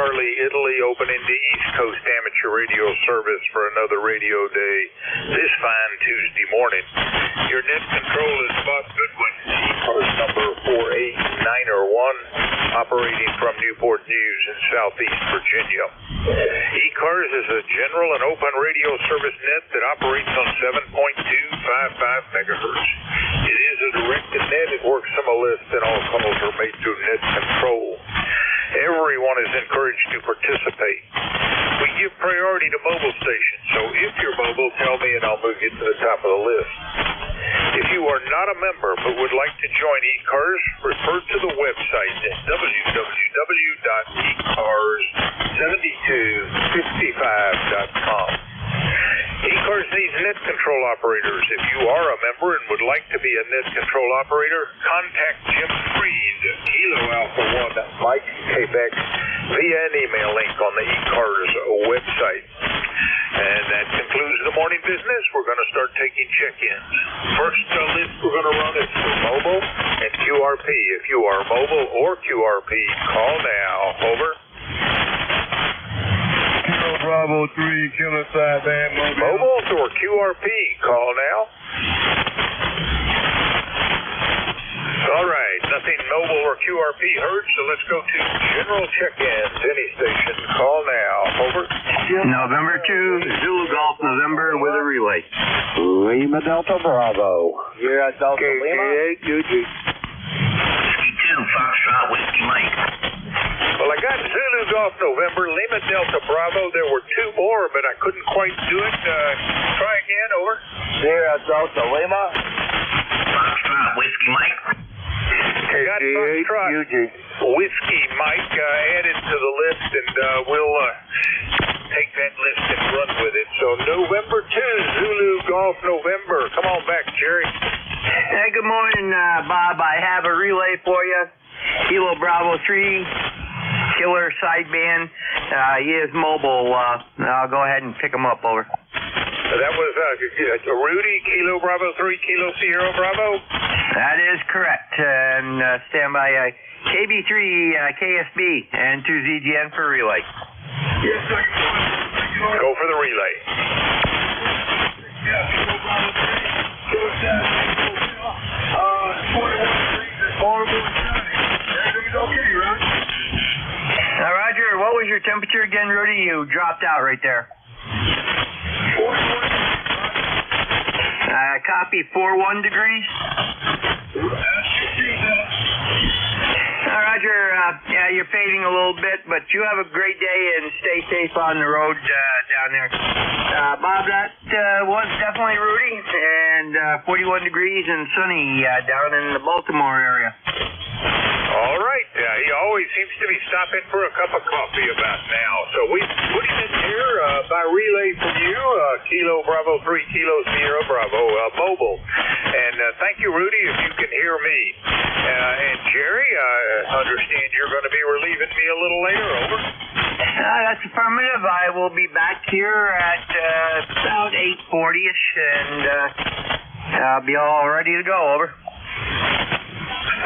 Charlie, Italy, opening the East Coast amateur radio service for another radio day this fine Tuesday morning. Your net control is Bob Goodwin, ECARS number 48901, operating from Newport News in Southeast Virginia. ECARS is a general and open radio service net that operates on 7.255 megahertz. It is a directed net. It works similarly and all calls are made through net control. Everyone is encouraged to participate. We give priority to mobile stations, so if you're mobile, tell me and I'll move you to the top of the list. If you are not a member but would like to join ECARS, refer to the website at www.ecars7255.com. ECARS needs net control operators. If you are a member and would like to be a net control operator, contact Jim Freed, Kilo Alpha 1, Mike, Quebec, via an email link on the ECARS website. And that concludes the morning business. We're going to start taking check-ins. First list we're going to run is for mobile and QRP. If you are mobile or QRP, call now. Over. Bravo 3, Kilo Sideband Mobile. Mobiles or QRP, call now. All right, nothing mobile or QRP heard, so let's go to general check-ins. Any station, call now. Over. November 2, Zulu Golf November with a relay. Lima Delta Bravo. You're at Delta Lima? KJ, Whiskey 2, Foxtrot, Whiskey Mike. Well, I got Zulu Golf November, Lima Delta Bravo. There were two more, but I couldn't quite do it. Try again, over. Sierra Delta Lima. Foxtrot, Whiskey Mike. Got Foxtrot, Whiskey Mike added to the list, and we'll take that list and run with it. So November 2, Zulu Golf November. Come on back, Jerry. Hey, good morning, Bob. I have a relay for you. Kilo Bravo 3, Killer Sideband. He is mobile. I'll go ahead and pick him up, over. That was Rudy, Kilo Bravo 3, Kilo Sierra Bravo? That is correct. And stand by KB3 KSB and 2ZGN for relay. Yes, sir. Go for the relay. Yeah, Kilo Bravo 3, Kilo Sideband. 41 degrees at Farmville County. Everything's okay, right? Roger, what was your temperature again, Rudy? You dropped out right there. 41. Copy 41 degrees. Roger, yeah, you're fading a little bit, but you have a great day and stay safe on the road down there. Bob, that was definitely Rudy, and 41 degrees and sunny down in the Baltimore area. All right. He always seems to be stopping for a cup of coffee about now. So we put him in here by relay from you, Kilo Bravo 3, Kilo Sierra Bravo, mobile. And thank you, Rudy, if you can hear me. And Jerry, I understand you're going to be relieving me a little later, over. That's affirmative. I will be back here at about 8:40ish, and I'll be all ready to go, over.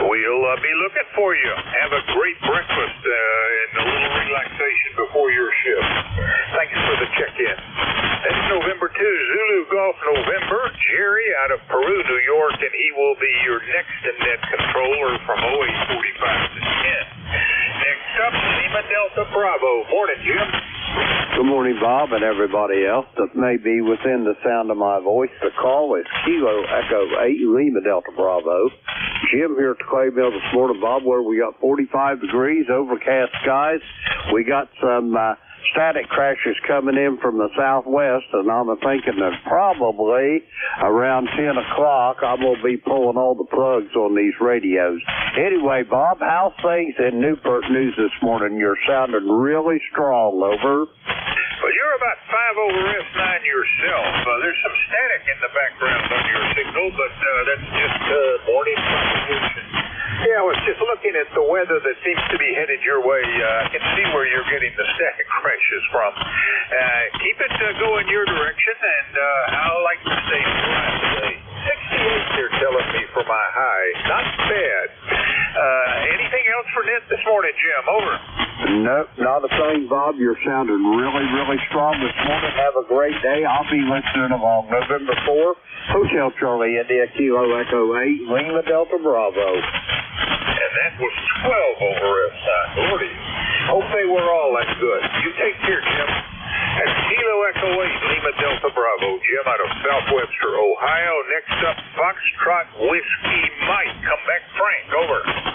We'll be looking for you. Have a great breakfast and a little relaxation before your shift. Thanks for the check-in. That's November 2, Zulu Golf November. Jerry out of Peru, New York, and he will be your next net controller from 0845 to 10. Next up, Lima Delta Bravo. Morning, Jim. Good morning, Bob, and everybody else that may be within the sound of my voice. The call is Kilo Echo 8, Lima Delta Bravo. Jim here at the Clay Mill this morning, Bob, where we got 45 degrees, overcast skies. We got some static crashes coming in from the southwest, and I'm thinking that probably around 10 o'clock I'm going to be pulling all the plugs on these radios. Anyway, Bob, how's things in Newport News this morning? You're sounding really strong, over. Well, you're about 5 over F9 yourself. There's some static in the background on your signal, but that's just morning propagation. Yeah, I was just looking at the weather that seems to be headed your way. I can see where you're getting the static crashes from. Keep it going your direction, and I'll like to stay dry today. 68 they're telling me for my high. Not bad. Anything else else for net this morning, Jim? Over. Nope, not a thing, Bob. You're sounding really, really strong this morning. Have a great day. I'll be listening along November 4th. Hotel Charlie, India, Kilo Echo 8, Lima Delta Bravo. And that was 12 over F9. Lordy. Hope they were all that good. You take care, Jim. That's Kilo Echo 8, Lima Delta Bravo. Jim out of Southwestern Ohio. Next up, Foxtrot Whiskey Mike. Come back, Frank. Over.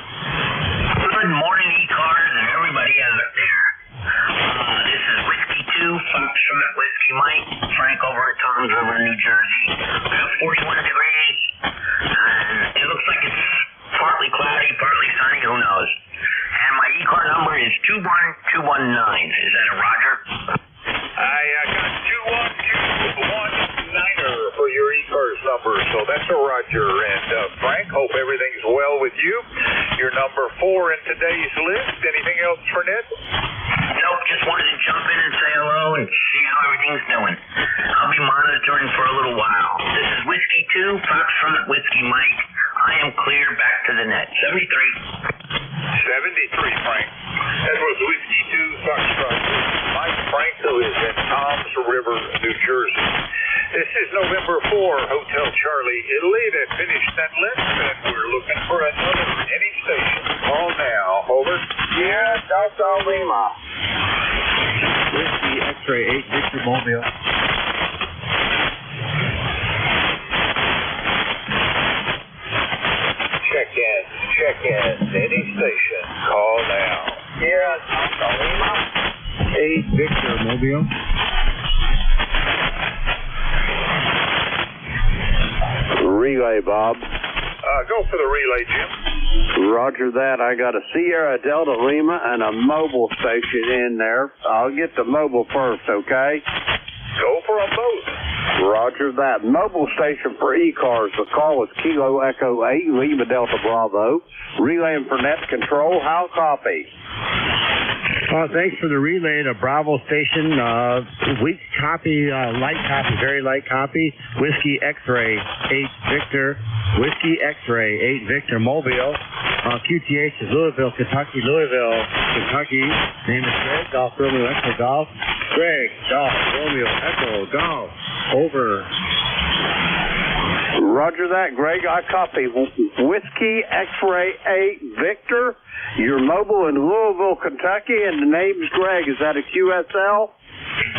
Good morning, ECARS and everybody out there. This is Whiskey 2, Foxtrot Whiskey Mike. Frank over at Tom's River, New Jersey. About 41 degrees. And it looks like it's partly cloudy, partly sunny. Who knows? And my ECAR number is 21219. Is that a Roger? I got 21219 for your ECARS number, so that's a Roger. And Frank, hope everything's well with you. You're number 4 in today's list. Anything else for Ned? Nope, just wanted to jump in and say hello and see how everything's doing. I'll be monitoring for a little while. This is Whiskey 2, Foxtrot Whiskey Mike. I am clear back to the net. 73. 73, Frank. That was Whiskey 2, Foxtrot Mike. Frank, who is in Tom's River, New Jersey. This is November 4, Hotel Charlie, Italy. That finished that list, and we're looking for another any station. Call now. Over. Yeah, Delta Lima. Whiskey X-ray 8 Victor Mobile. Check in. Any station. Call now. Yeah, Delta Lima. 8 Victor Mobile. Relay, Bob. Go for the relay, Jim. Roger that. I got a Sierra Delta Lima and a mobile station in there. I'll get the mobile first, okay? Go for them both. Roger that. Mobile station for ECARS. The call is Kilo Echo 8, Lima Delta Bravo. Relaying for net control. How copy? Thanks for the relay to Bravo station. Weak copy, light copy, very light copy. Whiskey X-ray 8 Victor. Whiskey X-ray 8 Victor Mobile. QTH is Louisville, Kentucky. Louisville, Kentucky. Name is Greg. Golf Romeo Echo Golf. Greg Golf Romeo Echo Golf. Over. Roger that, Greg. I copy. Whiskey X-ray 8 Victor. You're mobile in Louisville, Kentucky, and the name's Greg. Is that a QSL?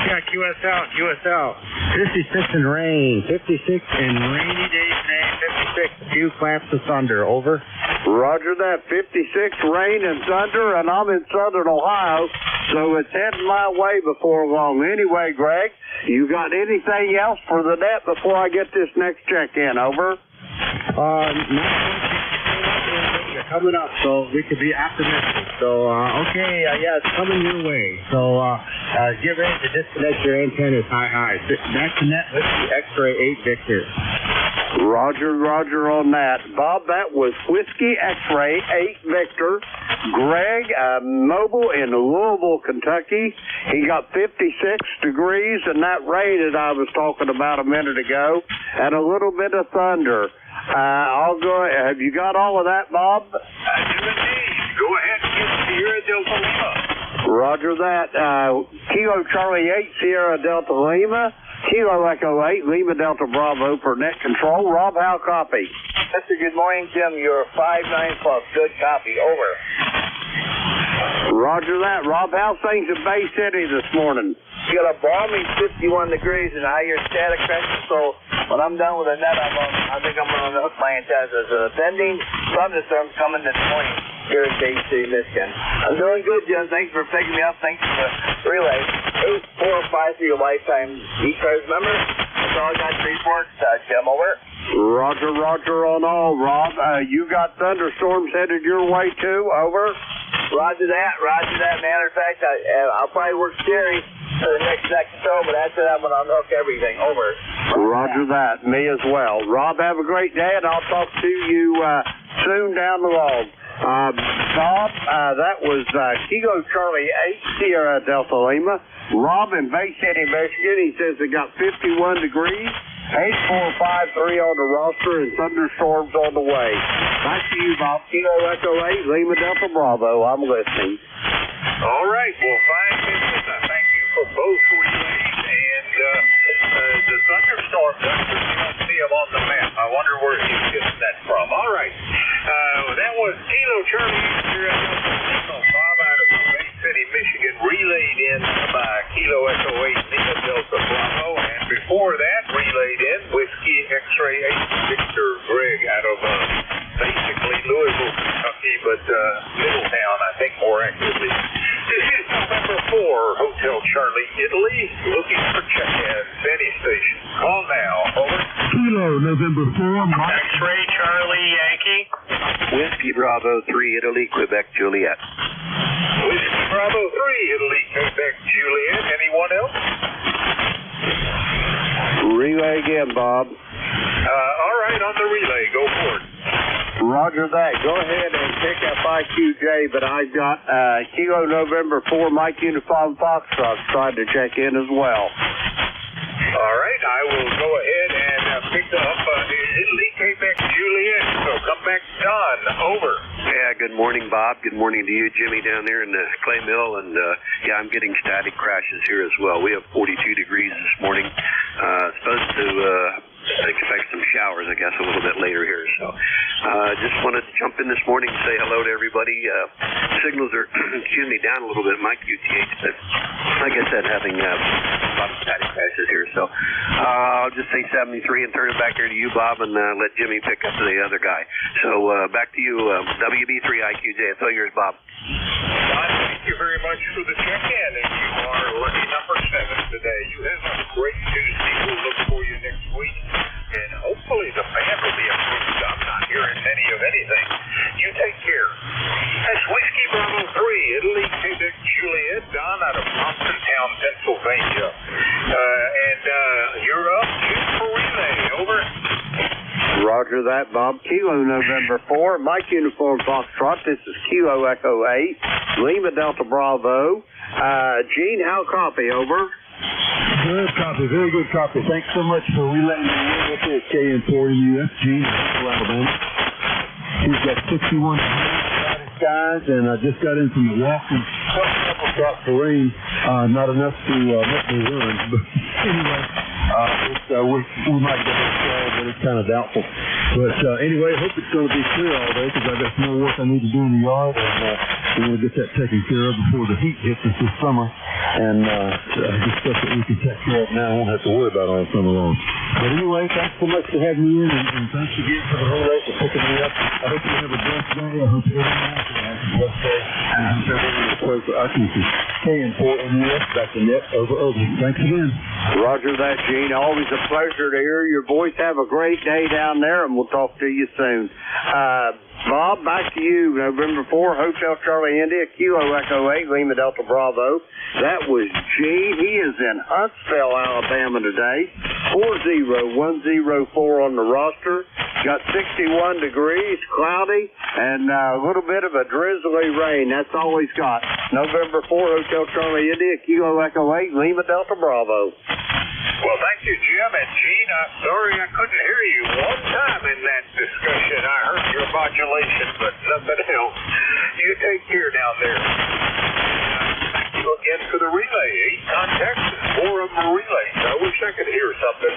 Yeah, QSL. 56 in rain. 56 in rainy days today. 56. A few claps of thunder. Over. Roger that. 56 rain and thunder, and I'm in southern Ohio, so it's heading my way before long. Anyway, Greg, you got anything else for the net before I get this next check-in? Over. Coming up, so we could be optimistic. So, okay, yeah, it's coming your way. So, get ready to disconnect your antennas high. That's the net Whiskey X-ray 8 Victor. Roger on that. Bob, that was Whiskey X-ray 8 Victor. Greg, mobile in Louisville, Kentucky. He got 56 degrees and that rain that I was talking about a minute ago, and a little bit of thunder. I'll go. Have you got all of that, Bob? I do indeed. Go ahead and get Sierra Delta Lima. Roger that. Kilo Charlie 8, Sierra Delta Lima. Kilo Echo 8, Lima Delta Bravo for net control. Rob, how copy? Mr. Good morning, Jim. You're 5-9 plus. Good copy. Over. Roger that. Rob, how's things in Bay City this morning? You got a balmy 51 degrees and I hear static pressure, so when I'm done with the net, I think I'm going to hook my antennas. There's a pending thunderstorm coming this morning here in Bay City, Michigan. I'm doing good, Jim. Thanks for picking me up. Thanks for the relay. 845 for your lifetime ECARS member. That's all I got to report, Jim. Over. Roger on all, Rob. You got thunderstorms headed your way too. Over. Roger that. Matter of fact, I'll probably work scary for the next or so, but after that, I'm going to unhook everything. Over. Roger that. Me as well. Rob, have a great day, and I'll talk to you soon down the road. Bob, that was Kilo Charlie 8, Sierra Delta Lima. Rob in Bay City, Michigan, he says it got 51 degrees 8453 on the roster and thunderstorms on the way. Back to you, Bob. Kilo Echo 8, Lima Delta Bravo. I'm listening. All right. Well, fine business. I thank you for both relays. And the thunderstorms, you don't see them on the map. I wonder where he's getting that from. All right. That was Kilo Charlie here at Bob out of Bay City, Michigan, relayed in by Kilo Echo 8, Lima Delta Bravo. And before that, relayed in Whiskey X-Ray 8, Victor Greg out of basically Louisville, Kentucky, but Middletown, I think more accurately. This is November 4, Hotel Charlie, Italy, looking for check-ins. Any station. Call now. Over. Kilo, November 4, X-Ray Charlie Yankee. Whiskey Bravo 3, Italy, Quebec, Juliet. Whiskey Bravo 3, Italy, Quebec, Juliet. Anyone else? Relay again, Bob. All right, on the relay. Go for it. Roger that. Go ahead and pick up IQJ, but I've got Kilo November 4, Mike Uniform Foxtrot trying to check in as well. All right, I will go ahead and pick up Italy, Quebec, Juliet. So come back, Don. Over. Yeah, good morning, Bob. Good morning to you, Jimmy, down there in the clay mill. And, yeah, I'm getting static crashes here as well. We have 42 degrees this morning. Supposed to expect some showers, I guess, a little bit later here. So just wanted to jump in this morning and say hello to everybody. Signals are, down a little bit, my QTH, but like I said, having a lot of static crashes here. So I'll just say 73 and turn it back here to you, Bob, and let Jimmy pick up the other guy. So back to you, WB3 IQJ. It's all yours, Bob. Don, thank you very much for the check-in, and you are lucky number 7 today. You have a great Tuesday. We'll look for you next week, and hopefully the band will be approved. I'm not hearing any of anything. You take care. That's Whiskey Bravo 3, Italy, Quebec, Juliet, Don out of Thompsontown, Pennsylvania. And you're up. Jim for relay. Over. Roger that, Bob. Kilo November 4, Mike Uniform Foxtrot. This is Kilo Echo 8, Lima Delta Bravo. Gene, how copy? Over. Good copy, very good copy. Thanks so much for relaying the win with KN4 in UF, Gene, Alabama. He's got 61 skies, and I just got in from the walk and a couple drops of rain. Not enough to make me run, but anyway, we might get it solved, but it's kind of doubtful. But anyway, I hope it's going to be clear all day because I've got some more work I need to do in the yard, and we want to get that taken care of before the heat hits us this summer. And just stuff that we can take care of now, I won't have to worry about all summer long. But anyway, thanks so much for having me in, and thanks again for the whole day for picking me up. I hope you have a blessed day. I hope everyone else has a blessed day. And I hope everyone will pray for us. KN4 in US, back to net, over. Thanks again. Roger that, Gene. Always a pleasure to hear your voice. Have a great day down there, and we'll talk to you soon. Bob, back to you. November 4, Hotel Charlie India, Kilo Echo 8, Lima Delta Bravo. That was Gene. He is in Huntsville, Alabama today. 40104 on the roster. Got 61 degrees, cloudy, and a little bit of a drizzly rain. That's all he's got. November 4, Hotel Charlie India, Kilo Echo 8, Lima Delta Bravo. Well, thank you, Jim. And Gene, I'm sorry I couldn't hear you one time in that discussion. I heard your modulation, but nothing else. You take care down there. Thank you again for the relay. 8 contacts and 4 of them relays. I wish I could hear something.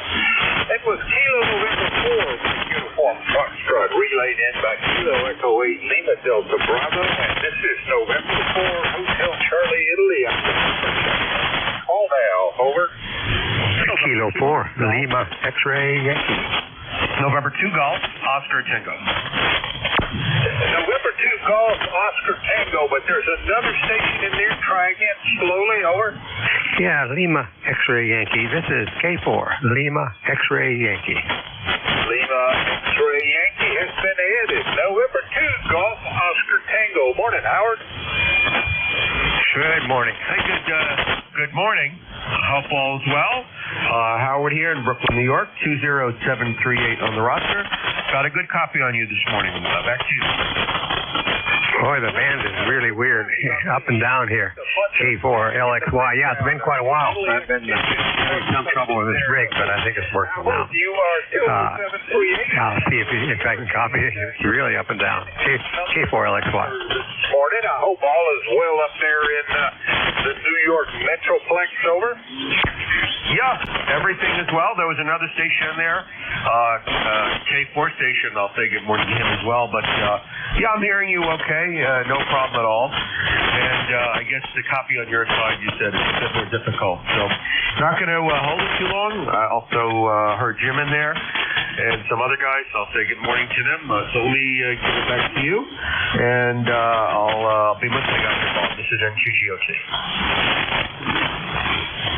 That was Kilo November 4, Uniform Foxtrot, relayed in by Kilo Echo 8, Lima Delta Bravo. And this is November 4, Hotel Charlie, Italy. Call now. Over. Kilo 4, Lima X-Ray Yankee. November 2 Golf, Oscar Tango. November 2 Golf, Oscar Tango, but there's another station in there. Try again slowly. Over. Yeah, Lima X-Ray Yankee. This is K4, Lima X-Ray Yankee. Lima X-Ray Yankee has been added. November 2 Golf, Oscar Tango. Morning, Howard. Good morning. Hey, good morning. Hope all's well. Howard here in Brooklyn, New York, 20738 on the roster. Got a good copy on you this morning. Back to you. Boy, the band is really weird. Up and down here. K4LXY. Yeah, it's been quite a while. I've been having some trouble with this rig, but I think it's working now. I'll see if I can copy it. It's really up and down. K4LXY. Morning. I hope all is well up there in the New York Metroplex. Over. Yeah, everything is well. There was another station there, K4 station. I'll say good morning to him as well. But yeah, I'm hearing you okay. No problem at all. And I guess the copy on your side, you said it's a bit more difficult. So not going to hold it too long. I also heard Jim in there and some other guys. I'll say good morning to them. So let me give it back to you, and I'll be listening on your phone. This is NQGOT.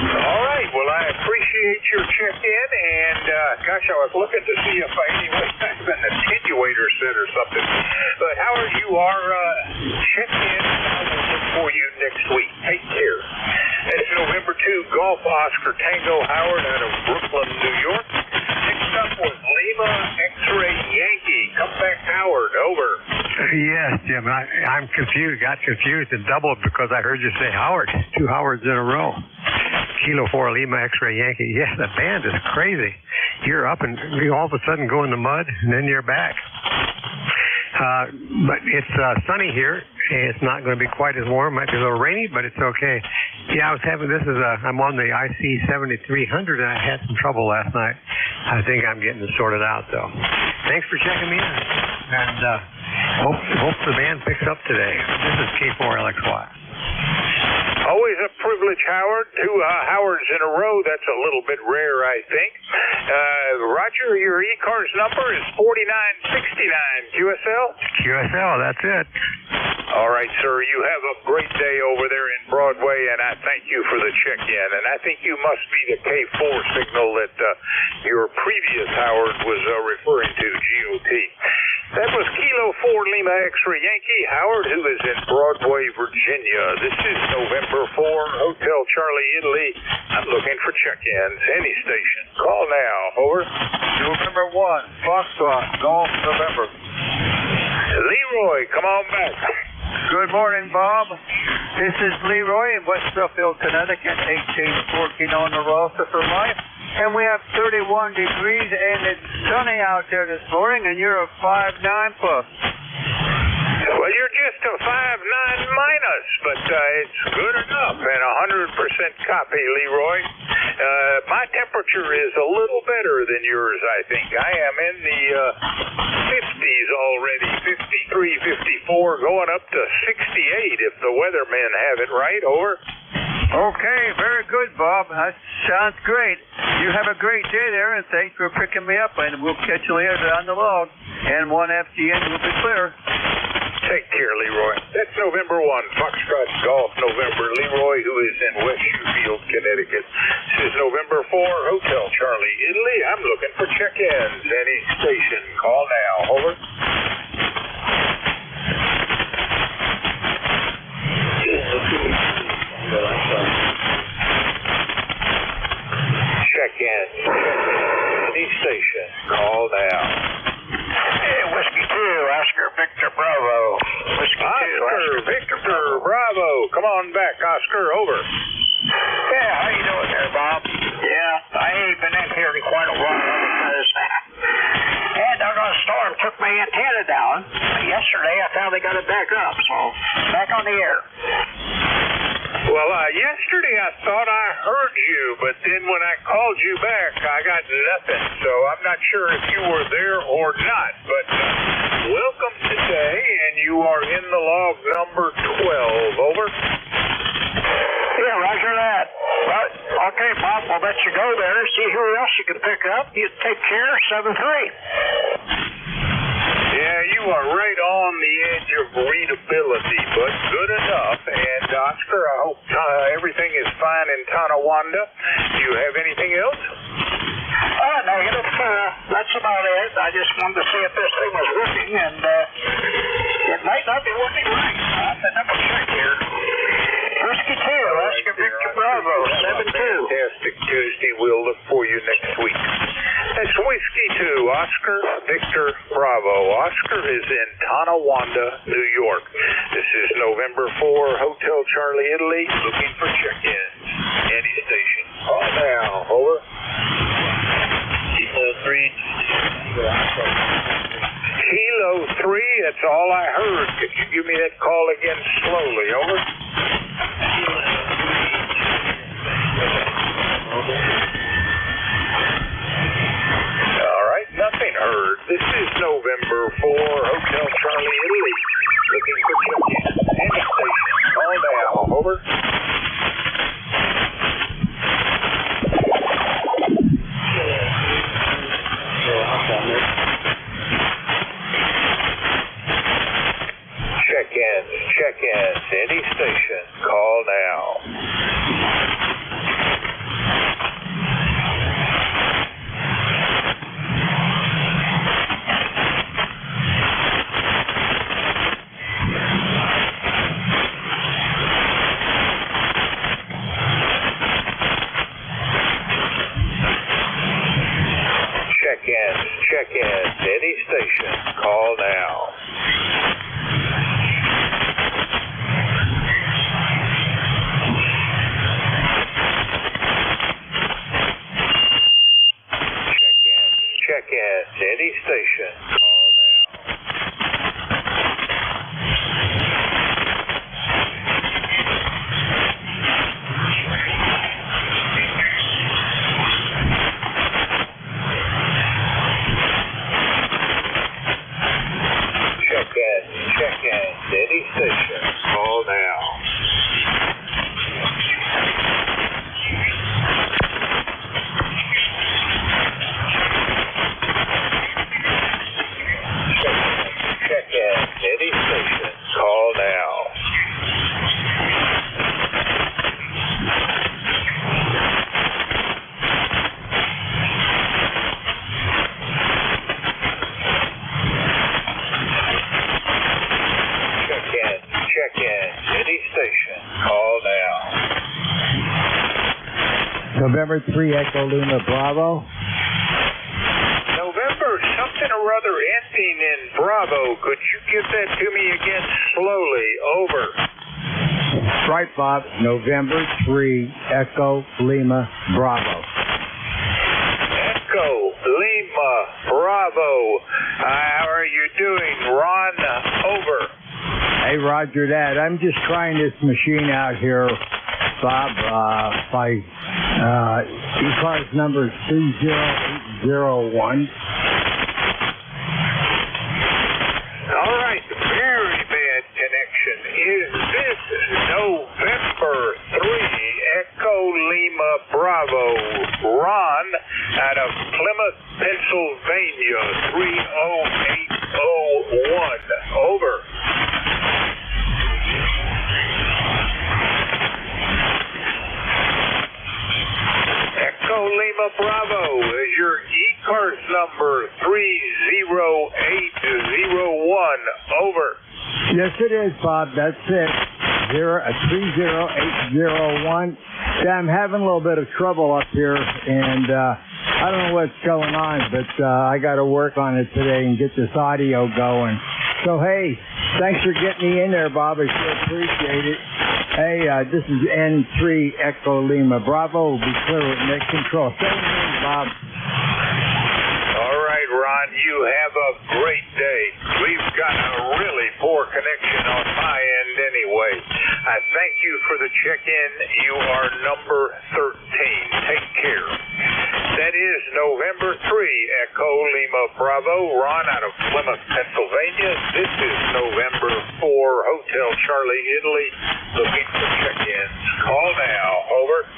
All right. Well, I appreciate your check-in, and gosh, I was looking to see if I anyway have an attenuator set or something. But Howard, you are checked in. I will look for you next week. Take care. It's November 2, Golf Oscar Tango Howard out of Brooklyn, New York. Next up was Lima X-Ray Yankee. Come back, Howard. Over. Yes, Jim. I'm confused. Got confused and doubled because I heard you say Howard. 2 Howards in a row. Kilo 4 Lima X-Ray Yankee. Yeah, the band is crazy. You're up and you all of a sudden go in the mud and then you're back. But it's sunny here. It's not going to be quite as warm. Might be a little rainy, but it's okay. Yeah, I'm on the IC 7300 and I had some trouble last night. I think I'm getting it sorted out though. Thanks for checking me in. And hope the band picks up today. This is K4LXY. Always a privilege, Howard. 2 Howards in a row. That's a little bit rare, I think. Roger, your ECARS number is 4969. QSL? QSL, that's it. All right, sir. You have a great day over there in Broadway, and I thank you for the check-in. And I think you must be the K4 signal that your previous Howard was referring to, GOT. That was Kilo 4 Lima X-Ray Yankee, Howard, who is in Broadway, Virginia. This is November 4, Hotel Charlie, Italy. I'm looking for check-ins. Any station. Call now. Over. November 1, Foxtrot, Golf, November. Leroy, come on back. Good morning, Bob. This is Leroy in West Suffield, Connecticut, 1814 on the roster for life. And we have 31 degrees, and it's sunny out there this morning, and you're a 5.9 plus. Well, you're just a 5.9 minus, but it's good enough and 100% copy, Leroy. My temperature is a little better than yours, I think. I am in the 50s already, 53, 54, going up to 68 if the weathermen have it right. Over. Okay, very good, Bob. That sounds great. You have a great day there, and thanks for picking me up, and we'll catch you later on the log. And 1 FGN will be clear. Take care, Leroy. That's November 1, Foxtrot Golf, November. Leroy, who is in West Suffield, Connecticut. This is November 4, Hotel Charlie, Italy. I'm looking for check-ins. Any station. Call now. Over. Check-in. Any station. Call now. Hey, Whiskey 2, Oscar Victor Bravo. Whiskey 2, Oscar Victor Bravo. Come on back, Oscar. Over. Yeah, how you doing there, Bob? Yeah, I ain't been in here in quite a while because that doggone storm took my antenna down. Yesterday, I finally got it back up, so back on the air. Well, yesterday I thought I heard you, but then when I called you back, I got nothing. So I'm not sure if you were there or not. But welcome today, and you are in the log number 12. Over. Yeah, roger that. Well, okay, Bob, we'll let you go there. See who else you can pick up. You take care, 7-3. Yeah, you are right on the edge of readability, but good enough. And, Oscar, I hope everything is fine in Tonawanda. Do you have anything else? Negative. That's about it. I just wanted to see if this thing was working, and it might not be working right. I have to double check here. Whiskey 2, Oscar Victor Bravo, 7-2. Fantastic Tuesday. We'll look for you next week. That's Whiskey 2, Oscar Victor Bravo. Oscar is in Tonawanda, New York. This is November 4, Hotel Charlie, Italy, looking for check-ins. Any station. Call now. Over. Kilo 3. Kilo 3, that's all I heard. Could you give me that call again slowly? Over. All right, nothing heard. This is November 4, Hotel Charlie, Italy. Looking for check-in. Any station. Call now. Over. Check-ins. Any station. Call now. Check-ins. Any station. Call now. Check-ins. Any station. Call now. Check-ins. Any station. Call now. Any station. Call now. Check-in. Any station. Call now. November 3, Echo Lima Bravo. November something or other ending in Bravo. Could you give that to me again slowly? Over. Right, Bob. November 3, Echo Lima Bravo. Echo Lima Bravo. How are you doing, Ron? Over. Hey, Roger that. I'm just trying this machine out here, Bob, by ECARS number 20801. All right, very bad connection. Is this November 3, Echo Lima Bravo, Ron, out of Plymouth, Pennsylvania, 30801. Over. Echo Lima Bravo, is your ECARS number 30801. Over. Yes, it is, Bob. That's it. 30801. Yeah, I'm having a little bit of trouble up here, and I don't know what's going on, but I got to work on it today and get this audio going. So, hey, thanks for getting me in there, Bob. I sure appreciate it. Hey, this is N3 Echo Lima Bravo. We'll be clear with net control. Same thing, Bob. All right, Ron, you have a great day. We've got a really poor connection on my end anyway. I thank you for the check-in. You are number 13. Take care. That is November 3, Echo Lima Bravo, Ron out of Plymouth, Pennsylvania. This is November 4, Hotel Charlie, Italy, looking for check-ins. Call now. Over.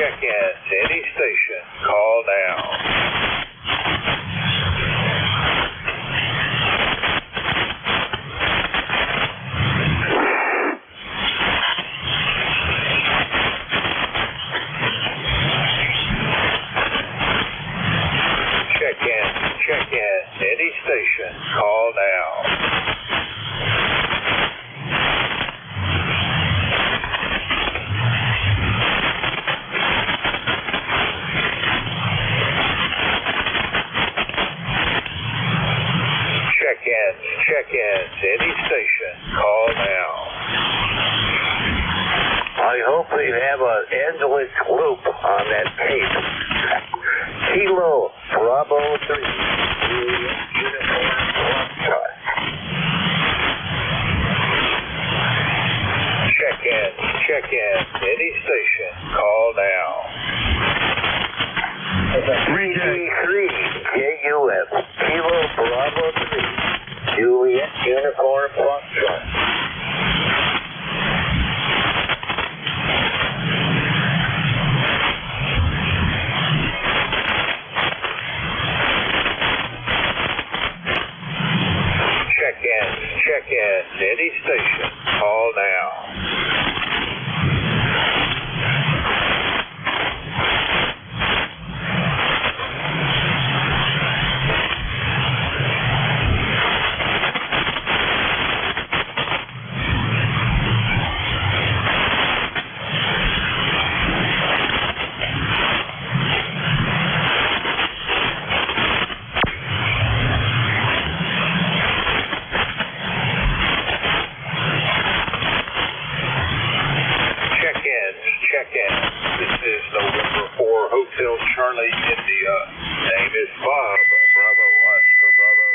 Check-ins. Any station. Call now. Check-ins. Any station. station, call now. Check-ins, any station, call now. I hope we have an endless loop on that tape. Kilo Bravo 3, Uniform Foxtrot. Check-ins, any station, call now. 3G3, JUF, Kilo Bravo 3, Juliet Uniform Foxtrot. Check-ins, any station, call now. This is November 4, Hotel Charlie, India. Name is Bob, Bravo, Oscar, Bravo.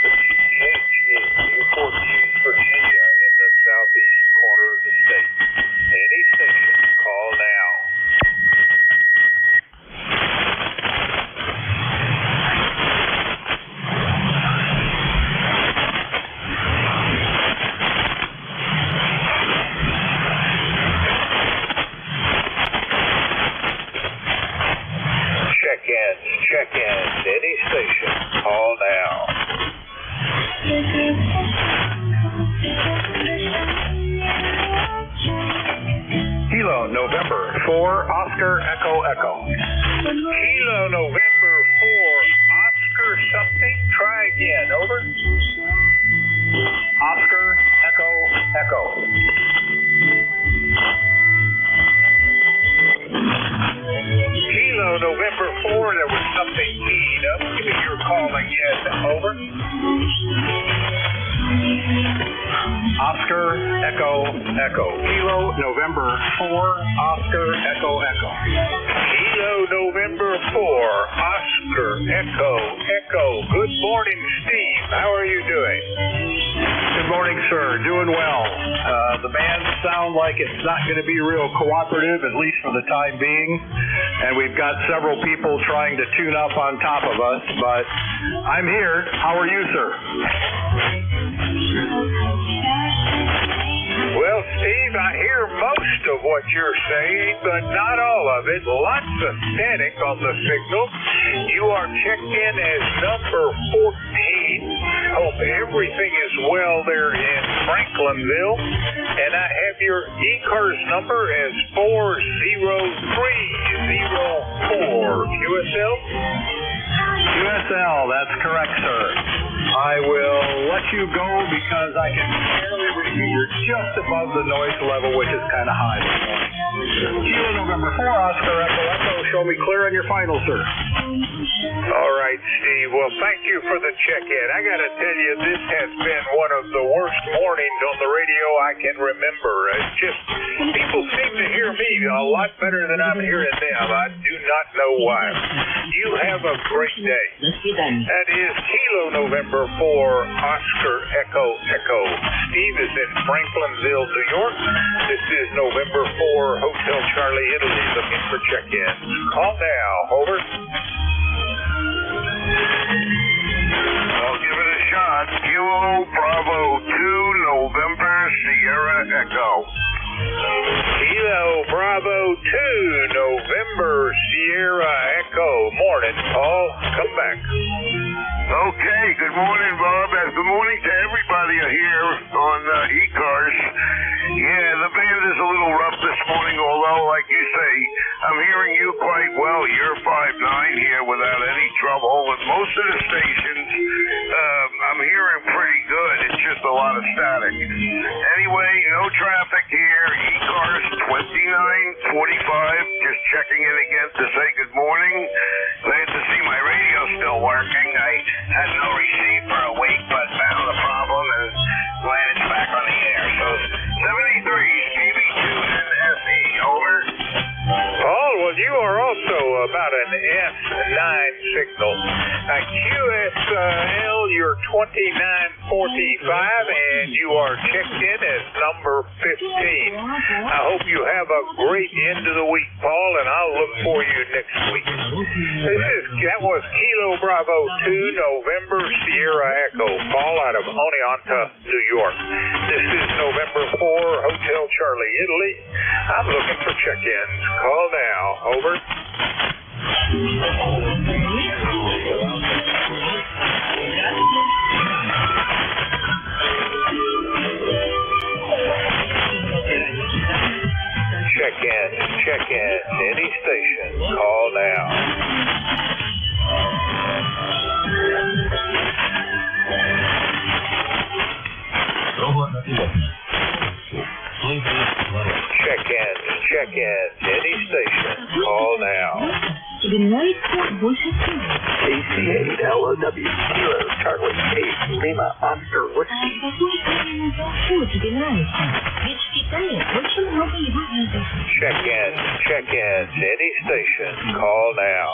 The change is Newport News, Virginia, in the southeast corner of the state. Any station, call now. Check-ins, any station, call now. Kilo November 4, Oscar Echo Echo. Kilo November 4, Oscar something, try again, over. Oscar Echo Echo. Kilo November 4, there was something keyed up. Give me your call again, over. Oscar Echo Echo. Kilo November 4, Oscar Echo Echo. Kilo November 4, Oscar Echo Echo. Good morning, Steve. How are you doing? Good morning, sir. Doing well. The band sound like it's not going to be real cooperative, at least for the time being. And we've got several people trying to tune up on top of us, but I'm here. How are you, sir? Well, Steve, I hear most of what you're saying, but not all of it. Lots of static on the signal. You are checked in as number 14. Hope everything is well there in Franklinville. And I have your ECARS number as 40304. QSL? QSL, that's correct, sir. I will let you go because I can barely read you. You're just above the noise level, which is kind of high this morning. Kilo November 4, Oscar Echo Echo. Show me clear on your final, sir. All right, Steve. Well, thank you for the check-in. I got to tell you, this has been one of the worst mornings on the radio I can remember. It's just, people seem to hear me a lot better than I'm hearing them. I do not know why. You have a great day. That is Kilo November 4, Oscar Echo Echo. Steve is in Franklinville, New York. This is November 4, Hotel Charlie, Italy, looking for check-in. Call now. Over. I'll give it a shot. Kilo Bravo 2, November Sierra Echo. Kilo Bravo 2, November Sierra Echo. Morning, Paul. Come back. Okay, good morning, Bob. Good morning to everybody here on ECARS. Yeah, the band is a little rough this morning, although, like you say, I'm hearing you quite well. You're 5'9" here without any trouble, and most of the stations I'm hearing pretty good. It's just a lot of static. Anyway, no traffic here. ECARS 2945. Just checking in again to say good morning. Glad to see my radio still working. I had no receipt for a week, but found the problem and glad it's back on the air. So 73s, KB2 and SE. Over. Paul, well, you are also about an S9 signal. QSL, you're 2945, and you are checked in as number 15. I hope you have a great end of the week, Paul, and I'll look for you next week. That was Kilo Bravo 2, November Sierra Echo, Paul, out of Oneonta, New York. This is November 4, Hotel Charlie, Italy. I'm looking for check-ins. Call now. Over. Check-in. Any station. Call now. Check-in. Any station. Call now. AC8LOW, Kilo Charlie 8, Lima Oscar Whiskey. Check-in. Any station. Call now.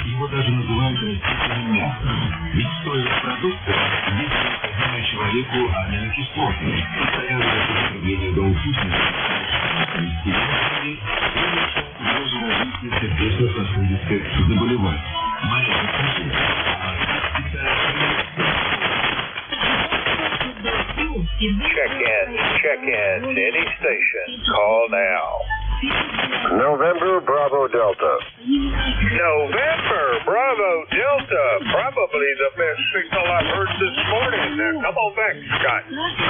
Его даже называют растительным мясом. Ведь стоит продукта, есть необходимые человеку аминокислоты, постоянное употребление доусусных может развитие сердечно-сосудистых заболеваний. Check-in. Any station. Call now. November Bravo Delta. November Bravo Delta. Probably the best signal I've heard this morning. Come on back, Scott.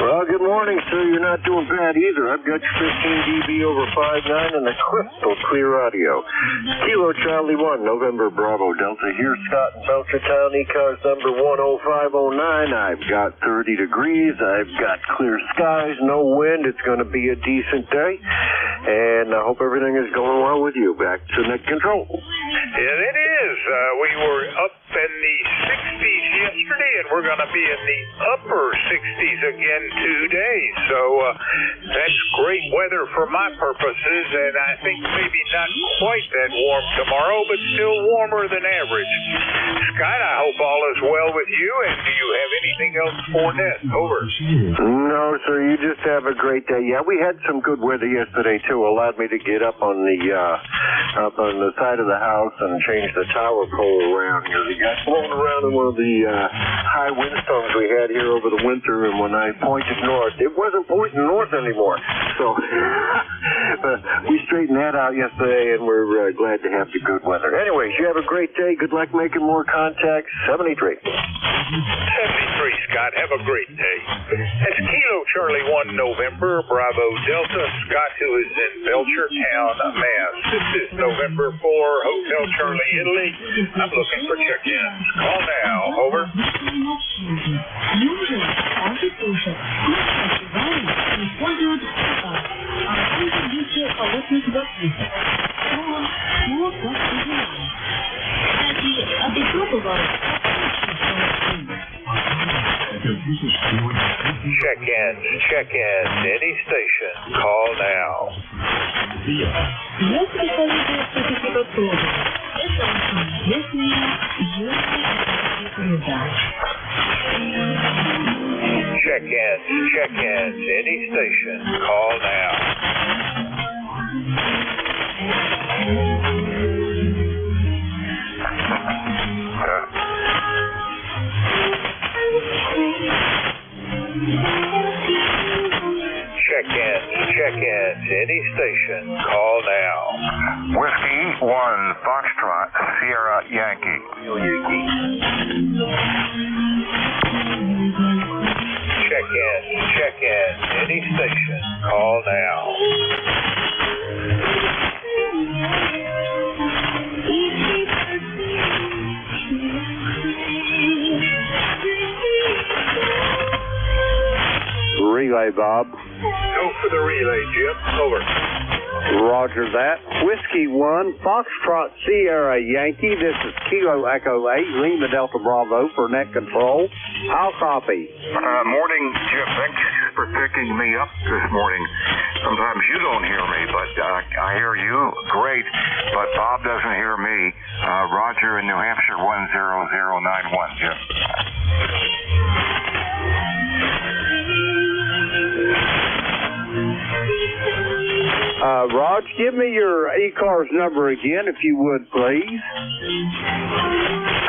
Well, good morning, sir. You're not doing bad either. I've got your 15 dB over 5.9 and the crystal clear audio. Kilo Charlie 1, November Bravo Delta. Here, Scott in Belchertown, ECARS number 10509. I've got 30 degrees. I've got clear skies, no wind. It's going to be a decent day. And I hope everything is going well with you. Back to net control. Yeah, it is. We were up in the 60s yesterday, and we're going to be in the upper 60s again today. So that's great weather for my purposes, and I think maybe not quite that warm tomorrow, but still warmer than average. Scott, I hope all is well with you, and do you have anything else for net? Over. No, sir. You just have a great day. Yeah, we had some good weather yesterday, too. Allowed me to get up on the side of the house and change the tower pole around here. The got blown around in one of the high windstorms we had here over the winter, and when I pointed north, it wasn't pointing north anymore. So we straightened that out yesterday, and we're glad to have the good weather. Anyways, you have a great day. Good luck making more contacts. 73. 73, Scott. Have a great day. That's Kilo Charlie 1, November, Bravo Delta. Scott, who is in Belchertown, Mass. This is November 4, Hotel Charlie, Italy. I'm looking for check-ins. Call now. Over. Check-in. Any station. Call now. Check-in. Any station. Call now. Check-in. Any station. Call now. Whiskey 1, Foxtrot, Sierra Yankee. Check-in. Any station. Call now. the relay, Jim. Over. Roger that. Whiskey 1, Foxtrot Sierra Yankee. This is Kilo Echo 8, Lima Delta Bravo for net control. I'll copy. Morning, Jim. Thanks for picking me up this morning. Sometimes you don't hear me, but I hear you. Great. But Bob doesn't hear me. Roger in New Hampshire, 10091, Jim. Raj, give me your ECARS number again, if you would, please.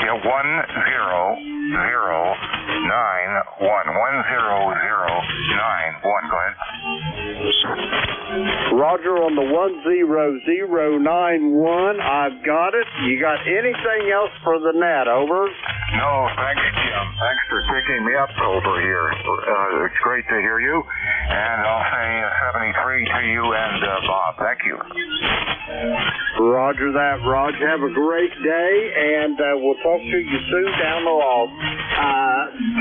Yeah, 10091. Go ahead. Roger on the 10091. I've got it. You got anything else for the net? Over. No, thanks, Jim. Thanks for picking me up over here. It's great to hear you. And I'll say 73 to you and Bob. Thank you. Roger that, Raj. Have a great day, and we'll talk to you soon down the log.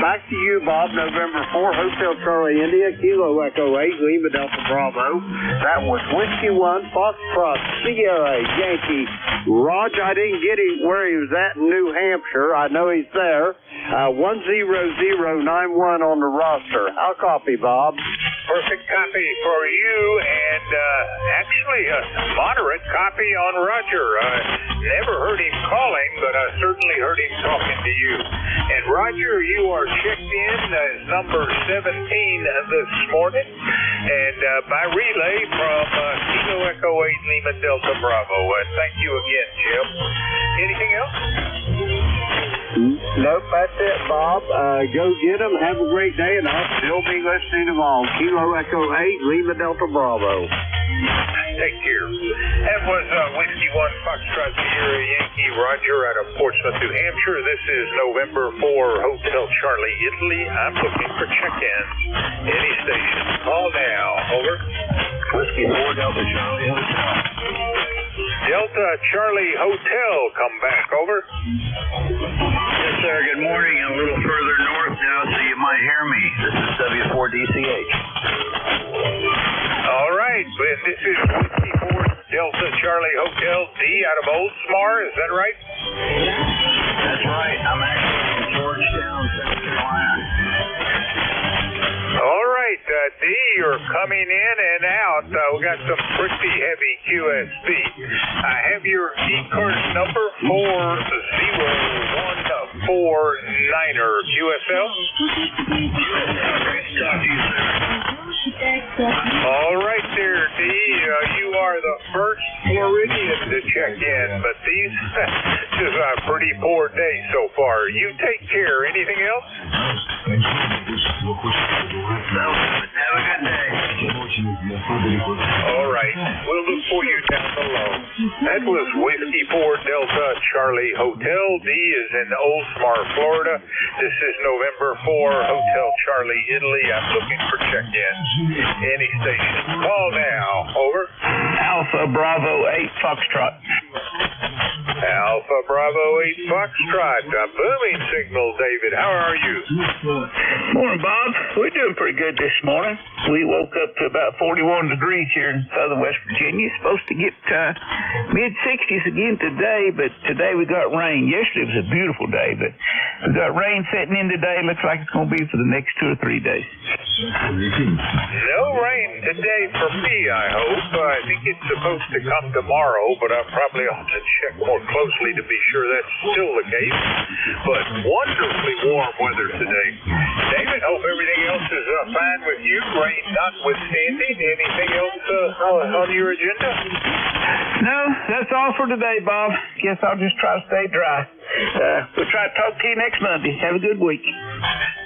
Back to you, Bob. November 4, Hotel Charlie India, Kilo Echo 8, Lima Delta Bravo. That was Whiskey 1, Foxtrot Sierra Yankee. Raj, I didn't get where he was at in New Hampshire. I know he's there. 10091 on the roster. I'll copy, Bob. Perfect copy for you, and actually a moderate copy on Roger. Never heard him calling, but I certainly heard him talking to you. And Roger, you are checked in as number 17 this morning, and by relay from Kilo Echo 8 Lima Delta Bravo. Thank you again, Jim. Anything else? Nope, that's it, Bob. Go get them. Have a great day, and I'll still be listening to them all. Kilo Echo 8, Lima Delta Bravo. Take care. That was Whiskey 1, Foxtrot Sierra Yankee Roger out of Portsmouth, New Hampshire. This is November 4, Hotel Charlie, Italy. I'm looking for check-ins. Any station. Call now. Over. Whiskey 4, Delta Charlie Hotel. Delta Charlie Hotel, come back. Over. Yes, sir. Good morning. I'm a little further north now, so you might hear me. This is W4DCH. All right. This is Whiskey 4 Delta Charlie Hotel D out of Oldsmar. Is that right? That's right. I'm actually in Georgetown, South Carolina. All right, D, you're coming in and out. We got some pretty heavy QSB. I have your ECARS number 40149er QSL. Talk to you, sir. All right there, D. You are the first Floridian to check in, but this is a pretty poor day so far. You take care. Anything else? No, have a good day. All right. We'll look for you down below. That was Whiskey 4 Delta Charlie Hotel. D is in Oldsmar, Florida. This is November 4 Hotel Charlie, Italy. I'm looking for check-ins. Any station. Call now. Over. Alpha Bravo 8 Foxtrot. Alpha Bravo 8 Foxtrot. A booming signal, David. How are you? Morning, Bob. We're doing pretty good this morning. We woke up to about 41 degrees here in southern West Virginia. Supposed to get mid-60s again today, but today we got rain. Yesterday was a beautiful day, but we got rain setting in today. Looks like it's going to be for the next 2 or 3 days. No rain today for me, I hope. I think it's supposed to come tomorrow, but I probably ought to check more closely to be sure that's still the case. But wonderfully warm weather today. David, hope everything else is fine with you. Rain notwithstanding. Anything else on your agenda? No, that's all for today, Bob. Guess I'll just try to stay dry. We'll try to talk to you next Monday. Have a good week.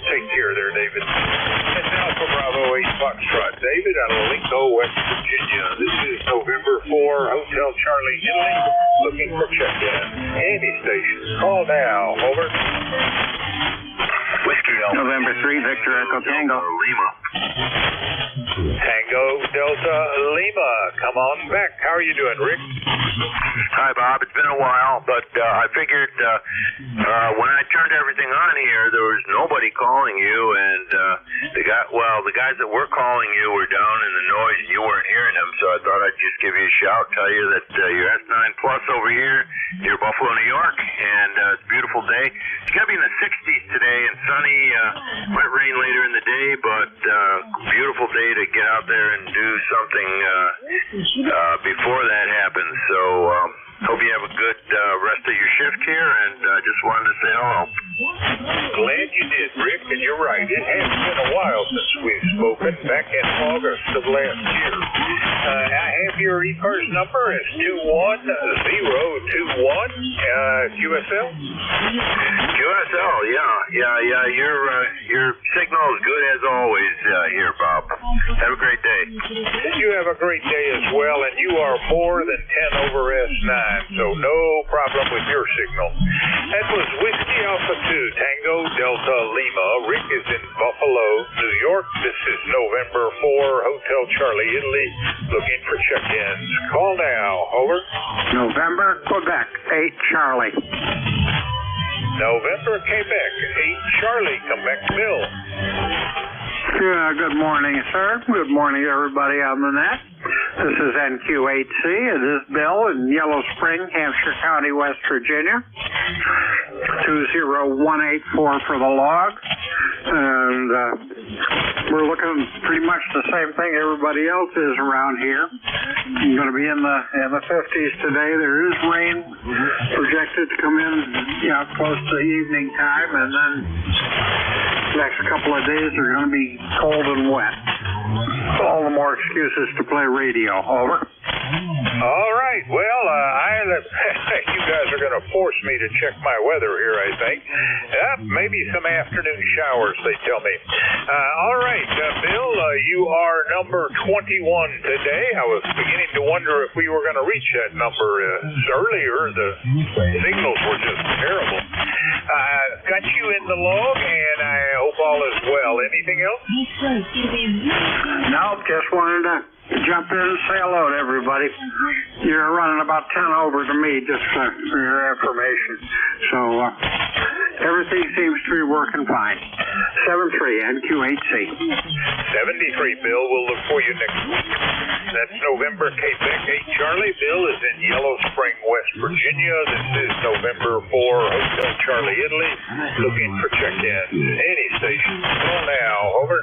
Take care there, David. That's Alpha Bravo 8 Foxtrot. David out of Lincoln, West Virginia. This is November 4 Hotel Charlie, Italy. Looking for check-in. Any station. Call now. Over. Whiskey November 3 Victor Echo Tango. Tango. Tango Delta Lima. Come on back. How are you doing, Rick? Hi, Bob. It's been a while, but I figured when I turned everything on here, there was nobody calling you, and the guys that were calling you were down in the noise, and you weren't hearing them, so I thought I'd just give you a shout, tell you that you're S9 Plus over here near Buffalo, New York, and it's a beautiful day. It's going to be in the 60s today and sunny. Might rain later in the day, but beautiful day to get out there and do something before that happens. So hope you have a good rest of your shift here, and just wanted to say hello. Glad you did, Rick, and you're right. It has been a while since we've spoken, back in August of last year. I have your ECARS number as 21021, QSL? QSL, yeah. Your signal is good as always here, Bob. Have a great day. You have a great day as well, and you are more than 10 over S9, so no problem with your signal. That was Whiskey Alpha 2, Tango Delta Lima. Rick is in Buffalo, New York. This is November 4, Hotel Charlie, Italy, looking for check-ins. Call now. Over. November, Quebec, 8 Charlie. November, Quebec, 8 Charlie. Come back, Bill. Good morning, sir. Good morning, everybody on the net. This is NQ8C. It is Bill in Yellow Spring, Hampshire County, West Virginia. 20184 for the log. And we're looking pretty much the same thing everybody else is around here. I'm going to be in the 50s today. There is rain projected to come in close to evening time, and then the next couple of days are going to be cold and wet. All the more excuses to play radio. Over. All right. Well, you guys are going to force me to check my weather here, I think. Maybe some afternoon showers, they tell me. All right, Bill, you are number 21 today. I was beginning to wonder if we were going to reach that number earlier. The signals were just terrible. Got you in the log, and I hope all is well. Anything else? Nope, just wanted to jump in and say hello to everybody. You're running about 10 over to me, just for your information. So everything seems to be working fine. 73 NQ8C. 73, Bill. We'll look for you next week. That's November, Quebec 8 Charlie. Bill is in Yellow Spring, West Virginia. This is November 4, Hotel Charlie, Italy. Looking for check-in. Any station. Call now. Over.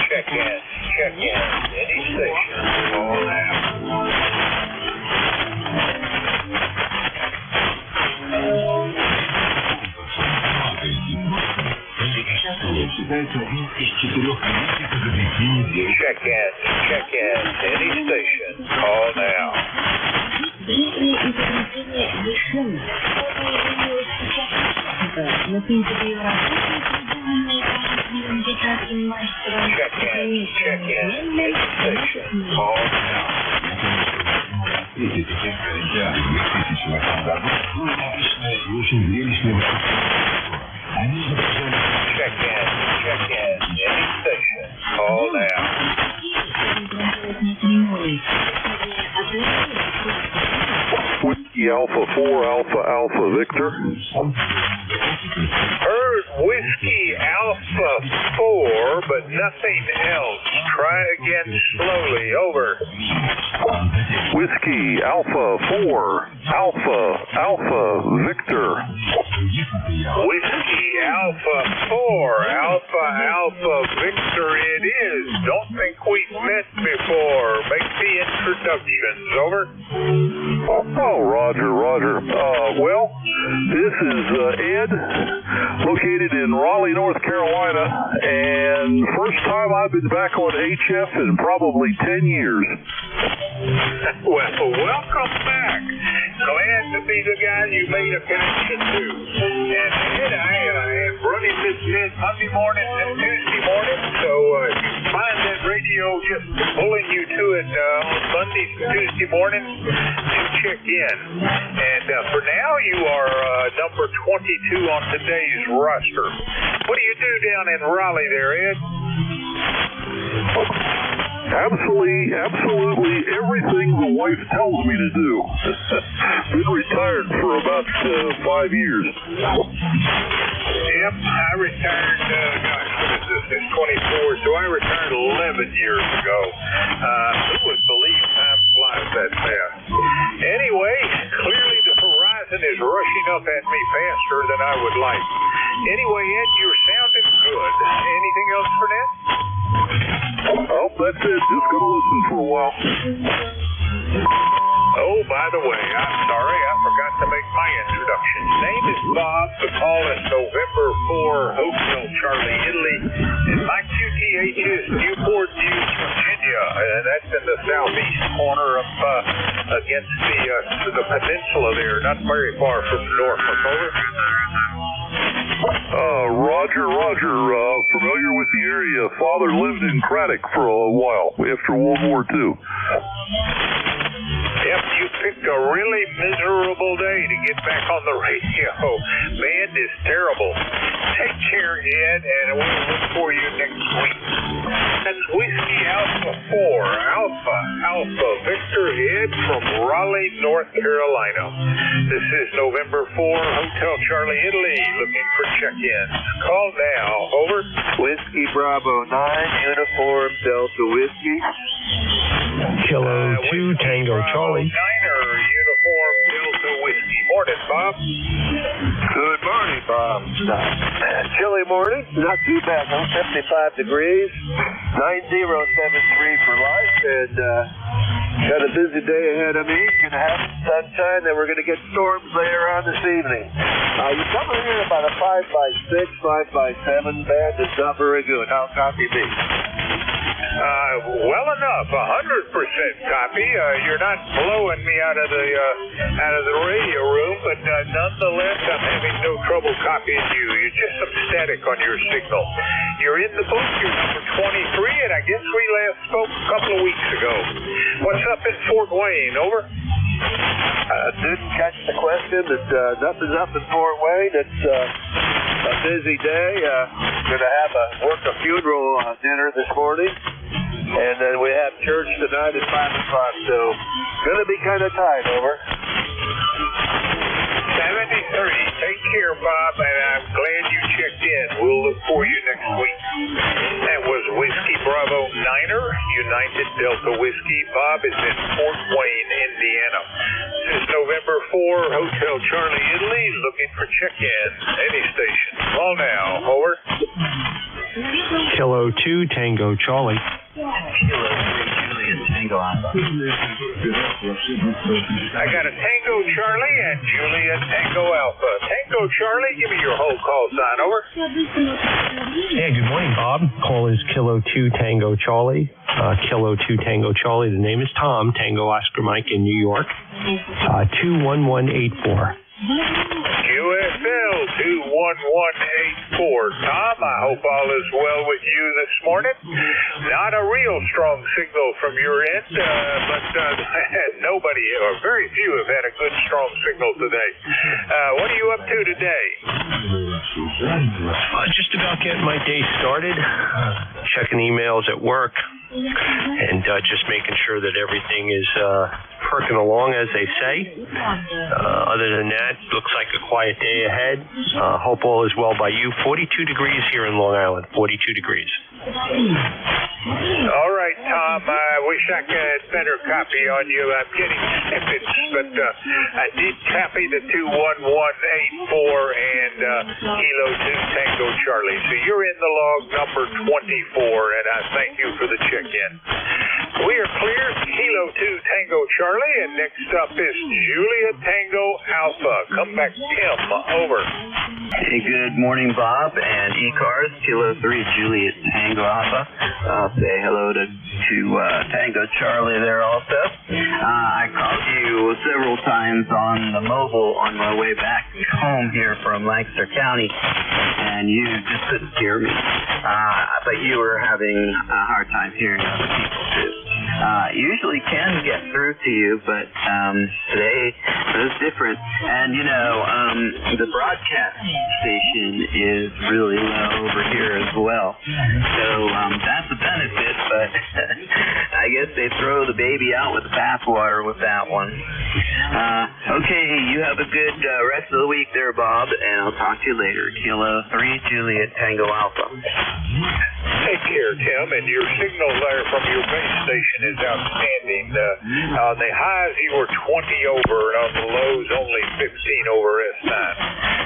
Check-in. Any station. Call now. Check-in. Any station. Call now. Check-in. Any station. Call now. Check-in. Any station. Call now. Whiskey Alpha 4 Alpha Victor. Heard Whiskey Alpha 4, but nothing else. Try again slowly. Over. Whiskey Alpha 4 Alpha Victor. Whiskey Alpha 4 Alpha Victor it is. Don't think we've met before. Make the introductions. Over. Oh, Roger. Well, this is Ed, located in Raleigh, North Carolina, and first time I've been back on HF in probably 10 years. Well, welcome back. Glad to be the guy you made a connection to. And Ed, I am running this Monday morning and Tuesday morning, so if you find that radio radio, just pulling you to it on Monday, Tuesday morning to check in. And for now, you are number 22 on today's roster. What do you do down in Raleigh there, Ed? Absolutely everything the wife tells me to do. Been retired for about 5 years. Yep, I retired, what is this? It's 24, so I retired 11 years ago. Who would believe time flies that fast? Anyway, clearly the horizon is rushing up at me faster than I would like. Anyway, Ed, you're sounding good. Anything else for Ned? Oh, that's it. Just gonna listen for a while. Oh, by the way, I'm sorry, I forgot to make my introduction. Name is Bob. The call is November 4, Hotel Charlie, Italy. And my QTH is Newport News, Virginia. That's in the southeast corner of against the peninsula there, not very far from Norfolk. Over. Roger. Familiar with the area. Father lived in Craddock for a while after World War II. Yep, you picked a really miserable day to get back on the radio. Man, it's terrible. Take care, Ed, and we'll look for you next week. That's Whiskey Alpha 4, Alpha Victor Ed from Raleigh, North Carolina. This is November 4, Hotel Charlie, Italy, looking for check-ins. Call now. Over. Whiskey Bravo 9, Uniform Delta Whiskey. Kilo 2, Tango Charlie. Niner, Uniform Delta Whiskey. Morning, Bob. Good morning, Bob. Chilly morning, not too bad, though. 75 degrees, 9073 for life, and got a busy day ahead of me. Gonna have sunshine, then we're gonna get storms later on this evening. You come in here about a 5x6, 5x7 band. It's not very good. How copy me? Well enough, 100% copy. You're not blowing me out of the radio room, but nonetheless, I'm having no trouble copying you. You're just some static on your signal. You're in the booth. You're number 23, and I guess we last spoke a couple of weeks ago. What's up in Fort Wayne? Over. Didn't catch the question. Nothing's up in Fort Wayne. It's a busy day. Gonna have work a funeral dinner this morning. And then we have church tonight at 5 o'clock, so gonna be kind of tight. Over. 73. Take care, Bob, and I'm glad you checked in. We'll look for you next week. That was Whiskey Bravo Niner, United Delta Whiskey. Bob is in Fort Wayne, Indiana. This is November 4, Hotel Charlie, Italy, looking for check-in. Any station. Call now. Over. Kilo 2, Tango Charlie. Kilo 3, Juliet Tango Alpha. I got a Tango Charlie and Juliet Tango Alpha. Tango Charlie, give me your whole call sign. Over. Yeah, good morning, Bob. Call is Kilo 2, Tango Charlie. Kilo 2, Tango Charlie. The name is Tom, Tango Oscar Mike in New York. 21184. QSL 21184. Tom, I hope all is well with you this morning. Not a real strong signal from your end, but nobody, or very few, have had a good strong signal today. What are you up to today? Just about getting my day started, checking emails at work, and just making sure that everything is perking along, as they say. Other than that, looks like a quiet day ahead. Hope all is well by you. 42 degrees here in Long Island, 42 degrees. All right, Tom, I wish I could better copy on you. I'm getting snippets, but I did copy the 21184 and Kilo 2 Tango Charlie. So you're in the log number 24, and I thank you for the check-in. We are clear, Kilo 2 Tango Charlie, and next up is Juliet Tango Alpha. Come back, Tim. Over. Hey, good morning, Bob and ECARS, Kilo 3 Juliet Tango Alpha. I'll say hello to Tango Charlie there also. I called you several times on the mobile on my way back home here from Lancaster County, and you just couldn't hear me. but you were having a hard time hearing other people too. Usually can get through to you, but today it was different. And you know, the broadcast station is really low over here as well, so that's a benefit. But I guess they throw the baby out with the bathwater with that one. Okay, you have a good rest of the week there, Bob, and I'll talk to you later. Kilo 3 Juliet Tango Alpha. Take care, Tim, and your signal there from your base station is outstanding. On the highs, you were 20 over, and on the lows, only 15 over S9.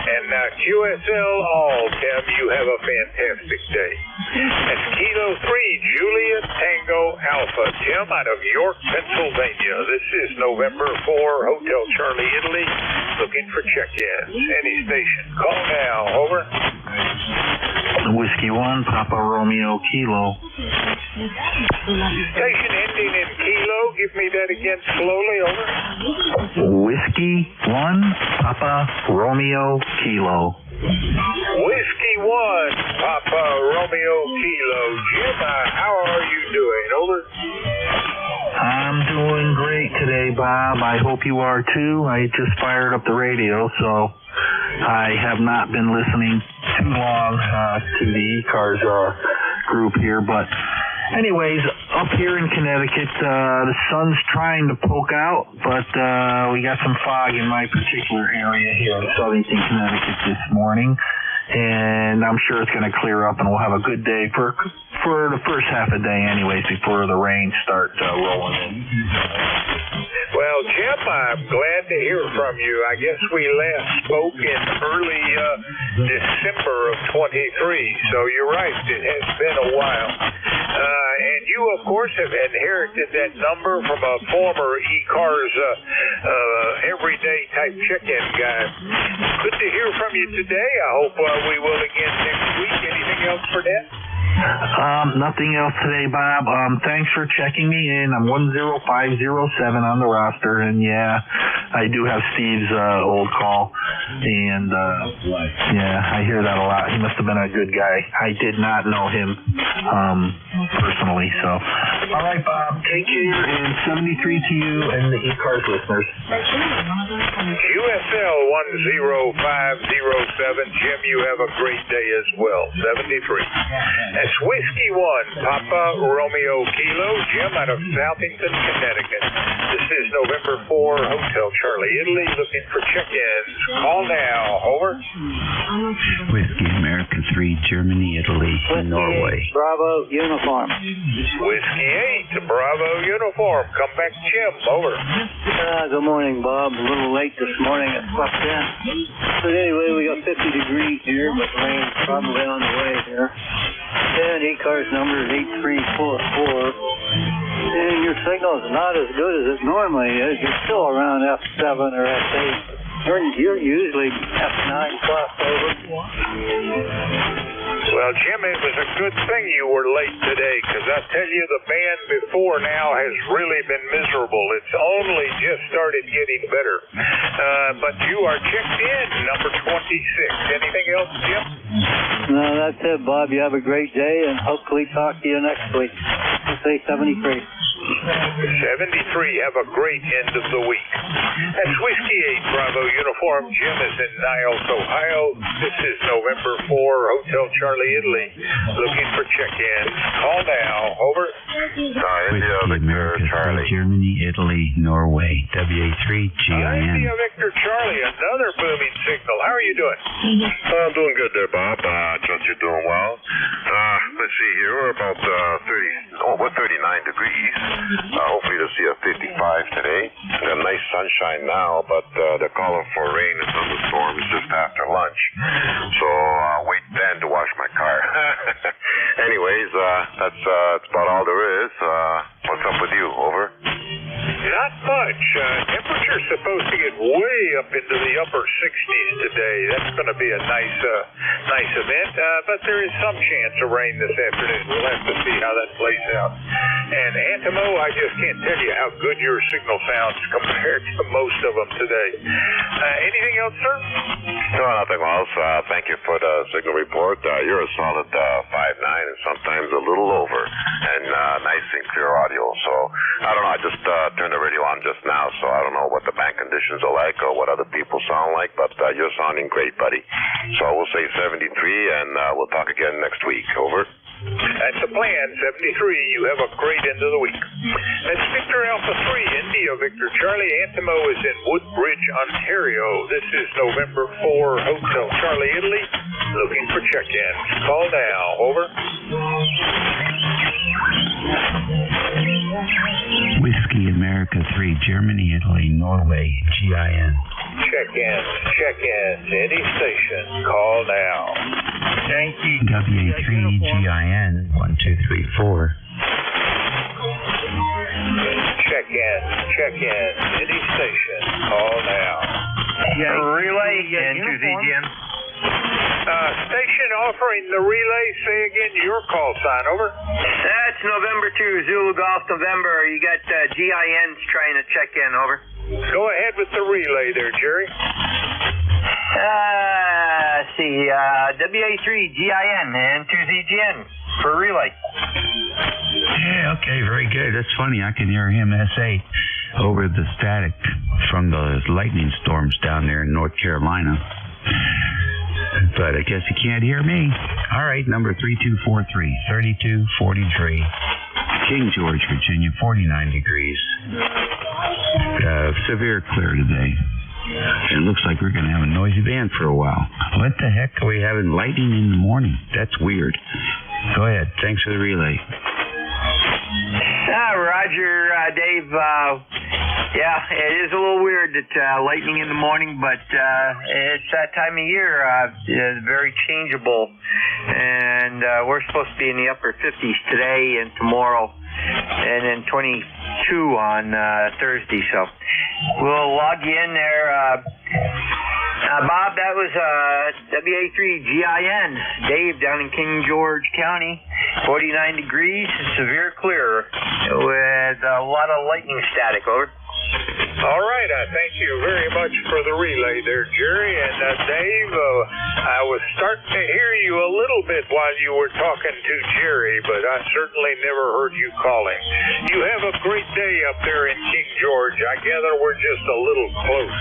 And QSL all, Tim, you have a fantastic day. That's Kilo 3 Juliet Tango Alpha, Tim, out of York, Pennsylvania. This is November 4, Hotel Charlie, Italy, looking for check-ins. Any station. Call now. Over. Whiskey 1, Papa Romeo Kilo. Station ending in Kilo. Give me that again slowly. Over. Whiskey 1, Papa Romeo Kilo. Whiskey 1, Papa Romeo Kilo. Jim, how are you doing? Over. I'm doing great today, Bob. I hope you are too. I just fired up the radio, so I have not been listening too long to the ECARS group here. But anyways, up here in Connecticut, the sun's trying to poke out, but we got some fog in my particular area here in Southington, Connecticut this morning. And I'm sure it's going to clear up, and we'll have a good day for the first half of the day anyways, before the rain starts rolling in. Well, Jim, I'm glad to hear from you. I guess we last spoke in early December of 23, so you're right, it has been a while. And you, of course, have inherited that number from a former ECARS everyday type check-in guy. Good to hear from you today. I hope we will again next week. Anything else for that? Nothing else today, Bob. Thanks for checking me in. I'm 10507 on the roster, and yeah, I do have Steve's old call, and yeah, I hear that a lot. He must have been a good guy. I did not know him personally, so. All right, Bob, take care, and 73 to you and the ECARS listeners. QSL 10507, Jim, you have a great day as well. 73. That's Whiskey 1, Papa Romeo Kilo, Jim out of Southington, Connecticut. This is November 4, Hotel Charlie, Italy, looking for check-ins. Call now. Over. Whiskey America 3, Germany, Italy, and Norway. Bravo Uniform. Whiskey 8, Bravo Uniform. Come back, Jim. Over. Good morning, Bob. A little late this morning. It slept in. But anyway, we got 50 degrees here, but rain's probably on the way here. And ECARS number is 8344. And your signal is not as good as it normally is. You're still around F7 or F8. You're usually F9 plus. Over. Well, Jim, it was a good thing you were late today, because I tell you, the band before now has really been miserable. It's only just started getting better. But you are checked in, number 26. Anything else, Jim? No, that's it, Bob. You have a great day, and hopefully talk to you next week. Say 73. 73. Have a great end of the week. That's Whiskey 8, Bravo Uniform. Jim is in Niles, Ohio. This is November 4, Hotel Charlie, Italy. Looking for check-ins. Call now. Over. Whiskey America 3, Germany, Italy, Norway. WA3GIN. India Victor Charlie, another booming signal. How are you doing? I'm doing good there, Bob. Trust you're doing well. Let's see here. We're about 39 degrees. Hopefully to see a 55 today. We got nice sunshine now, but they're calling for rain and thunderstorms just after lunch. So I'll wait then to wash my car. Anyways, that's about all there is. What's up with you? Over. Not much. Temperature temperature's supposed to get way up into the upper 60s today. That's going to be a nice event, but there is some chance of rain this afternoon. We'll have to see how that plays out. And Antimo, I just can't tell you how good your signal sounds compared to most of them today. Anything else, sir? No, nothing else. Thank you for the signal report. You're a solid 5.9 and sometimes a little over, and nice and clear audio. So I don't know. I just turned the radio on just now, so I don't know what the bank conditions are like or what other people sound like, but you're sounding great, buddy. So we'll say 73, and we'll talk again next week. Over. That's the plan. 73. You have a great end of the week. That's Victor Alpha 3, India Victor Charlie. Antimo is in Woodbridge, Ontario. This is November 4, Hotel Charlie, Italy. Looking for check-ins. Call now. Over. Whiskey America 3, Germany, Italy, Norway, GIN. Check-ins. Any station. Call now. Yankee. WA3, GIN, 1234. Check-in. Any station. Call now. Relay into ZGM. Station offering the relay. Say again your call sign. Over. That's November 2, Zulu Golf November. You got GINs trying to check in. Over. Go ahead with the relay there, Jerry. See, WA3 GIN and 2ZGN for relay. Yeah, okay, very good. That's funny. I can hear him S8 over the static from those lightning storms down there in North Carolina. But I guess you can't hear me. All right, number 3243, 3243. King George, Virginia, 49 degrees. Severe clear today. It looks like we're going to have a noisy band for a while. What the heck are we having lightning in the morning? That's weird. Go ahead. Thanks for the relay. Roger, Dave. Yeah, it is a little weird that lightning in the morning, but it's that time of year. It's very changeable, and we're supposed to be in the upper 50s today and tomorrow, and then 22 on Thursday. So we'll log you in there. Bob, that was WA3 GIN. Dave down in King George County, 49 degrees, severe clear with a lot of lightning static. Over. All right, I thank you very much for the relay there, Jerry. And Dave, I was starting to hear you a little bit while you were talking to Jerry, but I certainly never heard you calling. You have a great day up there in King George. I gather we're just a little close.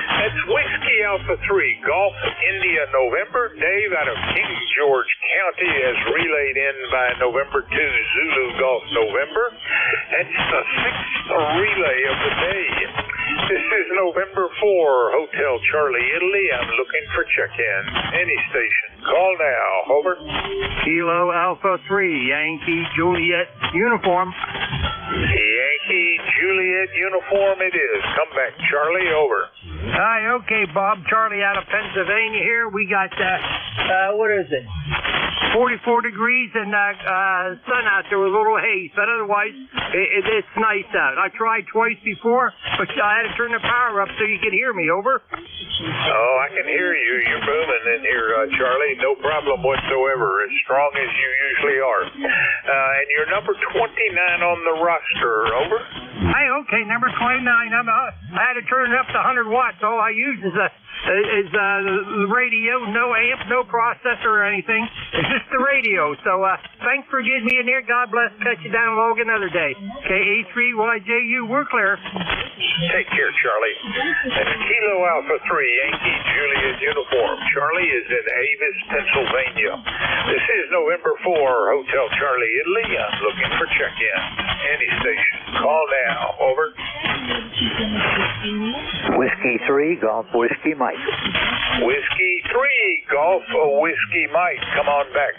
That's Whiskey Alpha 3, Golf India November. Dave out of King George County has relayed in by November 2, Zulu Golf November. That's the 6th relay of the day. This is November 4, Hotel Charlie, Italy. I'm looking for check-in. Any station. Call now. Over. Kilo Alpha 3, Yankee Juliet uniform. Yankee Juliet uniform it is. Come back, Charlie. Over. Hi, okay, Bob. Charlie out of Pennsylvania here. We got, what is it? 44 degrees and sun out there with a little haze, but otherwise it's nice out. I tried twice before, but I had to turn the power up so you could hear me. Over. Oh, I can hear you. You're booming in here, Charlie. No problem whatsoever. As strong as you usually are. And you're number 29 on the roster. Over. Hi, okay, number 29. I had to turn it up to 100 watts. All I use is the radio, no amp, no processor or anything. It's just the radio. So thanks for getting me in here. God bless. Catch you down log another day. KA3YJU, we're clear. Take care, Charlie. That's Kilo Alpha 3, Yankee Juliet uniform. Charlie is in Avis, Pennsylvania. This is November 4, Hotel Charlie, Italy. I'm looking for check-in. Any station. Call now. Over. Whiskey 3, Golf Whiskey Mike. Whiskey 3, Golf Whiskey Mike. Come on back.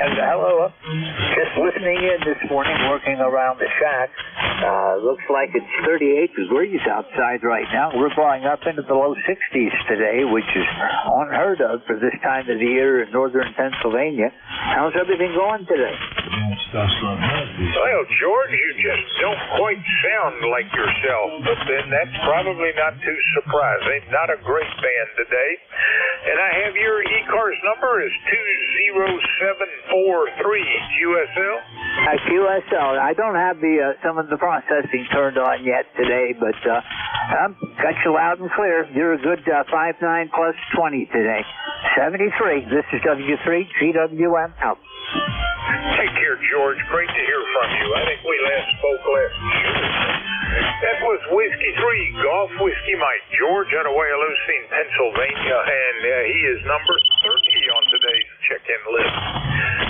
And hello. Just listening in this morning, working around the shack. Looks like it's 38 degrees outside right now. We're going up into the low 60s today, which is unheard of for this time of the year in northern Pennsylvania. How's everything going today? Well, George, you just don't quite sound sound like yourself, but then that's probably not too surprising. Not a great band today. And I have your ECARS number is 20743 QSL. QSL. I don't have some of the processing turned on yet today, but I've got you loud and clear. You're a good 59 plus 20 today. 73. This is W3 GWM out. Take care, George. Great to hear from you. I think we last spoke last year. That was Whiskey 3, Golf Whiskey Mike. George out of Wyalusing, Pennsylvania, and he is number 30 on today's check-in list.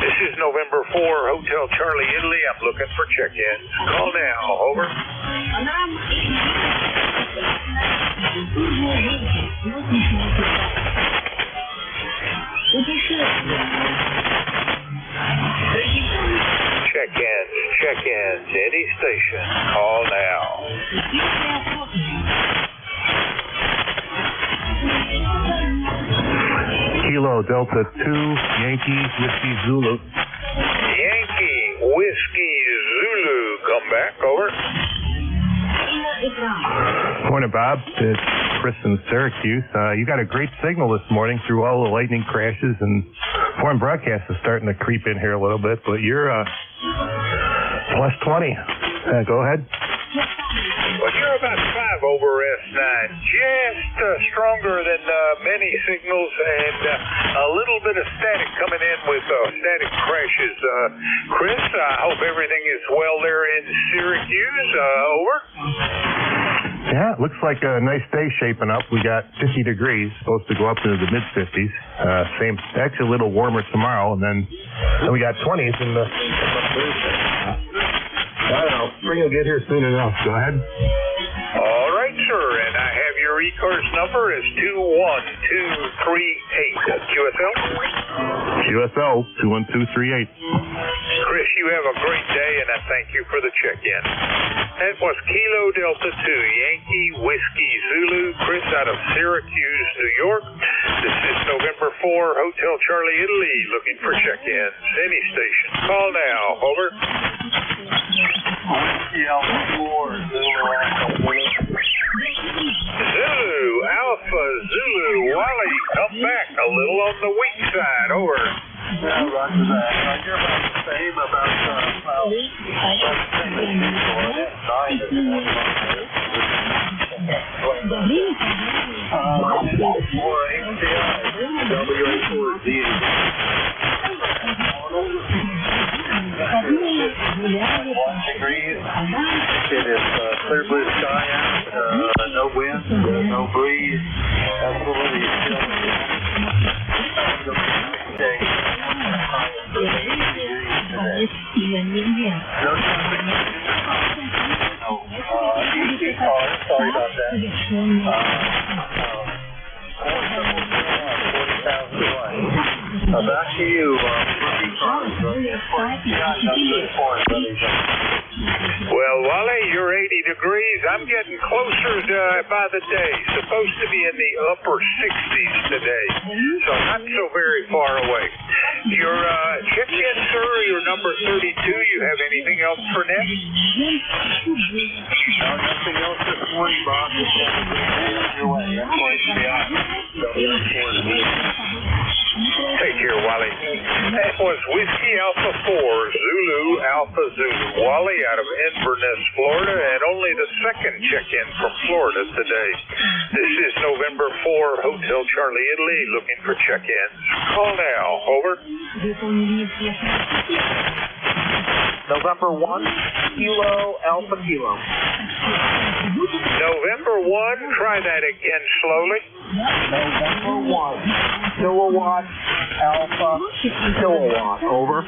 This is November 4, Hotel Charlie, Italy. I'm looking for check-ins. Call now. Over. Check-ins, any station. Call now. Kilo Delta 2, Yankee Whiskey Zulu. Yankee Whiskey Zulu, come back, over. Morning, Bob. It's Chris in Syracuse. You got a great signal this morning through all the lightning crashes, and foreign broadcast is starting to creep in here a little bit, but you're plus 20. Go ahead. Well, you're about 5 over S9, just stronger than many signals, and a little bit of static coming in with static crashes. Chris, I hope everything is well there in Syracuse. Over. Yeah, it looks like a nice day shaping up. We got 50 degrees, supposed to go up into the mid-50s. Actually a little warmer tomorrow, and then we got 20s in the Thursday. I don't know. Spring will get here soon enough. Go ahead. All right, sir. And I have your ECARS number is 21238. QSL? QSL 21238. Chris, you have a great day, and I thank you for the check-in. That was Kilo Delta 2, Yankee Whiskey Zulu, Chris out of Syracuse, New York. This is November 4, Hotel Charlie, Italy, looking for check-ins. Any station. Call now. Over. Zulu, Alpha, Zulu, Wally, come back a little on the weak side. Over. Yeah, roger that. You're about the same, about more HCI, WA4Z. Degrees. It is clear blue sky out, no wind, no breeze. Absolutely still. Sorry about that. Back to you, Well, Wally, you're 80 degrees. I'm getting closer by the day. Supposed to be in the upper 60s today, so not so very far away. Your check-in, sir, your number 32. You have anything else for next? No, nothing else this morning, Bob. Just your way. That's why it's Take care, Wally. That was Whiskey Alpha 4, Zulu Alpha Zulu. Wally out of Inverness, Florida, and only the second check-in from Florida today. This is November 4, Hotel Charlie, Italy, looking for check-ins. Call now. Over. November 1, Kilo Alpha Kilo. November 1, try that again slowly. November 1, Kilowatt Alpha Kilowatt. Over.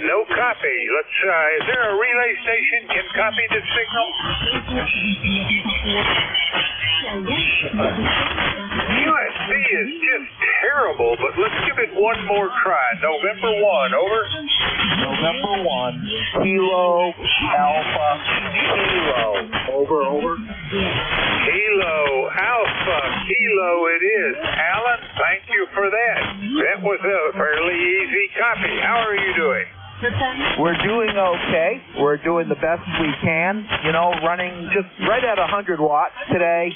No copy. Let's, is there a relay station can copy the signal? USB is just terrible, but let's give it one more try. November 1, over. November 1, Kilo Alpha Kilo. Over. Kilo Alpha Kilo it is. Alan, thank you for that. That was a fairly easy copy. How are you doing? We're doing okay. We're doing the best we can. You know, running just right at 100 watts today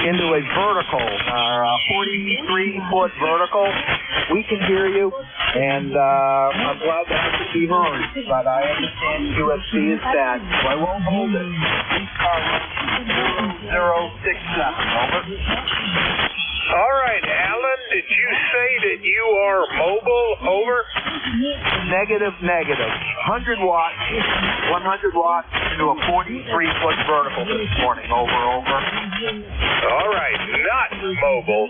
into a vertical, 43-foot vertical. We can hear you, and I'm glad that I could be heard. But I understand QSC is bad, so I won't hold it. ECARS 0067, over. All right, Alan, did you say that you are mobile? Over. Negative. 100 watts, 100 watts into a 43-foot vertical this morning. Over. All right, not mobile.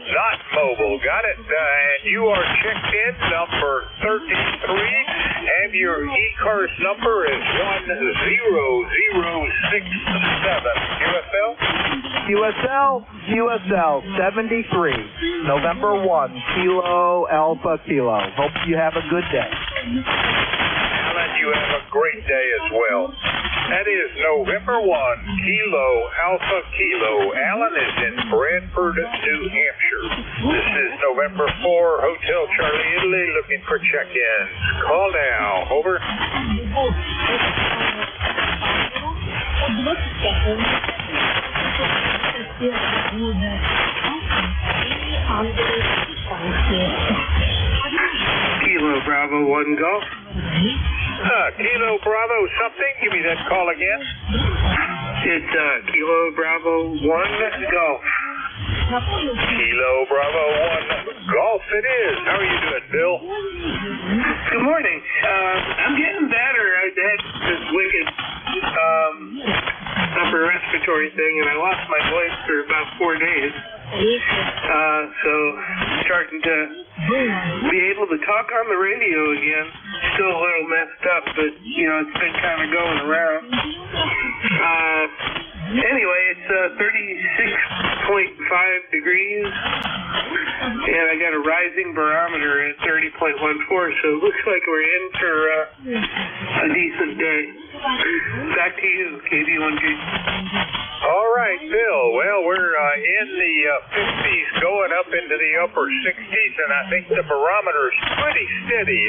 Got it. And you are checked in, number 133, and your ECARS number is 10067. QSL 73, November 1, Kilo Alpha Kilo. Hope you have a good day. Alan, you have a great day as well. That is November 1, Kilo Alpha Kilo. Alan is in Bradford, New Hampshire. This is November 4, Hotel Charlie Italy, looking for check-ins. Call now. Over. Kilo Bravo 1 Golf. Kilo Bravo something? Give me that call again. It's Kilo Bravo 1 Golf. Kilo Bravo 1 Golf it is. How are you doing, Bill? Good morning. I'm getting better. I had this wicked upper respiratory thing, and I lost my voice for about 4 days. So I'm starting to be able to talk on the radio again. Still a little messed up, but you know, it's been kind of going around. Anyway, it's 36.5 degrees, and I got a rising barometer at 30.14, so it looks like we're in for a decent day. Back to you, KB1G. All right, Bill. Well, we're in the 50s, going up into the upper 60s, and I think the barometer's pretty steady,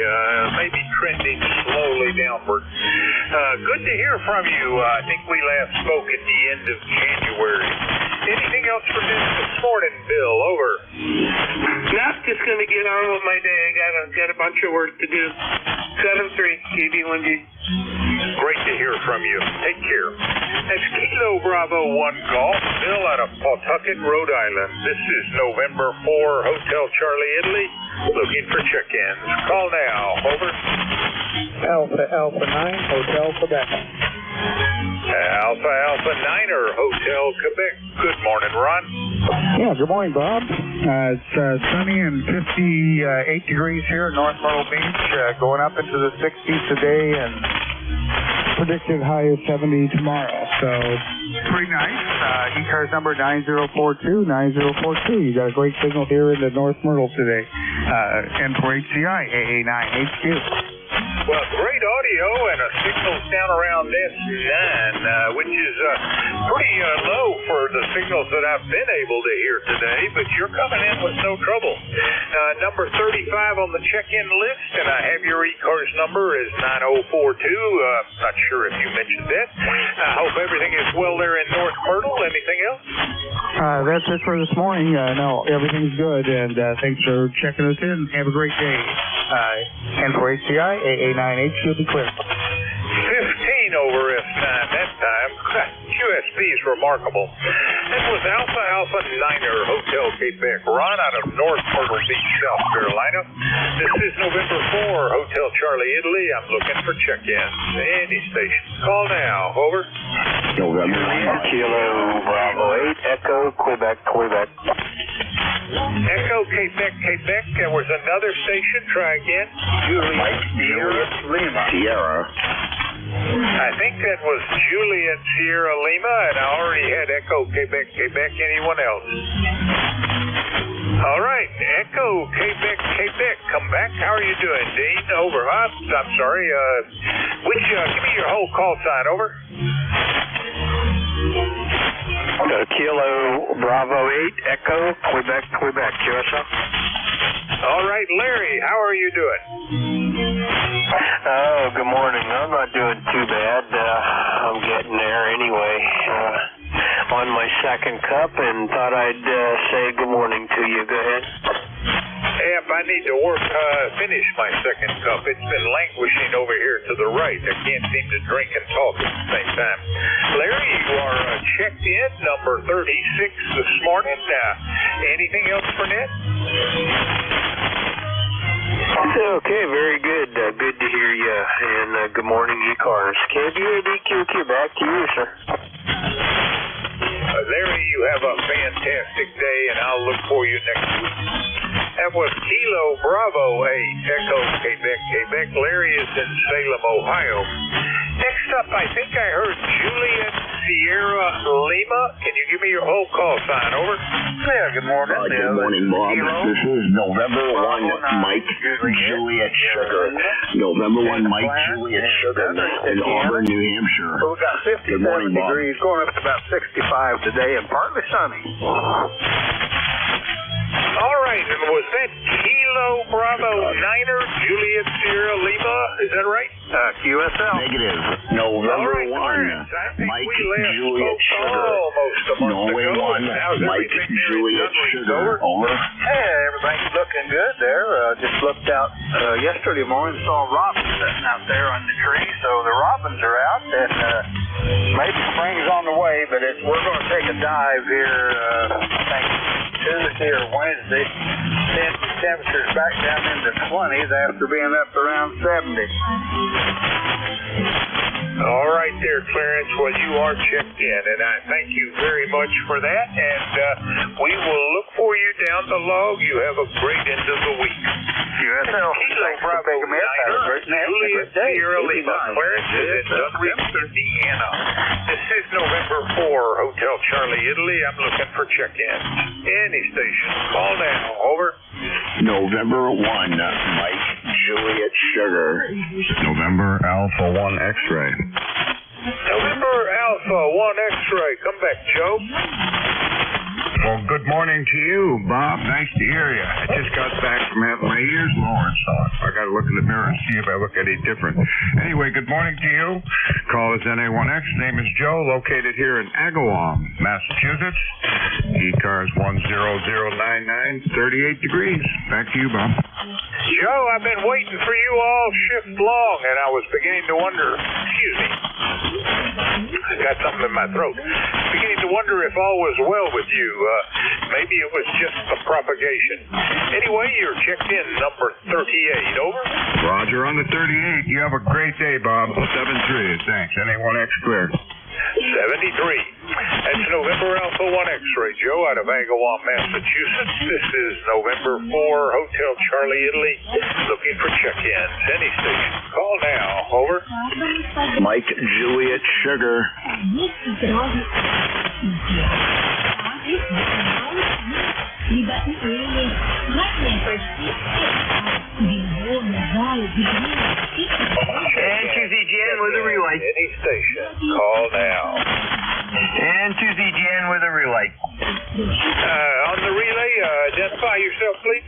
maybe trending slowly downward. Good to hear from you. I think we last spoke at the end of January. Anything else for this morning, Bill? Over. Nope, just going to get on with my day. I got a bunch of work to do. 7-3, KB1G. Great to hear from you. Take care. That's Kilo Bravo 1 Golf, Bill out of Pawtucket, Rhode Island. This is November 4, Hotel Charlie Italy, looking for check-ins. Call now. Over. Alpha 9, Hotel Quebec. Alpha Niner, Hotel Quebec. Good morning, Ron. Yeah, good morning, Bob. It's sunny and 58 degrees here at North Myrtle Beach, going up into the 60s today, and predicted high of 70 tomorrow. So, pretty nice. ECARS number 9042, 9042. You got a great signal here in the North Myrtle today. And for HCI, AA9HQ. Well, great audio and a signal down around S9, which is pretty low for the signals that I've been able to hear today, but you're coming in with no trouble. Number 35 on the check-in list, and I have your ECARS number is 9042. Not sure if you mentioned that. I hope everything is well there in North Myrtle. Anything else? That's it for this morning. No, everything's good, and thanks for checking us in. Have a great day. And for HCI, AA9H should be clear. 15 over S9 that time. QSB is remarkable. That was Alpha Niner, Hotel Quebec, Ron out of North Myrtle Beach, South Carolina. This is November 4, Hotel Charlie Italy. I'm looking for check-ins. Any station. Call now. Over. November 9, Kilo Bravo 8, Echo Quebec. Echo Quebec. There was another station. Try again. Juliet Sierra. I think that was Juliet Sierra Lima, and I already had Echo Quebec. Anyone else? All right, Echo Quebec. Come back. How are you doing, Dean? Over. I'm sorry. Give me your whole call sign. Over. Kilo Bravo 8, Echo Quebec, QSL. All right, Larry. How are you doing? Oh, good morning. I'm not doing too bad. I'm getting there anyway. On my second cup, and thought I'd say good morning to you. Go ahead. Yep, I need to finish my second cup. It's been languishing over here to the right. I can't seem to drink and talk at the same time. Larry, you are checked in, number 36 this morning. Anything else for Ned? Okay, very good. Good to hear you, and good morning, ECARS. KBADQQ, back to you, sir. Larry, you have a fantastic day, and I'll look for you next week. That was Kilo Bravo 8, Echo, Quebec, Quebec. Larry is in Salem, Ohio. Next up, I think I heard Juliet Sierra Lima. Can you give me your whole call sign? Over. Yeah, good morning. Good morning, Bob. This is November 1, Mike Juliet Sugar. November 1, Mike Juliet Sugar in Auburn, New Hampshire. So we got 57 degrees, going up to about 65 today, and partly sunny. All right, and was that Kilo Bravo Niner Juliet Sierra Lima? Is that right? QSL. Negative. November 1, Mike Juliet Sugar. Norway 1, Mike Juliet Sugar. Over. Hey, everything's looking good there. Just looked out yesterday morning, saw robins sitting out there on the tree, so the robins are out, and maybe spring's on the way, but we're going to take a dive here, I think, Tuesday or Wednesday, send the temperatures back down into 20s after being up around 70. All right there, Clarence. Well, you are checked in, and I thank you very much for that, and we will look for you down the log. You have a great end of the week. QSL. Thanks for picking me up. Have a great Sierra Lima. Clarence is in Dunreach, Indiana. This is November 4, Hotel Charlie, Italy. I'm looking for check-in. Any station. Call now. Over. November 1, Mike Juliet Sugar. November Alpha 1 X-ray. November Alpha 1 X-ray. Come back, Joe. Well, good morning to you, Bob. Nice to hear you. I just got back from having my ears lowered, so I got to look in the mirror and see if I look any different. Anyway, good morning to you. Call is NA1X. Name is Joe, located here in Agawam, Massachusetts. ECARS 10099, 38 degrees. Back to you, Bob. Joe, I've been waiting for you all shift long, and I was beginning to wonder, excuse me, I got something in my throat, beginning to wonder if all was well with you. Maybe it was just the propagation. Anyway, you're checked in, number 38. Over. Roger on the 38. You have a great day, Bob. 7-3. Thanks. NA1X clear. 73. That's November Alpha 1 X-ray, Joe, out of Agawam, Massachusetts. This is November 4, Hotel Charlie, Italy. Looking for check-ins. Any station. Call now. Over. Mike Juliet Sugar. And to ZGN with a relay. Any station. Call now. And to ZGN with a relay. On the relay, identify yourself, please.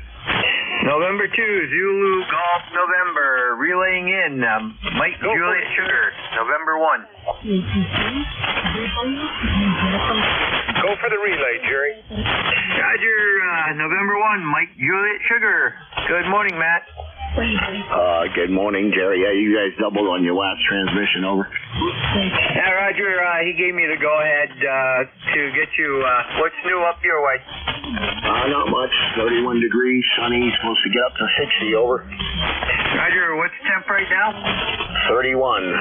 November 2, Zulu Golf November. Relaying in, Mike Juliet Sugar. November 1. Go for the relay, Jerry. Roger, November 1, Mike Juliet Sugar. Good morning, Matt. Good morning, Jerry. Yeah, you guys doubled on your last transmission. Over. Yeah, Roger, he gave me the go-ahead to get you, what's new up your way? Not much. 31 degrees, sunny. Supposed to get up to 60. Over. Roger, what's the temp right now? 31.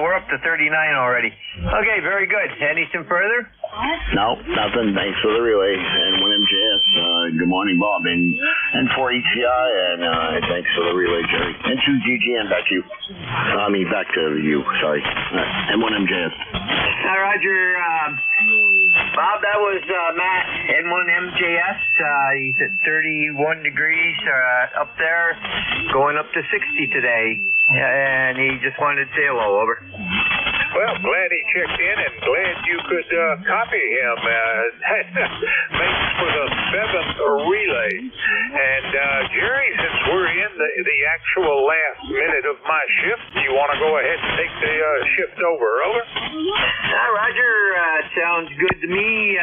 We're up to 39 already. Okay, very good. Anything further? No, nothing. Thanks for the relay. And 1MJS, good morning, Bob. And 4 ECI, and thanks for the relay, Jerry. And 2 GGN, back to you. Back to you, sorry. And 1MJS. Roger, Bob, that was Matt, N1MJS. He's at 31 degrees up there, going up to 60 today. And he just wanted to say hello. Over. Well, glad he checked in and glad you could copy him. Thanks for the 7th relay. And Jerry, since we're in the actual last minute of my shift, you want to go ahead and take the shift over? Over. Roger. Sounds good to me.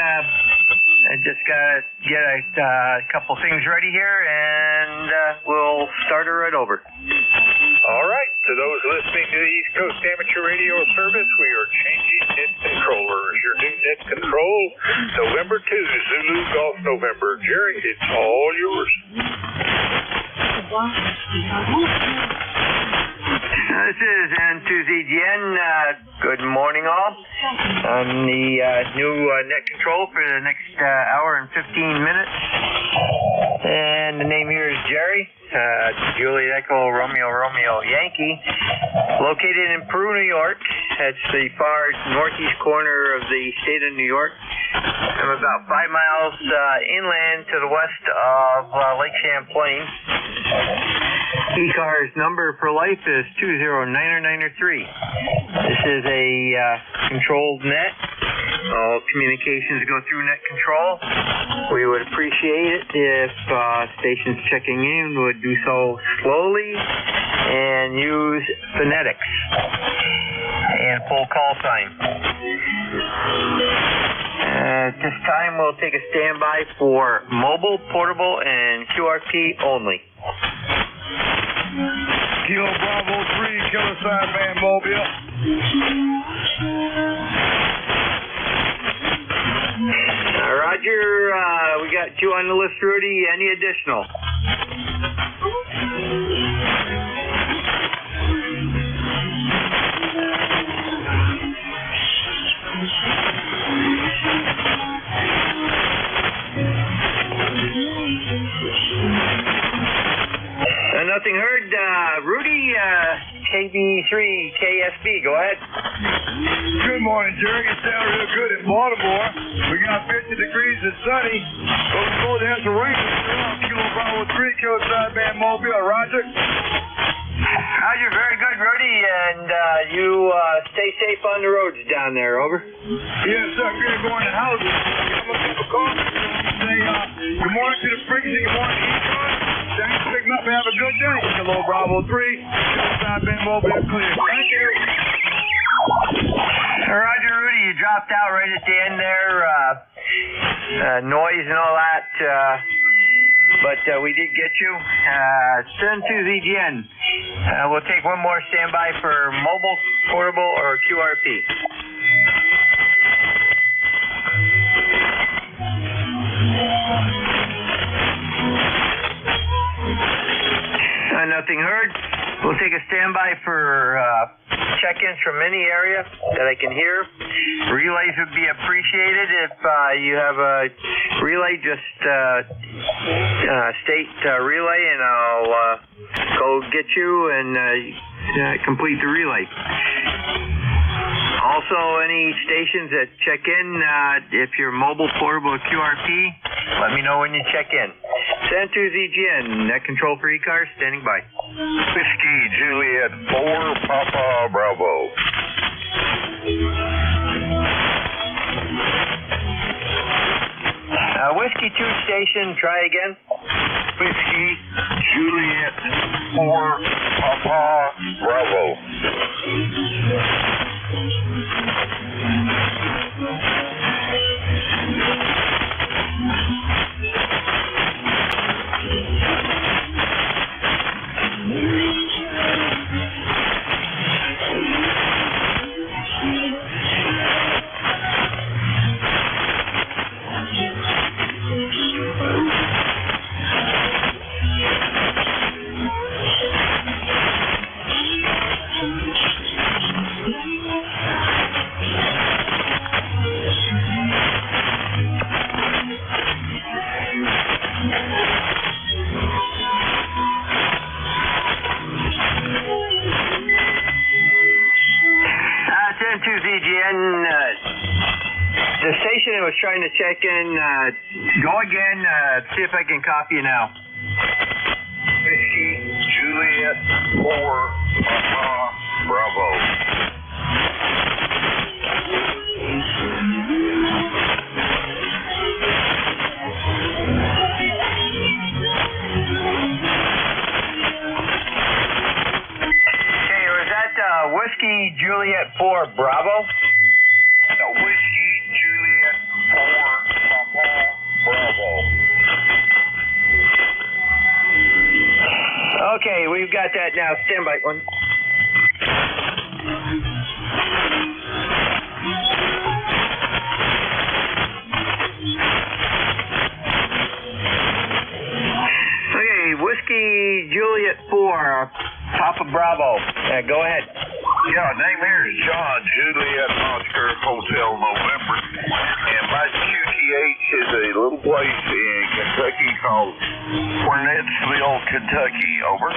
I just gotta get a couple things ready here, and we'll start her right over. All right. To those listening to the East Coast Amateur Radio Service, we are changing net controllers. Your new net control, November 2, Zulu Golf November. Jerry, it's all yours. This is N2ZGN. Good morning, all. I'm the new net control for the next hour and 15 minutes. And the name here is Jerry. Juliet Echo Romeo Yankee. Located in Peru, New York. That's the far northeast corner of the state of New York. I'm about 5 miles inland to the west of Lake Champlain. ECARS number for life is 20993. This is a controlled net. All communications go through net control. We would appreciate it if stations checking in would do so slowly and use phonetics and full call sign. At this time, we'll take a standby for mobile, portable, and QRP only. Kilo Bravo 3, Killer Sideband Mobile. Roger, we got you on the list, Rudy. Any additional? Nothing heard. Rudy, KB3 KSB, go ahead. Good morning, Jerry. You sound real good in Baltimore. We got 50 degrees and sunny. But we're supposed to have some rain. Kilo Bravo 3, Kilo Sideband Mobile. Roger. Roger, very good, Rudy. And you stay safe on the roads down there, over. Yes, sir. I'm going to go in the house. I'm going to keep a call. Say good morning to the frequency. Good morning to ECARS. Thanks for picking up and have a good day. Kilo Bravo 3, Kilo Sideband Mobile clear. Thank you. Roger, Rudy, you dropped out right at the end there. Noise and all that. But we did get you. Send to ZGN. We'll take one more standby for mobile, portable, or QRP. Nothing heard. We'll take a standby for check-ins from any area that I can hear. Relays would be appreciated. If you have a relay, just state relay, and I'll go get you and complete the relay. Also, any stations that check in, if you're mobile, portable, or QRP, let me know when you check in. Send to ZGN, net control for ECARS, standing by. Whiskey Juliet 4, Papa Bravo. Whiskey 2 station, try again. Whiskey Juliet 4, Papa Bravo. The station was trying to check in. Go again. See if I can copy you now. Whiskey Juliet 4, Papa Bravo. got that now. Stand by. One. Okay, Whiskey Juliet 4, Papa Bravo. Go ahead. Yeah, name here is John, Juliet Oscar Hotel November. And my QTH is a little place in Kentucky called Cornettsville, Kentucky. Over.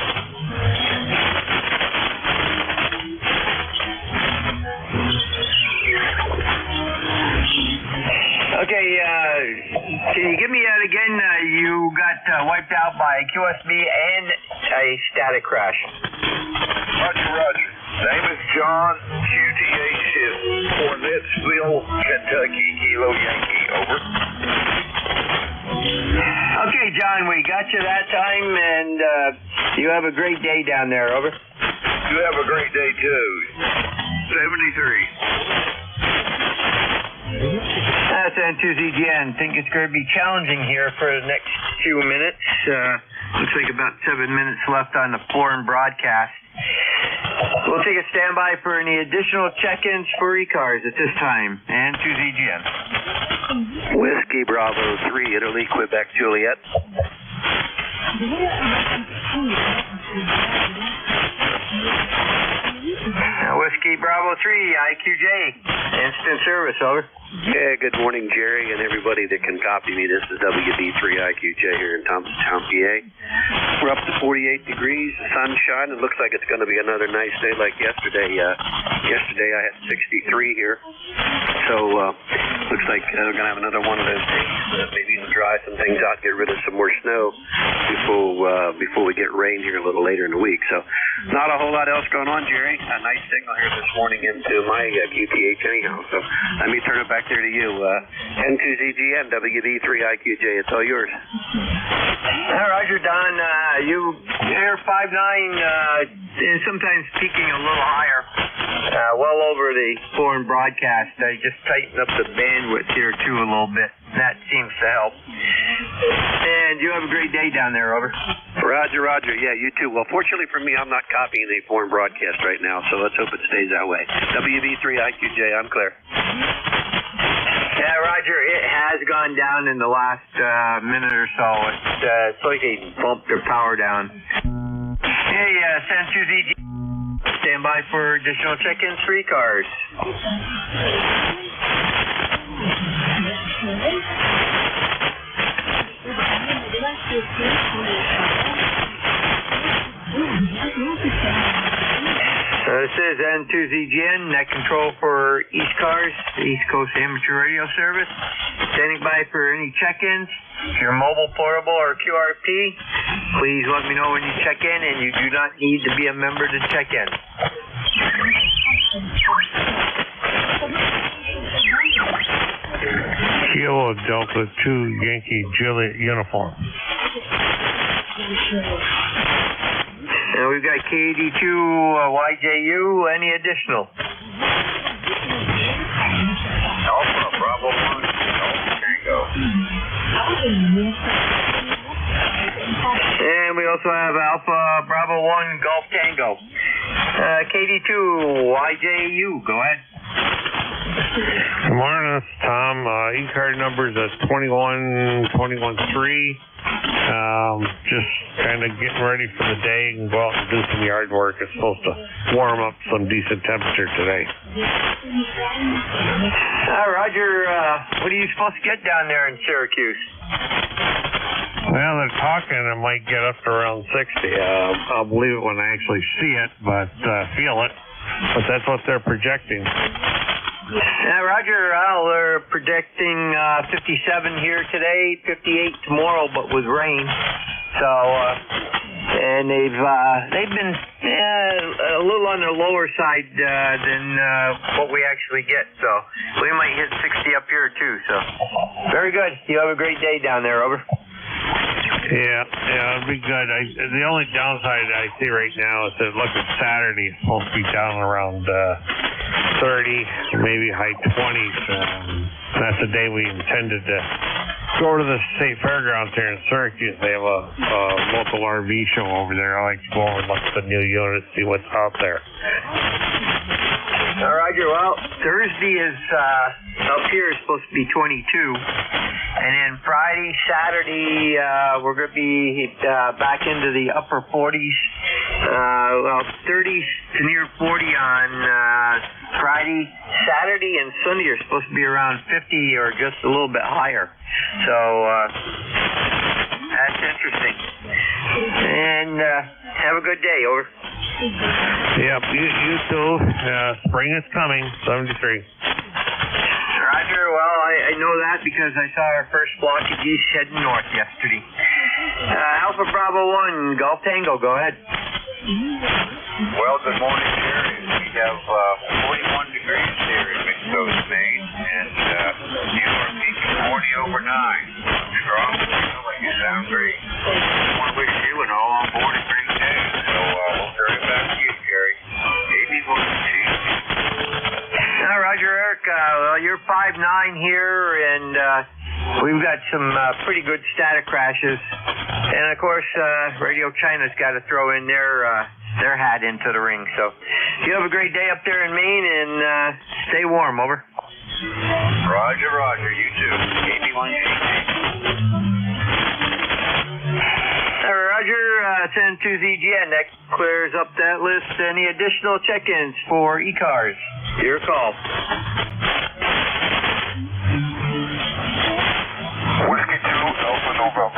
Okay, can you give me that again? You got wiped out by QSB and a static crash. Roger, roger. Name is John, QTH is Cornettsville, Kentucky, Kilo Yankee. Over. Okay, John, we got you that time, and you have a great day down there. Over. You have a great day, too. 73. That's N2ZGN. Think it's going to be challenging here for the next few minutes. Looks like about 7 minutes left on the foreign broadcast. We'll take a standby for any additional check-ins for ECARS at this time. N2ZGN. Whiskey Bravo 3, Italy, Quebec, Juliet. Whiskey Bravo 3, IQJ. Instant service, over. Yeah, good morning, Jerry, and everybody that can copy me. This is WB3IQJ here in Thompsontown, PA. We're up to 48 degrees, sunshine. It looks like it's going to be another nice day like yesterday. Yesterday I had 63 here. So, looks like we're going to have another one of those days. Maybe even dry some things out, get rid of some more snow before we get rain here a little later in the week. So, not a whole lot else going on, Jerry. A nice signal here this morning into my QTH anyhow. So, let me turn it back there to you. N2ZGN, WB3IQJ, it's all yours. Roger, Don. You're 5'9", sometimes peaking a little higher. Well over the foreign broadcast. Just tighten up the bandwidth here, too, a little bit. That seems to help. And you have a great day down there, over. Roger, roger. Yeah, you too. Well, fortunately for me, I'm not copying the foreign broadcast right now, so let's hope it stays that way. WB3IQJ, I'm clear. Yeah, Roger, it has gone down in the last minute or so. It's like they bumped their power down. Hey, N2ZG. Stand by for additional check-ins for ECARS. This is N2ZGN, net control for ECARS, the East Coast Amateur Radio Service. Standing by for any check-ins. If you're mobile, portable, or QRP, please let me know when you check in, and you do not need to be a member to check in. Kilo Delta 2 Yankee Juliet uniform. And we've got KD2 YJU. Any additional? Alpha Bravo 1, Tango. And we also have Alpha Bravo 1 Golf Tango. KD2 YJU. Go ahead. Good morning, this is Tom. E-card numbers is 21213. Just kind of getting ready for the day and go out and do some yard work. It's supposed to warm up some decent temperature today. Roger, what are you supposed to get down there in Syracuse? Well, they're talking it might get up to around 60. I'll believe it when I actually see it, but feel it. But that's what they're projecting. Roger, they're predicting 57 here today, 58 tomorrow, but with rain. So, and they've been a little on the lower side than what we actually get. So we might hit 60 up here too. So very good. You have a great day down there. Over. Yeah, it'll be good. The only downside I see right now is that look at Saturday, it's supposed to be down around 30, maybe high 20s. That's the day we intended to go to the state fairgrounds here in Syracuse. They have a local RV show over there. I like to go over and look at the new units, see what's out there. All right, Roger. Well, Thursday is up here is supposed to be 22, and then Friday, Saturday, we're going to be back into the upper 40s. Well, 30s to near 40 on Friday. Saturday and Sunday are supposed to be around 50 or just a little bit higher. So that's interesting. And have a good day. Over. Yep, you too. Spring is coming. 73. Roger. Well, I know that because I saw our first flock of geese heading north yesterday. Alpha Bravo 1, Golf Tango. Go ahead. Well, good morning, Jerry. We have 41 degrees here in Mixed Coast, Maine, and you are peaking 40 over 9. Strong feeling. You sound great. I want to wish you and all on board a great day. So we'll turn it back to you, Jerry. Maybe we'll see. Roger, Eric. Well, you're 5'9" here, and we've got some pretty good static crashes. And, of course, Radio China's got to throw in their hat into the ring. So you have a great day up there in Maine, and stay warm. Over. Roger, Roger. You too. AB1GT. Roger, send to ZGN. That clears up that list. Any additional check-ins for ECARS? Your call. Whiskey 2, Alpha November.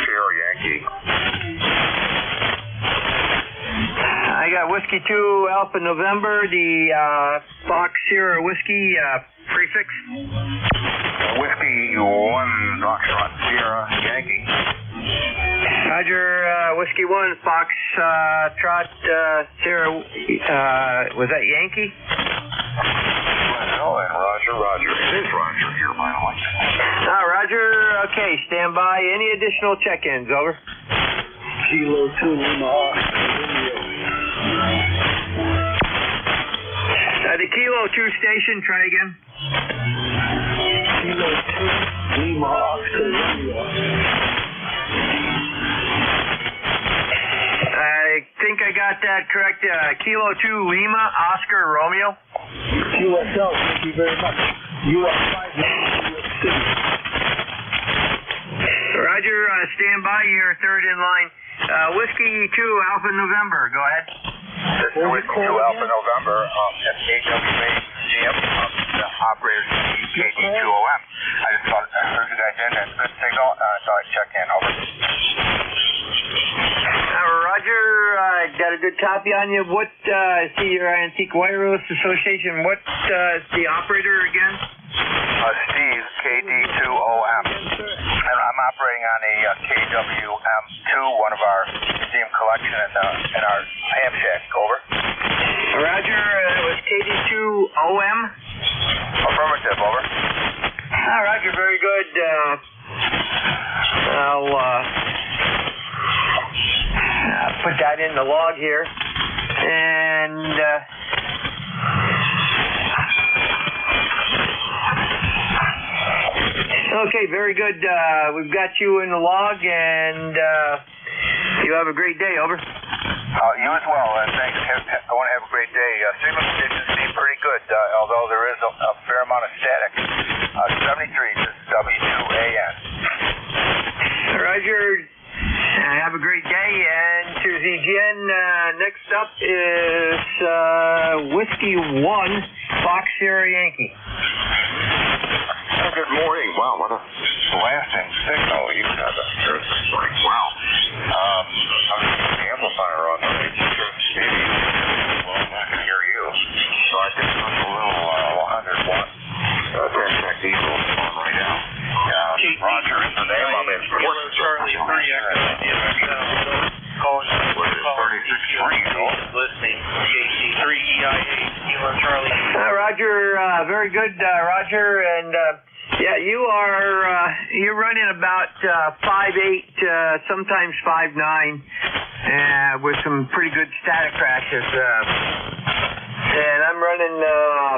Sierra Yankee. I got Whiskey 2, Alpha November, the Fox Sierra Whiskey prefix. Whiskey 1, Foxtrot Sierra Yankee. Roger, Whiskey 1, Fox Trot Sierra, was that Yankee? Well, and Roger, Roger. It is Roger here, by the way. Roger, okay, stand by. Any additional check-ins? Over. Kilo 2, Lima. The Kilo 2 station, try again. Kilo 2, Lima, Oscar, I think I got that correct. Kilo 2 Lima, Oscar Romeo. QSL, thank you very much. You are 5. Roger, stand by. You're third in line. Whiskey 2 Alpha November. Go ahead. This is Whiskey 2 Alpha November. That's AWA GM. The operator's KD2OM. I just thought, as soon as I did, that's a good signal. So I check in. Over. Roger, I got a good copy on you. What, see your Antique Wireless Association. What, the operator again? Steve, KD2OM. And I'm operating on a KWM2, one of our museum collection in our ham shack. Over. Roger, it was KD2OM. Affirmative. Over. Roger, very good. I'll put that in the log here. And okay, very good. We've got you in the log, and you have a great day. Over. You as well, and thanks. I want to have a great day. Signal conditions seem pretty good, although there is a fair amount of static. 73, this is W2AN. Roger. Have a great day, and to ZGN, next up is Whiskey 1, Fox Sierra Yankee. Good morning. Wow, what a blasting signal you have up here. Wow. I was using the amplifier on the radio. Maybe, well, I can hear you. So I just took a little 100 watt check diesel on right now. Roger is the name I'm in. Charlie 3 calling 36 listening. CAC 3 EIA. Kilo Charlie. Roger, very good, Roger, and yeah, you're running about 5'8", sometimes 5'9", with some pretty good static crashes. And I'm running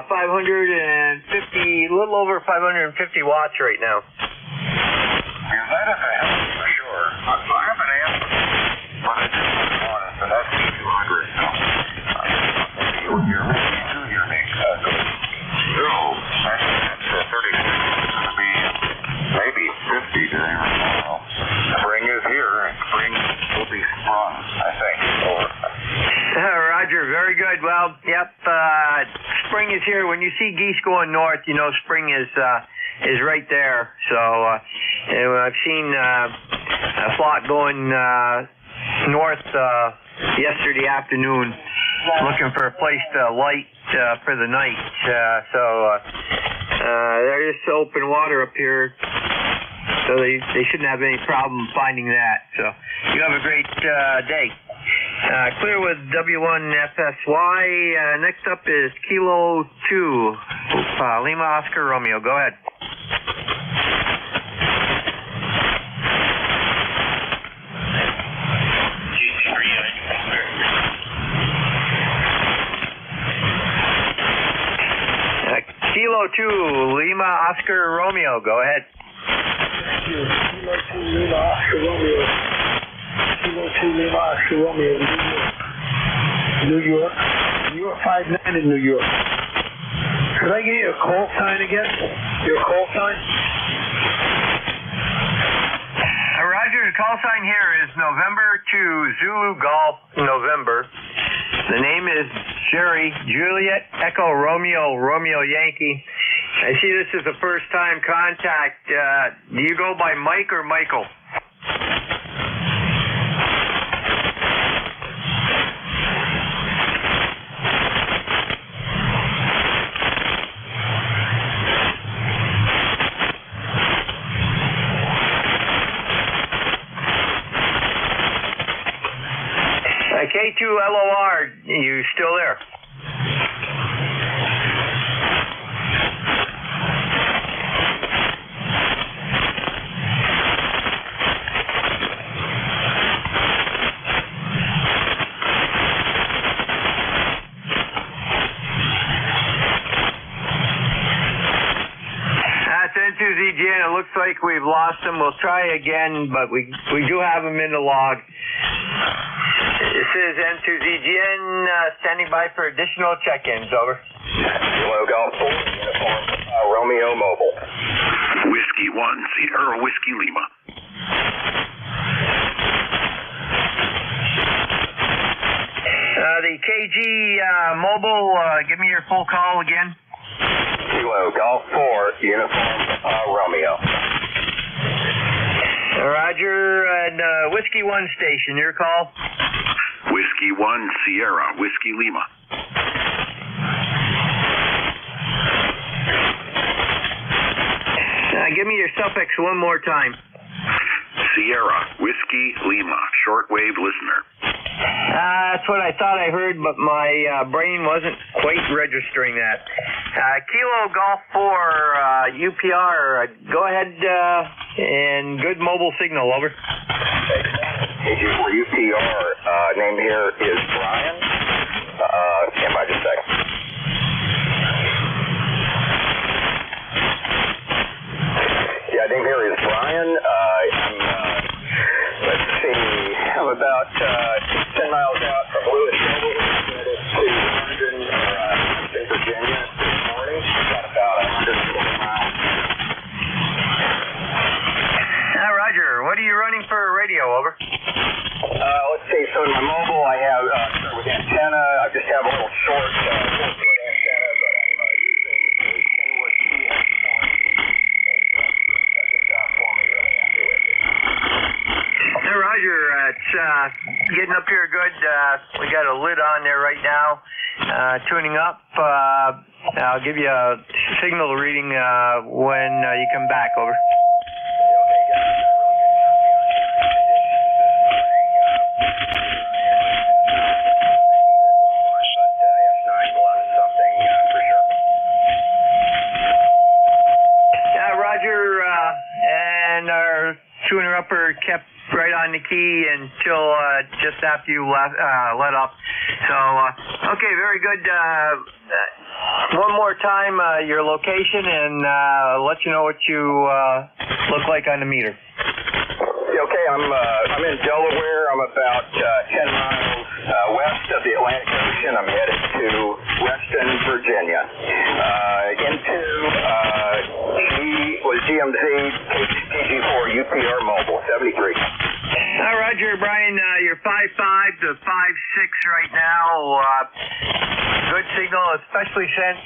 550, a little over 550 watts right now. is here. When you see geese going north, you know spring is right there. So I've seen a flock going north yesterday afternoon, looking for a place to light for the night. There is open water up here, so they shouldn't have any problem finding that. So you have a great day. Clear with W1FSY. Next up is Kilo 2, Lima Oscar Romeo. Go ahead. Kilo 2, Lima Oscar Romeo. Go ahead. Kilo 2, Lima Oscar Romeo. Kilo 2, Lima Oscar Romeo. New York. New York 59 in New York. Could I get your call sign again? Your call sign? Roger, the call sign here is November 2, Zulu Golf, November. The name is Jerry, Juliet, Echo, Romeo, Romeo, Yankee. I see this is a first-time contact. Do you go by Mike or Michael? K2LOR, you still there? That's N2ZGN. It looks like we've lost them. We'll try again, but we do have them in the log. This is N2ZGN, standing by for additional check-ins. Over. Kilo Golf 4, uniform, Romeo Mobile. Whiskey 1, Sierra Whiskey Lima. The KG Mobile, give me your full call again. Kilo Golf 4, uniform, Romeo. Roger, and Whiskey 1 station, your call? Whiskey 1, Sierra, Whiskey Lima. Give me your suffix one more time. Sierra, Whiskey Lima, shortwave listener. That's what I thought I heard, but my brain wasn't quite registering that. Kilo Golf 4, UPR, go ahead and good mobile signal, over. KG4 UPR, name here is Brian. Stand by just a second. Yeah, name here is Brian. Let's see, I'm about 10 miles out from Louisville, headed to London, in Virginia this morning. Got about 120 miles. Roger, what are you running for radio, over? Let's see, so in my mobile I have, start with antenna, I just have a little short, 4-foot antenna, but I'm using a 10-watt TX point. It's just for me, really happy with it. Hey, Roger, it's getting up here good. We got a lid on there right now, tuning up. I'll give you a signal reading when you come back, over. Tuner upper kept right on the key until just after you let up. So, okay, very good. One more time, your location, and let you know what you look like on the meter. Okay, I'm in Delaware. I'm about 10 miles west of the Atlantic Ocean. I'm headed to Reston, Virginia. Into GMZ KG4 UPR Mobile 73. Roger, Brian, you're 5.5 to 5.6 right now. Good signal, especially since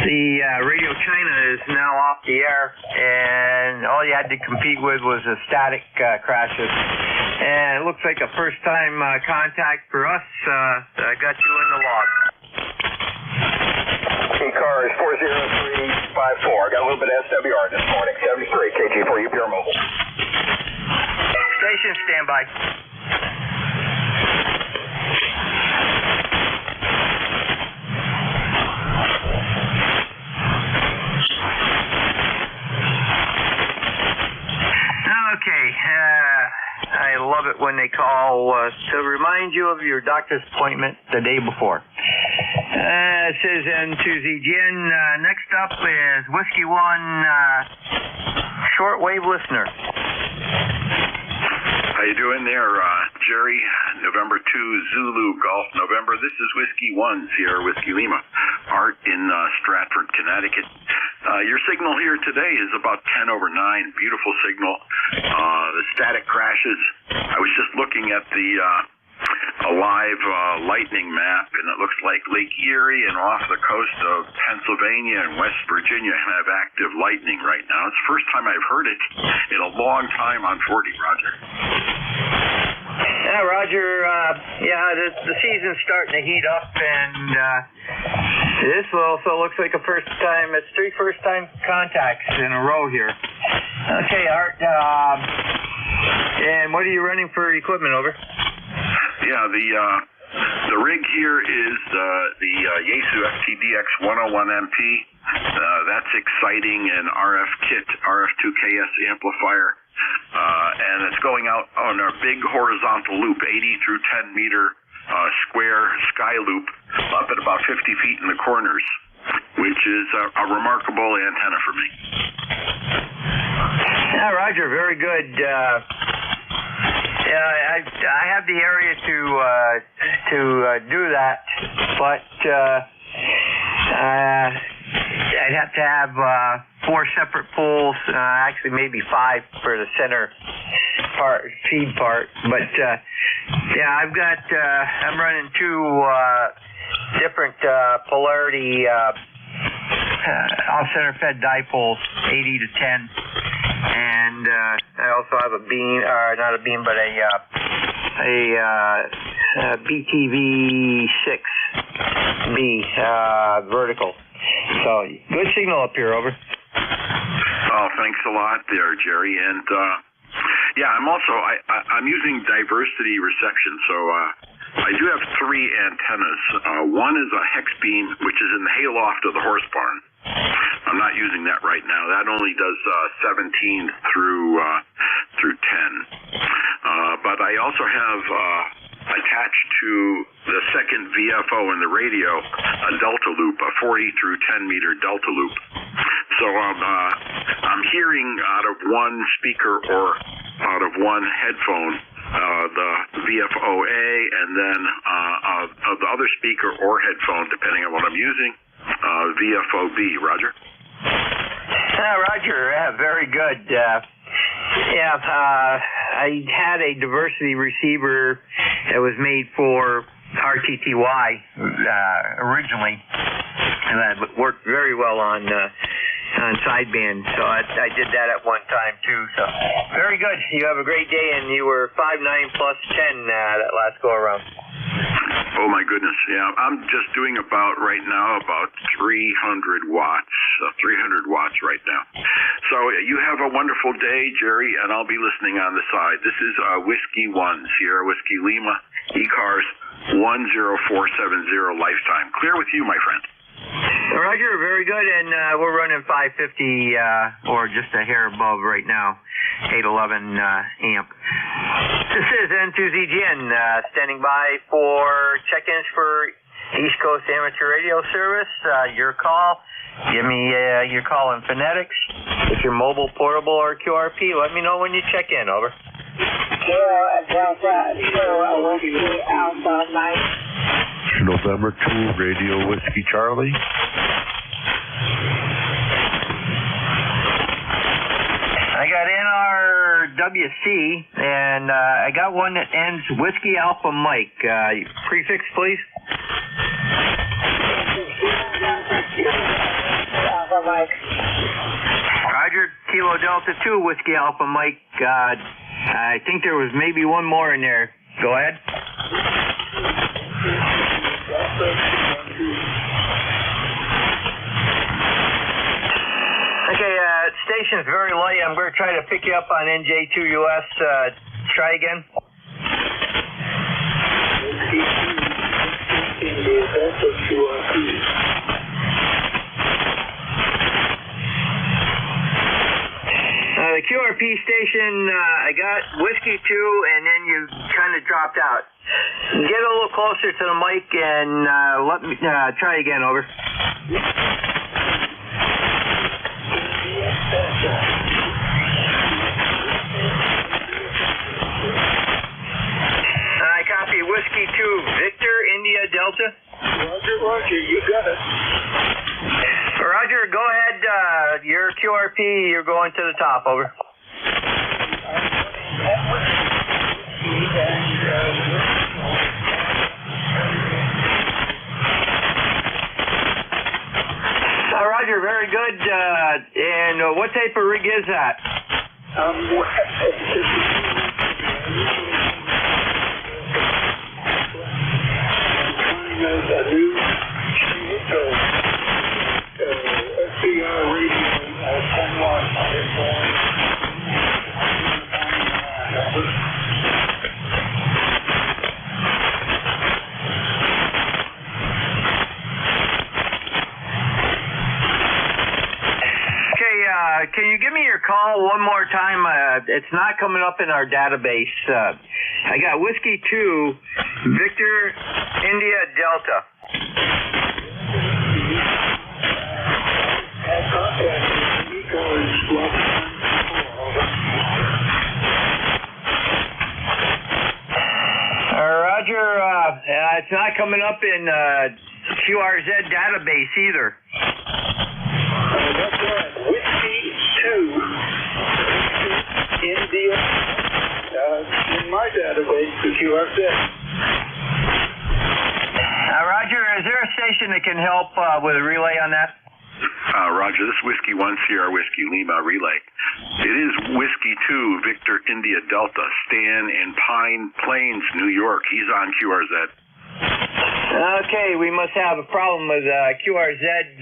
the Radio China is now off the air, and all you had to compete with was the static crashes. And it looks like a first-time contact for us. I got you in the log. ECARS 40354. I got a little bit of SWR this morning. 73 KG4 UPR mobile. Station standby. Okay. I love it when they call to remind you of your doctor's appointment the day before. It says N2ZGN. Next up is Whiskey 1 shortwave listener. How you doing there, Jerry? November 2, Zulu Golf November. This is Whiskey 1, Sierra Whiskey Lima. Art in Stratford, Connecticut. Your signal here today is about 10 over 9. Beautiful signal. The static crashes. I was just looking at the a live lightning map, and it looks like Lake Erie and off the coast of Pennsylvania and West Virginia have active lightning right now. It's the first time I've heard it in a long time on 40, Roger. Yeah, Roger, the season's starting to heat up, and this also looks like it's 3 first-time contacts in a row here. Okay, Art, and what are you running for equipment, over? Yeah, the rig here is the Yaesu FTDX 101MP. That's exciting, an RF kit, RF2KS amplifier. And it's going out on our big horizontal loop, 80 through 10 meter square sky loop, up at about 50 feet in the corners, which is a remarkable antenna for me. Yeah, Roger, very good. I have the area to do that, but I'd have to have 4 separate poles, actually maybe 5 for the center feed part. But I'm running 2 different polarity off-center fed dipoles, 80 to 10. And I also have a beam, not a beam, but a BTV6B vertical. So good signal up here, over. Oh, thanks a lot there, Jerry. And I'm using diversity reception, so I do have 3 antennas. One is a hex beam, which is in the hayloft of the horse barn. I'm not using that right now. That only does 17 through 10. But I also have attached to the second VFO in the radio a delta loop, a 40 through 10 meter delta loop. So I'm hearing out of one speaker or out of one headphone the VFOA, and then of the other speaker or headphone, depending on what I'm using, VFOB. Roger? Roger. Very good. I had a diversity receiver that was made for RTTY originally, and that worked very well on sideband. So I did that at one time too. So very good. You have a great day, and you were 5.9 plus 10 that last go around. Oh my goodness, yeah. I'm just doing about 300 watts. 300 watts right now. So you have a wonderful day, Jerry, and I'll be listening on the side. This is Whiskey 1, Sierra Whiskey Lima, ECARS 10470 lifetime. Clear with you, my friend. Roger, very good, and we're running 550 or just a hair above right now, 811 amp. This is N2ZGN standing by for check-ins for East Coast Amateur Radio Service. Your call. Give me your call in phonetics. If you're mobile, portable, or QRP, let me know when you check in. Over. November 2, Radio Whiskey Charlie. I got NR WC, and I got one that ends Whiskey Alpha Mike. Prefix, please. Alpha Mike. Roger, Kilo Delta 2, Whiskey Alpha Mike. I think there was maybe one more in there. Go ahead. Okay, station's very light. I'm going to try to pick you up on NJ2US. Try again. The QRP station, I got Whiskey 2, and then you kind of dropped out. Get a little closer to the mic and let me try again, over. I copy Whiskey 2, Victor, India, Delta. Roger, you got it. Roger, go ahead. Your QRP, you're going to the top, over. Roger, very good. And what type of rig is that? A new SCR radio, 10 watts. Can you give me your call one more time? It's not coming up in our database. I got Whiskey 2, Victor, India, Delta. Roger, it's not coming up in QRZ database either. That's right. Whiskey 2, India, in my database, the QRZ. Roger, is there a station that can help with a relay on that? Roger, this is Whiskey 1 Sierra Whiskey Lima relay. It is Whiskey 2 Victor India Delta, Stan in Pine Plains, New York. He's on QRZ. Okay, we must have a problem with QRZ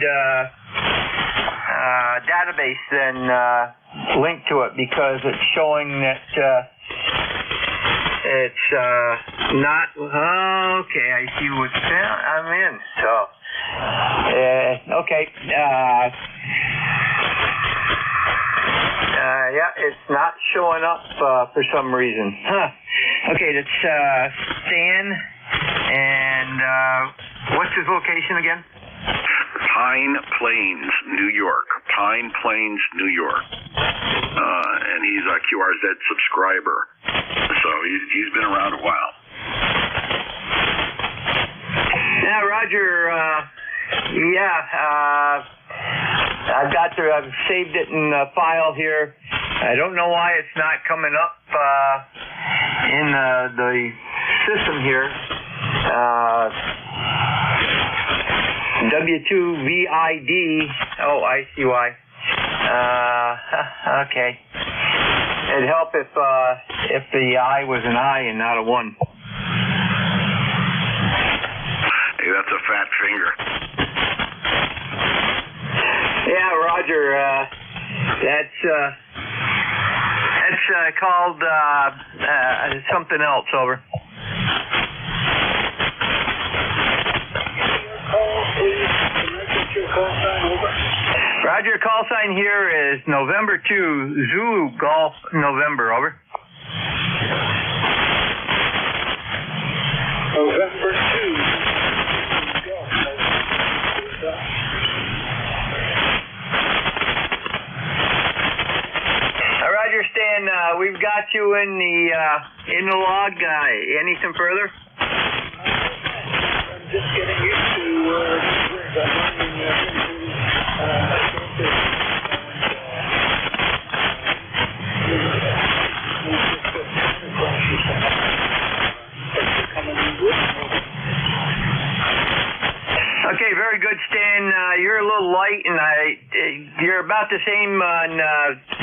database then linked to it, because it's showing that it's not. Okay, I see what I'm in. So, okay. Yeah, it's not showing up for some reason. Huh. Okay, that's Stan, and what's his location again? Pine Plains, New York. Pine Plains, New York. And he's a QRZ subscriber. So he's been around a while. Yeah, Roger. I've saved it in a file here. I don't know why it's not coming up in the system here. W2VID. Oh, I see why. Okay. It'd help if the I was an I and not a 1. Hey, that's a fat finger. Yeah, Roger. That's called something else. Over. Roger, call sign here is November 2, Zulu Golf November, over. November 2. Roger, Stan, we've got you in the log. Anything further? I'm just getting used to about the same on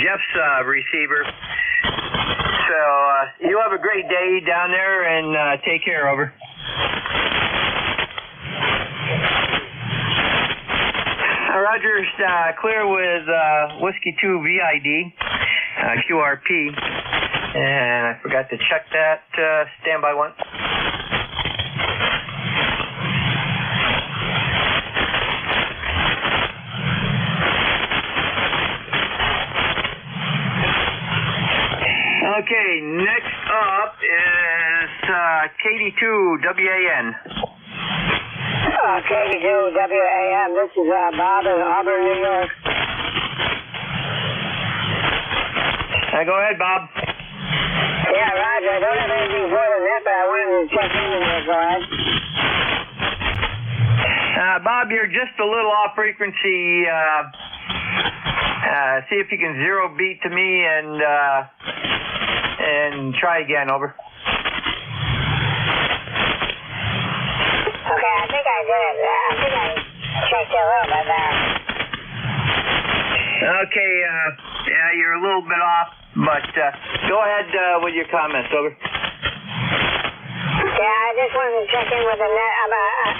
Jeff's receiver. So you have a great day down there, and take care. Over. Roger's clear with Whiskey 2 VID, QRP, and I forgot to check that. Standby 1. Okay, next up is KD2 WAN. KD2 WAN, this is Bob in Auburn, New York. Go ahead, Bob. Yeah, Roger, I don't have anything for the net, but I wanted to check in with you. Go ahead. Bob, you're just a little off frequency. See if you can zero beat to me and try again. Over. Okay, I think I did it. I think I checked it a little bit there. Okay, yeah, you're a little bit off, but go ahead with your comments. Over. Yeah, I just wanted to check in with the net.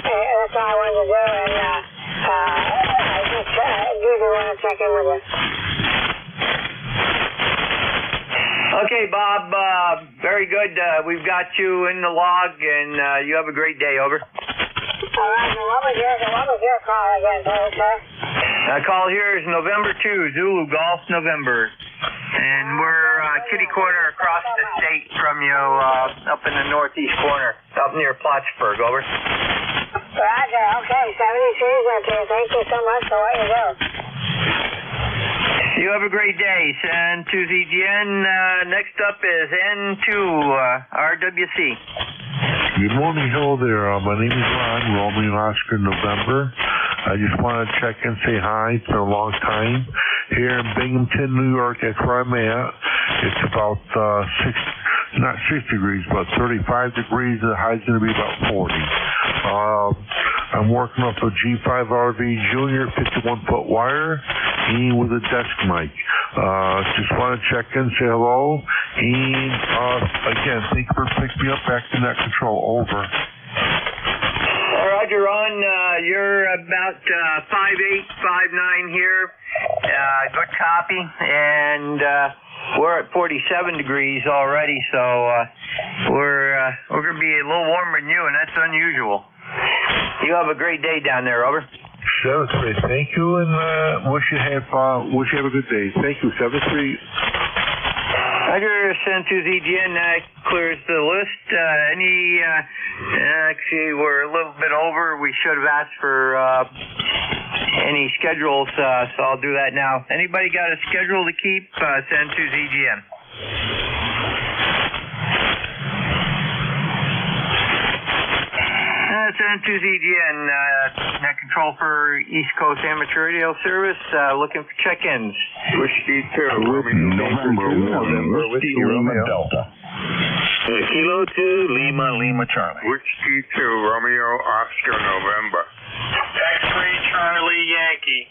That's all I wanted to do, and I just do want to check in with you. Okay, Bob, very good. We've got you in the log, and you have a great day. Over. All right, what was your call again, sir? Call here is November 2, Zulu Golf, November. And we're kitty corner across the state from you, up in the northeast corner, up near Plattsburgh. Over. Roger, okay, 73's up here. Thank you so much for what you do. You have a great day. Send to ZGN. Next up is N2 RWC. Good morning. Hello there. My name is Ron, Romeo Oscar November. I just want to check and say hi. It's been a long time. Here in Binghamton, New York, that's where I'm at. It's about not 6 degrees, but 35 degrees. The high's going to be about 40. I'm working off a G5 RV Junior 51-foot wire and with a desk mic. Just want to check in, say hello, and again, thank you for picking me up back to net control. Over. Roger, Ron, you're about 5'8", 5'9" here. Good copy, and we're at 47 degrees already, so we're going to be a little warmer than you, and that's unusual. You have a great day down there. Over. 73, thank you, and wish you have a good day. Thank you, 73. Roger, sent to ZGN, clears the list. Actually, we're a little bit over. We should have asked for any schedules, so I'll do that now. Anybody got a schedule to keep? Send to ZGN. Send to ZGN, net control for East Coast Amateur Radio Service, looking for check-ins. Whiskey 2, November, Whiskey Romeo Delta. Kilo 2, Lima Charlie. Whiskey 2, Romeo Oscar November. X-3 Charlie Yankee.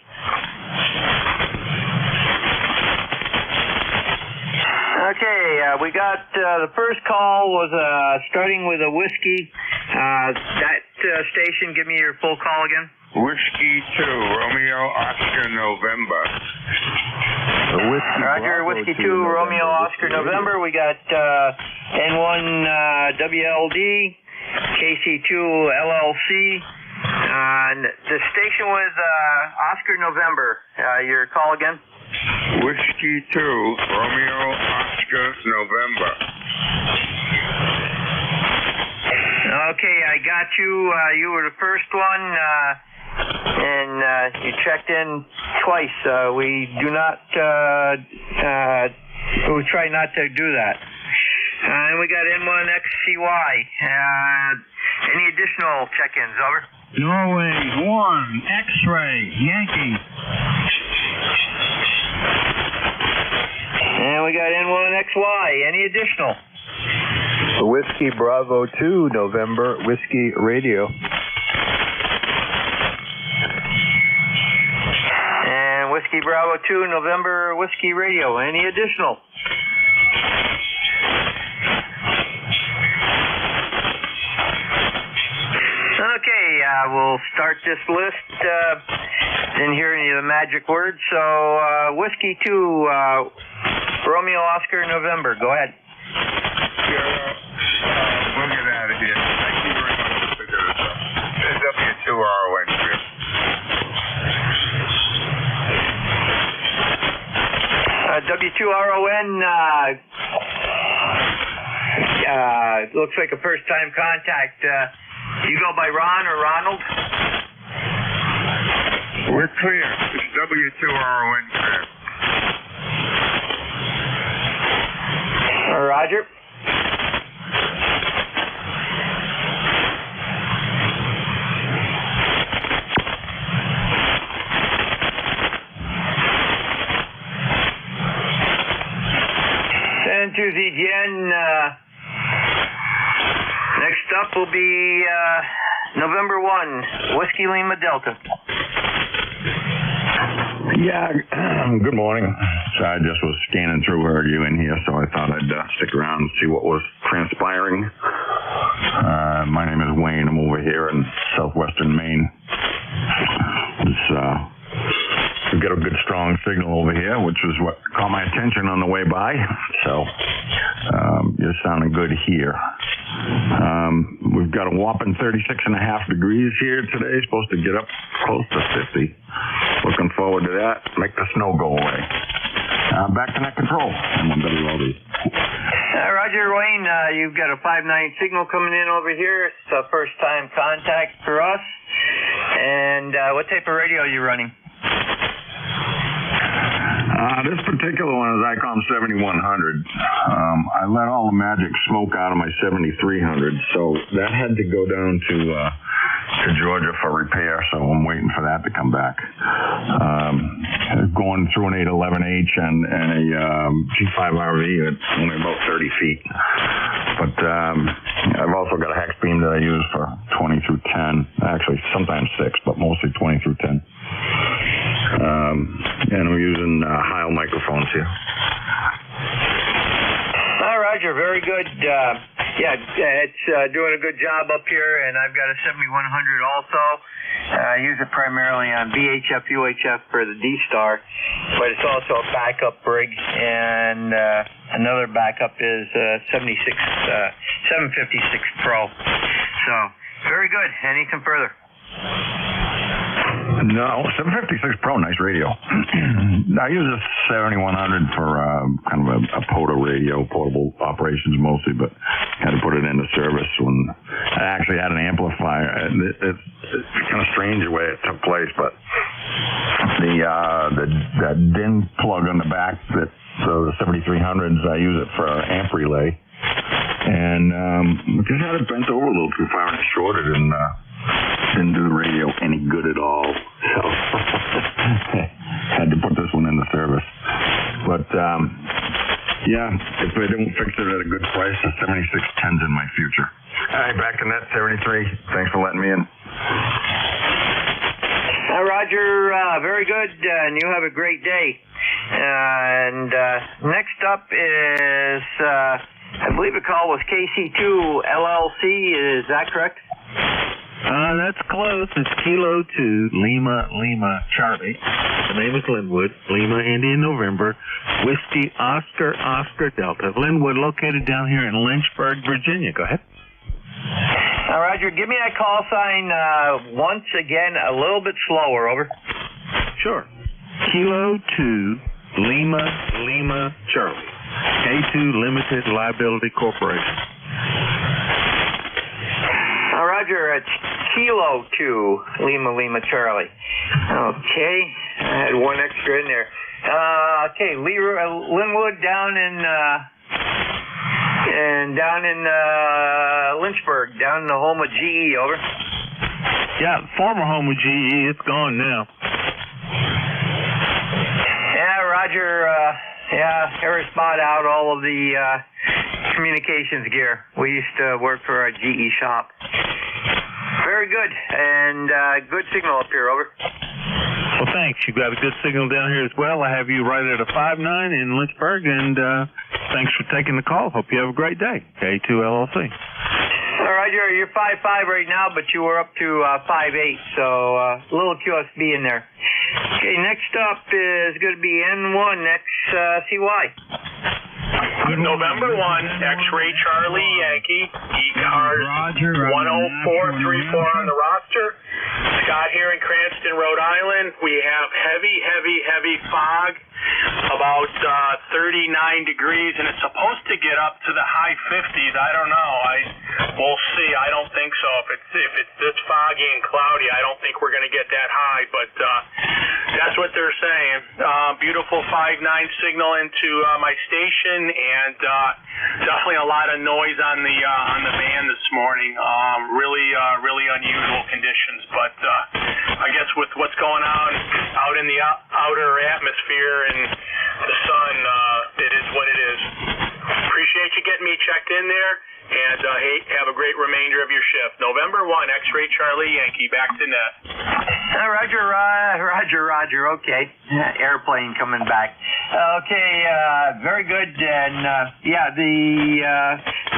Okay, we got the first call was starting with a whiskey. That station, give me your full call again. Whiskey 2, Romeo Oscar November. Roger, Whiskey 2, Romeo Oscar November. We got N1 WLD, KC2 LLC. And the station was Oscar November. Your call again? Whiskey 2, Romeo Oscar November. Okay, I got you. You were the first one, and you checked in twice. We do not, we try not to do that. And we got N1XCY. Any additional check-ins? Over. Norway 1, X-ray, Yankee. And we got N1XY. Any additional? Whiskey Bravo 2, November, Whiskey Radio. And Whiskey Bravo 2, November, Whiskey Radio. Any additional? Okay, we'll start this list. Didn't hear any of the magic words. So, Whiskey 2, Romeo Oscar November. Go ahead. We'll get out of here. Thank you very much for doing this. W2RON. W2RON, looks like a first-time contact. You go by Ron or Ronald? We're clear. It's W2RON clear. Roger. And to the Jen, next up will be November 1, Whiskey Lima Delta. Yeah, good morning. So I just was scanning through, heard you in here, so I thought I'd stick around and see what was transpiring. My name is Wayne. I'm over here in southwestern Maine. We've got a good strong signal over here, which was what caught my attention on the way by. So you're sounding good here. We've got a whopping 36.5 degrees here today. Supposed to get up close to 50. Looking forward to that. Make the snow go away. Back to net control. I'm on WLD. Roger, Wayne. You've got a 5-9 signal coming in over here. It's a first-time contact for us. And what type of radio are you running? This particular one is ICOM 7100. I let all the magic smoke out of my 7300, so that had to go down to Georgia for repair, so I'm waiting for that to come back. Going through an 811H and a G5RV at only about 30 feet. But I've also got a hex beam that I use for 20 through 10. Actually, sometimes 6, but mostly 20 through 10. And I'm using Heil microphones here. Roger, very good. It's doing a good job up here, and I've got a 7100 also. I use it primarily on VHF, UHF for the D-Star, but it's also a backup rig, and another backup is 756 Pro. So, very good. Anything further? No, 756 Pro, nice radio. I use a 7100 for kind of a POTA radio, portable operations mostly, but had to put it into service when I actually had an amplifier. It's kind of strange the way it took place, but the DIN plug on the back, the 7300s, I use it for amp relay, and just had it bent over a little too far and it shorted and didn't do the radio any good at all. So had to put this one into service. But if they don't fix it at a good price, the 7610's in my future. All right, back to net 73. Thanks for letting me in. Roger, very good, and you have a great day. And next up is, I believe the call was KC2 LLC. Is that correct? That's close. It's Kilo 2, Lima, Charlie. The name is Linwood, Lima, Indian, November, Whiskey, Oscar, Delta. Linwood, located down here in Lynchburg, Virginia. Go ahead. Roger, give me that call sign once again, a little bit slower, over. Sure. Kilo 2, Lima, Charlie. K2 Limited Liability Corporation. Roger, it's Kilo 2, Lima, Charlie. Okay, I had one extra in there. Okay, Linwood down in Lynchburg, down in the home of GE, over. Yeah, former home of GE, it's gone now. Yeah, Roger, Harris bought out all of the communications gear. We used to work for our GE shop. Very good, and good signal up here, over. Well, Thanks. You've got a good signal down here as well. I have you right at a 5.9 in Lynchburg, and thanks for taking the call. Hope you have a great day. K2LLC. All right, you're 5.5 right now, but you were up to 5.8, so a little QSB in there. Okay, next up is going to be N1XCY. November 1, X-Ray Charlie Yankee, ECARS 10434 on the roster. Scott here in Cranston, Rhode Island. We have heavy fog, about 39 degrees, and it's supposed to get up to the high 50s. I don't know. We'll see. I don't think so. If it's this foggy and cloudy, I don't think we're going to get that high, but that's what they're saying. Beautiful 5.9 signal into my station, and definitely a lot of noise on the band this morning. Really unusual conditions, but I guess with what's going on out in the outer atmosphere and the sun, it is what it is. Appreciate you getting me checked in there, and hey, have a great remainder of your shift. November 1, X-Ray Charlie Yankee, back to net. Roger. Okay, airplane coming back. Okay, very good. And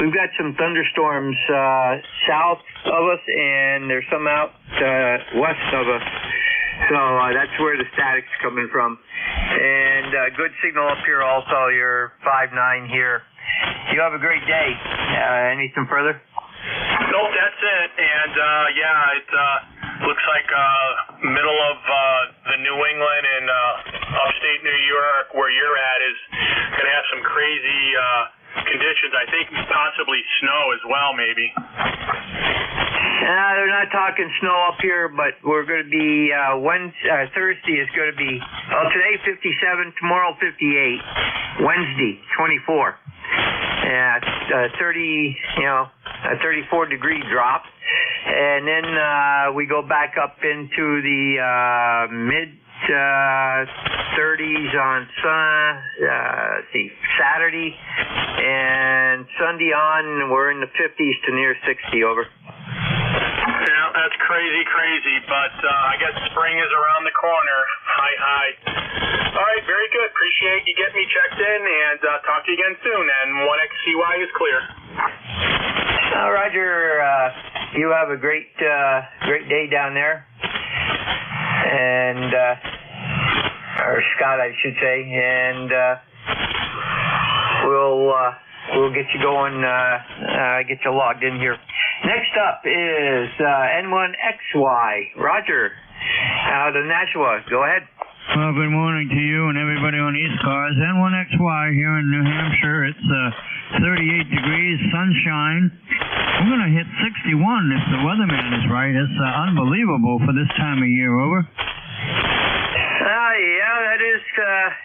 we've got some thunderstorms south of us, and there's some out west of us. So that's where the static's coming from. And good signal up here also. You're 5.9 here. You have a great day. Anything further? Nope, that's it. And it looks like middle of the New England and upstate New York, where you're at, is going to have some crazy conditions. I think possibly snow as well, maybe. They're not talking snow up here, but we're going to be Thursday is going to be today 57, tomorrow 58, Wednesday 24. Yeah, 34 degree drop, and then we go back up into the mid 30s on Saturday, and Sunday on we're in the 50s to near 60. Over. Yeah, that's crazy, but I guess spring is around the corner. Hi. All right, very good. Appreciate you getting me checked in, and talk to you again soon. And 1XCY is clear. Roger, you have a great day down there, and or Scott, I should say, and we'll get you going, get you logged in here. Next up is N1XY. Roger, out of Nashua. Go ahead. Well, good morning to you and everybody on ECARS. N1XY here in New Hampshire. It's 38 degrees, sunshine. We're going to hit 61 if the weatherman is right. It's unbelievable for this time of year. Over. Yeah, that is.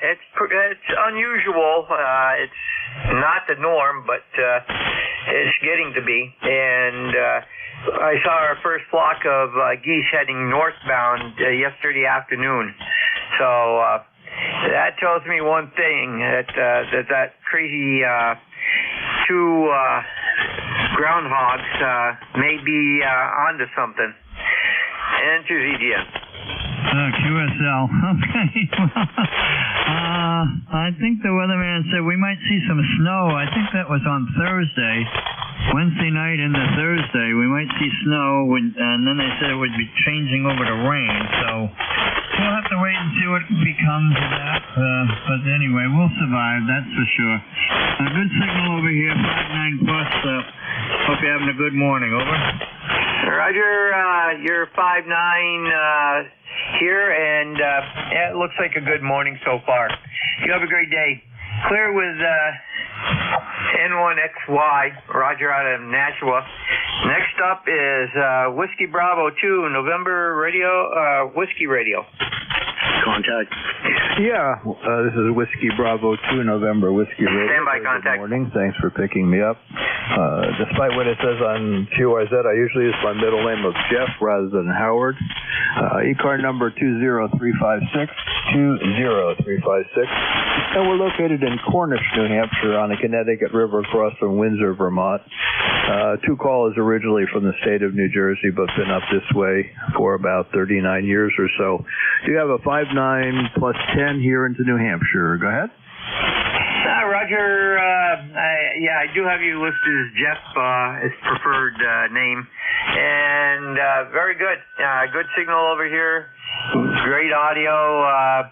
It's unusual. It's not the norm, but it's getting to be. And I saw our first flock of geese heading northbound yesterday afternoon. So that tells me one thing, that crazy two groundhogs may be onto something. Enter ZGN. QSL. Okay. I think the weatherman said we might see some snow. I think that was on Thursday. Wednesday night into Thursday, we might see snow, and then they said it would be changing over to rain. So we'll have to wait and see what becomes of that. But anyway, we'll survive, that's for sure. A good signal over here, 5.9 plus. Hope you're having a good morning. Over. Roger, you're 5.9 here, and it looks like a good morning so far. You have a great day. Clear with N1XY, Roger out of Nashua. Next up is Whiskey Bravo 2, November Radio, Whiskey Radio. Contact. Yeah, this is Whiskey Bravo 2, November Whiskey Radio. Standby contact. Good morning. Thanks for picking me up. Despite what it says on QRZ, I usually use my middle name of Jeff rather than Howard. ECAR number 20356, 20356. And we're located in Cornish, New Hampshire on the Connecticut River across from Windsor, Vermont. Two callers originally from the state of New Jersey, but been up this way for about 39 years or so. You have a 5.9 plus 10 here into New Hampshire. Go ahead. Roger, I do have you listed as Jeff as preferred name, and very good. Good signal over here. Great audio.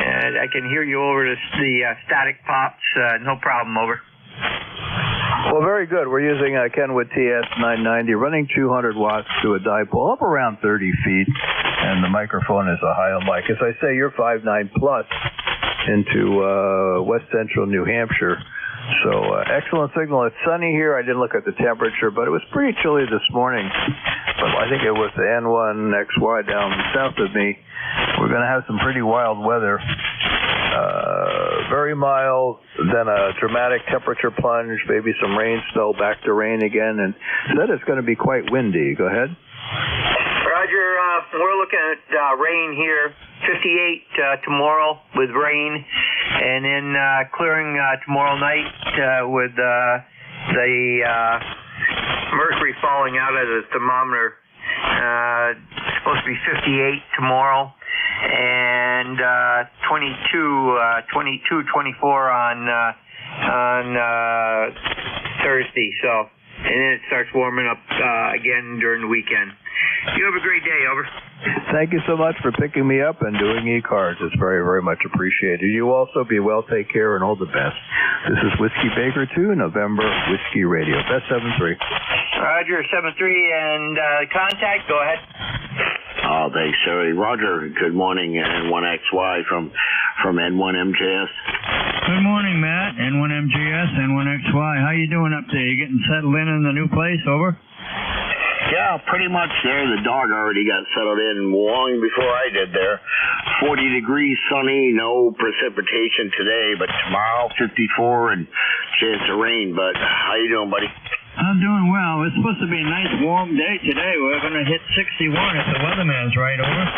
And I can hear you over the static pops. No problem. Over. Well, very good. We're using a Kenwood TS990, running 200 watts to a dipole, up around 30 feet, and the microphone is a high mic. As I say, you're 5.9 plus into west central New Hampshire. So excellent signal. It's sunny here. I didn't look at the temperature, but it was pretty chilly this morning. But I think it was the N1XY down south of me. We're going to have some pretty wild weather. Very mild, then a dramatic temperature plunge, maybe some rain, snow, back to rain again, and then it's going to be quite windy. Go ahead. Roger, we're looking at rain here, 58 tomorrow with rain, and then clearing tomorrow night with the mercury falling out of the thermometer. It's supposed to be 58 tomorrow, and 24 on Thursday. So, and then it starts warming up again during the weekend. You have a great day. Over. Thank you so much for picking me up and doing ECARS. It's very, very much appreciated. You also be well, take care, and all the best. This is Whiskey Baker 2, November Whiskey Radio. Best 7-3. Roger, 7-3, and contact, go ahead. Oh, thanks, Sherry. Roger, good morning, N1XY from N1MJS. Good morning, Matt. N1MJS, N1XY. How you doing up there? You getting settled in the new place? Over? Yeah, pretty much there. The dog already got settled in long before I did there. 40 degrees, sunny, no precipitation today, but tomorrow 54 and chance of rain. But how you doing, buddy? I'm doing well. It's supposed to be a nice warm day today. We're going to hit 61 if the weatherman's right. Over.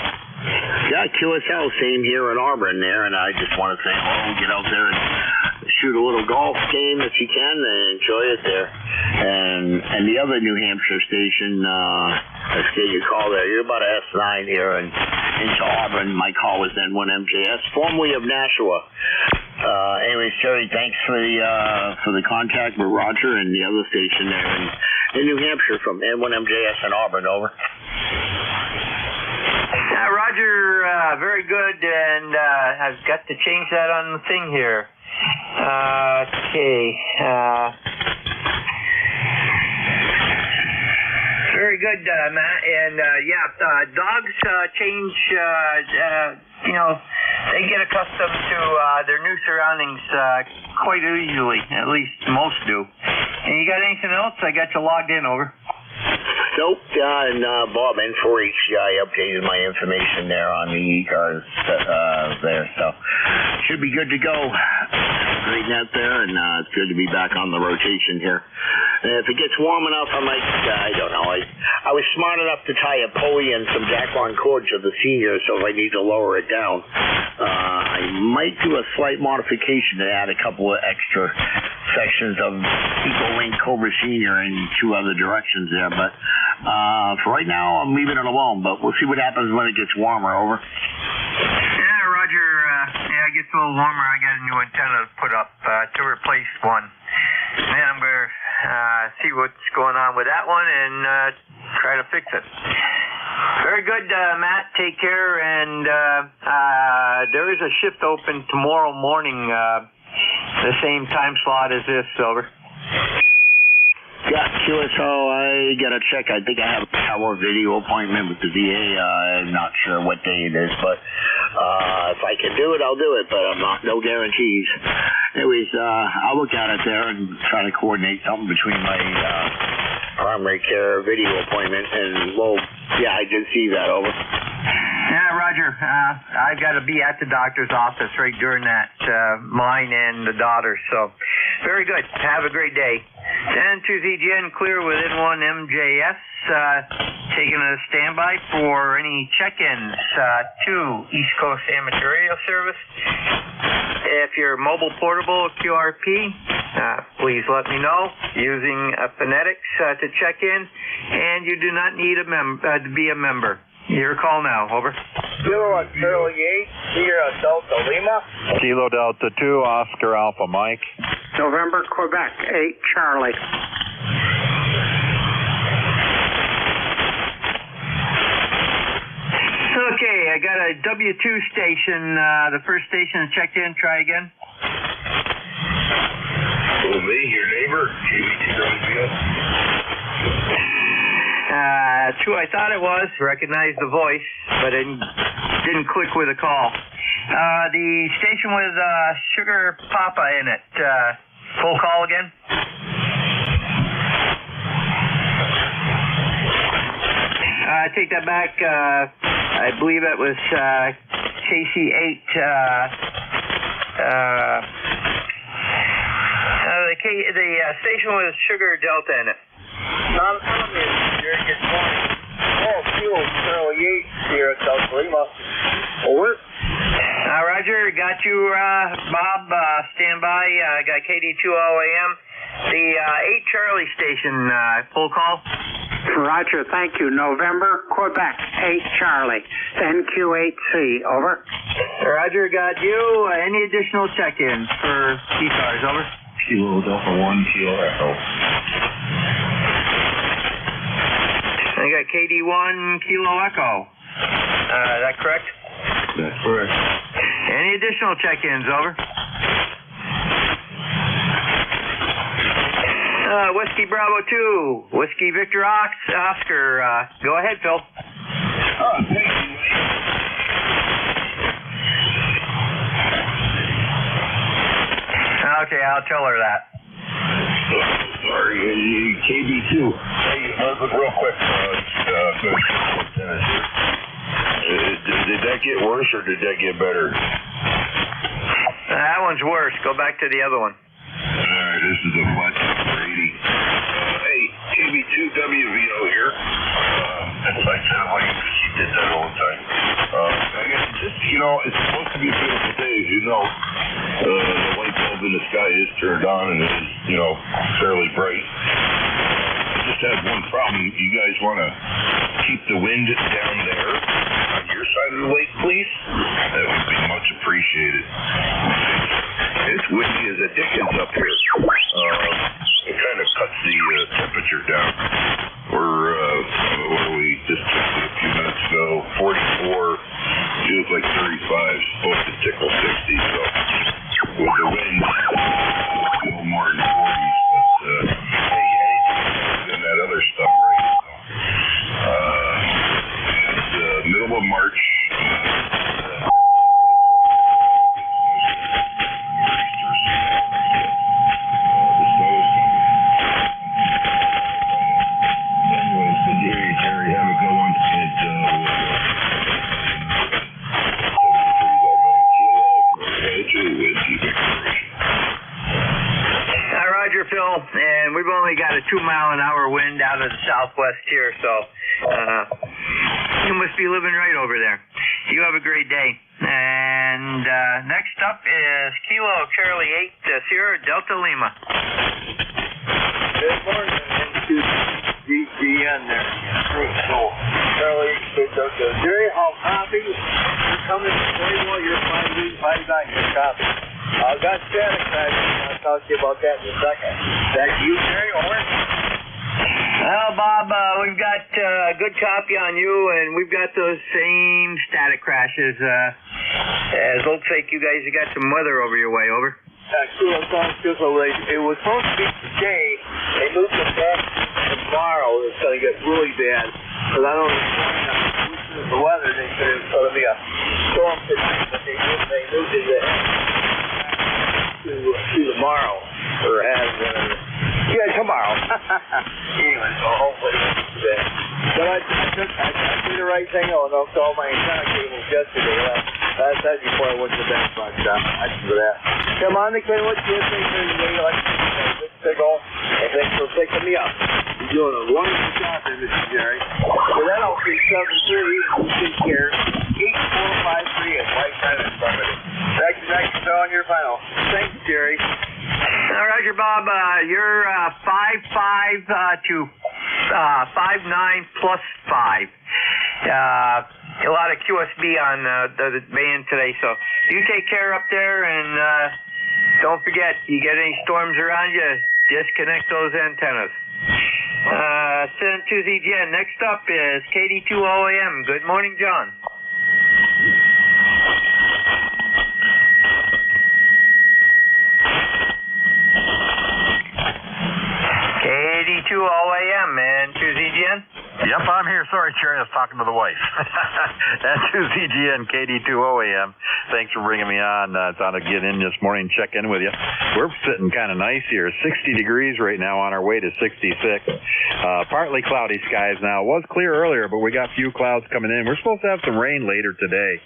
Yeah, QSL, same here in Auburn there, and I just want to say hello, get out there and shoot a little golf game if you can, and enjoy it there. And the other New Hampshire station, let's get your call there. You're about S9 here and into Auburn. My call was N1MJS, formerly of Nashua. Anyways, Jerry, thanks for the contact with Roger and the other station there in New Hampshire from N1MJS in Auburn. Over. Roger, very good, and I've got to change that on the thing here. Okay. Very good, Matt. And dogs change. They get accustomed to their new surroundings quite easily. At least most do. And you got anything else? I got you logged in. Over. Nope, and Bob N4HCI updated my information there on the ECARS there, so should be good to go. Great net there, and it's good to be back on the rotation here. And if it gets warm enough, I might, I don't know, I was smart enough to tie a pulley and some Dacron cords to the senior, so if I need to lower it down, I might do a slight modification to add a couple of extra sections of EcoLink Cobra Senior in two other directions there, but for right now, I'm leaving it alone, but we'll see what happens when it gets warmer. Over. Yeah, Roger, it gets a little warmer. I got a new antenna to put up to replace one. And I'm going to see what's going on with that one and try to fix it. Very good, Matt. Take care. And there is a shift open tomorrow morning, the same time slot as this. Over. Yeah, QSO, I got to check. I think I have a power video appointment with the VA. I'm not sure what day it is, but if I can do it, I'll do it, but I'm not, no guarantees. Anyways, I'll look at it there and try to coordinate something between my primary care video appointment and, well, yeah, I did see that. Over. Yeah, Roger. I've got to be at the doctor's office right during that, mine and the daughter. So, very good. Have a great day. And to ZGN, clear with N1MJS, taking a standby for any check-ins to East Coast Amateur Radio Service. If you're mobile portable QRP, please let me know using phonetics to check in, and you do not need to be a member. Your call now, over. Kilo Charlie 8, Sierra Delta Lima. Kilo Delta 2, Oscar Alpha Mike. November, Quebec, 8 Charlie. Okay, I got a W2 station. The first station is checked in. Try again. Hello, me, your neighbor. That's who I thought it was. Recognized the voice, but it didn't click with a call. The station with Sugar Papa in it. Full call again. I take that back. I believe it was KC8. The station with Sugar Delta in it. Good morning. Oh, Kilo Charlie 8, Sierra Delta Lima. Over. Roger, got you, Bob. Stand by. Got KD20AM. The 8 Charlie station, full call. Roger, thank you. November, Quebec, 8 Charlie, NQ8C, over. Roger, got you. Any additional check-ins for ECARS, over? Kilo Delta 1, Kilo Echo. I got KD1, Kilo Echo. Is that correct? That's correct. Any additional check-ins, over? Whiskey Bravo 2, Whiskey Victor Oscar. Go ahead, Phil. Thank you. Okay, I'll tell her that. Sorry, KB2. Hey, look real quick. Did that get worse or did that get better? That one's worse. Go back to the other one. Alright, this is a flat 80. Hey, KB2WVO here. Like that, you did that all the time. I guess just, it's supposed to be a beautiful day, as you know. The light bulb in the sky is turned on and it is, fairly bright. I just have one problem. You guys want to keep the wind down there on your side of the lake, please? That would be much appreciated. It's windy as a dickens up here. It kind of cuts the temperature down. We just took it a few minutes ago. 44, feels like 35, supposed to tickle 60. So with the wind, it's a little more than 40. But hey, anything than that other stuff, right? So, it's middle of March. And we've only got a 2-mile-an-hour wind out of the southwest here, so you must be living right over there. You have a great day. And next up is Kilo Charlie 8 Sierra Delta Lima. Good morning, GGN there. So, Charlie 8 Delta. Jerry, how copy? You're coming to play while you're finding your copy. I've got static crashing. I'll talk to you about that in a second. Back to you, Jerry. Over. Well, Bob, we've got a good copy on you, and we've got those same static crashes. As looks like you guys have got some weather over your way. Over. Cool. It was supposed to be today. They moved it back to tomorrow. It's going to get really bad. Because I don't know the weather. They said it was going to be a storm today, but they moved it to tomorrow, or tomorrow. Anyway, so hopefully it's today. But I did the right thing. I hooked all my antenna cables yesterday. That's before I went to bed, but I did that. Come on, Nick, what do you think? Like this signal, and thanks for picking me up. You're doing a wonderful job there, Mr. Jerry. So that will be 7-3, you take care. 8453 is right kind of informative. Thank you, Phil, on your final. Thanks, Jerry. Roger, Bob. You're 5-5 to 5-9 plus 5. A lot of QSB on the band today, so you take care up there, and don't forget, you get any storms around you, disconnect those antennas. Send to ZGN. Next up is KD2OAM. Good morning, John. KD2OAM and 2ZGN. Yep, I'm here. Sorry, Jerry, I was talking to the wife. That's 2ZGN, KD2OAM. Thanks for bringing me on. Thought I'd get in this morning, check in with you. We're sitting kind of nice here. 60 degrees right now, on our way to 66. Partly cloudy skies now. It was clear earlier, but we got a few clouds coming in. We're supposed to have some rain later today.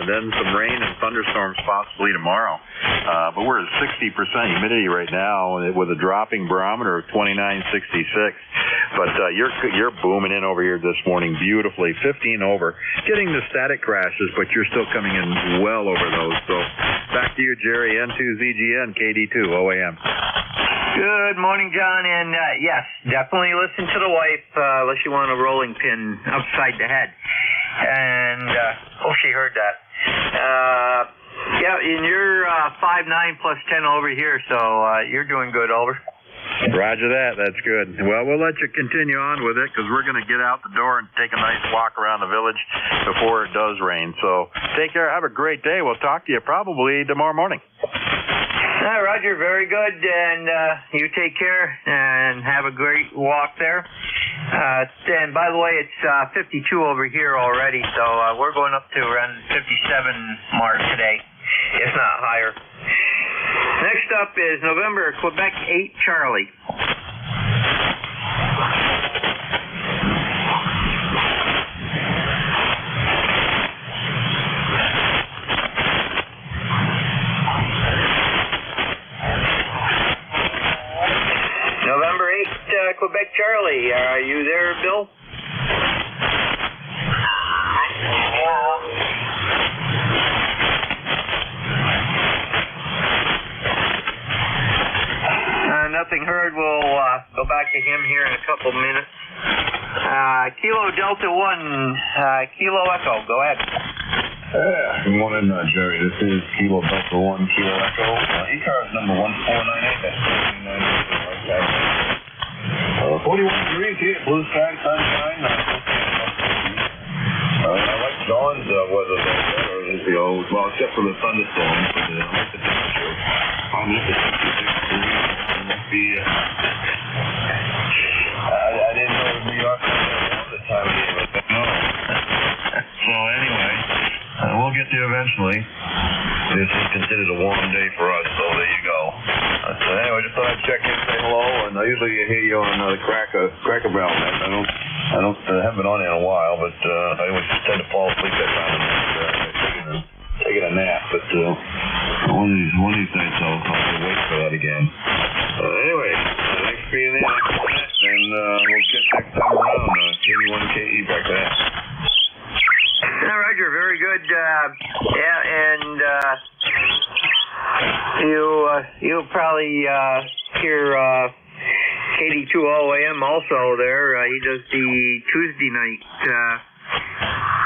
Then some rain and thunderstorms possibly tomorrow. But we're at 60% humidity right now with a dropping barometer of 2966. But you're booming in over here this morning beautifully, 15 over. Getting the static crashes, but you're still coming in well over those. So back to you, Jerry, N2ZGN, KD2OAM. Good morning, John, and yes, definitely listen to the wife unless you want a rolling pin upside the head. And she heard that. Yeah, and you're 5'9" plus 10 over here, so you're doing good, over. Roger that. That's good. Well, we'll let you continue on with it because we're going to get out the door and take a nice walk around the village before it does rain. So take care. Have a great day. We'll talk to you probably tomorrow morning. Roger, very good. And you take care and have a great walk there. And by the way, it's 52 over here already, so we're going up to around 57 mark today, if not higher. Next up is November, Quebec 8 Charlie. November 8 Quebec Charlie. Are you there, Bill? Nothing heard. We'll go back to him here in a couple minutes. Kilo Delta 1, Kilo Echo. Go ahead. Good morning, Jerry. This is Kilo Delta 1, Kilo Echo. ECARS number 1498. That's 41 degrees here. Blue sky, sunshine. I like Dawn's weather better, well, except for the thunderstorms. But I like the temperature. I'm at the 66 degrees. I didn't know New York was warm this time of year, but no. So anyway, we'll get there eventually. This is considered a warm day for us, so there you go. So anyway, just thought I'd check in, say hello, and I usually hear you on the Cracker Barrel net. I haven't been on there in a while, but I always tend to fall asleep that time and taking a nap. But one of these nights I'll wait for that again. Anyway, thanks for being there, and we'll get next time around. KD1KE back to that. Roger, very good. And you'll probably hear KD2OAM also there. He does the Tuesday night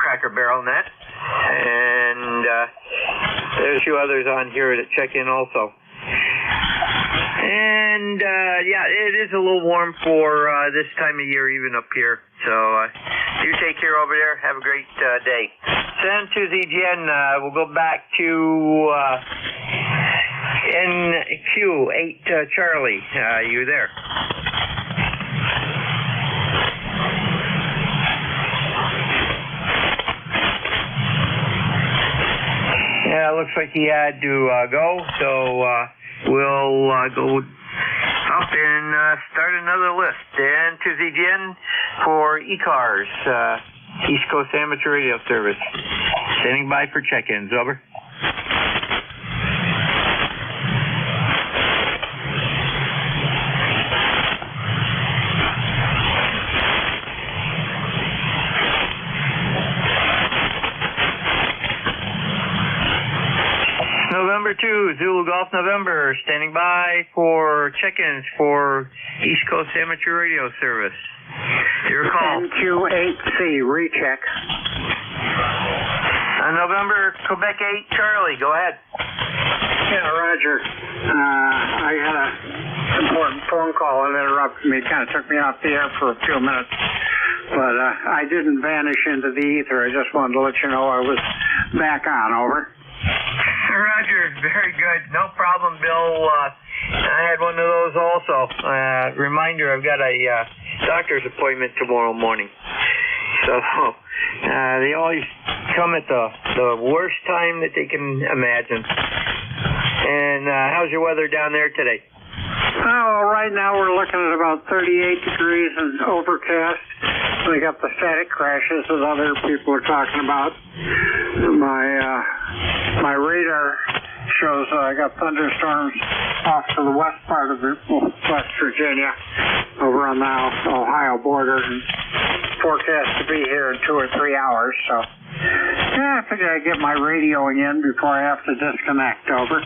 Cracker Barrel net. And there's a few others on here that check in also. And yeah, it is a little warm for this time of year, even up here. So you take care over there. Have a great day. Send to ZGN. We'll go back to NQ8 Charlie. You there? Yeah, it looks like he had to go, so we'll go up and start another list. And to ZGN for ECARS, East Coast Amateur Radio Service. Standing by for check-ins. Over. November 2, Zulu Golf November, standing by for check-ins for East Coast Amateur Radio Service. Your call. NQ8C, recheck. November, Quebec 8, Charlie, go ahead. Yeah, Roger. I had an important phone call and interrupted me. Kind of took me off the air for a few minutes. But I didn't vanish into the ether. I just wanted to let you know I was back on. Over. Roger, very good. No problem, Bill. I had one of those also. Reminder, I've got a doctor's appointment tomorrow morning. So they always come at the worst time that they can imagine. And how's your weather down there today? Oh, right now we're looking at about 38 degrees and overcast. We got the static crashes that other people are talking about. My radar shows I got thunderstorms off to the west part of West Virginia, over on the Ohio border, and forecast to be here in 2 or 3 hours. So, yeah, I figured I'd get my radioing in before I have to disconnect. Over.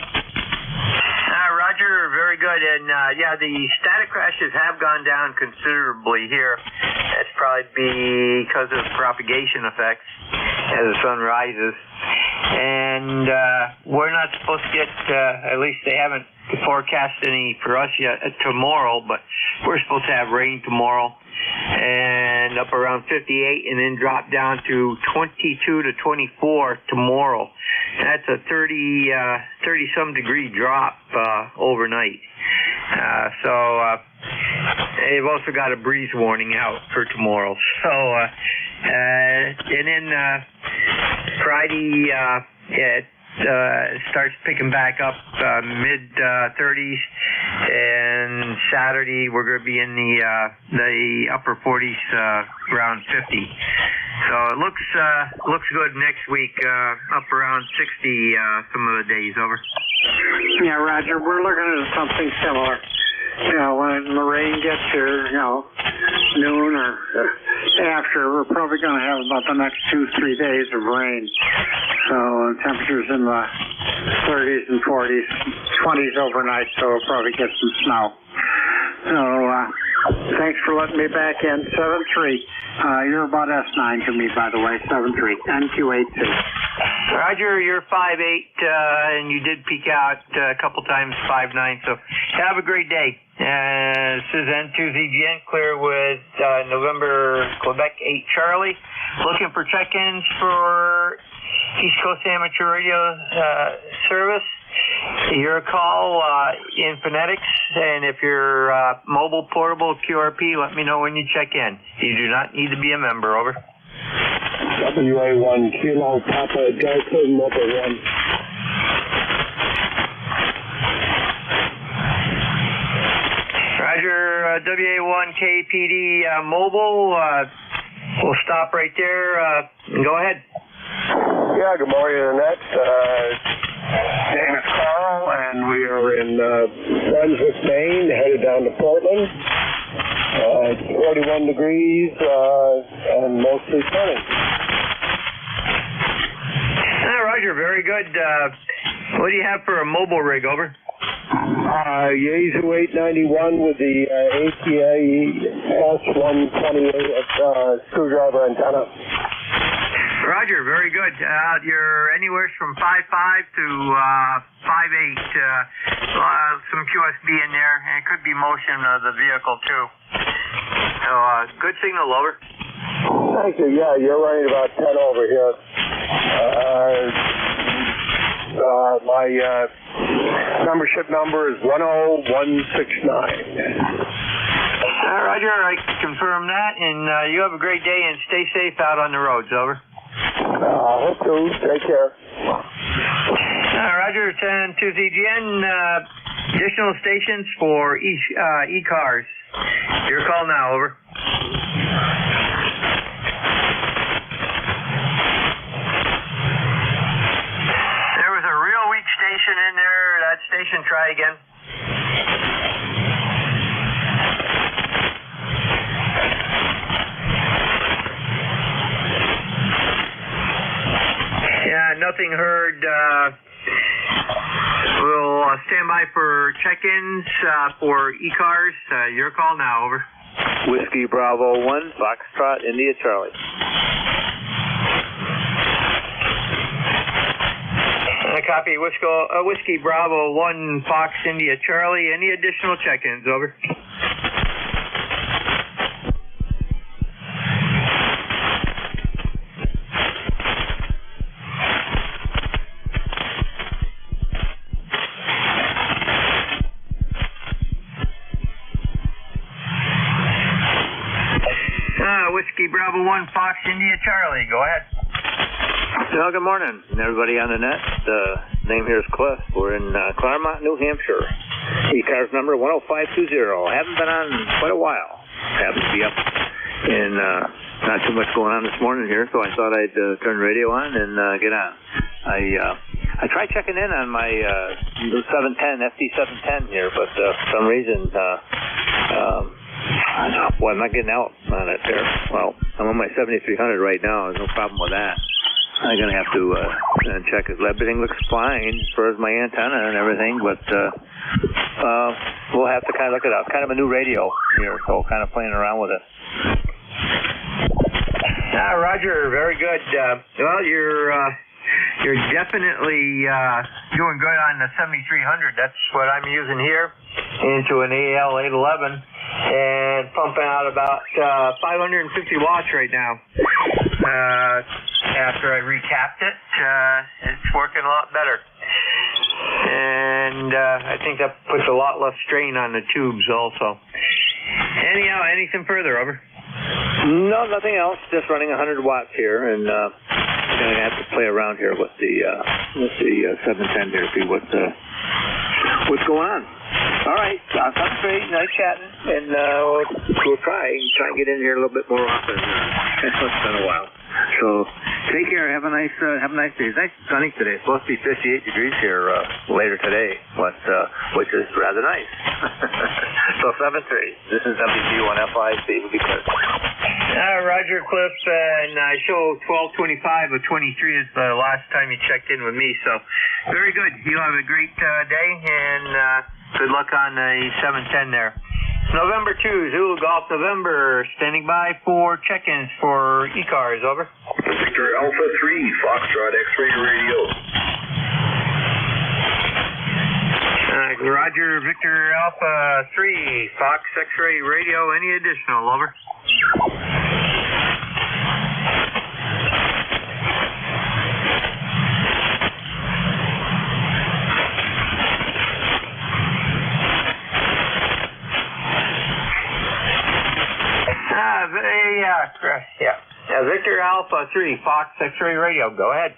Roger, very good. And yeah, the static crashes have gone down considerably here. That's probably because of propagation effects as the sun rises. And we're not supposed to get, at least they haven't forecast any for us yet tomorrow, but we're supposed to have rain tomorrow and up around 58 and then drop down to 22 to 24 tomorrow. That's a 30-some degree drop overnight. So they've also got a breeze warning out for tomorrow. So, and then Friday, it starts picking back up mid-30s, and Saturday we're going to be in the upper 40s, around 50. So it looks good next week, up around 60 some of the days. Over. Yeah, Roger, we're looking at something similar. You know, when the rain gets here, you know, noon or after, we're probably going to have about the next 2-3 days of rain. So temperatures in the 30s and 40s, 20s overnight, so we'll probably get some snow. So thanks for letting me back in. 7-3. You're about S9 to me, by the way. 7-3. NQ8C. Roger, you're 5'8", and you did peak out a couple times 5'9", so have a great day. This is N2ZGN, clear with November, Quebec 8 Charlie. Looking for check-ins for East Coast Amateur Radio service. Your call in phonetics, and if you're mobile, portable, QRP, let me know when you check in. You do not need to be a member. Over. WA1 Kilo Papa Delta Mobile 1. Roger, WA1 KPD Mobile. We'll stop right there. Go ahead. Yeah, good morning, Annette. Name is Carl, and we are in Brunswick, Maine, headed down to Portland. It's 41 degrees and mostly sunny. Roger, very good. What do you have for a mobile rig? Over. Yaesu 891 with the ECARS 128 screwdriver antenna. Roger, very good. You're anywhere from 5'5" to 5'8". Some QSB in there, and it could be motion of the vehicle too. So, good signal. Over. Thank you. Yeah, you're running about 10 over here. My membership number is 10169. Roger, I confirm that, and you have a great day and stay safe out on the roads. Over. Hope to. Take care. Roger, 10-2ZGN. Additional stations for ECARS. Your call now. Over. There was a real weak station in there. That station, try again. Nothing heard. We'll stand by for check-ins for ECARS. Your call now. Over. Whiskey Bravo 1, Foxtrot, India, Charlie. Copy. Whiskey Bravo 1, Fox, India, Charlie. Any additional check-ins? Over. Whiskey Bravo 1, Fox, India, Charlie. Go ahead. Well, good morning, everybody on the net. Name here is Cliff. We're in Claremont, New Hampshire. ECARS number 10520. Haven't been on quite a while. Happens to be up and not too much going on this morning here, so I thought I'd turn the radio on and get on. I tried checking in on my new 710, FD710 here, but for some reason, I'm not getting out on it there. Well, I'm on my 7300 right now. There's no problem with that. I'm going to have to check it. Everything looks fine as far as my antenna and everything, but we'll have to kind of look it up. Kind of a new radio here, so kind of playing around with it. Roger, very good. Well, you're definitely doing good on the 7300. That's what I'm using here into an AL 811 and pumping out about 550 watts right now. After I recapped it, it's working a lot better. And I think that puts a lot less strain on the tubes also. Anyhow, anything further, over? No, nothing else. Just running 100 watts here, and I'm going to have to play around here with the 710 here, see what's going on. All right, concentrate, nice chatting, and we'll try and get in here a little bit more often. It's been a while. So take care. Have a nice day. It's nice and sunny today. It's supposed to be 58 degrees here later today, but which is rather nice. So 7-3. This is WG1FIC. We'll be clear. Roger, Cliff, and I show 1225 of 23 is the last time you checked in with me. So very good. You have a great day, and good luck on the 710 there. November 2, Zulu Golf November, standing by for check-ins for ECARS, over. Victor Alpha 3, Foxtrot X-ray radio. Roger, Victor Alpha 3, Fox X-ray radio. Any additional, over? Victor Alpha 3, Fox X-ray radio. Go ahead.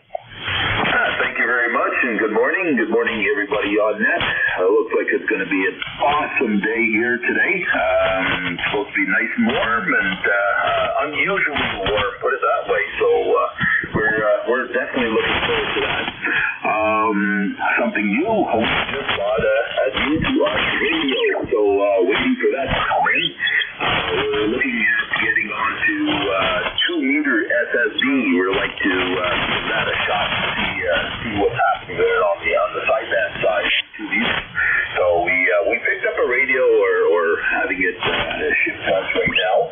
Thank you very much, and good morning. Good morning, everybody on net. Looks like it's going to be an awesome day here today. It's supposed to be nice and warm, and unusually warm, put it that way. So we're definitely looking forward to that. Something new, we just bought a new radio, so waiting for that to come in. We're looking at getting onto 2-meter SSD. We'd like to give that a shot to see what's happening there on the sideband side, 2 meters. So we picked up a radio or having it shipped to us right now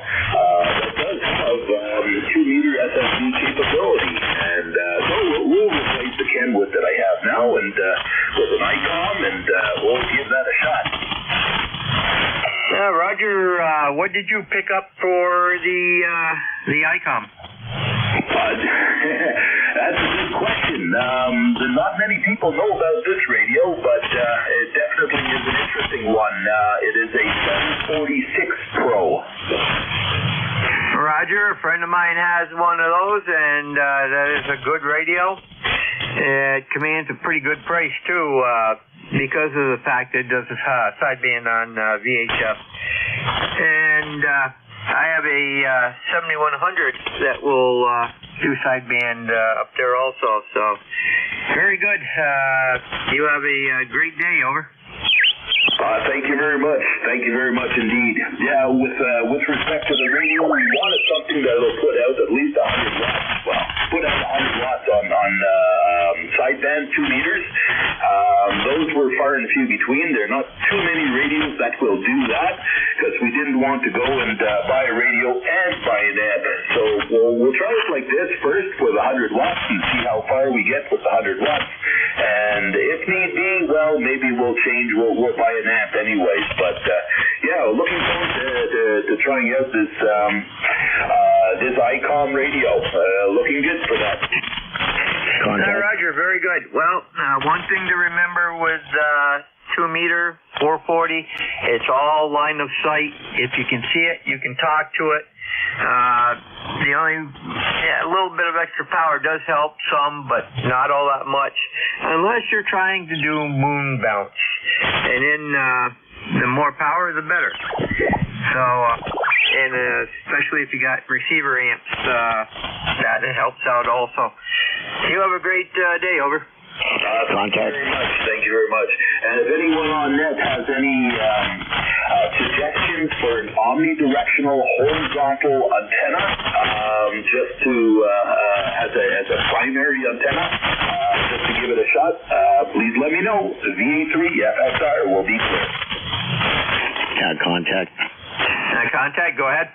that does have 2-meter SSD capability, and so we'll replace the Kenwood that I have now and with an ICOM, and we'll give that a shot. Roger, what did you pick up for the ICOM? That's a good question. Not many people know about this radio, but it definitely is an interesting one. It is a 746 Pro. Roger, a friend of mine has one of those, and that is a good radio. It commands a pretty good price, too, because of the fact that it does a sideband on VHF. And I have a 7100 that will do sideband up there also. So, very good. You have a great day, over. Thank you very much. Thank you very much indeed. Yeah, with respect to the radio, we wanted something that will put out at least 100 watts. Well, put out 100 watts on sideband, 2 meters. Those were far far and few between. There are not too many radios that will do that because we didn't want to go and buy a radio and buy an amp. So we'll try it like this first with 100 watts and see how far we get with the 100 watts. And if need be, well, maybe we'll change. We'll buy an amp anyways. But yeah, looking forward to trying out this ICOM radio. Looking good for that. Roger, very good. Well, one thing to remember with 2 meter 440, it's all line of sight. If you can see it, you can talk to it. A little bit of extra power does help some, but not all that much, unless you're trying to do moon bounce. And then the more power, the better. So, and especially if you got receiver amps, that helps out also. You have a great day. Over. Contact. Thank you very much. And if anyone on net has any suggestions for an omnidirectional horizontal antenna, just to as a primary antenna, just to give it a shot, please let me know. VA3 FXR will be clear. Contact. Contact. Go ahead.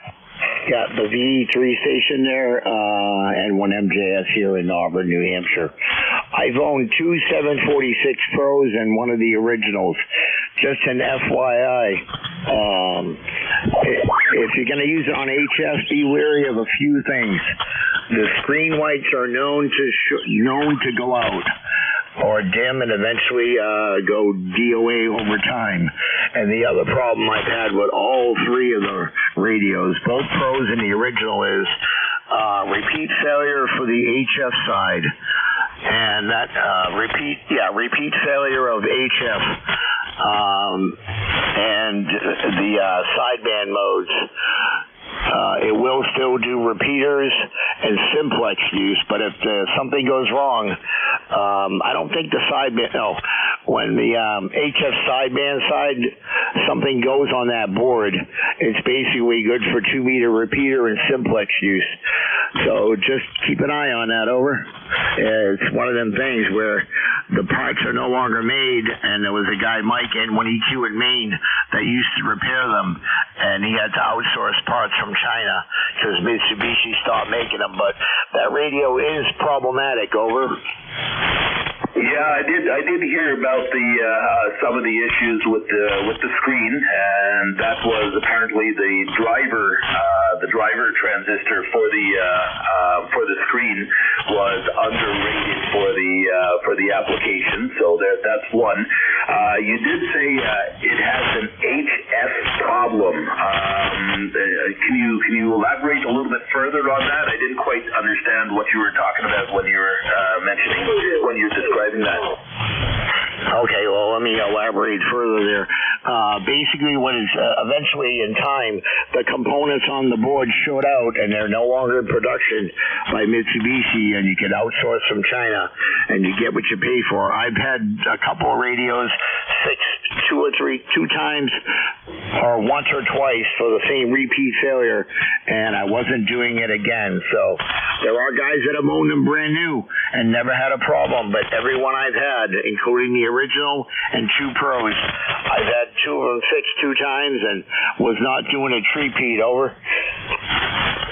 Yeah, the VE3 station there, and 1MJS here in Auburn, New Hampshire. I've owned 2 746 Pros and one of the originals. Just an FYI, if you're going to use it on HF, be wary of a few things. The screen lights are known to go out or dim and eventually go DOA over time. And the other problem I've had with all 3 of the radios, both Pros and the original, is repeat failure for the HF side. And that repeat failure of HF and the sideband modes. It will still do repeaters and simplex use, but if something goes wrong, I don't think the sideband, no, when the HF sideband side, something goes on that board, it's basically good for 2 meter repeater and simplex use. So just keep an eye on that, over. It's one of them things where the parts are no longer made, and there was a guy, Mike, in 1EQ in Maine that used to repair them, and he had to outsource parts from China because Mitsubishi stopped making them. But that radio is problematic, over. Yeah, I did hear about some of the issues with the screen, and that was apparently the driver transistor for the screen was underrated for the application. So that's one. You did say it has an HF problem. Can you elaborate a little bit further on that? I didn't quite understand what you were talking about when you were mentioning when you're describing that. Okay, well, let me elaborate further there. Basically, what is eventually in time, the components on the board showed out, and they're no longer in production by Mitsubishi, and you can outsource from China, and you get what you pay for. I've had a couple of radios, 2 times, or once or twice for the same repeat failure, and I wasn't doing it again. So there are guys that have owned them brand new and never had a problem, but every one I've had, including the original and 2 Pros, I've had 2 of them fixed 2 times and was not doing a repeat, over.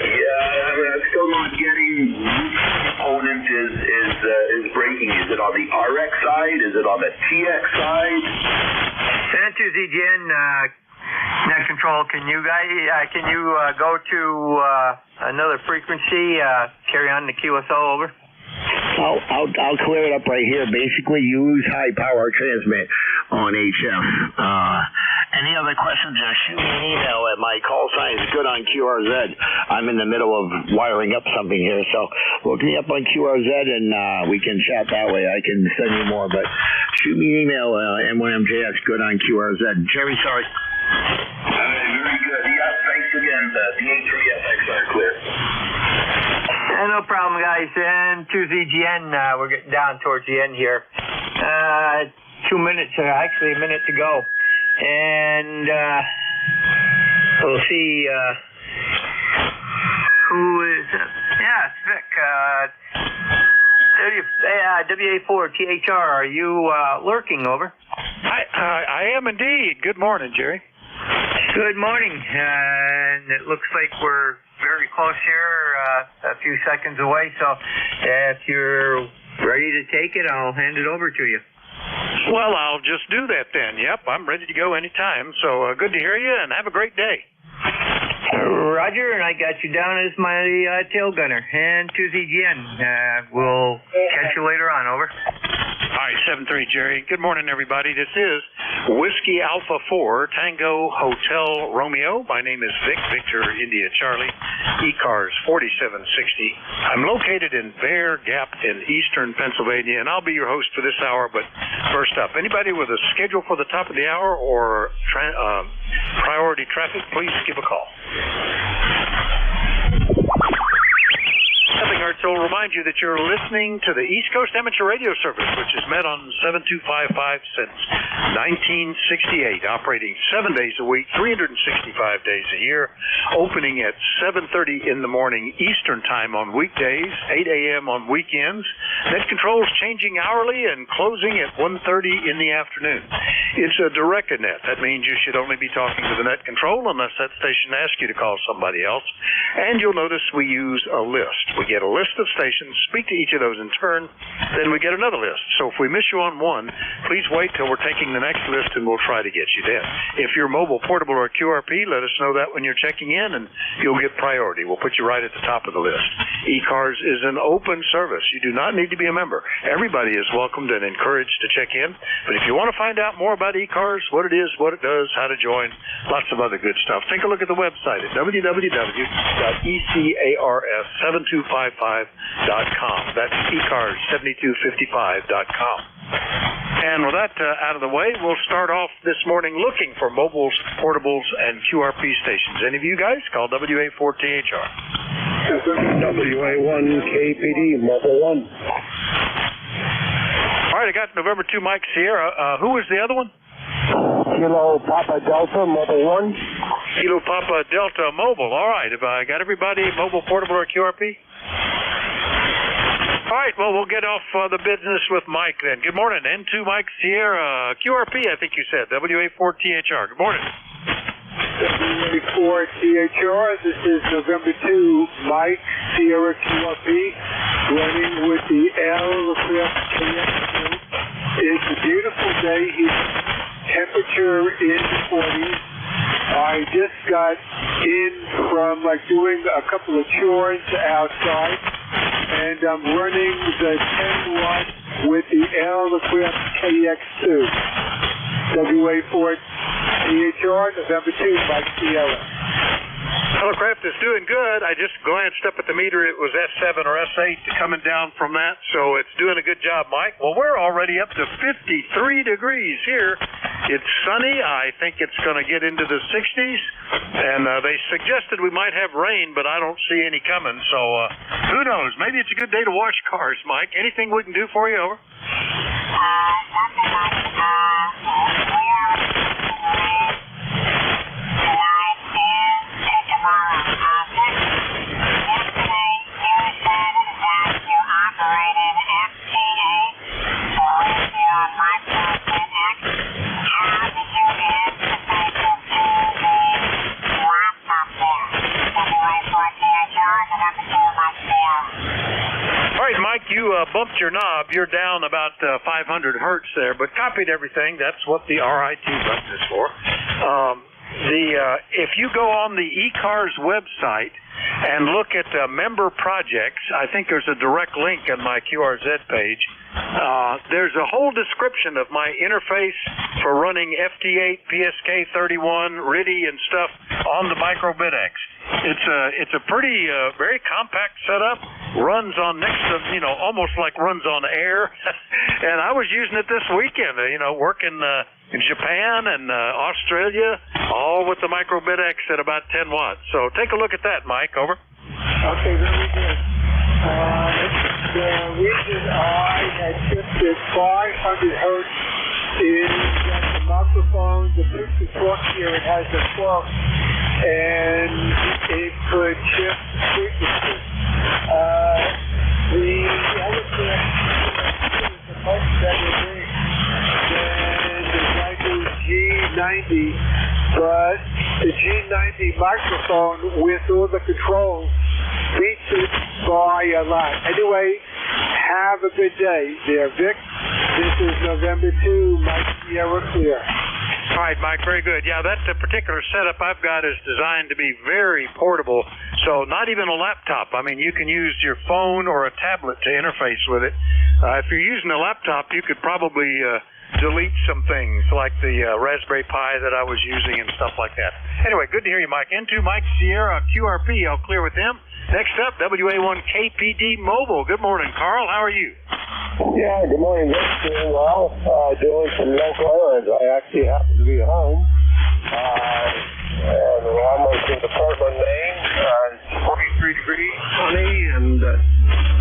Yeah, I'm still not getting which component is breaking. Is it on the RX side? Is it on the TX side? And to ZGN net control, can you go to another frequency? Carry on the QSO, over. I'll clear it up right here. Basically, use high power transmit on HF. Any other questions? Shoot me an email at my call sign is good on QRZ. I'm in the middle of wiring up something here, so look me up on QRZ and we can chat that way. I can send you more, but shoot me an email, M1MJX, good on QRZ. Jerry, sorry. Very good. Yeah, thanks again. DA3FXR clear. No problem, guys. And to ZGN, we're getting down towards the end here. 2 minutes, actually a minute to go. And we'll see who is... yeah, it's Vic. WA4 THR, are you lurking, over? I am indeed. Good morning, Jerry. Good morning. And it looks like we're very close here, a few seconds away. So if you're ready to take it, I'll hand it over to you. Well, I'll just do that then. Yep, I'm ready to go anytime. So good to hear you, and have a great day. Roger, and I got you down as my tail gunner. And 2ZGN. We'll catch you later on. Over. All right, 7-3, Jerry. Good morning, everybody. This is Whiskey Alpha 4, Tango Hotel Romeo. My name is Vic, Victor India Charlie, ECARS 4760. I'm located in Bear Gap in eastern Pennsylvania, and I'll be your host for this hour. But first up, anybody with a schedule for the top of the hour or priority traffic, please give a call. Nothing Arts will remind you that you're listening to the East Coast Amateur Radio Service, which has met on 7255 since 1968, operating 7 days a week, 365 days a year, opening at 7:30 in the morning Eastern Time on weekdays, 8 a.m. on weekends. Net controls changing hourly and closing at 1:30 in the afternoon. It's a directed net. That means you should only be talking to the net control unless that station asks you to call somebody else. And you'll notice we use a list. We get a list of stations, speak to each of those in turn, then we get another list. So if we miss you on one, please wait till we're taking the next list and we'll try to get you there. If you're mobile, portable, or QRP, let us know that when you're checking in and you'll get priority. We'll put you right at the top of the list. ECARS is an open service. You do not need to be a member. Everybody is welcomed and encouraged to check in. But if you want to find out more about ECARS, what it is, what it does, how to join, lots of other good stuff, take a look at the website at www.ECARS7255.com. That's ECARS7255.com. And with that out of the way, we'll start off this morning looking for mobiles, portables, and QRP stations. Any of you guys? Call WA4THR. WA1KPD, Mobile 1. All right, I got November 2 Mike Sierra. Who was the other one? Kilo Papa Delta, Mobile 1. Kilo Papa Delta Mobile. All right, have I got everybody mobile, portable, or QRP? All right, well, we'll get off the business with Mike then. Good morning, N2 Mike Sierra, QRP, I think you said, WA4THR. Good morning. WA4THR, this is November 2, Mike Sierra QRP, running with the L KX2. It's a beautiful day here, temperature in the 40s. I just got in from doing a couple of chores outside, and I'm running the 10-watt with the L KX2. WA4THR, November 2, Mike Sierra. Telecraft is doing good. I just glanced up at the meter. It was S7 or S8 coming down from that, so it's doing a good job, Mike. Well, we're already up to 53 degrees here. It's sunny. I think it's going to get into the 60s, and they suggested we might have rain, but I don't see any coming, so who knows? Maybe it's a good day to wash cars, Mike. Anything we can do for you? Over. Mike, you bumped your knob. You're down about 500 hertz there, but copied everything. That's what the RIT button is for. If you go on the ECARS website and look at member projects, I think there's a direct link on my QRZ page. There's a whole description of my interface for running FT8, PSK31, RIDI, and stuff on the MicroBitX. It's a pretty very compact setup. Runs on next to almost like runs on air. And I was using it this weekend. Working in Japan and Australia, all with the MicroBitX at about 10 watts. So take a look at that, Mike. Over. Okay, very good. The reason I had shifted 500 hertz is that the microphone, the push torque here, it has a torque, and it could shift frequency. The other thing is the most better thing, and G90, but the G90 microphone with all the controls beats it by a lot. Anyway, have a good day there, Vic. This is November 2, Mike Sierra Clear. All right, Mike, very good. Yeah, that particular setup I've got is designed to be very portable, so not even a laptop. I mean, you can use your phone or a tablet to interface with it. If you're using a laptop, you could probably delete some things like the Raspberry Pi that I was using and stuff like that. Anyway, good to hear you, Mike. Into Mike Sierra, QRP. I'll clear with him. Next up, WA1KPD Mobile. Good morning, Carl. How are you? Yeah, good morning. Doing well. Doing some local errands. I actually happen to be home. And we're almost into Portland, Maine. It's 43 degrees, sunny, and it's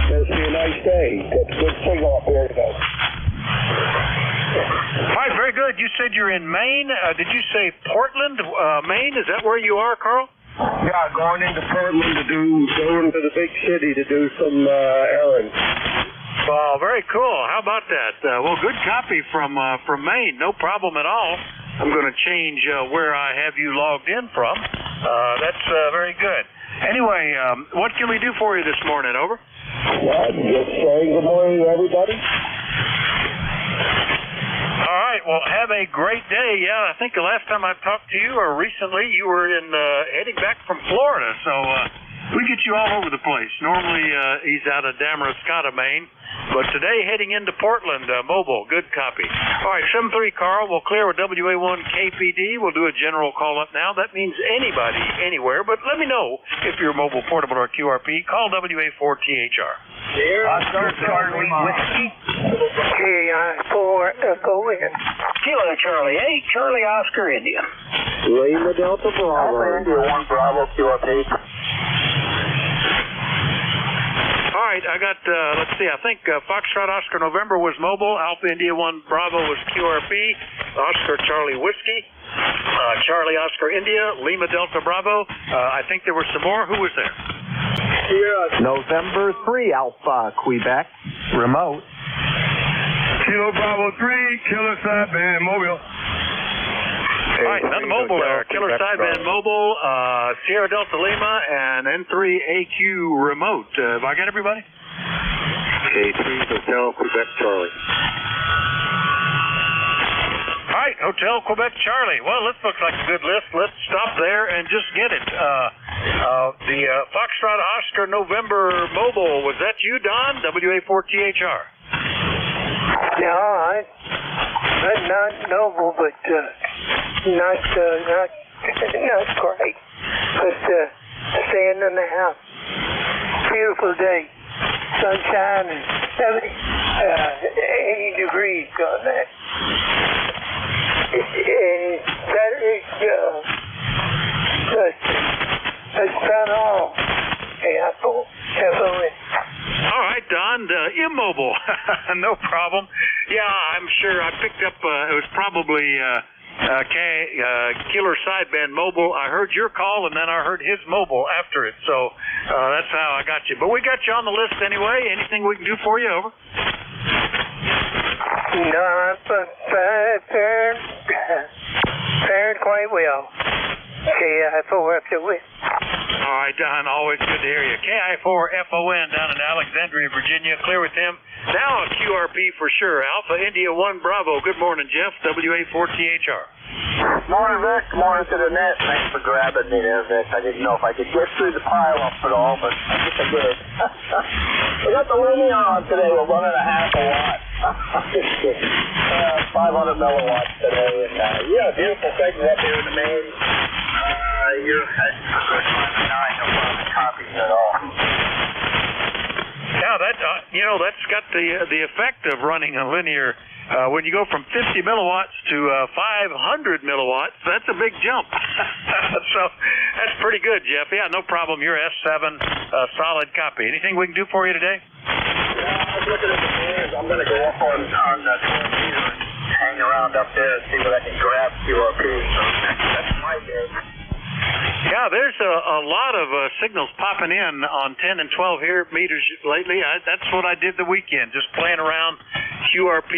going to be a nice day. Got a good signal up here today. All right, very good. You said you're in Maine. Did you say Portland, Maine? Is that where you are, Carl? Yeah, going into Portland going to the big city to do some errands. Well, very cool. How about that? Well, good copy from Maine. No problem at all. I'm going to change where I have you logged in from. That's very good. Anyway, what can we do for you this morning? Over. Yeah, just saying good morning to everybody. All right. Well, have a great day. Yeah, I think the last time I talked to you, or recently, you were heading back from Florida. So we get you all over the place. Normally, he's out of Damariscotta, Maine. But today, heading into Portland, mobile. Good copy. All right, 73 Carl. We'll clear with WA1KPD. We'll do a general call-up now. That means anybody, anywhere. But let me know if you're mobile, portable, or QRP. Call WA4THR. Oscar Charlie Whiskey. KI4 Echo in. Kilo Charlie 8, Charlie Oscar India. Lima Delta Bravo. India 1 Bravo QRP. All right, I got, let's see, I think Foxtrot Oscar November was mobile, Alpha India 1 Bravo was QRP, Oscar Charlie Whiskey, Charlie Oscar India, Lima Delta Bravo. I think there were some more. Who was there? November 3 Alpha Quebec, remote. Kilo Bravo 3, Killer Sideband Mobile. All right, another mobile there. Killer Sideband Mobile, Sierra Delta Lima, and N3AQ Remote. Have I got everybody? K3 Hotel Quebec Charlie. All right, Hotel Quebec Charlie. Well, this looks like a good list. Let's stop there and just get it. The Foxtrot Oscar November Mobile, was that you, Don? WA4THR. No, I'm not noble, but not great. But staying in the house. Beautiful day. Sunshine and 80 degrees on that. And that is that's about all. Hey, Apple. All right, Don, immobile. No problem. Yeah, I'm sure I picked up, it was probably Killer Sideband Mobile. I heard your call, and then I heard his mobile after it. So that's how I got you. But we got you on the list anyway. Anything we can do for you? Over. No, I'm fared quite well. KI4FON. All right, Don, always good to hear you. KI4FON down in Alexandria, Virginia. Clear with him. Now a QRP for sure. Alpha India 1 Bravo. Good morning, Jeff. WA4THR. Morning, Vic. Morning to the net. Thanks for grabbing me there, Vic. I didn't know if I could get through the pile-up at all, but I think I did. We got the Lumia on today. We're running a half a watt. 500 milliwatts today. And, yeah, beautiful segment up here in the main. You're at 9, no problem copies at all. Yeah, that that's got the effect of running a linear. When you go from 50 milliwatts to 500 milliwatts, that's a big jump. So that's pretty good, Jeff. Yeah, no problem. You're S7, solid copy. Anything we can do for you today? Yeah, I was looking at the news. I'm going to go up on the meter and hang around up there and see what I can grab QRP. So that's my day. Yeah, there's a lot of signals popping in on 10 and 12 here meters lately. That's what I did the weekend, just playing around QRP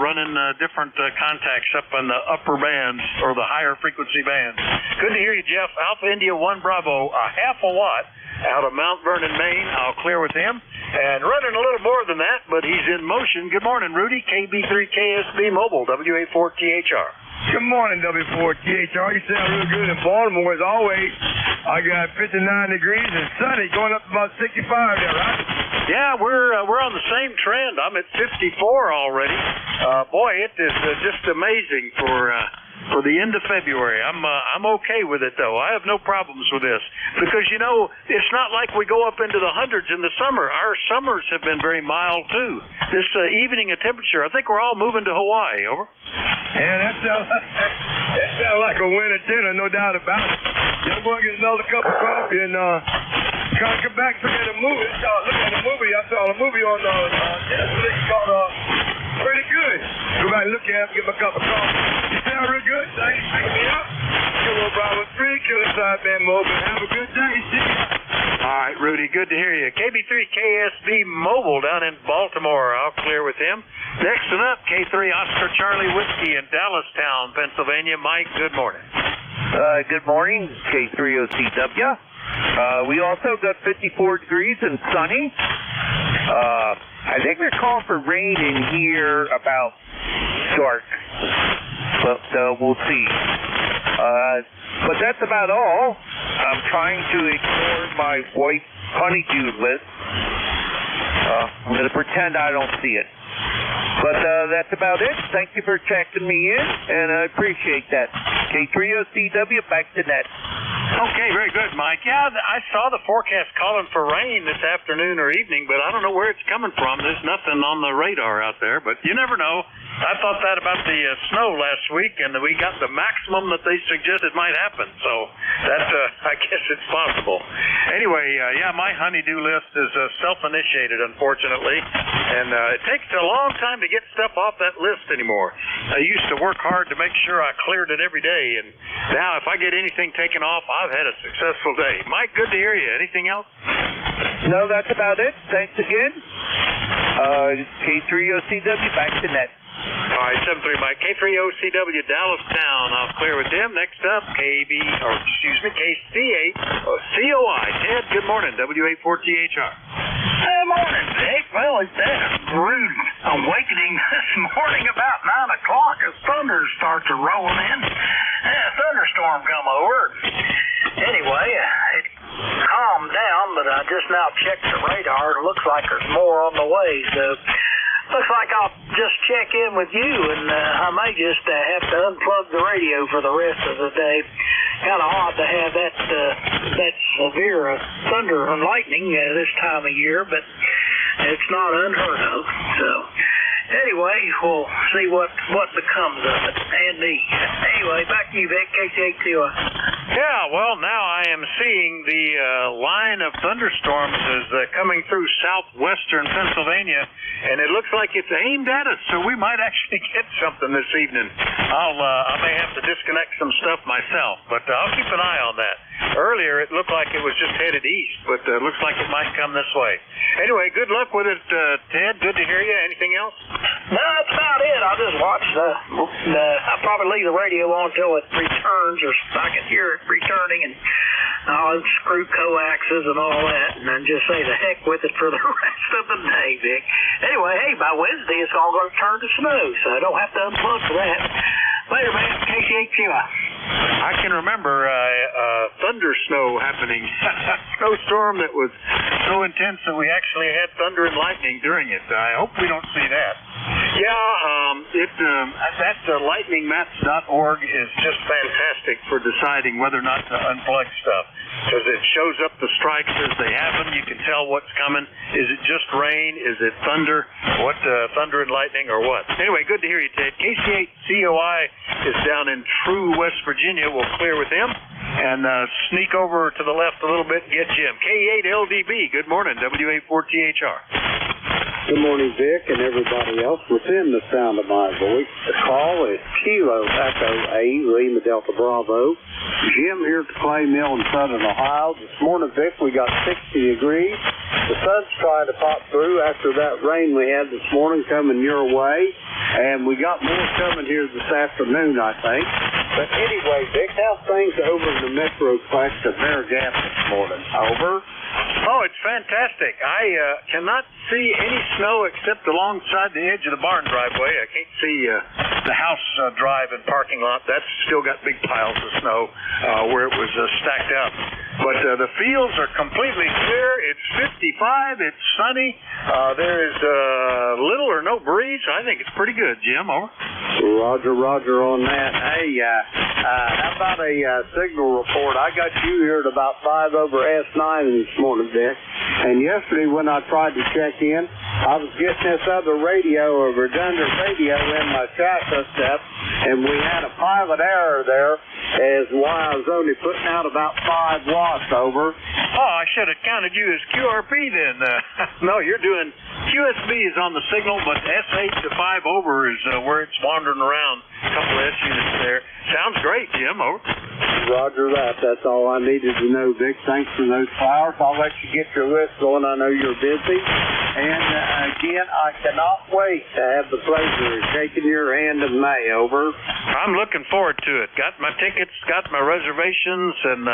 running different contacts up on the upper bands or the higher frequency bands. Good to hear you, Jeff. Alpha India 1 Bravo, a half a watt out of Mount Vernon, Maine. I'll clear with him. And running a little more than that, but he's in motion. Good morning, Rudy. KB3KSB Mobile, WA4THR. Good morning, W4THR. You sound real good in Baltimore as always. I got 59 degrees and sunny, going up to about 65 there, right? Yeah, we're on the same trend. I'm at 54 already. Boy, it is just amazing for the end of February. I'm okay with it though. I have no problems with this because you know it's not like we go up into the hundreds in the summer. Our summers have been very mild too. This evening of temperature, I think we're all moving to Hawaii. Over. Yeah, that sounds like a winter dinner, no doubt about it. I'm going to get another cup of coffee and kind of come back and look at a movie. I saw a movie on Netflix called Pretty Good. Go back and look at it, get my cup of coffee. You sound real good. Thanks for picking me up. Kilo Bravo 3, Killer Sideband Mobile. Have a good day. See ya. All right, Rudy, good to hear you. KB3KSB Mobile down in Baltimore. I'll clear with him. Next one up, K3 Oscar Charlie Whiskey in Dallastown, Pennsylvania. Mike, good morning. Good morning, K3OCW. We also got 54 degrees and sunny. I think they're calling for rain in here about dark, but we'll see. But that's about all. I'm trying to ignore my white honeydew list. I'm going to pretend I don't see it. But that's about it. Thank you for checking me in, and I appreciate that. K3OCW, back to net. Okay, very good, Mike. Yeah, I saw the forecast calling for rain this afternoon or evening, but I don't know where it's coming from. There's nothing on the radar out there, but you never know. I thought that about the snow last week, and we got the maximum that they suggested might happen, so that I guess it's possible. Anyway, yeah, my honeydew list is self-initiated, unfortunately, and it takes a long time to get stuff off that list anymore. I used to work hard to make sure I cleared it every day, and now if I get anything taken off, I've had a successful day. Mike, good to hear you. Anything else? No, that's about it. Thanks again. K3OCW, back to net. All right, 73 Mike. K3OCW, Dallastown. I'll clear with him. Next up, KC8COI. Ted, good morning. WA4THR. Good morning, Vic. Well, it's that rude awakening this morning about 9 o'clock as thunders start to roll in. A thunderstorm come over. Anyway, it calmed down, but I just now checked the radar. It looks like there's more on the way, so looks like I'll just check in with you, and I may just have to unplug the radio for the rest of the day. Kind of odd to have that severe thunder and lightning this time of year, but it's not unheard of. So anyway, we'll see what becomes of it. Anyway, back to you, Vic. KC8COI. Yeah, well, now I am seeing the line of thunderstorms is coming through southwestern Pennsylvania, and it looks like it's aimed at us, so we might actually get something this evening. I may have to disconnect some stuff myself, but I'll keep an eye on that. Earlier, it looked like it was just headed east, but it looks like it might come this way. Anyway, good luck with it, Ted. Good to hear you. Anything else? No, that's about it. I'll just watch I'll probably leave the radio on until it returns, or I can hear it returning, and I'll unscrew coaxes and all that, and then just say the heck with it for the rest of the day, Vic. Anyway, hey, by Wednesday, it's all going to turn to snow, so I don't have to unplug for that. Later, man. KC8COI. I can remember thunder snow happening. Snowstorm that was so intense that we actually had thunder and lightning during it. I hope we don't see that. Yeah, that lightningmaps.org is just fantastic for deciding whether or not to unplug stuff, because it shows up the strikes as they happen. You can tell what's coming. Is it just rain? Is it thunder? What thunder and lightning or what? Anyway, good to hear you, Ted. KC8COI is down in True, West Virginia. We'll clear with him and sneak over to the left a little bit and get Jim. K8LDB, good morning, WA4THR. Good morning, Vic, and everybody else within the sound of my voice. The call is Kilo Echo 8, Lima Delta Bravo. Jim here at the Clay Mill in southern Ohio. This morning, Vic, we got 60 degrees. The sun's trying to pop through after that rain we had this morning coming your way. And we got more coming here this afternoon, I think. But anyway, Vic, how's things over in the Metroplex of Bear Gap this morning? Over. Oh, it's fantastic. I cannot see any snow except alongside the edge of the barn driveway. I can't see the house drive and parking lot. That's still got big piles of snow where it was stacked up. But the fields are completely clear. It's 55. It's sunny. There is little or no breeze. I think it's pretty good, Jim. Over. Roger on that. Hey, how about a signal report? I got you here at about 5 over S9 this morning, Vic. And yesterday when I tried to check in, I was getting this other radio, a redundant radio in my shotgun step, and we had a pilot error there as why I was only putting out about 5 watts over. Oh, I should have counted you as QRP then. No, you're doing QSB is on the signal, but S8 to 5 over is where it's wandering around. A couple of S units there. Sounds great, Jim. Over. Roger that. That's all I needed to know, Vic. Thanks for those flowers. I'll let you get your list going. I know you're busy. And again, I cannot wait to have the pleasure of shaking your hand in May. Over. I'm looking forward to it. Got my tickets, got my reservations, and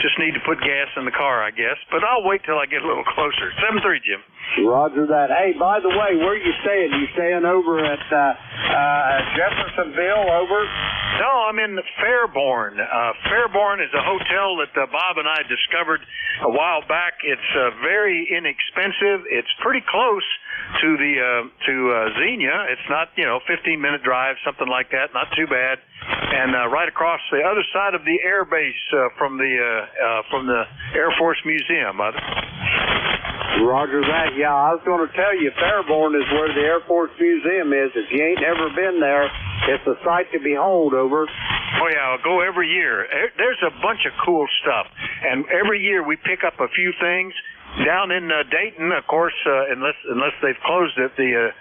just need to put gas in the car, I guess. But I'll wait till I get a little closer. 7-3, Jim. Roger that. Hey, by the way, where are you staying? You staying over at Jeffersonville, over? No, I'm in Fairborn. Fairborn is a hotel that Bob and I discovered a while back. It's very inexpensive. It's pretty close to the Xenia. It's not 15-minute drive, something like that. Not too bad. And right across the other side of the air base from the Air Force Museum. Roger that. Yeah, I was going to tell you, Fairborn is where the Air Force Museum is. If you ain't ever been there, it's a sight to behold. Over. Oh yeah, I'll go every year. There's a bunch of cool stuff, and every year we pick up a few things. Down in Dayton, of course, unless they've closed it, the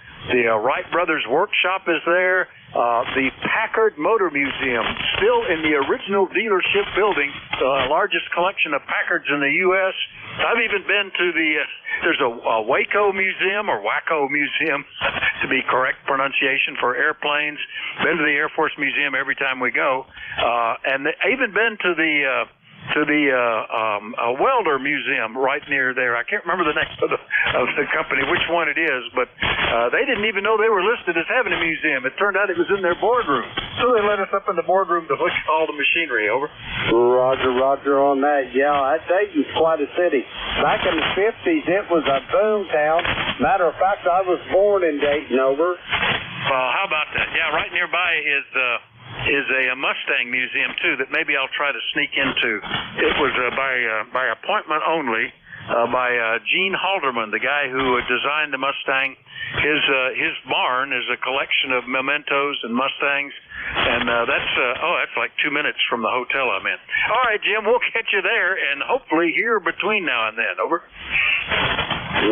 Wright Brothers Workshop is there. The Packard Motor Museum, still in the original dealership building, the largest collection of Packards in the U.S. I've even been to there's a Waco Museum, or Waco Museum, to be correct pronunciation, for airplanes. Been to the Air Force Museum every time we go. And I've even been to the welder museum right near there. I can't remember the name of the company, which one it is, but they didn't even know they were listed as having a museum. It turned out it was in their boardroom. So they let us up in the boardroom to look at all the machinery. Over. Roger on that. Yeah, that Dayton's quite a city. Back in the 50s, it was a boom town. Matter of fact, I was born in Dayton. Over. Well, how about that? Yeah, right nearby is a Mustang museum too that maybe I'll try to sneak into. It was by appointment only by Gene Halderman, the guy who designed the Mustang. His barn is a collection of mementos and Mustangs, and that's like 2 minutes from the hotel I'm in. All right, Jim, we'll catch you there, and hopefully here between now and then. Over.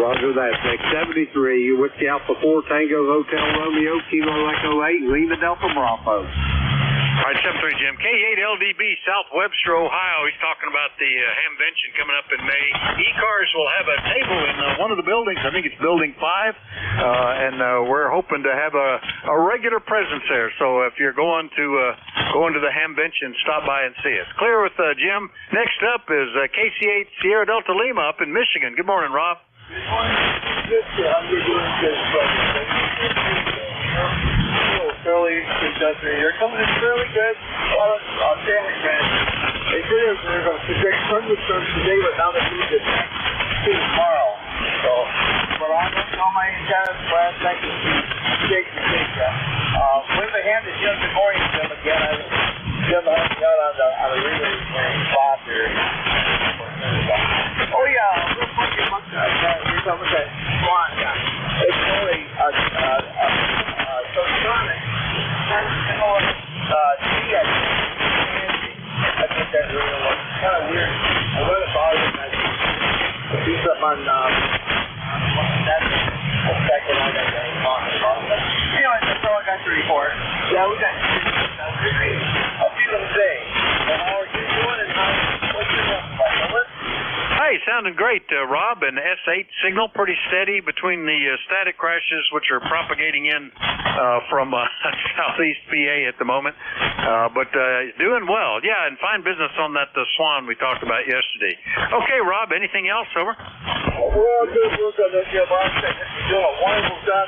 Roger that. Next 73, you Whiskey Alpha 4 Tango Hotel Romeo Kilo Echo 8 Lima Delta Bravo. All right, 7-3, Jim. K8LDB, South Webster, Ohio. He's talking about the Hamvention coming up in May. ECARS will have a table in one of the buildings. I think it's Building 5. And we're hoping to have a regular presence there. So if you're going to the Hamvention, stop by and see us. Clear with Jim. Next up is KC8 Sierra Delta Lima up in Michigan. Good morning, Rob. Good morning. Fairly successful. You're coming in fairly good. Outstanding, man. They said they're going to project thunderstorms today, but now they moved it to tomorrow. So, but I'm looking on my antennas, Brad. Thank you. Take with the hand to Jim. Good morning, Jim. Again, Jim, I haven't got on the relay spot here. Oh yeah, real quick, you're talking about that swan. Yeah, it's only so Sonic. I think that really was kind of weird. I would have thought it was do something on that. Yeah, we got I'll see them today. So how are you doing and what's your number? Over? Hey, sounding great, Rob. And S8 signal pretty steady between the static crashes, which are propagating in from southeast PA at the moment. But doing well. Yeah, and fine business on that Swan we talked about yesterday. Okay, Rob, anything else? Over. We're all good. We're good. Yeah, Bob said you're doing a wonderful job.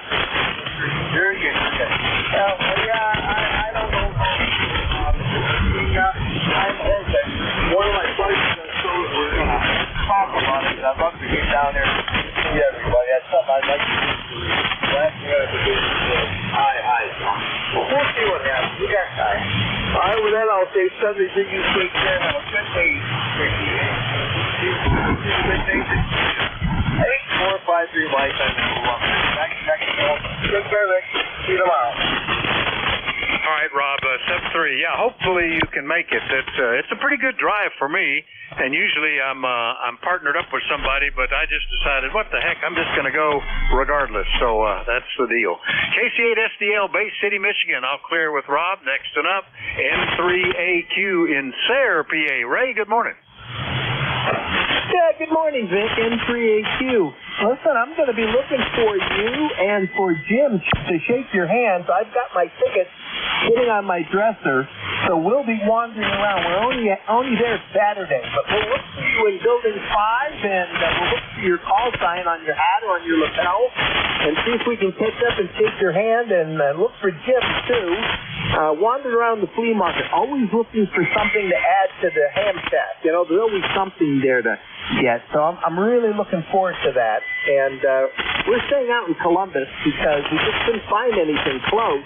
Very good. I don't know. I'm hoping that one of my buddies we're going to talk about it. I'd love to get down there and see everybody. That's something I'd like to do. Last thing I have to do is hi. Well, we'll see what happens. We got time. All right, with that, I'll say Sunday, thank you, take care. Have a good day. 8453 lifetime. Good service. See you tomorrow. All right, Rob, 7-3. Yeah, hopefully you can make it. It's a pretty good drive for me, and usually I'm partnered up with somebody, but I just decided, what the heck, I'm just going to go regardless. So that's the deal. KC8SDL, Bay City, Michigan. I'll clear with Rob. Next and up, N3AQ in Sayre, PA. Ray, good morning. Yeah, good morning, Vic. N3AQ. Listen, I'm going to be looking for you and for Jim to shake your hands. I've got my tickets sitting on my dresser, so we'll be wandering around. We're only there Saturday, but we'll look for you in Building 5, and we'll look for your call sign on your hat or on your lapel, and see if we can catch up and shake your hand, and look for Jim, too. Wandering around the flea market, always looking for something to add to the ham shack. You know, there's always something there to get, so I'm really looking forward to that. And we're staying out in Columbus because we just couldn't find anything close.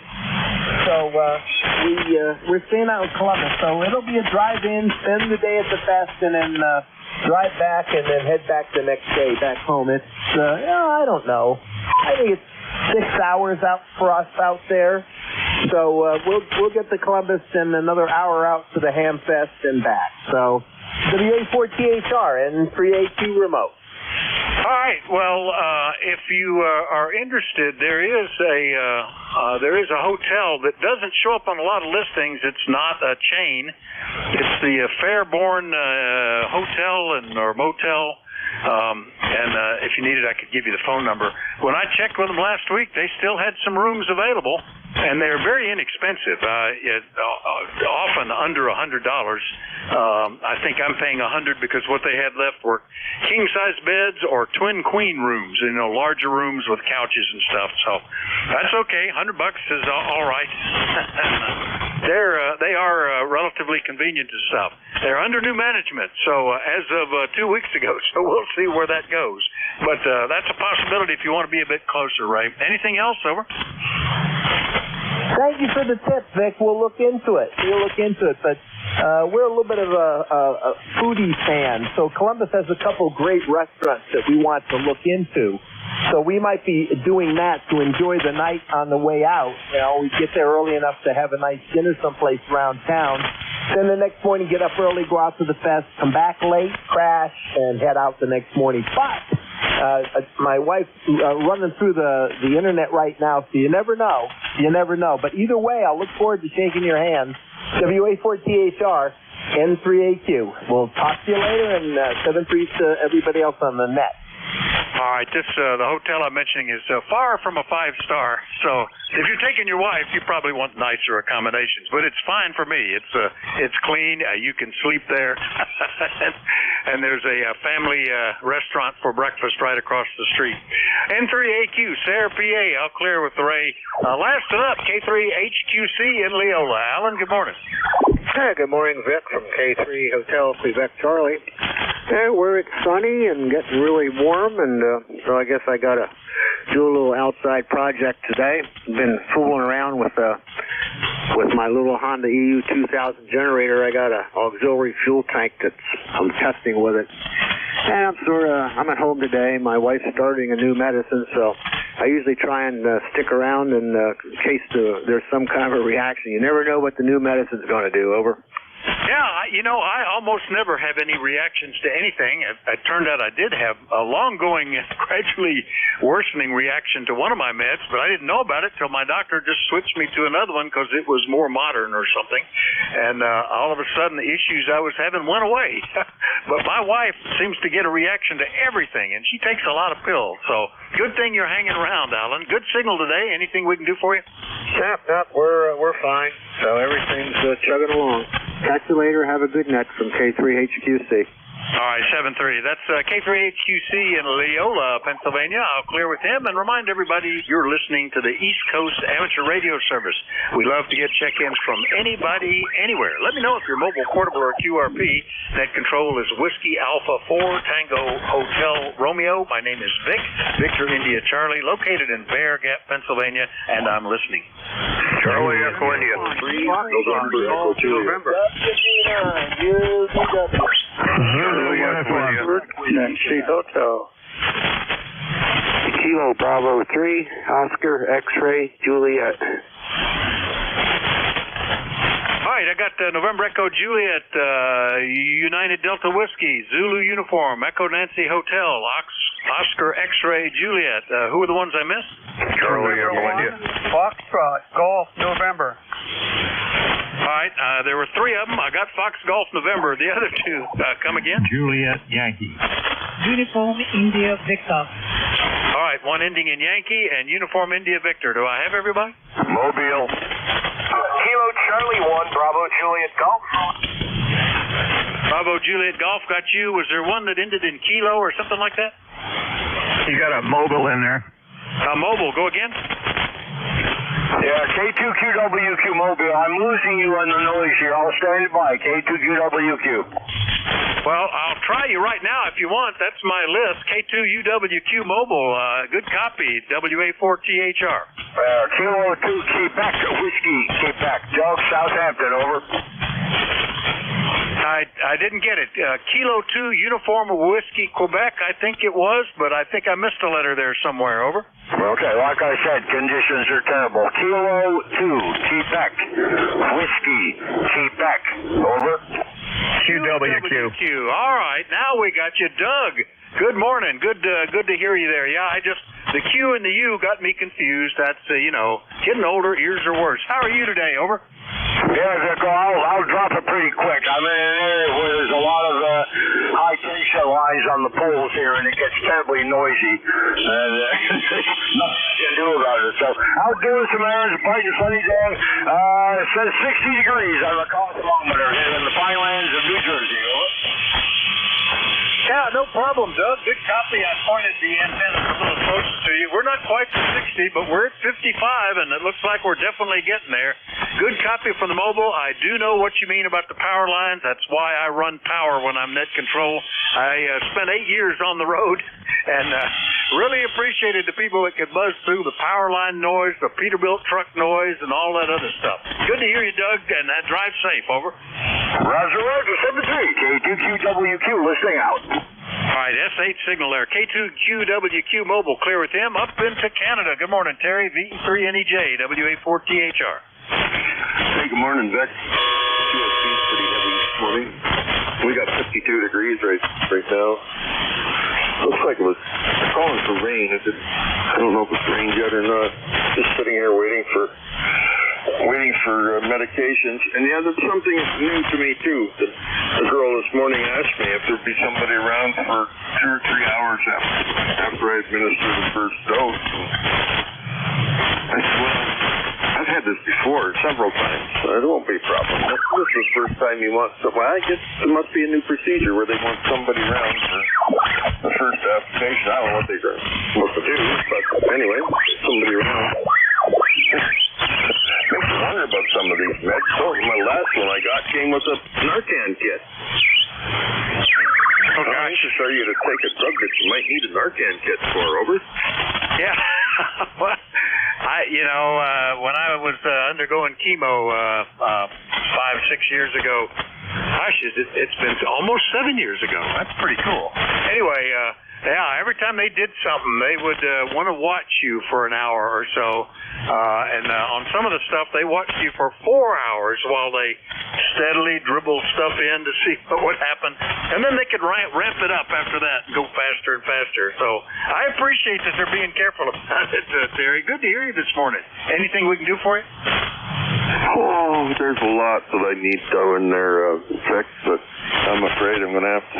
So we're staying out in Columbus. So it'll be a drive-in, spend the day at the fest, and then drive back and then head back the next day back home. It's I don't know. I think it's 6 hours out for us out there. So we'll get to Columbus and another hour out to the Ham Fest and back. So WA4THR and 3AQ remote. All right. Well, if you are interested, there is a hotel that doesn't show up on a lot of listings. It's not a chain. It's the Fairborn Hotel or Motel. And if you need it, I could give you the phone number. When I checked with them last week, they still had some rooms available, and they're very inexpensive. Often under $100. I think I'm paying $100 because what they had left were king-size beds or twin queen rooms. You know, larger rooms with couches and stuff. So that's okay. $100 is all right. They are relatively convenient and stuff. They're under new management, so as of 2 weeks ago. So we'll see where that goes. But that's a possibility if you want to be a bit closer, Ray. Anything else? Over. Thank you for the tip, Vic. We'll look into it. But we're a little bit of a foodie fan, so Columbus has a couple great restaurants that we want to look into. So we might be doing that to enjoy the night on the way out. You know, we get there early enough to have a nice dinner someplace around town. Then the next morning, get up early, go out to the fest, come back late, crash, and head out the next morning. But my wife's running through the internet right now, so you never know. But either way, I'll look forward to shaking your hand. WA4THR, N3AQ. We'll talk to you later, and 7-3 to everybody else on the net. All right, the hotel I'm mentioning is far from a 5-star. So if you're taking your wife, you probably want nicer accommodations. But it's fine for me. It's clean. You can sleep there, and there's a family restaurant for breakfast right across the street. N3AQ, Sayre, PA. I'll clear with the Ray. Last up, K3HQC in Leola. Alan, good morning. Hey, good morning, Vic from K3 Hotel Quebec Charlie. Hey, where it's sunny and getting really warm, and so I guess I got to do a little outside project today. Been fooling around with my little Honda EU 2000 generator. I got an auxiliary fuel tank that I'm testing with it. And I'm at home today. My wife's starting a new medicine, so I usually try and stick around in case there's some kind of a reaction. You never know what the new medicine's going to do. Over. Yeah, I almost never have any reactions to anything. It turned out I did have a long-going, gradually worsening reaction to one of my meds, but I didn't know about it till my doctor just switched me to another one because it was more modern or something. And all of a sudden, the issues I was having went away. But my wife seems to get a reaction to everything, and she takes a lot of pills. So good thing you're hanging around, Alan. Good signal today. Anything we can do for you? Yep, we're fine. So everything's chugging along. Catch you later. Have a good night from K3HQC. All right, 7-3. That's K3HQC in Leola, Pennsylvania. I'll clear with him and remind everybody you're listening to the East Coast Amateur Radio Service. We love to get check-ins from anybody, anywhere. Let me know if you're mobile, portable, or QRP. Net control is Whiskey Alpha 4 Tango Hotel Romeo. My name is Vic, Victor India Charlie, located in Bear Gap, Pennsylvania, and I'm listening. Charlie Echo India. 3 November Echo November. Hotel. Kilo Bravo 3, Oscar X-Ray Juliet. All right, I got November Echo Juliet, United Delta Whiskey, Zulu Uniform, Echo Nancy Hotel, Oscar X-Ray Juliet. Who are the ones I missed? Charlie Echo India. Foxtrot Golf November. All right, there were 3 of them. I got Fox Golf November. The other 2, come again? Juliet Yankee. Uniform India Victor. All right, one ending in Yankee and Uniform India Victor. Do I have everybody? Mobile. Kilo Charlie 1, Bravo Juliet Golf. Bravo Juliet Golf got you. Was there one that ended in Kilo or something like that? You got a mobile in there. Mobile, go again. Yeah, K2QWQ Mobile. I'm losing you on the noise here. I'll stand by. K2QWQ. Well, I'll try you right now if you want. That's my list. K2UWQ Mobile. Good copy. WA4THR. Kilo 2 Quebec Whiskey. Quebec. Dog Southampton. Over. I didn't get it. Kilo 2 Uniform Whiskey Quebec, I think it was, but I think I missed a letter there somewhere. Over. Okay, like I said, conditions are terrible. Kilo 2 Quebec Whiskey Quebec. Over. QWQ. All right, now we got you, Doug. Good morning. Good to hear you there. Yeah, the Q and the U got me confused. That's getting older, ears are worse. How are you today? Over. Yeah, Vic, I'll drop it pretty quick. I'm in an area where there's a lot of high tension lines on the poles here, and it gets terribly noisy. And nothing you can do about it. So out doing some errands, a bright and sunny day. It says 60 degrees on the thermometer here in the Pinelands of New Jersey. Over. Yeah, no problem, Doug. Good copy. I pointed the antenna a little closer to you. We're not quite to 60, but we're at 55, and it looks like we're definitely getting there. Good copy from the mobile. I do know what you mean about the power lines. That's why I run power when I'm net control. I spent 8 years on the road, and really appreciated the people that could buzz through the power line noise, the Peterbilt truck noise, and all that other stuff. Good to hear you, Doug, and drive safe. Over. Roger, 7-3. K2QWQ listening out. All right, S8 signal there. K2QWQ Mobile, clear with him. Up into Canada. Good morning, Terry. V3NEJ, WA4THR. Hey, good morning, Vic. QSC is pretty heavy this morning. We got 52 degrees right now. Looks like it was calling for rain. I don't know if it's rained yet or not. Just sitting here waiting for medications. And yeah, there's something new to me too. The girl this morning asked me if there'd be somebody around for 2 or 3 hours after I administer the first dose. I said, well, I've had this before several times. So it won't be a problem. This is the first time you want somebody. I guess there must be a new procedure where they want somebody around for the first application. I don't know what they're supposed to do, but anyway, somebody around. Makes me wonder about some of these meds. So my last one I got came with a Narcan kit. How anxious are you to take a drug that you might need a Narcan kit for? Over. Yeah. Well, when I was undergoing chemo 5-6 years ago, gosh, it's been almost 7 years ago. That's pretty cool. Anyway, yeah, every time they did something, they would want to watch you for an hour or so. And on some of the stuff, they watched you for 4 hours while they steadily dribble stuff in to see what would happen, and then they could ramp it up after that and go faster and faster. So I appreciate that they're being careful about it, Terry. Good to hear you this morning. Anything we can do for you? Oh, there's a lot that I need done there, Vic, but I'm afraid I'm gonna have to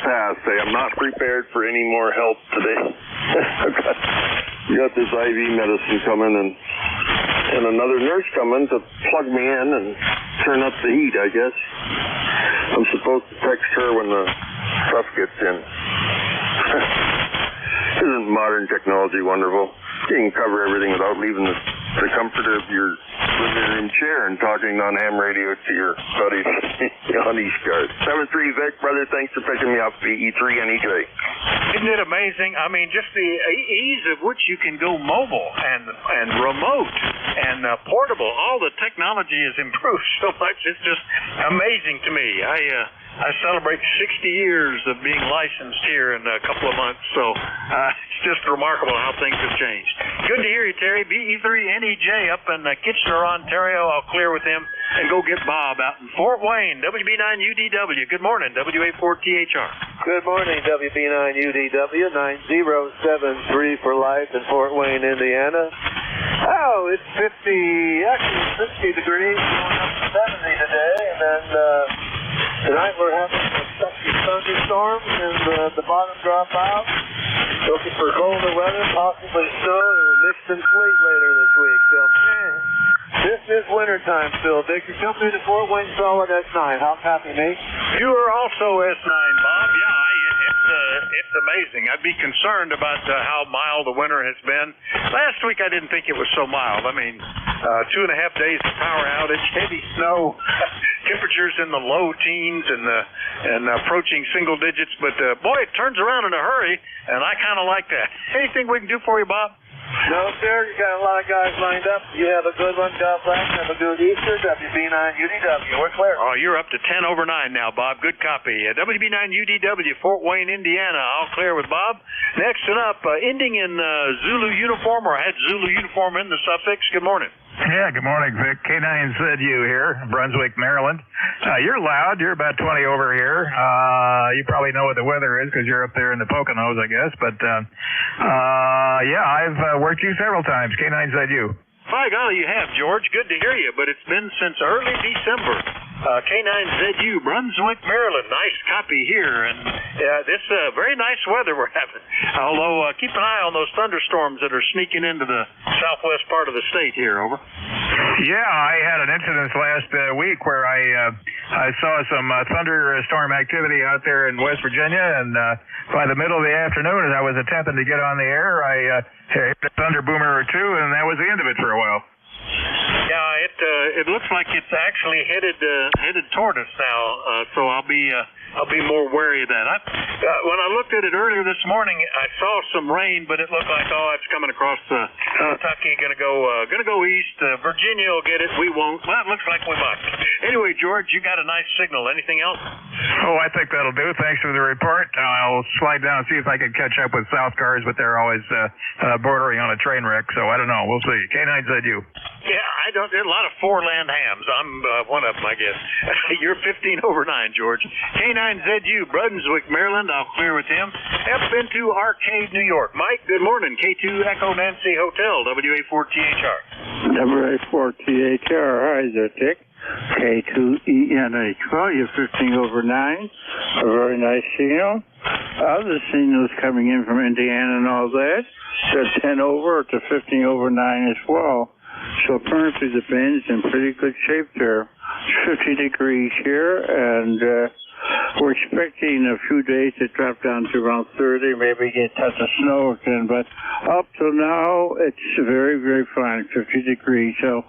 pass. I'm not prepared for any more help today. I've got this IV medicine coming and another nurse coming to plug me in and turn up the heat, I guess. I'm supposed to text her when the stuff gets in. Isn't modern technology wonderful? You can cover everything without leaving the comfort of your living room chair and talking on ham radio to your buddies on ECARS. 73 Vic, brother, thanks for picking me up, VE3NEJ. Isn't it amazing? I mean, just the ease of which you can go mobile and remote and portable. All the technology has improved so much. It's just amazing to me. I celebrate 60 years of being licensed here in a couple of months, so it's just remarkable how things have changed. Good to hear you, Terry. BE3NEJ up in Kitchener, Ontario. I'll clear with him and go get Bob out in Fort Wayne. WB9UDW. Good morning, WA4THR. Good morning, WB9UDW. 9073 for life in Fort Wayne, Indiana. Oh, it's 60 degrees, going up to 70 today, and then tonight we're having some thunderstorms and the bottom drop out. Looking for colder weather, possibly snow or mixed and sleet later this week. So, this is wintertime still. Victor, come through the Fort Wayne solid S9. How copy, mate? You are also S9, Bob. Yeah, it's amazing. I'd be concerned about how mild the winter has been. Last week I didn't think it was so mild. I mean, 2.5 days of power outage, heavy snow, temperatures in the low teens and approaching single digits. But boy, it turns around in a hurry, and I kind of like that. Anything we can do for you, Bob? No, sir. You got a lot of guys lined up. You have a good one. God bless. Have a good Easter. WB9UDW. We're clear. Oh, you're up to 10 over 9 now, Bob. Good copy. WB9UDW, Fort Wayne, Indiana. All clear with Bob. Next and up, ending in Zulu uniform, or had Zulu uniform in the suffix. Good morning. Yeah, good morning, Vic. K9ZU here, Brunswick, Maryland. You're loud. You're about 20 over here. You probably know what the weather is because you're up there in the Poconos, I guess. But, yeah, I've worked you several times. K9ZU. By golly, you have, George. Good to hear you, but it's been since early December. K9ZU, Brunswick, Maryland. Nice copy here. And this very nice weather we're having. Although, keep an eye on those thunderstorms that are sneaking into the southwest part of the state here. Over. Yeah, I had an incident last week where I saw some thunderstorm activity out there in West Virginia, and by the middle of the afternoon, as I was attempting to get on the air, I hit a thunder boomer or two, and that was the end of it for a while. Yeah, it looks like it's actually headed toward us now. So I'll be more wary of that. When I looked at it earlier this morning, I saw some rain, but it looked like it's coming across Kentucky, gonna go east. Virginia will get it. We won't. Well, it looks like we might. Anyway, George, you got a nice signal. Anything else? Oh, I think that'll do. Thanks for the report. I'll slide down and see if I can catch up with South Cars, but they're always bordering on a train wreck. So I don't know. We'll see. K9ZU. Yeah, I don't. There's a lot of four-land hams. I'm one of them, I guess. You're 15 over 9, George. K9ZU, Brunswick, Maryland. I'll clear with him. Up into Arcade, New York. Mike, good morning. K2 Echo Nancy Hotel, WA4THR. WA4THR. Hi there, Dick. K2ENH. Well, you're 15 over 9. A very nice signal. Other signals coming in from Indiana and all that. Said 10 over to 15 over 9 as well. So apparently the band's in pretty good shape there. It's 50 degrees here, and we're expecting a few days to drop down to around 30, maybe get a touch of snow again. But up till now, it's very, very fine, 50 degrees. So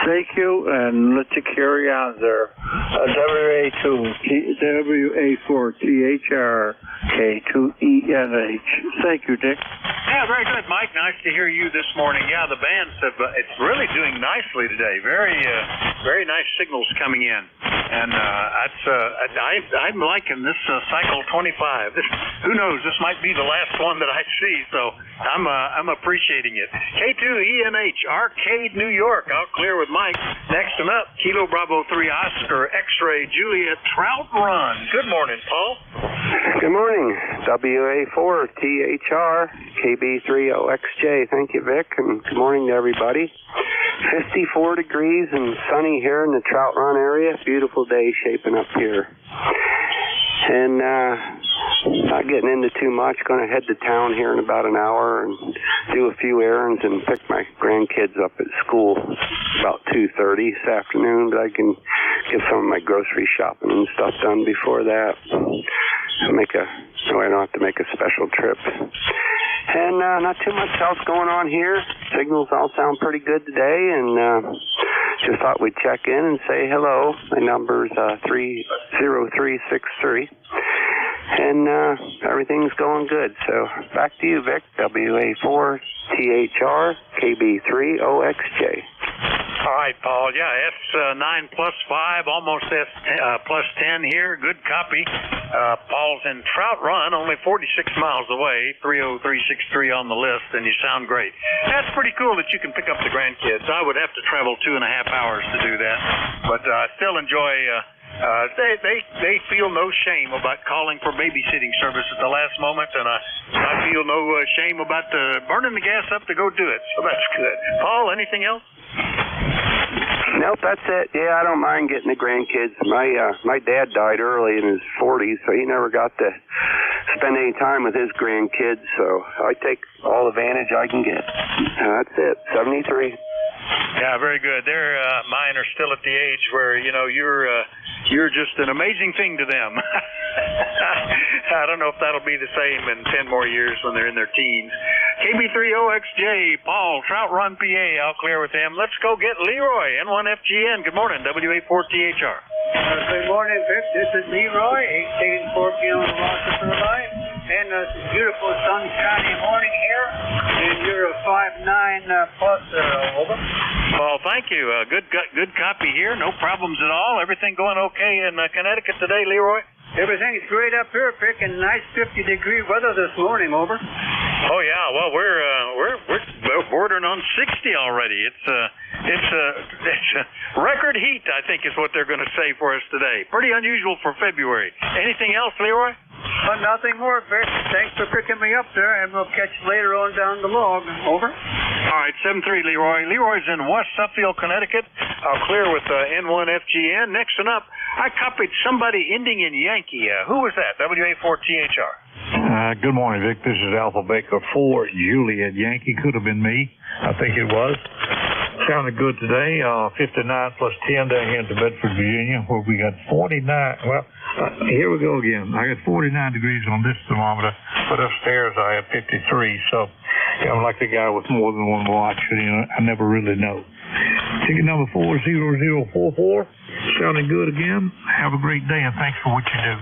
thank you, and let's carry on there. WA4THR, K2ENH. Thank you, Dick. Yeah, very good, Mike. Nice to hear you this morning. Yeah, the bands have, it's really doing nicely today. Very nice signals coming in. And I'm liking this Cycle 25. Who knows? This might be the last one that I see, so I'm appreciating it. K2EMH, Arcade, New York. Out clear with Mike. Next one up, Kilo Bravo 3 Oscar X-Ray Juliet Trout Run. Good morning, Paul. Good morning, WA4THR KB30XJ. Thank you, Vic, and good morning to everybody. 54 degrees and sunny here in the Trout Run area. Beautiful day shaping up here. And not getting into too much. Going to head to town here in about an hour and do a few errands and pick my grandkids up at school about 2:30 this afternoon. But I can get some of my grocery shopping and stuff done before that. So I don't have to make a special trip. And not too much else going on here. Signals all sound pretty good today, and just thought we'd check in and say hello. My number's 30363, and everything's going good. So back to you, Vic. WA4THR KB30XJ. All right, Paul. Yeah, S9 plus 5, almost S plus 10 here. Good copy. Paul's in Trout Run, only 46 miles away, 30363 on the list, and you sound great. That's pretty cool that you can pick up the grandkids. I would have to travel 2.5 hours to do that, but I still enjoy. They feel no shame about calling for babysitting service at the last moment, and I feel no shame about burning the gas up to go do it. So that's good. Paul, anything else? Nope, that's it. Yeah, I don't mind getting the grandkids. My dad died early in his 40s, so he never got to spend any time with his grandkids, so I take all advantage I can get. That's it. 73. Yeah, very good. Mine are still at the age where, you're just an amazing thing to them. I don't know if that'll be the same in 10 more years when they're in their teens. KB30XJ, Paul, Trout Run, PA, I'll clear with him. Let's go get Leroy, N1FGN. Good morning, WA4THR. Good morning, Vic. This is Leroy, 1840 on the Rochester line. And it's a beautiful sunshiny morning here. And you're a 5.9 plus, over. Well, thank you. Good copy here. No problems at all. Everything going okay in Connecticut today, Leroy? Everything's great up here, Vic, and nice 50-degree weather this morning, over. Oh yeah, well we're bordering on 60 already. It's a record heat, I think, is what they're going to say for us today. Pretty unusual for February. Anything else, Leroy? Nothing more, Vic. Thanks for picking me up there, and we'll catch you later on down the log. Over. All right, 7-3, Leroy. Leroy's in West Suffield, Connecticut. I'll clear with N1FGN. Next one up, I copied somebody ending in Yankee. Who was that? WA4THR. Good morning, Vic. This is Alpha Baker 4 Juliet Yankee. Could have been me. I think it was. Sounded good today. 59 plus 10 down here to Bedford, Virginia, where we got 49. Well, here we go again. I got 49 degrees on this thermometer, but upstairs I have 53. So I'm like the guy with more than one watch. I never really know. Ticket number 40044. Sounding good again. Have a great day, and thanks for what you do.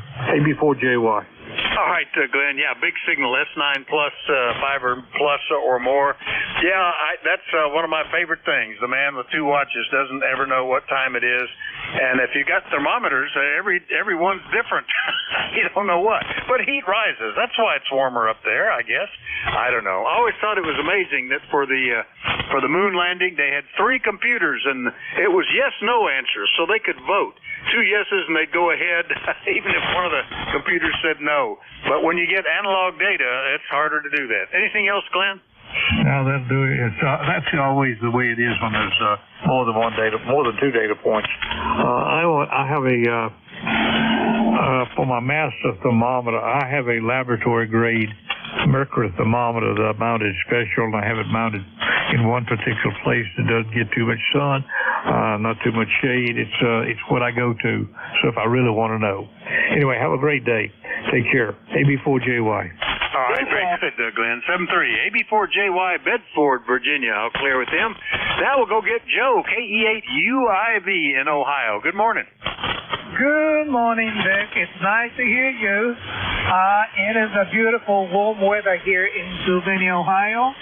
AB4JY. All right, Glenn. Yeah, big signal, S9 plus, 5 or plus or more. Yeah, that's one of my favorite things. The man with two watches doesn't ever know what time it is. And if you got thermometers, everyone's different. You don't know what. But heat rises. That's why it's warmer up there, I guess. I don't know. I always thought it was amazing that for the moon landing, they had 3 computers, and it was yes/no answers, so they could vote. 2 yeses, and they'd go ahead, even if one of the computers said no. But when you get analog data, it's harder to do that. Anything else, Glenn? No, that'll do it. That's always the way it is when there's more than 2 data points. I have for my master thermometer, I have a laboratory grade mercury thermometer that I mounted special, and I have it mounted in one particular place that doesn't get too much sun, not too much shade. It's what I go to, so if I really want to know. Anyway, have a great day. Take care. AB4JY. All right, very good, Glenn. 7-3, AB4JY, Bedford, Virginia. I'll clear with them. Now we'll go get Joe, KE8UIV in Ohio. Good morning. Good morning, Vic. It's nice to hear you. It is a beautiful warm weather here in Sylvania, Ohio.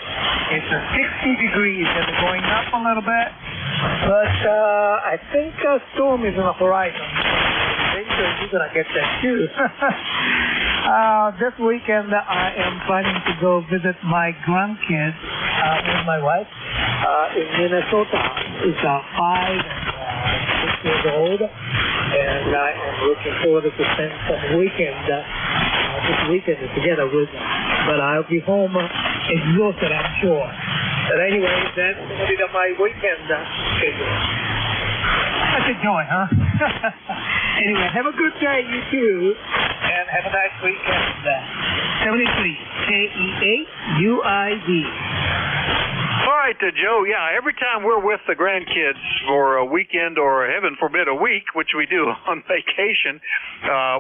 It's 60 degrees and it's going up a little bit, but I think a storm is on the horizon. sure you're going to get that too. This weekend, I am planning to go visit my grandkids with my wife in Minnesota. It's 5 and 6 years old, and I am looking forward to spend some weekend this weekend together with them. But I'll be home exhausted, I'm sure. But anyway, that's going to be my weekend schedule. That's a joy, huh? Anyway, have a good day, you too, and have a nice weekend. 73 KEAUID. All right, Joe. Yeah, every time we're with the grandkids for a weekend or, heaven forbid, a week, which we do on vacation,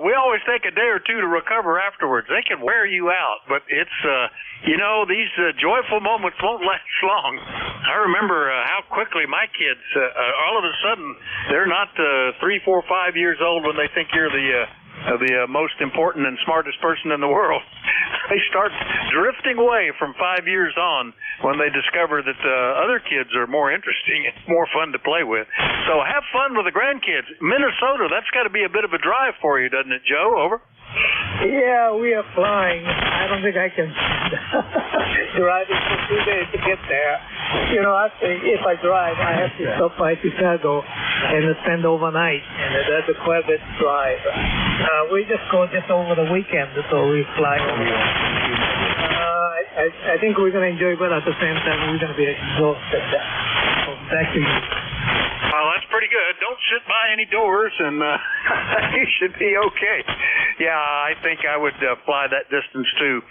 we always take a day or two to recover afterwards. They can wear you out, but it's, these joyful moments won't last long. I remember how quickly my kids, all of a sudden, they're not 3, 4, 5 years old when they think you're the most important and smartest person in the world. They start drifting away from 5 years on when they discover that other kids are more interesting and more fun to play with. So have fun with the grandkids. Minnesota, that's got to be a bit of a drive for you, doesn't it, Joe? Over? Yeah, we are flying. I don't think I can drive it for 2 days to get there. I think if I drive, I have to stop by Chicago and spend overnight, and that's a quite a bit drive. We just go over the weekend, so we fly over. I think we're going to enjoy it, but at the same time, we're going to be exhausted. So back to you. Well, that's pretty good. Don't sit by any doors, and you should be okay. Yeah, I think I would fly that distance, too.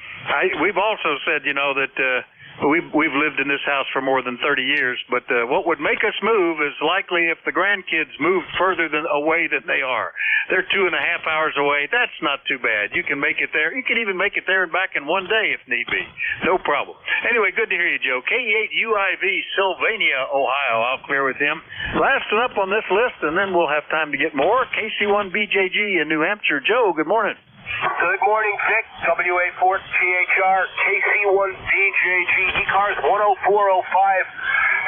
We've also said, that we've lived in this house for more than 30 years, but what would make us move is likely if the grandkids moved further away than they are. They're 2.5 hours away. That's not too bad. You can make it there. You can even make it there and back in one day if need be. No problem. Anyway, good to hear you, Joe. K8UIV, Sylvania, Ohio. I'll clear with him. Last one up on this list, and then we'll have time to get more. KC1BJG in New Hampshire. Joe, good morning. Good morning, Vic. WA4GHR, KC1BJG, ECARS 10405.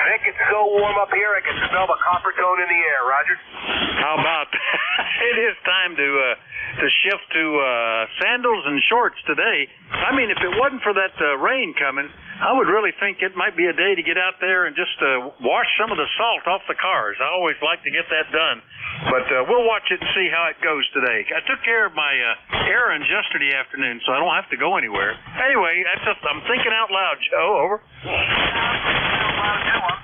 Vic, it's so warm up here, I can smell the copper tone in the air. Roger? How about it is time to shift to sandals and shorts today. I mean, if it wasn't for that rain coming, I would really think it might be a day to get out there and just wash some of the salt off the cars. I always like to get that done. But we'll watch it and see how it goes today. I took care of my errands yesterday afternoon, so I don't have to go anywhere. Anyway, I'm thinking out loud, Joe. Over. I'm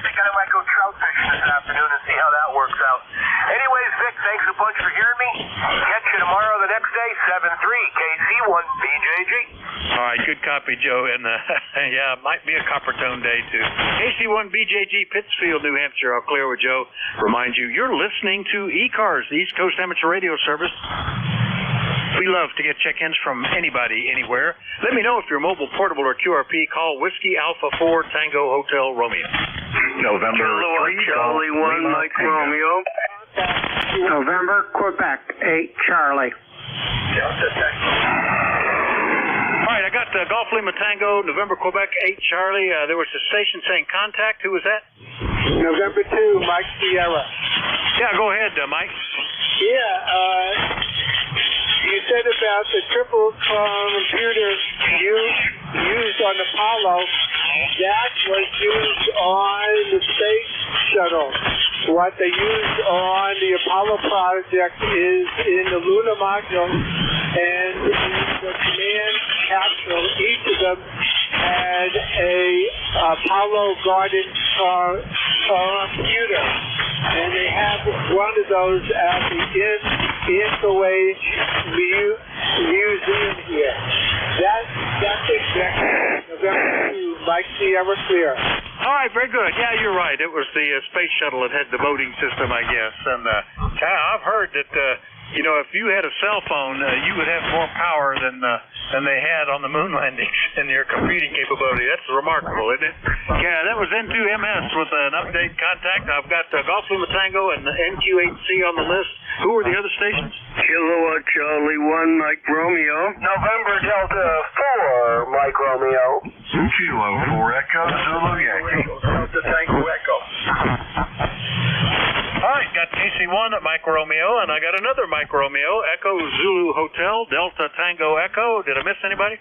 thinking I might go trout fishing this afternoon and see how that works out. Anyways, Vic, thanks a bunch for hearing me. Catch you tomorrow the next day, 7-3, KC1BJG. All right, good copy, Joe. And yeah, it might be a copper tone day, too. KC1BJG, Pittsfield, New Hampshire. I'll clear with Joe. Remind you, you're listening to ECARS, the East Coast Amateur Radio Service. We love to get check-ins from anybody, anywhere. Let me know if you're mobile, portable, or QRP. Call Whiskey Alpha 4 Tango Hotel Romeo. November 3, Charlie 1, Mike Romeo. November, Quebec 8, Charlie. All right, I got Golf Lima Tango, November, Quebec 8, Charlie. There was a station saying contact. Who was that? November 2, Mike Sierra. Yeah, go ahead, Mike. Yeah, you said about the triple computer used on Apollo. That was used on the space shuttle. What they used on the Apollo project is in the lunar module, and the command capsule, each of them had a Apollo guarded computer. And they have one of those at the Infowage Museum here. That's exactly November 2, Mike Sierra Clear. All right, very good. Yeah, you're right. It was the space shuttle that had the voting system, I guess. And I've heard that, if you had a cell phone, you would have more power than they had on the moon landings in your computing capability. That's remarkable, isn't it? Yeah, that was N2MS with an update contact. I've got Golf Lima Tango and NQ8C on the list. Who are the other stations? Kilowatt Charlie 1, Mike Romeo. November Delta 4, Mike Romeo. Kilo 4 Echo, Zulu Yankee. Delta Tango Echo. All right, got KC1 at Mike Romeo, and I got another Mike Romeo, Echo Zulu Hotel, Delta Tango Echo. Did I miss anybody?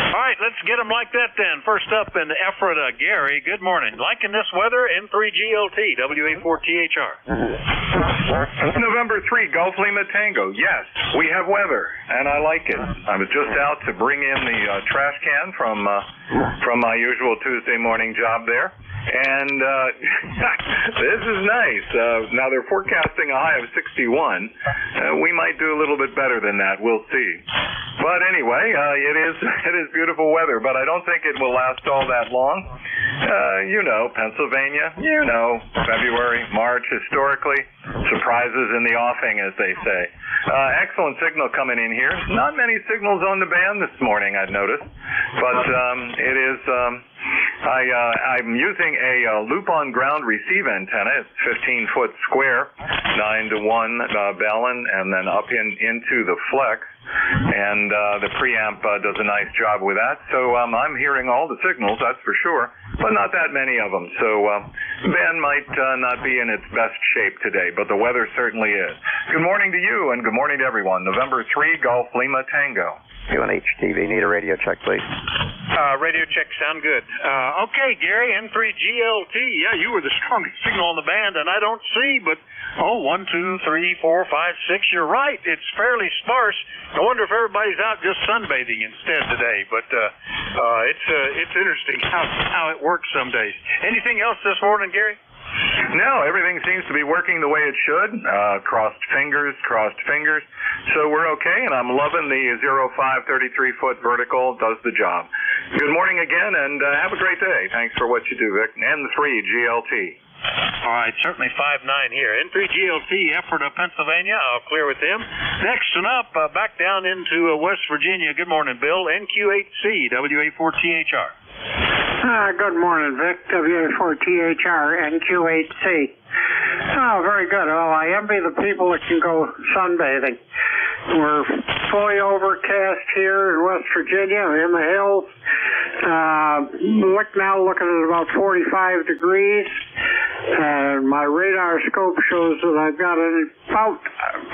All right, let's get them like that then. First up in Ephrata, Gary, good morning. Liking this weather, N3GLT, WA4THR. November 3, Gulf Lima Tango. Yes, we have weather, and I like it. I was just out to bring in the trash can from my usual Tuesday morning job there. And this is nice. Now they're forecasting a high of 61. We might do a little bit better than that. We'll see. But anyway, it is beautiful weather. But I don't think it will last all that long. Pennsylvania. February, March. Historically, surprises in the offing, as they say. Excellent signal coming in here. Not many signals on the band this morning, I've noticed. But it is. I'm using a loop-on-ground receive antenna. It's 15-foot square, 9-to-1 Bellin, and then up into the flex. And the preamp does a nice job with that. So I'm hearing all the signals, that's for sure, but not that many of them. So the band might not be in its best shape today, but the weather certainly is. Good morning to you, and good morning to everyone. November 3, Gulf Lima Tango. UNH TV, need a radio check, please. Radio check sound good. Okay, Gary, N3GLT. Yeah, you were the strongest signal on the band, and I don't see, but 1, 2, 3, 4, 5, 6. You're right. It's fairly sparse. I wonder if everybody's out just sunbathing instead today. But it's interesting how it works some days. Anything else this morning, Gary? No, everything seems to be working the way it should. Crossed fingers. So we're okay, and I'm loving the 05 33-foot vertical. Does the job. Good morning again, and have a great day. Thanks for what you do, Vic. N3GLT. All right, certainly 5-9 here. N3GLT, Ephrata, Pennsylvania. I'll clear with them. Next one up, back down into West Virginia. Good morning, Bill. NQ8C, WA4THR. Good morning, Vic. WA4THR, NQ8C. Oh, very good. Well, I envy the people that can go sunbathing. We're fully overcast here in West Virginia, in the hills. Looking at about 45 degrees. And my radar scope shows that I've got about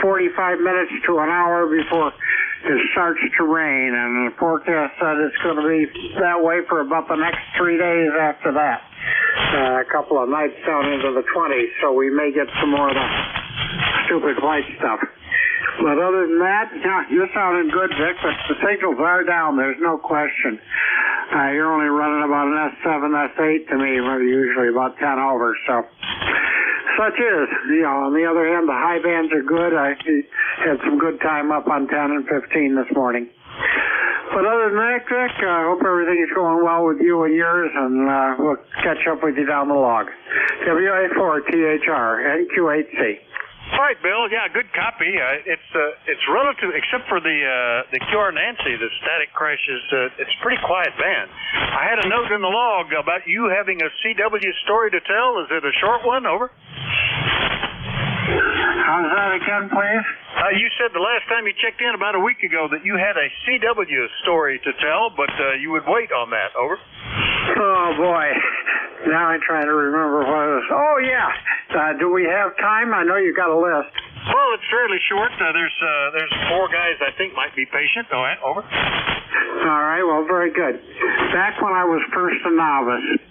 45 minutes to an hour before it starts to rain, and the forecast said it's going to be that way for about the next 3 days after that. A couple of nights down into the 20s, so we may get some more of the stupid white stuff. But other than that, you're sounding good, Vic, but the signals are down, there's no question. You're only running about an S7, S8 to me, usually about 10 over, so such is. On the other hand, the high bands are good. I had some good time up on 10 and 15 this morning. But other than that, Vic, I hope everything is going well with you and yours, and we'll catch up with you down the log. WA4THR, NQ8C. All right, Bill. Yeah, good copy. It's relative, except for the QR Nancy, the static crashes. It's a pretty quiet band. I had a note in the log about you having a CW story to tell. Is it a short one? Over. How's that again, please? You said the last time you checked in about a week ago that you had a CW story to tell, but you would wait on that. Over. Oh, boy. Now I'm trying to remember what it was. Oh, yeah. Do we have time? I know you got a list. Well, it's fairly short. There's 4 guys I think might be patient. Go ahead. Over. All right. Well, very good. Back when I was first a novice,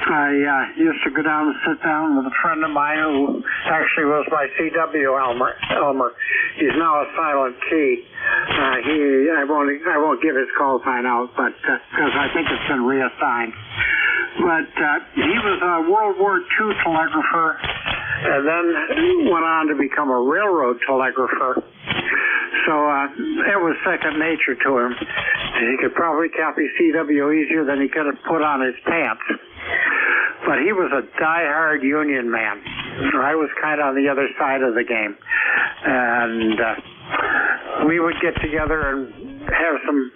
I used to go down and sit down with a friend of mine who actually was my CW Elmer. He's now a silent key. I won't give his call sign out, but because I think it's been reassigned. But he was a World War II telegrapher, and then went on to become a railroad telegrapher. So it was second nature to him. He could probably copy CW easier than he could have put on his pants. But he was a die-hard Union man. I was kind of on the other side of the game. And we would get together and have some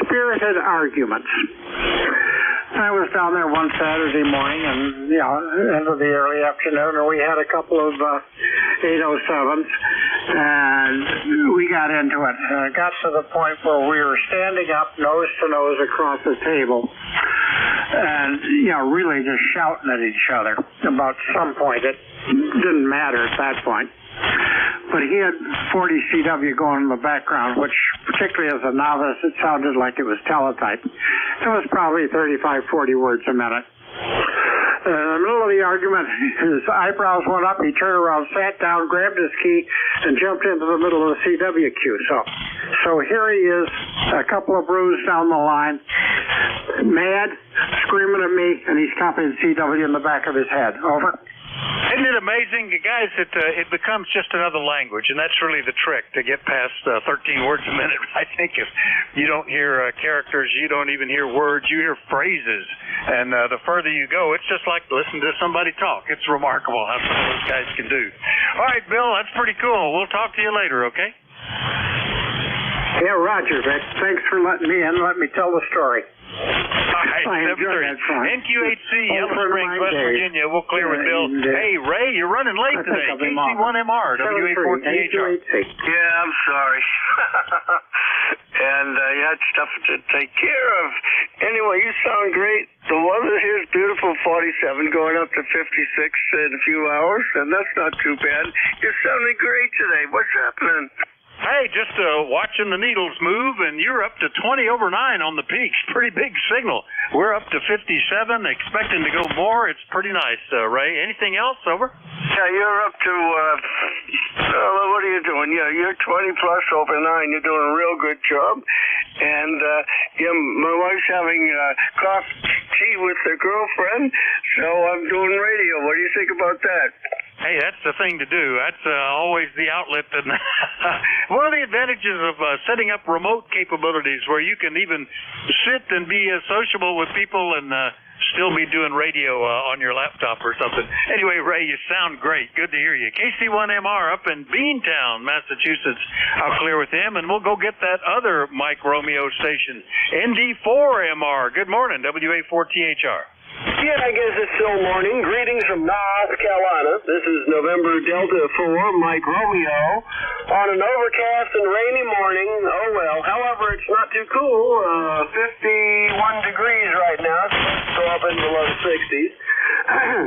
spirited arguments. I was down there one Saturday morning and, into the early afternoon, and we had a couple of 807s, and we got into it. And it got to the point where we were standing up nose to nose across the table. and, really just shouting at each other about some point. It didn't matter at that point. But he had 40 CW going in the background, which, particularly as a novice, it sounded like it was teletype. It was probably 35, 40 words a minute. In the middle of the argument, his eyebrows went up, he turned around, sat down, grabbed his key, and jumped into the middle of the CW queue. So here he is, a couple of brews down the line, mad, screaming at me, and he's copying CW in the back of his head. Over. Isn't it amazing, guys, that it becomes just another language, and that's really the trick, to get past 13 words a minute. I think if you don't hear characters, you don't even hear words, you hear phrases, and the further you go, it's just like listening to somebody talk. It's remarkable how some of those guys can do. All right, Bill, that's pretty cool. We'll talk to you later, okay? Yeah, Roger, Vic. Thanks for letting me in. Let me tell the story. All right, 7-3. NQHC, Yellow Springs, West Virginia. We'll clear with Bill. Hey, Ray, you're running late today. KC1MR, WA14HR. Yeah, I'm sorry. And you had stuff to take care of. Anyway, you sound great. The weather here is beautiful, 47, going up to 56 in a few hours, and that's not too bad. You're sounding great today. What's happening? Hey, just watching the needles move, and you're up to 20 over 9 on the peaks. Pretty big signal. We're up to 57, expecting to go more. It's pretty nice, Ray. Anything else? Over? Yeah, you're up to, what are you doing? Yeah, you're 20 plus over 9. You're doing a real good job. And, my wife's having coffee tea with her girlfriend, so I'm doing radio. What do you think about that? Hey, that's the thing to do. That's always the outlet. And one of the advantages of setting up remote capabilities where you can even sit and be sociable with people and still be doing radio on your laptop or something. Anyway, Ray, you sound great. Good to hear you. KC1MR up in Beantown, Massachusetts. I'll clear with him, and we'll go get that other Mike Romeo station, ND4MR. Good morning, WA4THR. Yeah, I guess it's still morning. Greetings from North Carolina. This is November Delta 4, Mike Romeo, on an overcast and rainy morning. Oh, well. However, it's not too cool. 51 degrees right now. It's supposed to go up into the low 60s.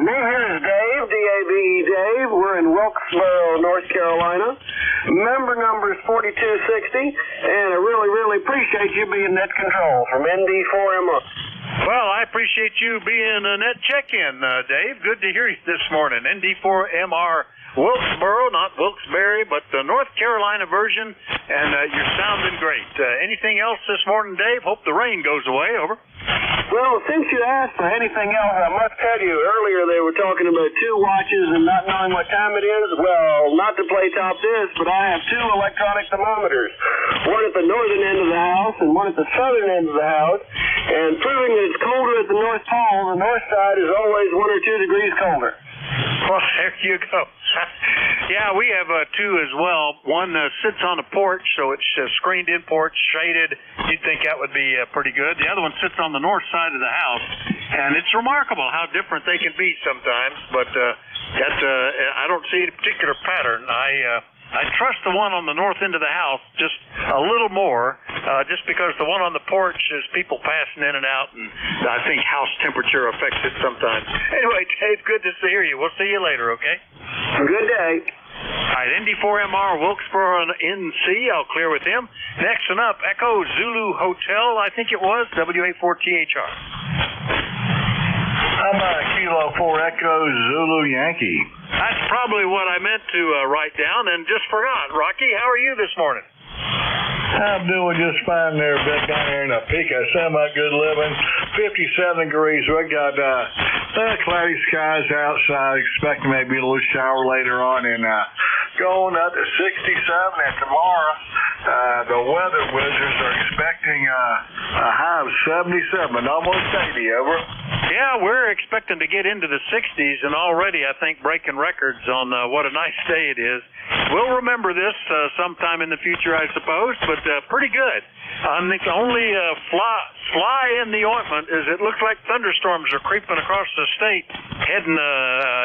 Name here is Dave, D-A-V-E Dave. We're in Wilkesboro, North Carolina. Member number is 4260, and I really, really appreciate you being net control from ND4MR. Well, I appreciate you being a net check-in, Dave. Good to hear you this morning. ND4MR Wilkesboro, not Wilkes-Barre, but the North Carolina version, and you're sounding great. Anything else this morning, Dave? Hope the rain goes away. Over. Well, since you asked for anything else, I must tell you, earlier they were talking about 2 watches and not knowing what time it is. Well, not to play top this, but I have 2 electronic thermometers. One at the northern end of the house and one at the southern end of the house. And proving that it's colder at the North Pole, the north side is always 1 or 2 degrees colder. Well, there you go. Yeah, we have 2 as well. One sits on a porch, so it's screened-in porch, shaded. You'd think that would be pretty good. The other one sits on the north side of the house, and it's remarkable how different they can be sometimes. But I don't see any particular pattern. I trust the one on the north end of the house just a little more, just because the one on the porch is people passing in and out, and I think house temperature affects it sometimes. Anyway, Dave, good to hear you. We'll see you later, okay? Good day. All right, ND4MR, Wilkesboro, NC. I'll clear with him. Next one up, Echo Zulu Hotel, I think it was, WA4THR. I'm Kilo 4 Echo Zulu Yankee. That's probably what I meant to write down and just forgot. Rocky, how are you this morning? I'm doing just fine there, back down here in Topeka. Semi-good living. 57 degrees. We got cloudy skies outside. Expecting maybe a little shower later on, and going up to 67. And tomorrow, the weather wizards are expecting a high of 77, almost 80. Over. Yeah, we're expecting to get into the 60s, and already I think breaking records on what a nice day it is. We'll remember this sometime in the future, I suppose, but pretty good. I think the only fly in the ointment is it looks like thunderstorms are creeping across the state, heading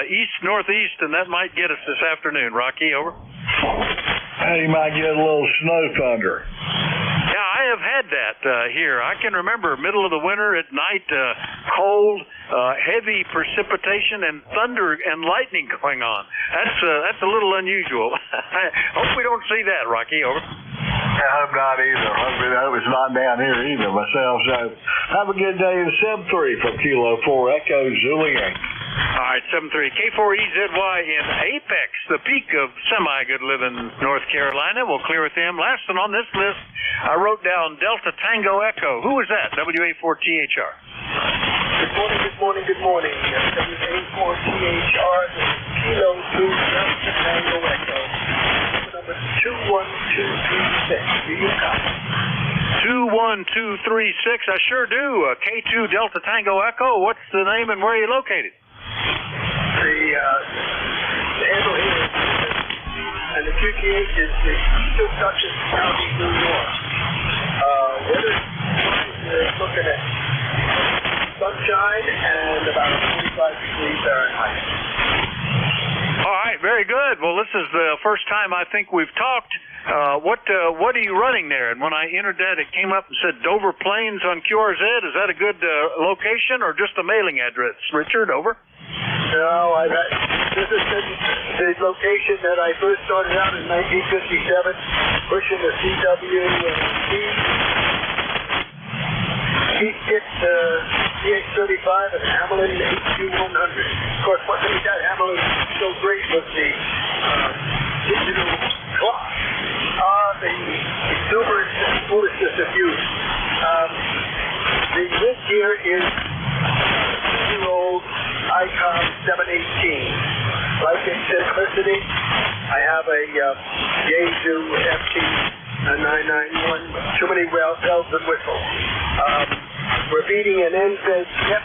east-northeast, and that might get us this afternoon. Rocky, over. Hey, you might get a little snow thunder. Yeah, I have had had that here. I can remember middle of the winter at night, cold, heavy precipitation, and thunder and lightning going on. That's a little unusual. I hope we don't see that, Rocky. Over. I hope not either. I hope it's not down here either myself. So have a good day in 7-3 from Kilo 4 Echo Zulu Yankee. All right, 7-3. K4EZY in Apex, the peak of semi-good living North Carolina. We'll clear with them. Last one on this list, I wrote down Delta Tango Echo. Who was that? WA4THR. Good morning. WA4THR, Kilo 2 Delta Tango Echo. Number 21236. Do you copy? 21236. I sure do. K2 Delta Tango Echo. What's the name and where are you located? The handle here is, and the QTH is the Eastern Dutchess County, New York. Weather-wise, looking at sunshine and about 45 degrees Fahrenheit. All right, very good. Well, this is the first time I think we've talked. What are you running there? And when I entered that, it came up and said Dover Plains on QRZ. Is that a good location or just a mailing address? Richard, over. No, this is the location that I first started out in 1957, pushing the CH35 and Hamlin HQ100. Of course, what made that Hamlin so great was the digital clock. The exuberance and foolishness of use. The list here is 2-year-old ICOM 718. Life in simplicity. I have a Yaesu FT 991. Too many bells and whistles. We're beating an NFED tip.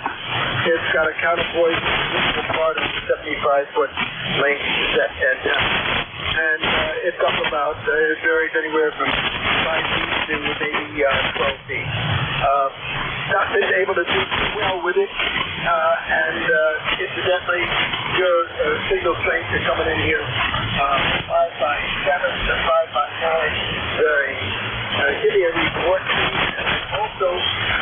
It's got a counterpoise part of the 75-foot length set antenna. And it's up about, it varies anywhere from 5 feet to maybe 12 feet. Not been able to do too well with it. And incidentally, your signal strengths are coming in here 5 by 7 to 5 by 9. Very. Give me a report, please. Also,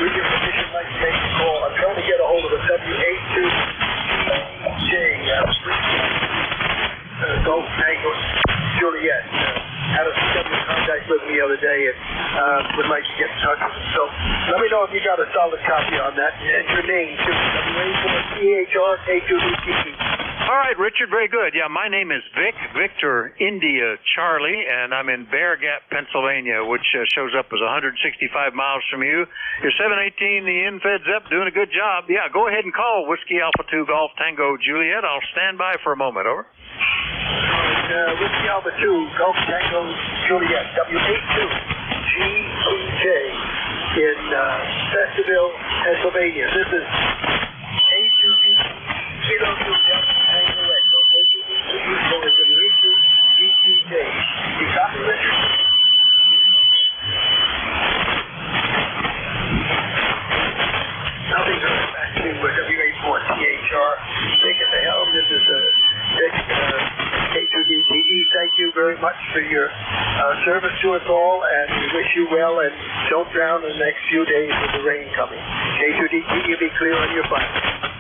with your permission, I'd like to make a call. I'm trying to get a hold of a W82J Golf Tango Juliet. Had a scheduled contact with me the other day and would like to get in touch with him. So let me know if you got a solid copy on that and your name too. WA4THR K2DTE. All right, Richard, very good. Yeah, my name is Vic, Victor India Charlie, and I'm in Bear Gap, Pennsylvania, which shows up as 165 miles from you. You're 718, the NFED's up, doing a good job. Yeah, go ahead and call Whiskey Alpha 2 Golf Tango Juliet. I'll stand by for a moment. Over. Whiskey Alpha 2 Golf Tango Juliet, W82GTJ in Festerville, Pennsylvania. This is A2D Kilo 2 Delta Tango Echo. A2D You copy, Richard? Nothing to back to WA4THR. Taking the helm. This is Dick, K2DTE. Thank you very much for your service to us all, and we wish you well, and don't drown in the next few days with the rain coming. K2DTE, you'll be clear on your flight.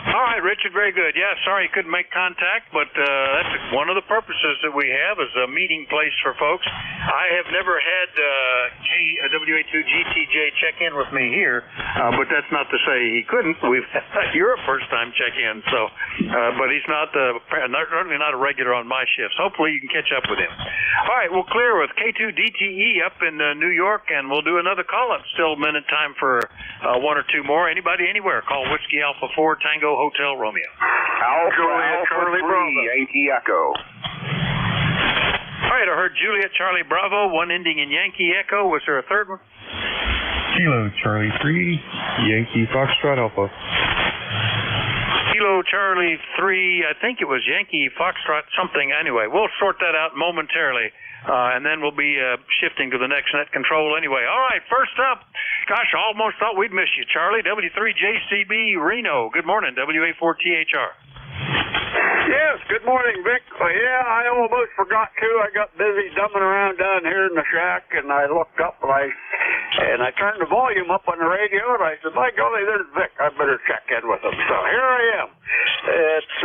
All right, Richard, very good. Yeah, sorry you couldn't make contact, but that's one of the purposes that we have is a meeting place for folks. I have never had WA2GTJ check in with me here, but that's not to say he couldn't. You're a first-time check-in, so, but he's not certainly not a regular on my shifts. Hopefully you can catch up with him. All right, we'll clear with K2DTE up in New York, and we'll do another call-up. Still a minute time for one or two more. Anybody anywhere, call Whiskey Alpha 4 Tango Hotel Romeo. Alpha Charlie Bravo. Yankee Echo. All right, I heard Juliet Charlie Bravo, one ending in Yankee Echo. Was there a third one? Kilo Charlie 3, Yankee Foxtrot Alpha. Kilo Charlie 3, I think it was Yankee Foxtrot something. Anyway, we'll sort that out momentarily. And then we'll be shifting to the next net control anyway. All right, first up, gosh, I almost thought we'd miss you, Charlie. W3JCB Reno. Good morning, WA4THR. Yes, good morning, Vic. Yeah, I almost forgot to. I got busy dumbing around down here in the shack, and I looked up and I And I turned the volume up on the radio, and I said, by golly, there's Vic. I better check in with him. So here I am. It's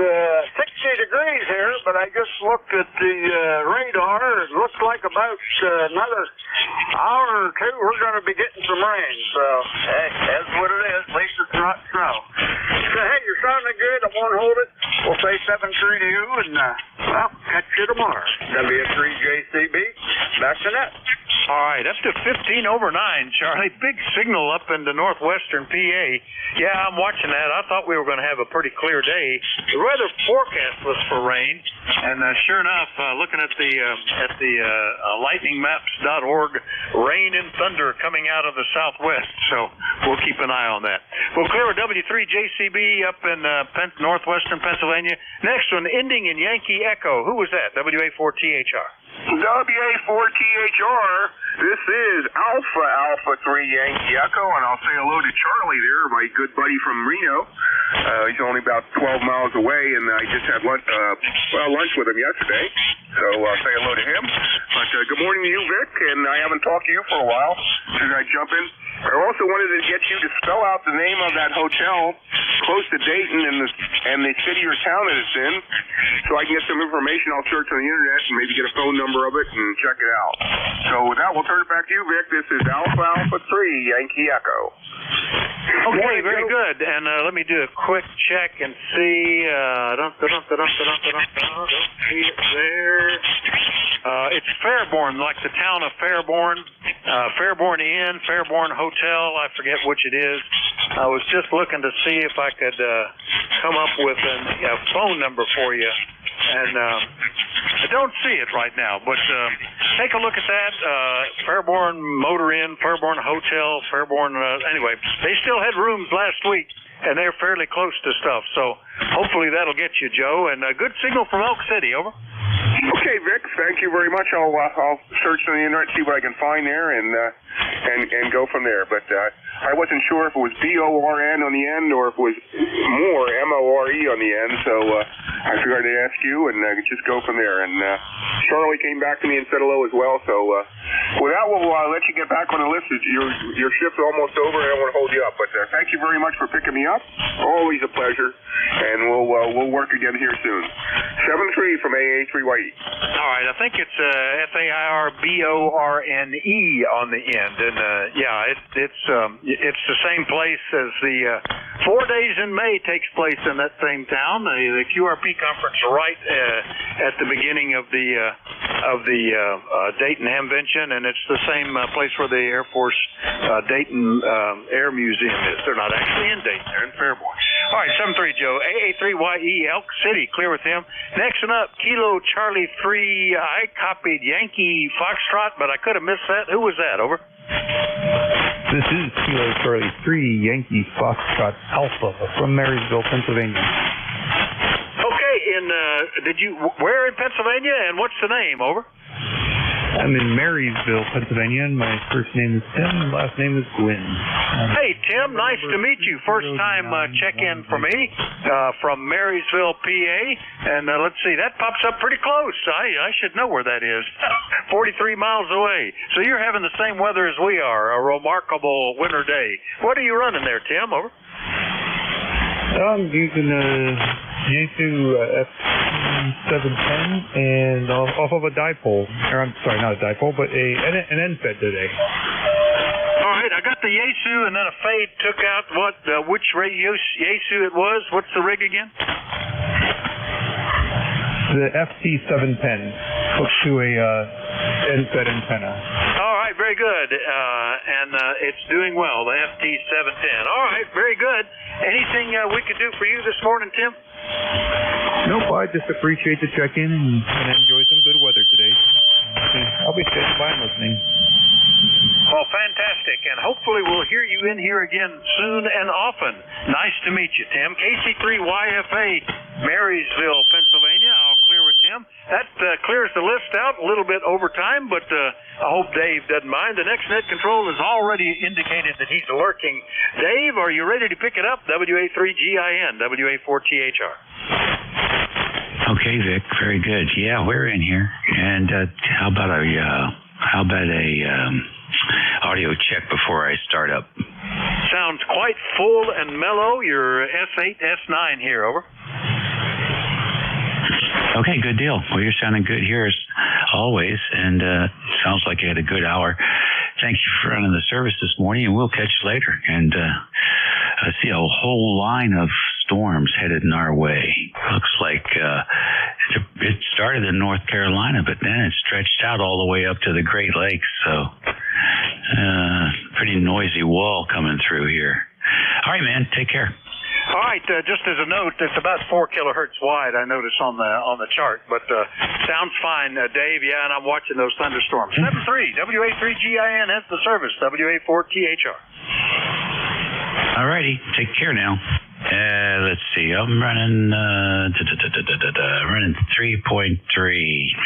60 degrees here, but I just looked at the radar. It looks like about another hour or two, we're going to be getting some rain. So, hey, that's what it is. At least it's not snow. So, hey, you're sounding good. I won't hold it. We'll say 7-3 to you, and, well, catch you tomorrow. W3JCB, back to net. All right, up to 15 over 9, Charlie. Big signal up in the northwestern PA. Yeah, I'm watching that. I thought we were going to have a pretty clear day. The weather forecast was for rain, and sure enough, looking at the lightningmaps.org, rain and thunder coming out of the southwest. So we'll keep an eye on that. We'll clear a W3JCB up in northwestern Pennsylvania. Next one, ending in Yankee Echo. Who was that? WA4THR. WA4THR, this is Alpha 3 Yankee Echo, and I'll say hello to Charlie there, my good buddy from Reno. He's only about 12 miles away, and I just had lunch with him yesterday, so I'll say hello to him. But good morning to you, Vic, and I haven't talked to you for a while. Should I jump in? I also wanted to get you to spell out the name of that hotel close to Dayton and the city or town that it's in, so I can get some information. I'll search on the internet and maybe get a phone number of it and check it out. So with that, we'll turn it back to you, Vic. This is Alpha 3 Yankee Echo. Okay, very good. And let me do a quick check and see. Don't see it there. It's Fairborn, like the town of Fairborn. Fairborn Inn, Fairborn Hotel. I forget which it is. I was just looking to see if I could come up with a phone number for you. And I don't see it right now, but take a look at that. Fairborn Motor Inn, Fairborn Hotel, Fairborn, anyway, they still had rooms last week, and they're fairly close to stuff. So hopefully that'll get you, Joe. And a good signal from Elk City, over. Okay, Vic, thank you very much. I'll search on the internet, see what I can find there, and go from there. But I wasn't sure if it was BORN on the end or if it was more MORE on the end, so I figured I'd ask you and just go from there. And Charlie came back to me and said hello as well. So with that, we'll let you get back on the list. Your shift's almost over, and I don't want to hold you up. But thank you very much for picking me up. Always a pleasure, and we'll work again here soon. 7-3 from AA3YE. All right, I think it's FAIRBORNE on the end, and it's the same place as the 4 days in May takes place in that same town. The QRP conference right at the beginning of the Dayton Hamvention, and it's the same place where the Air Force Dayton Air Museum is. They're not actually in Dayton; they're in Fairborn. All right, 7-3, Joe. AA3YE, Elk City, clear with him. Next one up, Kilo Charlie 3. I copied Yankee Foxtrot, but I could have missed that. Who was that? Over. This is Kilo Charlie 3 Yankee Foxtrot Alpha from Marysville, Pennsylvania. Okay, where in Pennsylvania, and what's the name? Over. I'm in Marysville, Pennsylvania, and my first name is Tim, last name is Gwynn. Hey, Tim, nice to meet you. First time check-in for me from Marysville, PA. And let's see, that pops up pretty close. I should know where that is. 43 miles away. So you're having the same weather as we are, a remarkable winter day. What are you running there, Tim? Over. I'm using Yaesu F710 and off of a dipole. Or I'm sorry, not a dipole, but an NFED today. All right, I got the Yaesu, and then a fade took out which Yaesu it was. What's the rig again? The FT710 hooked to a NFED antenna. All right, very good. And it's doing well, the FT710. All right, very good. Anything we could do for you this morning, Tim? Nope, I just appreciate the check-in and enjoy some good weather today. I'll be standing by and listening. Well, fantastic, and hopefully we'll hear you in here again soon and often. Nice to meet you, Tim. KC3YFA, Marysville, Pennsylvania. I'll clear with Tim. That clears the list out a little bit over time, but I hope Dave doesn't mind. The next net control has already indicated that he's lurking. Dave, are you ready to pick it up? WA3GIN, WA4THR. Okay, Vic, very good. Yeah, we're in here. And how about a audio check before I start up. Sounds quite full and mellow. Your S8, S9 here, over. Okay, good deal. Well, you're sounding good here as always, and sounds like you had a good hour. Thank you for running the service this morning, and we'll catch you later. And I see a whole line of storms headed in our way. Looks like it started in North Carolina, but then it stretched out all the way up to the Great Lakes. So pretty noisy wall coming through here. All right, man. Take care. All right, just as a note, it's about 4 kilohertz wide, I noticed on the chart, but sounds fine, Dave. Yeah, and I'm watching those thunderstorms. 73 WA3GIN has the service, WA4THR. All righty, take care now. Let's see, I'm running 3.3,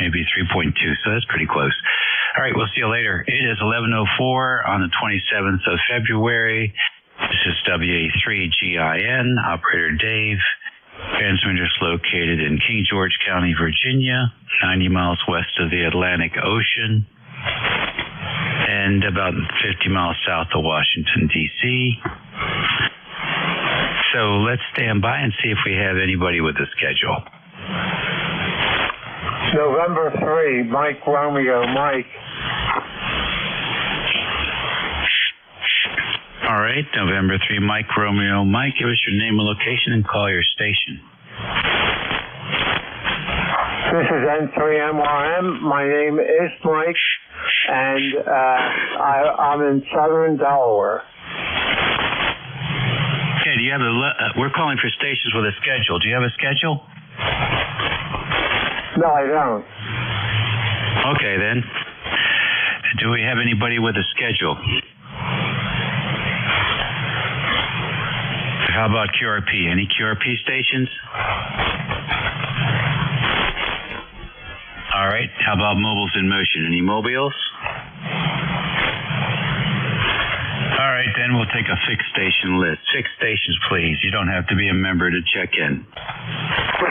maybe 3.2, so that's pretty close. All right, we'll see you later. It is 11:04 on the 27th of February. This is WA3GIN, operator Dave. Transmitter's located in King George County, Virginia, 90 miles west of the Atlantic Ocean, and about 50 miles south of Washington, D.C. So let's stand by and see if we have anybody with a schedule. November 3, Mike Romeo, Mike. All right, November 3, Mike Romeo. Mike, give us your name and location and call your station. This is N3MRM. My name is Mike, and I'm in southern Delaware. Okay, do you have we're calling for stations with a schedule. Do you have a schedule? No, I don't. Okay, then. Do we have anybody with a schedule? How about QRP? Any QRP stations? All right. How about mobiles in motion? Any mobiles? All right, then we'll take a fixed station list. Fixed stations, please. You don't have to be a member to check in. 3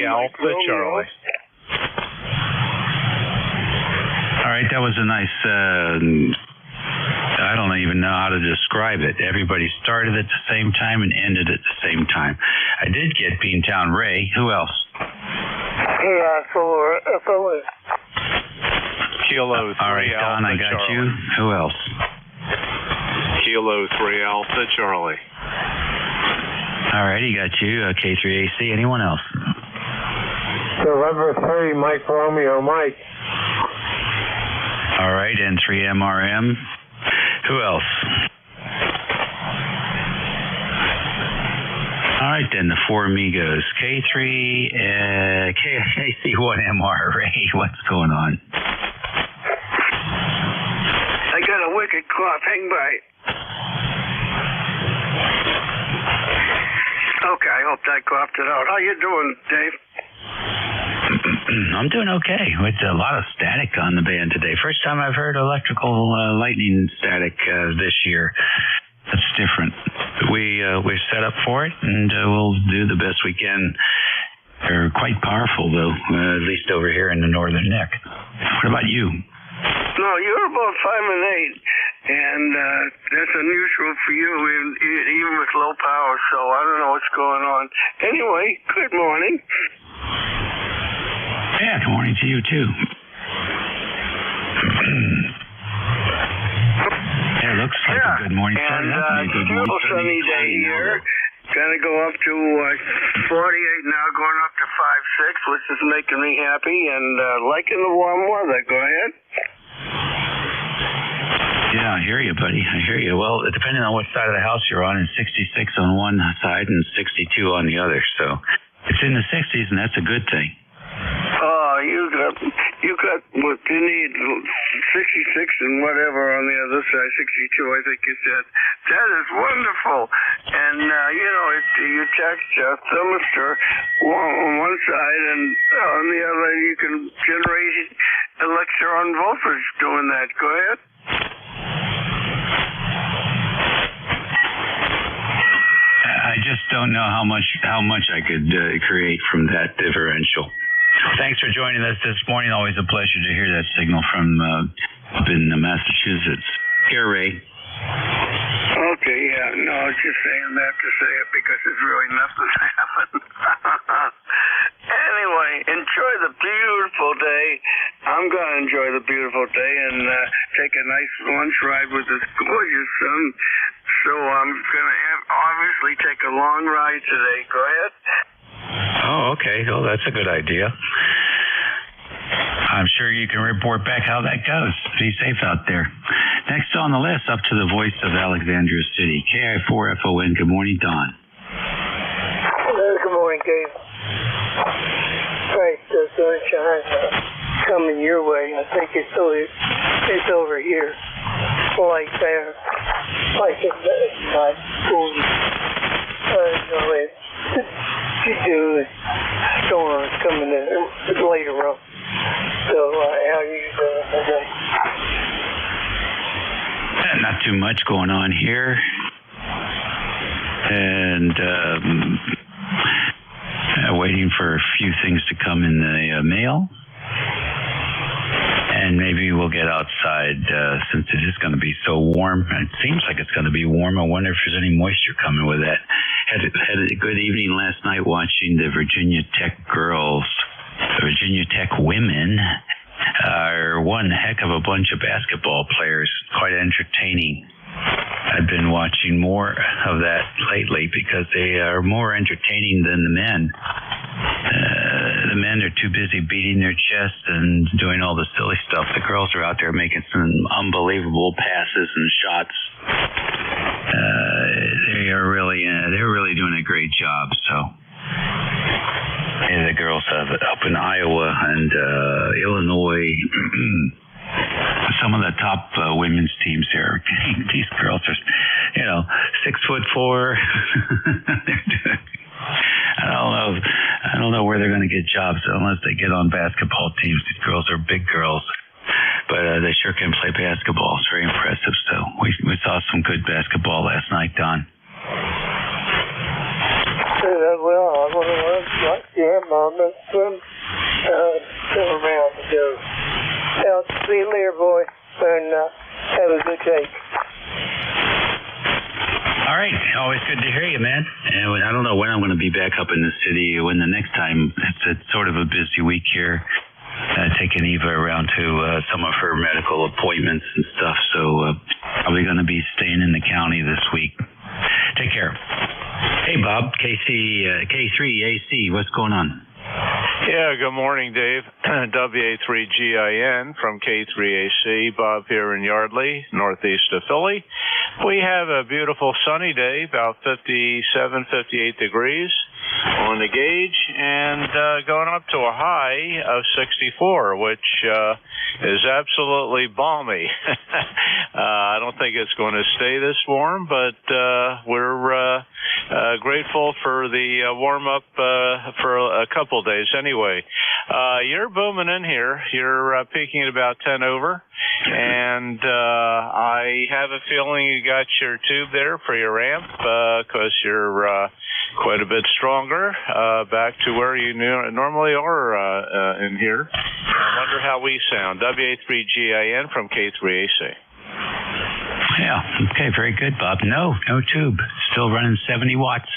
Alpha Charlie. All right, that was a nice... I don't even know how to describe it. Everybody started at the same time and ended at the same time. I did get Beantown Ray. Who else? for FOA. Kilo 3 All right, Don, Alpha I got Charlie. you. Who else? Kilo 3 Alpha Charlie. All right, he got you. K3AC. Anyone else? November 3, Mike Romeo, Mike. All right, N3MRM. Who else? All right, then, the four amigos. K3, KAC1MR. Ray, what's going on? I got a wicked cough. Hang by. Okay, I hope that coughed it out. How you doing, Dave? I'm doing okay. With a lot of static on the band today. First time I've heard electrical lightning static this year. That's different. We're set up for it, and we'll do the best we can. They're quite powerful, though, at least over here in the northern neck. What about you? No, you're about 5 and 8, and that's unusual for you, even with low power. So I don't know what's going on. Anyway, good morning. Yeah, good morning to you, too. Yeah, it looks like a good morning. And beautiful sunny day here. Gonna go up to 48 now, going up to 5-6, which is making me happy, and liking the warm weather. Go ahead. Yeah, I hear you, buddy. I hear you. Well, depending on what side of the house you're on, it's 66 on one side and 62 on the other. So it's in the 60s, and that's a good thing. Oh, you got what you need, 66 and whatever on the other side, 62, I think you said. That is wonderful. And, you check your thermistor on one side, and on the other you can generate electron voltage doing that. Go ahead. I just don't know how much I could create from that differential. Thanks for joining us this morning. Always a pleasure to hear that signal from up in Massachusetts. Here, Ray. Okay, yeah, no, I was just saying that to say it because there's really nothing happened. Anyway, enjoy the beautiful day. I'm going to enjoy the beautiful day and take a nice lunch ride with this gorgeous sun. So I'm going to obviously take a long ride today. Go ahead. Oh, okay. Oh, that's a good idea. I'm sure you can report back how that goes. Be safe out there. Next on the list, up to the voice of Alexandria City, KI4FON. Good morning, Don. Good morning, Dave. Right, the sunshine coming your way. I think it's over here, like there, like in my school. The storm coming in later on. So, how are you doing today? Not too much going on here. And waiting for a few things to come in the mail. And maybe we'll get outside since it is going to be so warm. It seems like it's going to be warm. I wonder if there's any moisture coming with that. Had a good evening last night watching the Virginia Tech girls. The Virginia Tech women are one heck of a bunch of basketball players. Quite entertaining. I've been watching more of that lately because they are more entertaining than the men. The men are too busy beating their chests and doing all the silly stuff. The girls are out there making some unbelievable passes and shots. They're really doing a great job. So the girls up in Iowa and Illinois. Some of the top women's teams here. These girls are, 6'4". I don't know where they're going to get jobs unless they get on basketball teams. These girls are big girls, but they sure can play basketball. It's very impressive. So we saw some good basketball last night, Don. Well, I want to like your mom and swim around to go. I'll see you later, boy, and have a good day. All right. Always good to hear you, man. And I don't know when I'm going to be back up in the city, when the next time. It's sort of a busy week here. Taking Eva around to some of her medical appointments and stuff, so probably going to be staying in the county this week. Take care. Hey, Bob, K3AC, what's going on? Yeah, good morning, Dave. WA3GIN from K3AC. Bob here in Yardley, northeast of Philly. We have a beautiful sunny day, about 57, 58 degrees on the gauge, and going up to a high of 64, which is absolutely balmy. I don't think it's going to stay this warm, but we're grateful for the warm-up for a couple days anyway. You're booming in here. You're peaking at about 10 over, and I have a feeling you got your tube there for your amp because you're quite a bit stronger, back to where you normally are in here. I wonder how we sound. WA3GIN from K3AC. Yeah, okay, very good, Bob. No tube. Still running 70 watts.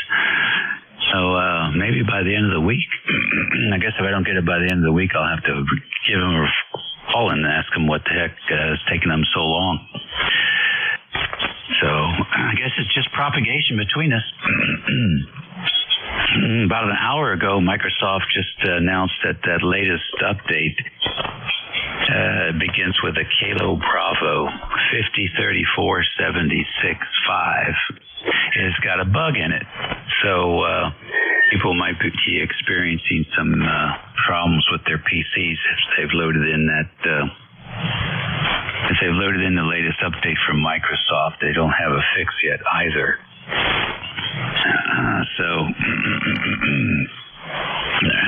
So maybe by the end of the week, I guess if I don't get it by the end of the week, I'll have to give them a call and ask them what the heck is taking them so long. So I guess it's just propagation between us. About an hour ago, Microsoft just announced that latest update begins with a Kilo Bravo 503476.5. It's got a bug in it. So people might be experiencing some problems with their PCs if they've loaded in if they've loaded in the latest update from Microsoft. They don't have a fix yet either. So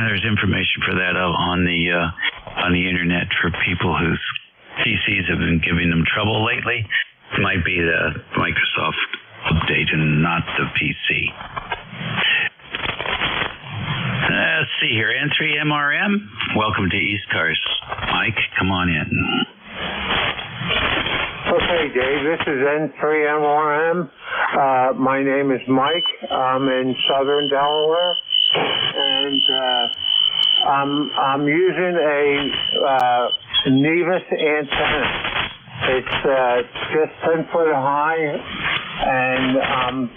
there's information for that on the internet for people whose PCs have been giving them trouble lately. It might be the Microsoft update and not the PC. Let's see here. N3MRM, welcome to ECARS. Mike, come on in. Okay, Dave, this is N3M1M. My name is Mike. I'm in southern Delaware, and I'm using a Nevis antenna. It's just 10 foot high, and I'm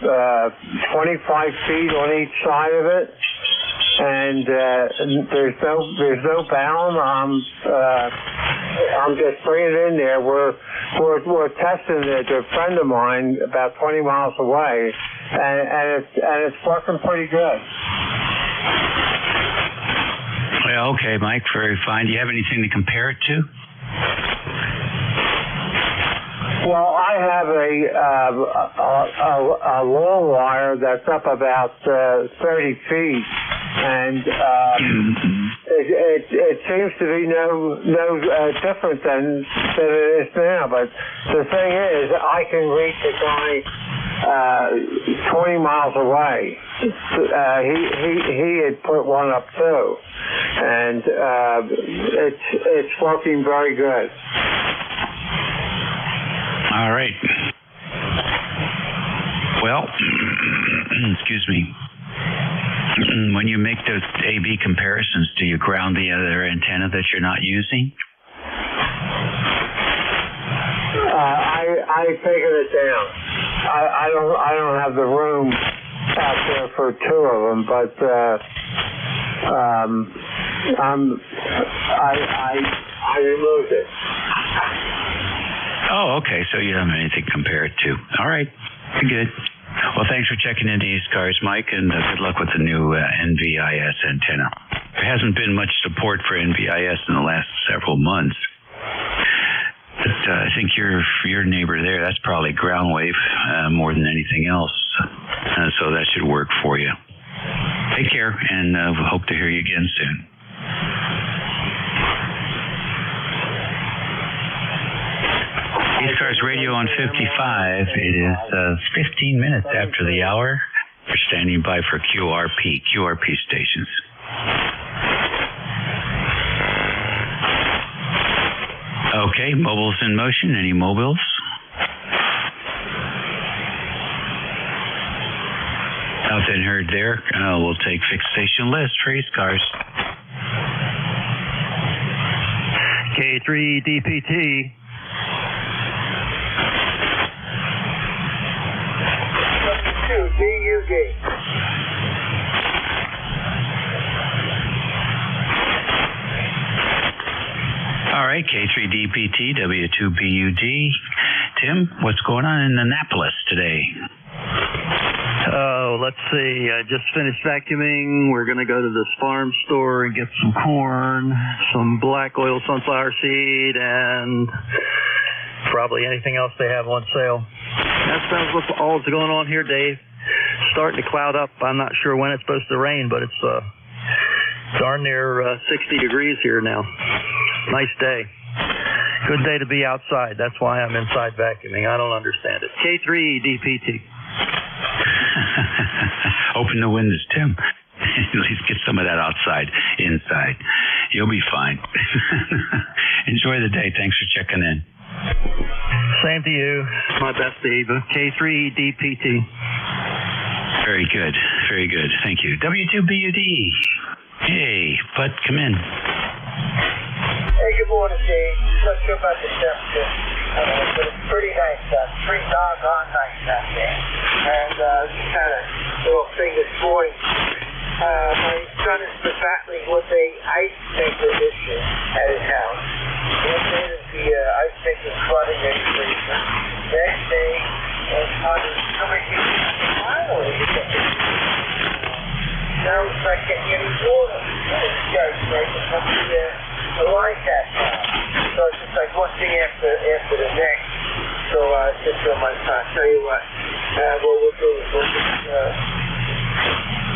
25 feet on each side of it. And there's no bound. I'm just bringing it in there. We're testing it. A friend of mine about 20 miles away, and it's working pretty good. Well, okay, Mike, very fine. Do you have anything to compare it to? Well, I have a long wire that's up about 30 feet, and it seems to be no different than it is now. But the thing is, I can reach a guy 20 miles away. He had put one up too, and it's working very good. All right. Well, excuse me. When you make those A/B comparisons, do you ground the other antenna that you're not using? I taken it down. I don't have the room out there for two of them, but I removed it. Oh, okay. So you don't have anything to compare it to. All right. Good. Well, thanks for checking into ECARS, Mike, and good luck with the new NVIS antenna. There hasn't been much support for NVIS in the last several months. But I think your neighbor there, that's probably ground wave more than anything else. So that should work for you. Take care, and we hope to hear you again soon. ECARS Radio on 55. It is 15 minutes after the hour. We're standing by for QRP stations. Okay, mobiles in motion. Any mobiles? Nothing heard there. We'll take fixed station list for ECARS. K3 DPT. DUD. All right, K3DPT, W2BUD. Tim, what's going on in Annapolis today? Oh, let's see. I just finished vacuuming. We're going to go to this farm store and get some corn, some black oil sunflower seed, and probably anything else they have on sale. That's what's all going on here, Dave. Starting to cloud up. I'm not sure when it's supposed to rain, but it's darn near 60 degrees here now. Nice day. Good day to be outside. That's why I'm inside vacuuming. I don't understand it. K3 DPT. Open the windows, Tim. At least get some of that outside, inside. You'll be fine. Enjoy the day. Thanks for checking in. Same to you. My best, Dave. K3 DPT. Very good. Very good. Thank you. W2BUD. Hey, Bud, come in. Hey, good morning, Dave. Not sure about the temperature, but it's pretty nice. Pretty doggone nice out there. And just had a little thing this morning. My son has been battling with a ice maker issue at his house. One day the ice maker flooding and freezing. Next day, somebody keeps finally now it's not getting any water. This guy's breaking up the line cat now. So it's just like one thing after the next. So just on my time. Tell you what, what we'll do is we'll just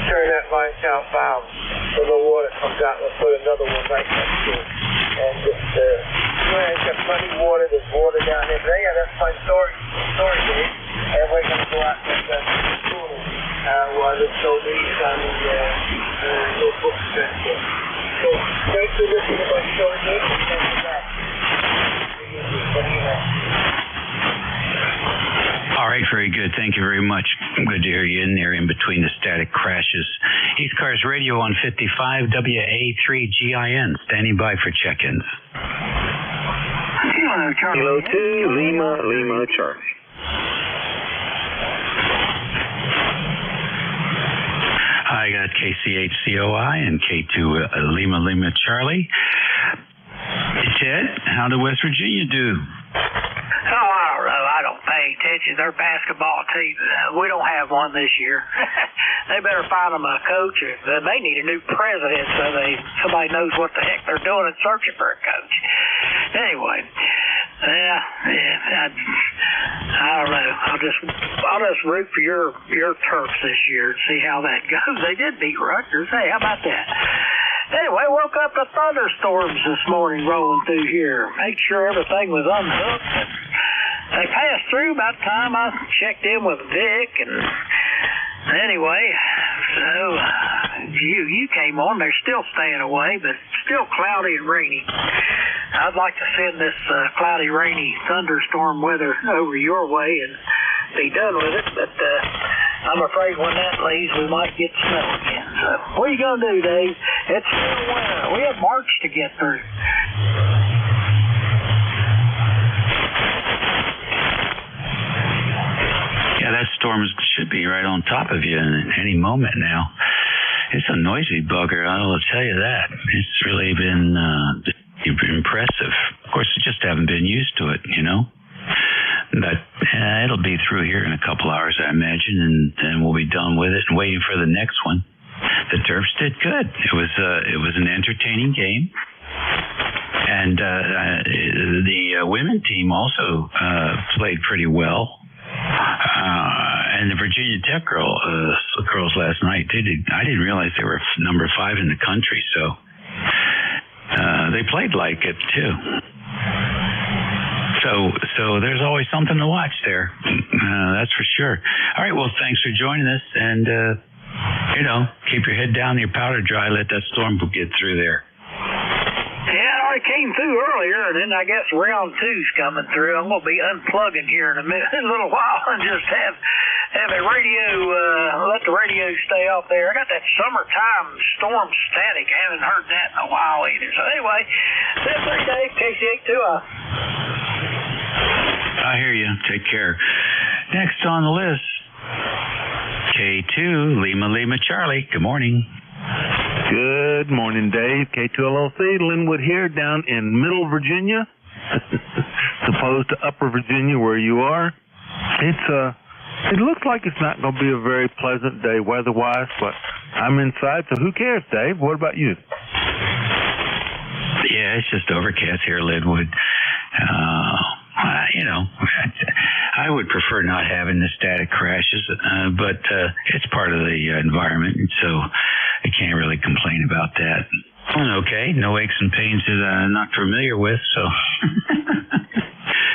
turn that line south valve so no water comes out. We'll put another one right next to it. And just, it's got plenty of water. There's water down there. But yeah, that's my storage area. And we're going to go out and get the school while there's no leaves on the notebook center. So thanks for listening to my story. Thanks for that. Thank you very much. Good to hear you in there in between the static crashes. ECARS Radio on 55 WA3GIN, standing by for check-ins. Kilo 2, Lima, Charlie. I got KCHCOI and K2 Lima, Charlie. Ted, how did West Virginia do? Oh, I don't know. I don't pay attention. Their basketball team, we don't have one this year. They better find them a coach. They need a new president so somebody knows what the heck they're doing and searching for a coach. Anyway, I don't know. I'll just root for your Terps this year and see how that goes. They did beat Rutgers. Hey, how about that? Anyway, woke up to thunderstorms this morning rolling through here. Made sure everything was unhooked. They passed through about the time I checked in with Vic. And anyway, so you came on. They're still staying away, but still cloudy and rainy. I'd like to send this cloudy, rainy thunderstorm weather over your way and be done with it, but I'm afraid when that leaves, we might get snow again. So what are you going to do, Dave? It's still winter. We have March to get through. Yeah, that storm should be right on top of you in any moment now. It's a noisy bugger, I will tell you that. It's really been impressive. Of course, we just haven't been used to it, you know. But it'll be through here in a couple hours, I imagine, and then we'll be done with it and waiting for the next one. The Terps did good. It was an entertaining game, and the women team also played pretty well. And the Virginia Tech girls last night, I didn't realize they were number 5 in the country, so they played like it too. So there's always something to watch there. That's for sure. All right, well, thanks for joining us, and keep your head down, your powder dry, let that storm get through there. Yeah, I came through earlier, and then I guess round 2's coming through. I'm going to be unplugging here in a little while and just have a radio, let the radio stay off there. I got that summertime storm static. I haven't heard that in a while either. So anyway, that's for Dave, KC82. I hear you. Take care. Next on the list, K2 Lima, Charlie. Good morning. Good morning, Dave. K2LLC, Linwood here, down in Middle Virginia, opposed to Upper Virginia where you are. It looks like it's not going to be a very pleasant day weather-wise, but I'm inside, so who cares, Dave? What about you? Yeah, it's just overcast here, Linwood. I would prefer not having the static crashes, but it's part of the environment, so I can't really complain about that. Okay, no aches and pains that I'm not familiar with, so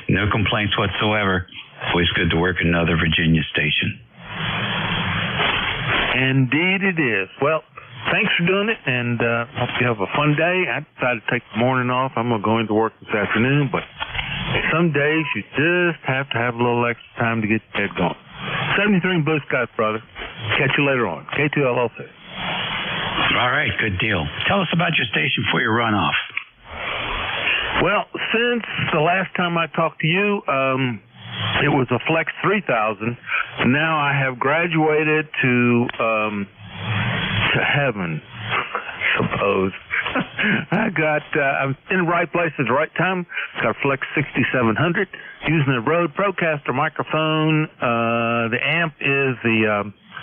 no complaints whatsoever. Always good to work another Virginia station. Indeed it is. Well, thanks for doing it, and hope you have a fun day. I decided to take the morning off. I'm going to go into work this afternoon, but some days you just have to have a little extra time to get your head going. 73 in Blue Skies, brother. Catch you later on. K2LLC. All right, good deal. Tell us about your station before you run off. Well, since the last time I talked to you, it was a Flex 3000. Now I have graduated to heaven, I suppose. I'm in the right place at the right time. Got a Flex 6700 using a Rode Procaster microphone. The amp is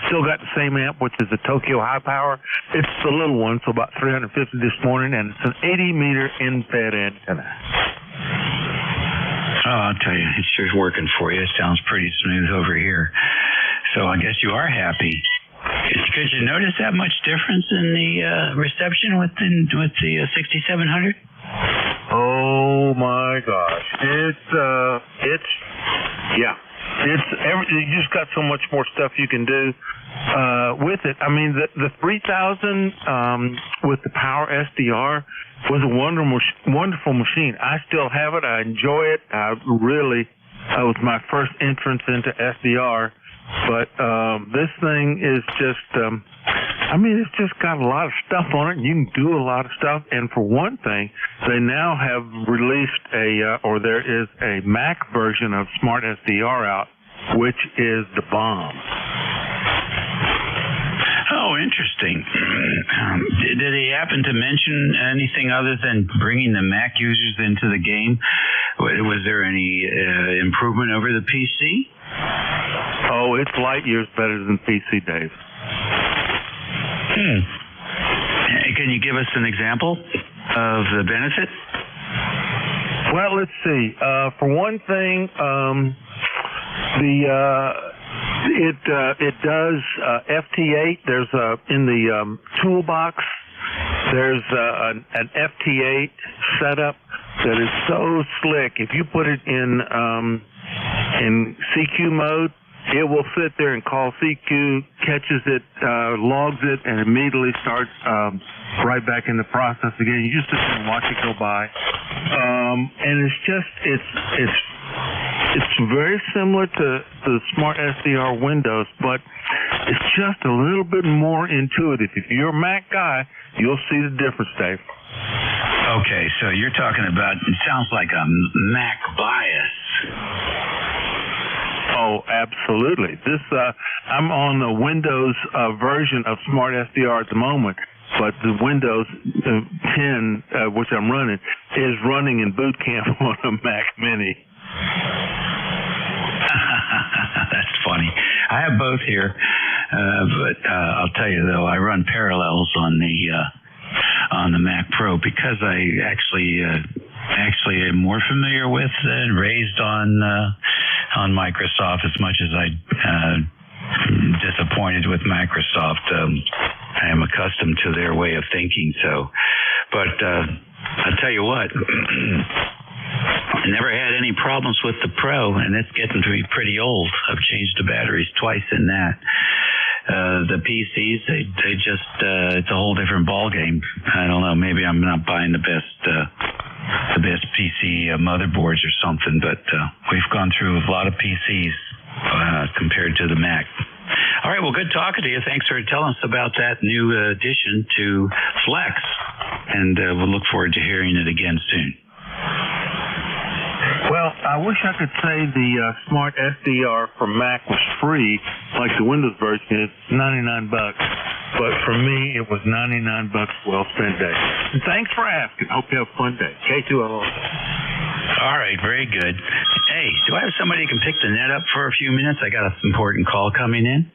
still got the same amp, which is the Tokyo High Power. It's the little one, so about 350 this morning, and it's an 80-meter in-fed antenna. Oh, I'll tell you, it's sure working for you. It sounds pretty smooth over here. So I guess you are happy. Could you notice that much difference in the reception with the 6700? Oh my gosh, you just got so much more stuff you can do with it. I mean, the 3000 with the Power SDR was a wonderful machine. I still have it. I enjoy it. It was my first entrance into SDR. But this thing is just, it's just got a lot of stuff on it. You can do a lot of stuff. And for one thing, they now have released there is a Mac version of Smart SDR out, which is the bomb. Oh, interesting. Did he happen to mention anything other than bringing the Mac users into the game? Was there any improvement over the PC? Oh, it's light years better than PC, Dave. Can you give us an example of the benefit? Well, let's see. For one thing, it does FT8. There's in the toolbox. There's an FT8 setup that is so slick. If you put it in CQ mode, it will sit there and call CQ, catches it, logs it, and immediately starts right back in the process again. You just sit there and watch it go by. And it's very similar to the Smart SDR Windows, but it's just a little bit more intuitive. If you're a Mac guy, you'll see the difference, Dave. Okay, so you're talking about, it sounds like a Mac bias. Oh, absolutely. This I'm on the Windows version of Smart SDR at the moment, but the Windows 10, which I'm running, is running in boot camp on a Mac Mini. That's funny. I have both here, but I'll tell you though, I run Parallels on the Mac Pro because I actually am more familiar with and raised on Microsoft as much as I disappointed with Microsoft. I am accustomed to their way of thinking. But I'll tell you what. I never had any problems with the Pro, and it's getting to be pretty old. I've changed the batteries twice in that. The PCs, they just, it's a whole different ball game. I don't know, maybe I'm not buying the best PC motherboards or something, but we've gone through a lot of PCs compared to the Mac. All right, well, good talking to you. Thanks for telling us about that new addition to Flex, and we'll look forward to hearing it again soon. Well, I wish I could say the Smart SDR for Mac was free, like the Windows version is $99. But for me, it was $99 well spent day. And thanks for asking. Hope you have a fun day. K2LO. All right, very good. Hey, do I have somebody who can pick the net up for a few minutes? I got an important call coming in.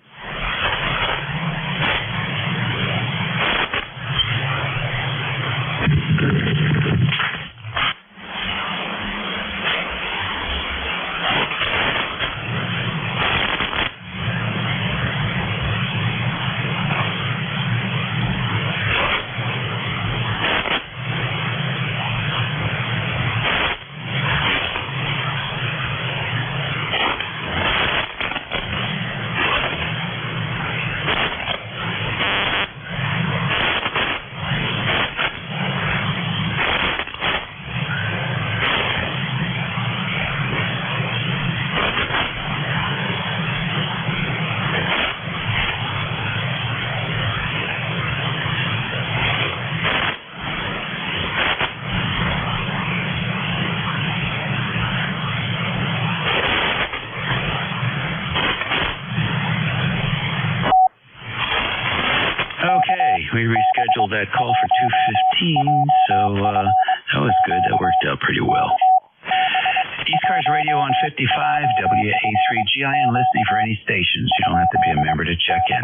We rescheduled that call for 2:15, so that was good. That worked out pretty well. ECARS Radio on 55, WA3GIN, listening for any stations. You don't have to be a member to check in.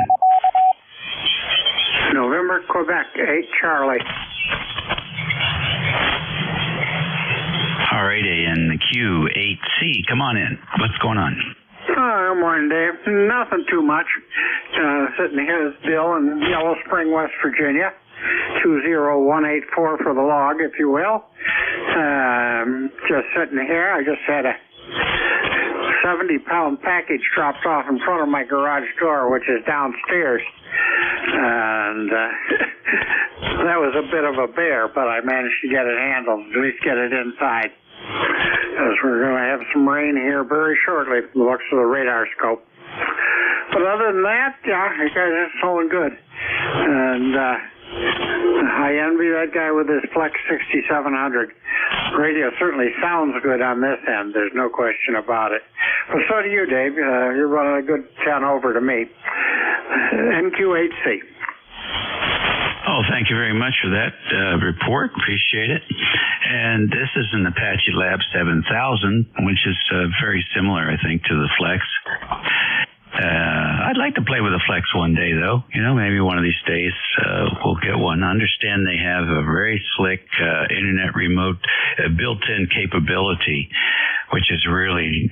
November, Quebec, 8 Charlie. All right, in the queue, 8C. Come on in. What's going on? Oh, morning, Dave. Nothing too much. Sitting here is Bill in Yellow Spring, West Virginia. 20184 for the log, if you will. Just sitting here. I just had a 70-pound package dropped off in front of my garage door, which is downstairs. And that was a bit of a bear, but I managed to get it handled, at least get it inside. Because we're going to have some rain here very shortly from the looks of the radar scope. But other than that, yeah, you guys are flowing good. And I envy that guy with his Flex 6700. Radio certainly sounds good on this end. There's no question about it. But so do you, Dave. You're running a good 10 over to me. NQ8C. Oh, thank you very much for that report. Appreciate it. And this is an Apache Lab 7000, which is very similar, I think, to the Flex. I'd like to play with a Flex one day, though. You know, maybe one of these days we'll get one. I understand they have a very slick internet remote built-in capability, which is really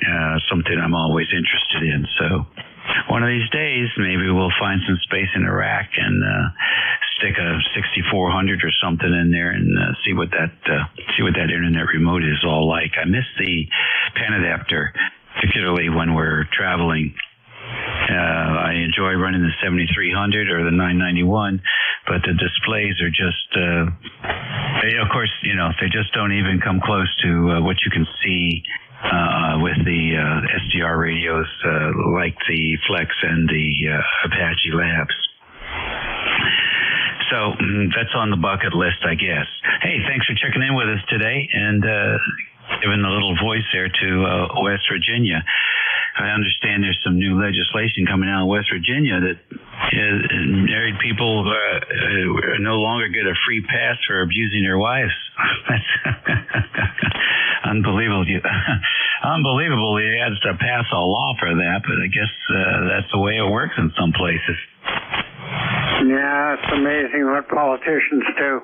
something I'm always interested in. So one of these days, maybe we'll find some space in the rack and stick a 6400 or something in there and see what that internet remote is all like. I miss the pen adapter, particularly when we're traveling. I enjoy running the 7300 or the 991, but the displays are just, of course, you know, they just don't even come close to what you can see with the SDR radios like the Flex and the Apache Labs. So that's on the bucket list, I guess. Hey, thanks for checking in with us today and giving a little voice there to West Virginia. I understand there's some new legislation coming out of West Virginia that married people no longer get a free pass for abusing their wives. That's unbelievable. Unbelievable. He has to pass a law for that, but I guess that's the way it works in some places. Yeah, it's amazing what politicians do.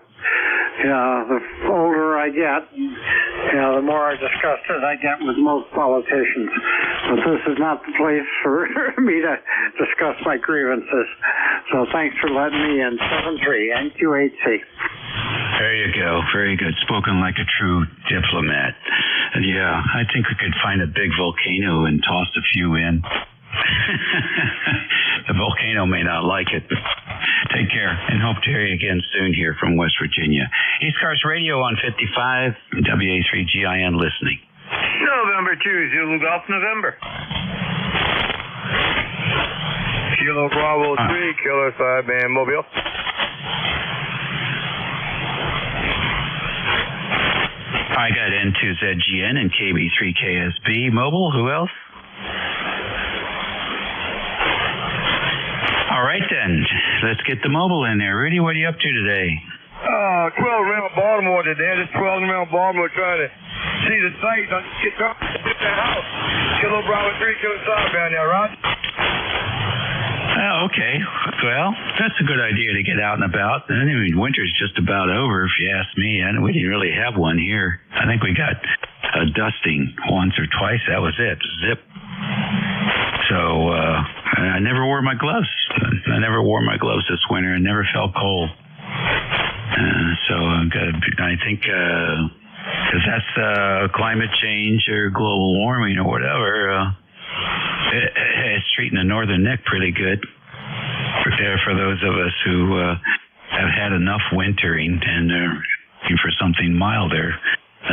You know, the older I get, you know, the more disgusted I get with most politicians. But this is not the place for me to discuss my grievances. So thanks for letting me in. 73 NQ8C. There you go. Very good. Spoken like a true diplomat. And yeah, I think we could find a big volcano and toss a few in. The volcano may not like it. Take care and hope to hear you again soon here from West Virginia. ECARS Radio on 55 WA3GIN listening. November 2, Zulu Golf, November. Kilo Bravo 3, Kilo Sideband Mobile. I got N2ZGN and KB3KSB Mobile. Who else? All right, then. Let's get the mobile in there. Rudy, what are you up to today? 12 around Baltimore today. Just 12 around Baltimore trying to see the sights. Get the house. Kilo Bravo 3, Kilo Sidebound now, Rod. Oh, okay. Well, that's a good idea to get out and about. I mean, winter's just about over, if you ask me. And we didn't really have one here. I think we got a dusting once or twice. That was it. Zip. So, I never wore my gloves. I never wore my gloves this winter and never felt cold. So I think if that's climate change or global warming or whatever, it's treating the northern neck pretty good. For those of us who have had enough wintering and are looking for something milder,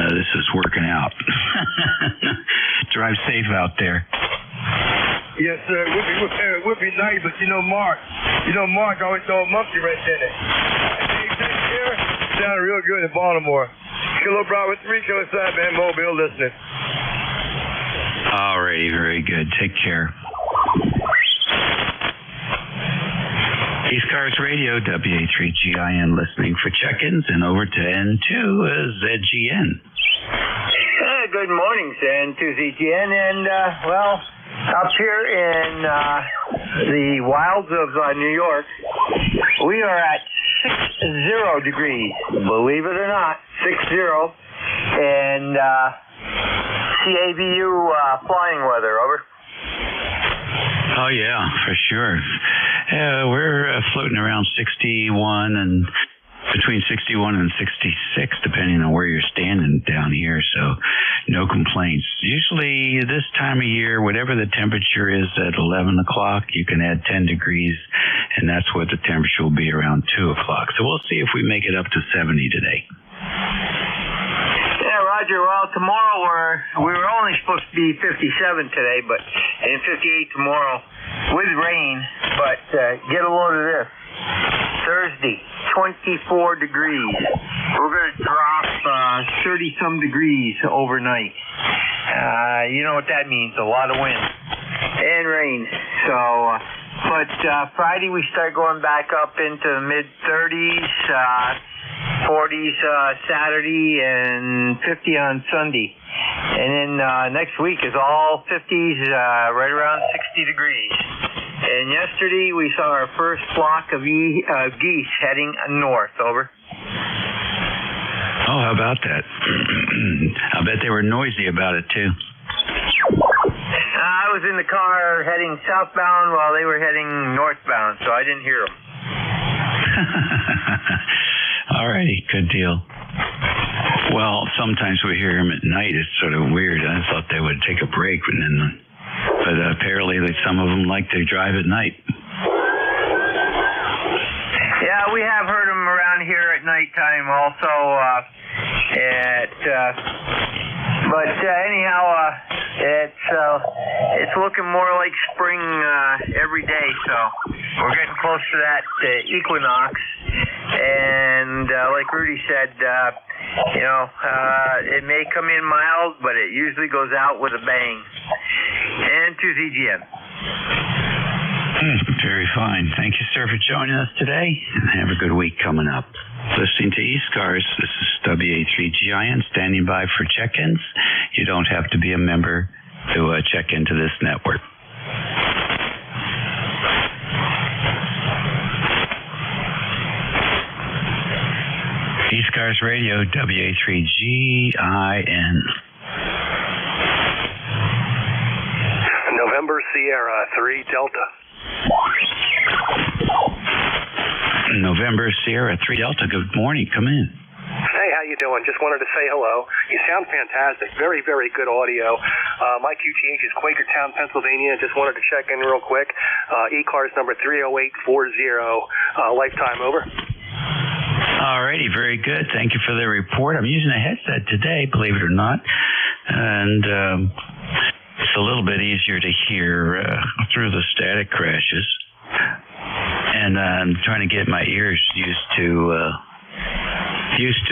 this is working out. Drive safe out there. Yes, sir. It would be nice, but Mark always throw a monkey wrench in it. Here, sounded real good in Baltimore. Kilo Bravo 3, Kilo Sideband Mobile listening. All righty, very good. Take care. ECARS Radio, WA3GIN listening for check-ins, and over to N2ZGN. Good morning, N2ZGN, and up here in the wilds of New York, we are at 60 degrees, believe it or not, 60, and CAVU flying weather, over. Oh, yeah, for sure. Yeah, we're floating around 61 and between 61 and 66, depending on where you're standing down here, so no complaints. Usually this time of year, whatever the temperature is at 11 o'clock, you can add 10 degrees, and that's what the temperature will be around 2 o'clock. So we'll see if we make it up to 70 today. Yeah, Roger. Roger. Well, tomorrow we were only supposed to be 57 today, and 58 tomorrow with rain. But get a load of this. Thursday, 24 degrees. We're going to drop 30-some degrees overnight. You know what that means, a lot of wind and rain. So, but Friday we start going back up into the mid-30s, 40s Saturday, and 50 on Sunday. And then next week is all 50s, right around 60 degrees. And yesterday we saw our first flock of geese heading north. Over. Oh, how about that? I bet they were noisy about it, too. I was in the car heading southbound while they were heading northbound, so I didn't hear them. All righty, good deal. Well, sometimes we hear them at night. It's sort of weird. I thought they would take a break, but apparently some of them like to drive at night. Yeah, we have heard them around here at nighttime also. But anyhow, it's looking more like spring every day. So we're getting close to that equinox, and like Rudy said, it may come in mild, but it usually goes out with a bang. And to ZGM. Very fine. Thank you, sir, for joining us today, and have a good week coming up. Listening to ECARS, this is WA3GIN standing by for check-ins. You don't have to be a member to check into this network. ECARS Radio, WA3GIN. November Sierra 3 Delta. November Sierra 3 Delta. Good morning. Come in. Hey, how you doing? Just wanted to say hello. You sound fantastic. Very, very good audio. My QTH is Quakertown, Pennsylvania. Just wanted to check in real quick. ECARS number 30840. Lifetime, over. All righty, very good. Thank you for the report. I'm using a headset today, believe it or not, and it's a little bit easier to hear through the static crashes. And I'm trying to get my ears used to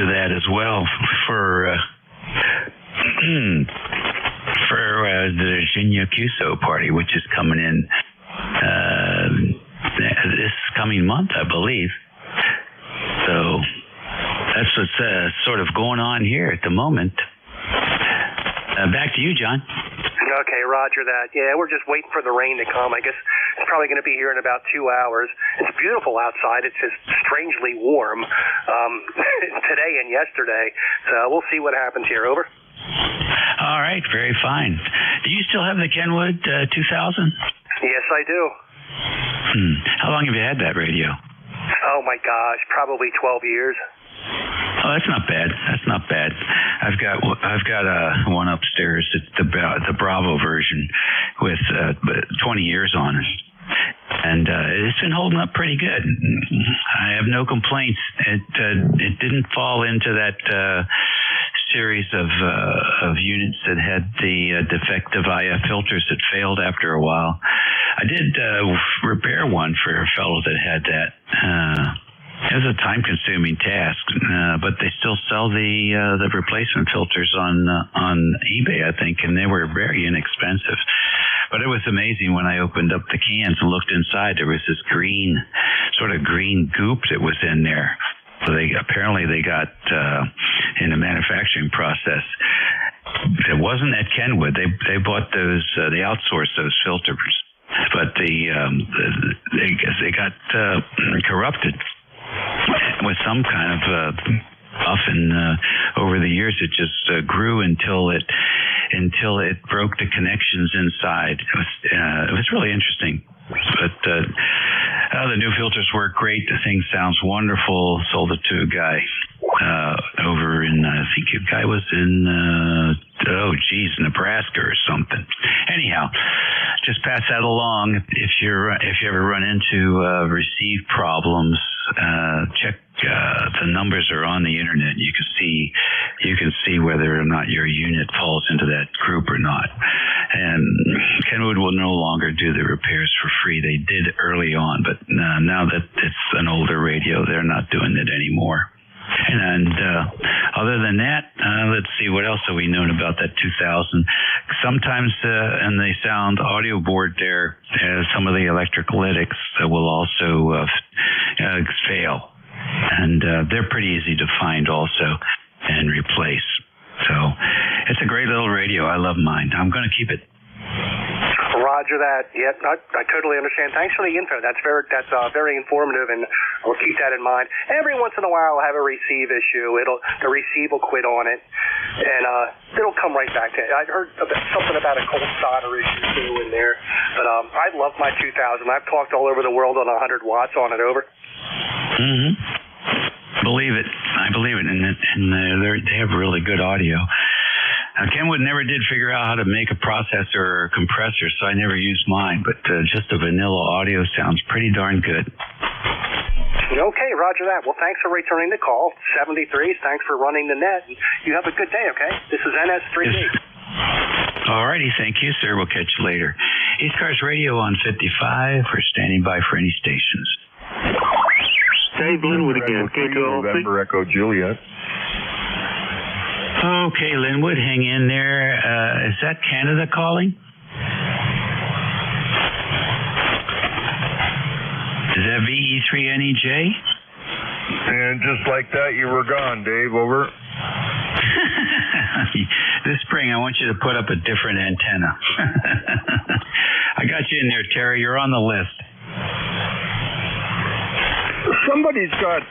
that as well for the Virginia QSO party, which is coming in this coming month, I believe. So that's what's sort of going on here at the moment. Back to you, John. Okay, roger that. Yeah, we're just waiting for the rain to come. I guess it's probably going to be here in about 2 hours. It's beautiful outside. It's just strangely warm today and yesterday. So we'll see what happens here. Over. All right, very fine. Do you still have the Kenwood 2000? Yes, I do. How long have you had that radio? Oh, my gosh, probably 12 years. Oh, that's not bad. That's not bad. I've got one upstairs. It's the Bravo version with 20 years on it, and it's been holding up pretty good. I have no complaints. It didn't fall into that series of units that had the defective IF filters that failed after a while. I did repair one for a fellow that had that. It was a time-consuming task, but they still sell the replacement filters on eBay, I think, and they were very inexpensive. But it was amazing when I opened up the cans and looked inside. There was this sort of green goop that was in there. So they got in the manufacturing process. It wasn't at Kenwood. They bought those. They outsourced those filters, but they got corrupted with some kind of often over the years it just grew until it broke the connections inside. It was really interesting. But the new filters work great. The thing sounds wonderful. Sold it to a guy over in, I think the guy was in, Nebraska or something. Anyhow, just pass that along. If you ever run into receive problems check. The numbers are on the internet. You can see whether or not your unit falls into that group or not. And Kenwood will no longer do the repairs for free. They did early on, but now that it's an older radio, they're not doing it anymore. And other than that, let's see, what else have we known about that 2000? Sometimes in the sound audio board there, some of the electrolytics will also fail. And they're pretty easy to find also and replace. So it's a great little radio. I love mine. I'm going to keep it. Roger that. Yep, I totally understand. Thanks for the info. That's very informative, and I'll keep that in mind. Every once in a while, I'll have a receive issue. The receive will quit on it, and it'll come right back to it. I heard something about a cold solder issue too in there, but I love my 2000. I've talked all over the world on 100 watts on it. Over. Mm-hmm. Believe it. I believe it, and they have really good audio. Kenwood never did figure out how to make a processor or a compressor, so I never used mine, but just the vanilla audio sounds pretty darn good. Okay, roger that. Well, thanks for returning the call. 73s, thanks for running the net. You have a good day, okay? This is NS3D. All righty, thank you, sir. We'll catch you later. ECARS Radio on 55. We're standing by for any stations. Dave Linwood again, K2LC. November Echo Juliet. Okay, Linwood, hang in there. Is that Canada calling? Is that VE3NEJ? And just like that, you were gone, Dave. Over. This spring, I want you to put up a different antenna. I got you in there, Terry. You're on the list. Somebody's got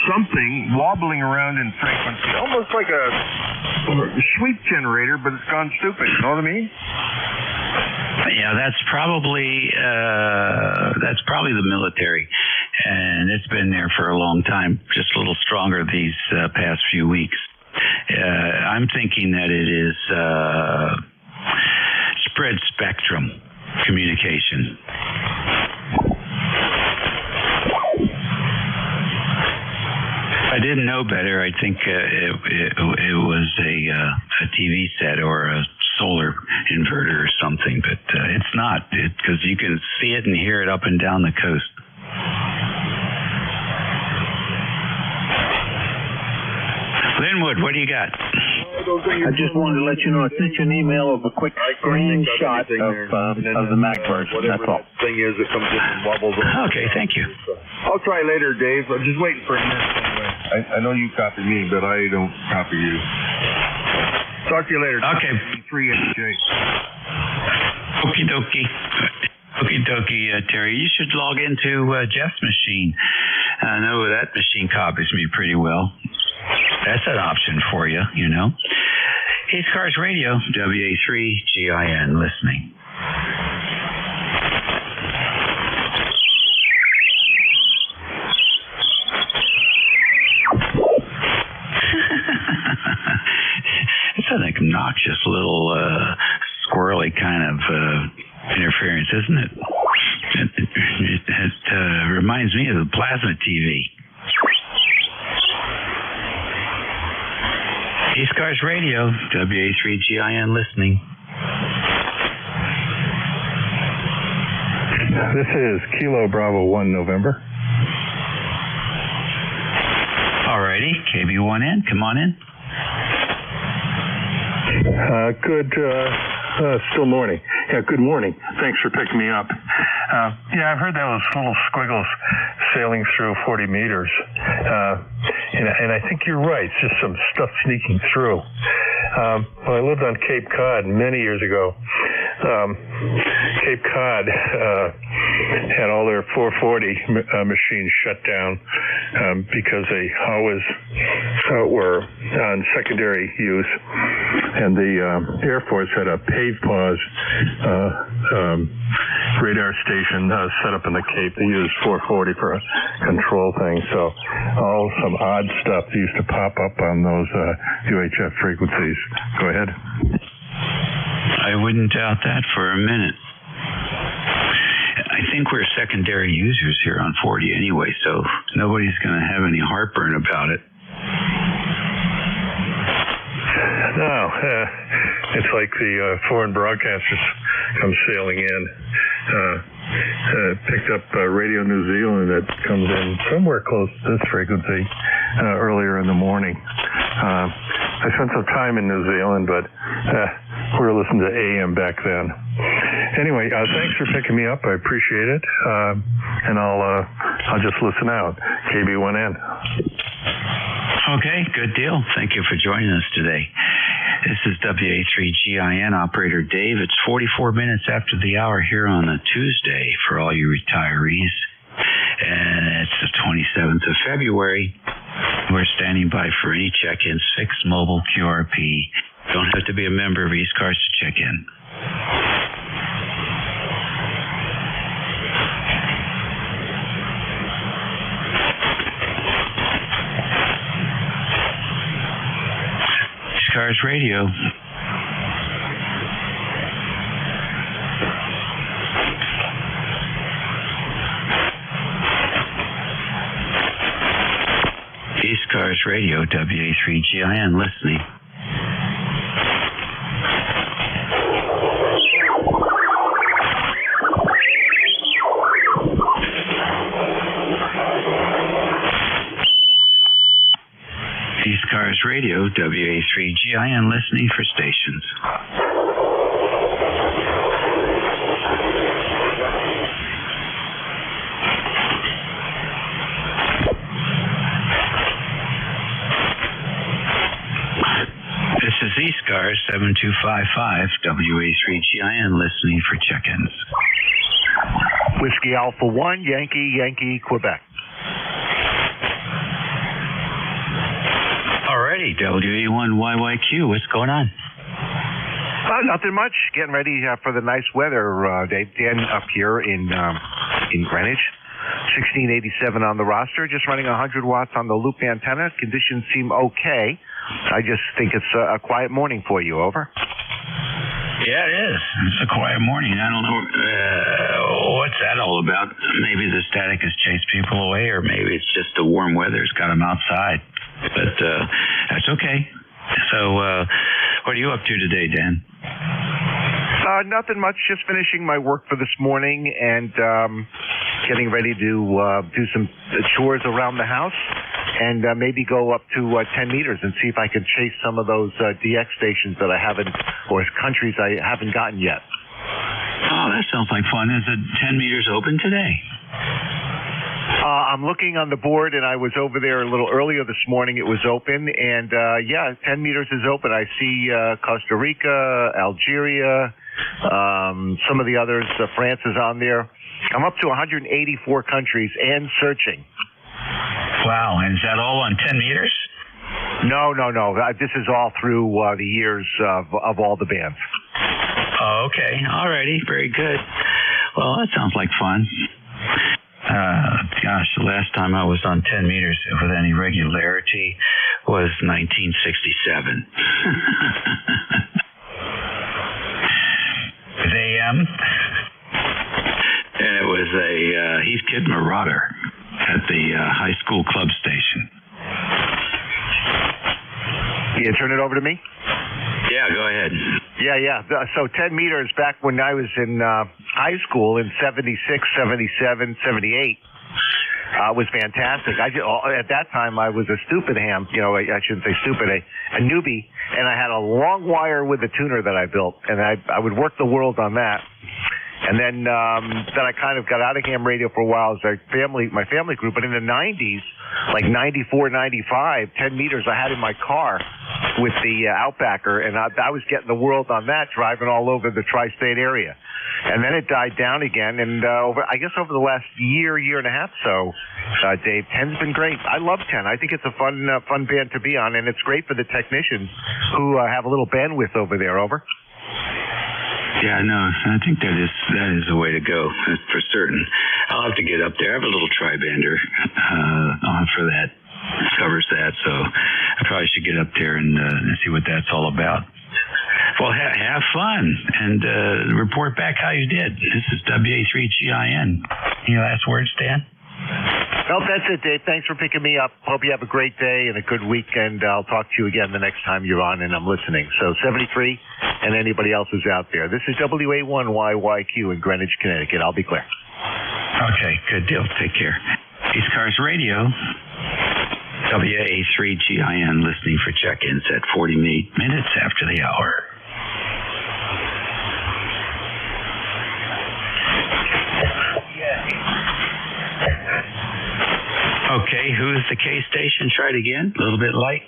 something wobbling around in frequency, almost like a sweep generator, but it's gone stupid. You know what I mean? Yeah, that's probably the military, and it's been there for a long time. Just a little stronger these past few weeks. I'm thinking that it is spread spectrum communication. I didn't know better. I think it was a TV set or a solar inverter or something, but it's not, because you can see it and hear it up and down the coast. Linwood, what do you got? I just wanted to let you know I sent you an email of a quick screenshot of the Mac version. That's all. Thing is, it comes in and wobbles. Okay, thank you. I'll try later, Dave. I'm just waiting for a minute anyway. I know you copy me, but I don't copy you. Talk to you later. Okay. 3NJ. Okie dokie. Okie dokie, Terry. You should log into Jeff's machine. I know that machine copies me pretty well. That's an option for you, you know. ECARS Radio, WA3GIN, listening. It's an obnoxious little squirrely kind of interference, isn't it? It reminds me of the plasma TV. ECARS Radio, WA3GIN, listening. This is Kilo Bravo 1 November. Alrighty, KB1N, come on in. Still morning. Yeah, good morning. Thanks for picking me up. Yeah, I've heard those little squiggles sailing through 40 meters. And I think you're right. It's just some stuff sneaking through. When I lived on Cape Cod many years ago, Cape Cod had all their 440 machines shut down because they always were on secondary use, and the Air Force had a pave pause radar station set up in the Cape. They used 440 for a control thing, so some odd stuff used to pop up on those UHF frequencies. Go ahead. I wouldn't doubt that for a minute. I think we're secondary users here on 40 anyway, so nobody's going to have any heartburn about it. No, it's like the foreign broadcasters come sailing in. Picked up Radio New Zealand that comes in somewhere close to this frequency earlier in the morning. I spent some time in New Zealand, but we were listening to AM back then. Anyway, thanks for picking me up. I appreciate it, and I'll just listen out. KB1N. Okay, good deal. Thank you for joining us today. This is WA3GIN operator Dave. It's 44 minutes after the hour here on a Tuesday for all you retirees. And it's the 27th of February. We're standing by for any check-ins, fixed, mobile, QRP. Don't have to be a member of ECARS to check in. ECARS Radio. ECARS Radio, WA3GIN, listening. ECARS Radio, WA3GIN, listening for stations. This is ECARS 7255, WA3GIN, listening for check-ins. Whiskey Alpha 1, Yankee, Quebec. Alrighty, WA1YYQ, what's going on? Nothing much. Getting ready for the nice weather, Dave. Dan up here in Greenwich. 1687 on the roster. Just running 100 watts on the loop antenna. Conditions seem okay. I just think it's a quiet morning for you. Over. Yeah, it is. It's a quiet morning. I don't know what's that all about. Maybe the static has chased people away, or maybe it's just the warm weather's got them outside. But that's okay. So what are you up to today, Dan? Nothing much. Just finishing my work for this morning and getting ready to do some chores around the house and maybe go up to 10 meters and see if I can chase some of those DX stations that I haven't, or countries I haven't gotten yet. Oh, that sounds like fun. Is it 10 meters open today? I'm looking on the board, and I was over there a little earlier this morning. It was open, and 10 meters is open. I see Costa Rica, Algeria, some of the others. France is on there. I'm up to 184 countries and searching. Wow, and is that all on 10 meters? No. This is all through the years of all the bands. Oh, okay. All righty. Very good. Well, that sounds like fun. Gosh, the last time I was on 10 meters with any regularity was 1967. With AM. And it was a Heathkit Marauder at the high school club station. You turn it over to me? Yeah, go ahead. Yeah. So 10 meters back when I was in high school in 76, 77, 78 was fantastic. At that time, I was a stupid ham. I shouldn't say stupid, a newbie. And I had a long wire with a tuner that I built. And I would work the world on that. And then I kind of got out of ham radio for a while as my family grew. But in the 90s, like 94, 95, 10 meters I had in my car with the Outbacker, and I was getting the world on that, driving all over the tri-state area. And then it died down again, and over the last year and a half so, Dave, 10's been great. I love 10. I think it's a fun band to be on, and it's great for the technicians who have a little bandwidth over there. Over. Yeah, no, I think that is the way to go, that's for certain. I'll have to get up there. I have a little tri-bander on for that. It covers that, so I probably should get up there and see what that's all about. Well, have fun and report back how you did. This is WA3GIN. Any last words, Dan? Well, that's it, Dave. Thanks for picking me up. Hope you have a great day and a good weekend. I'll talk to you again the next time you're on and I'm listening. So 73 and anybody else who's out there. This is WA1YYQ in Greenwich, Connecticut. I'll be clear. Okay, good deal. Take care. ECARS Radio, WA3GIN, listening for check-ins at 40 minutes after the hour. Okay, who's the K station? Try it again. A little bit light.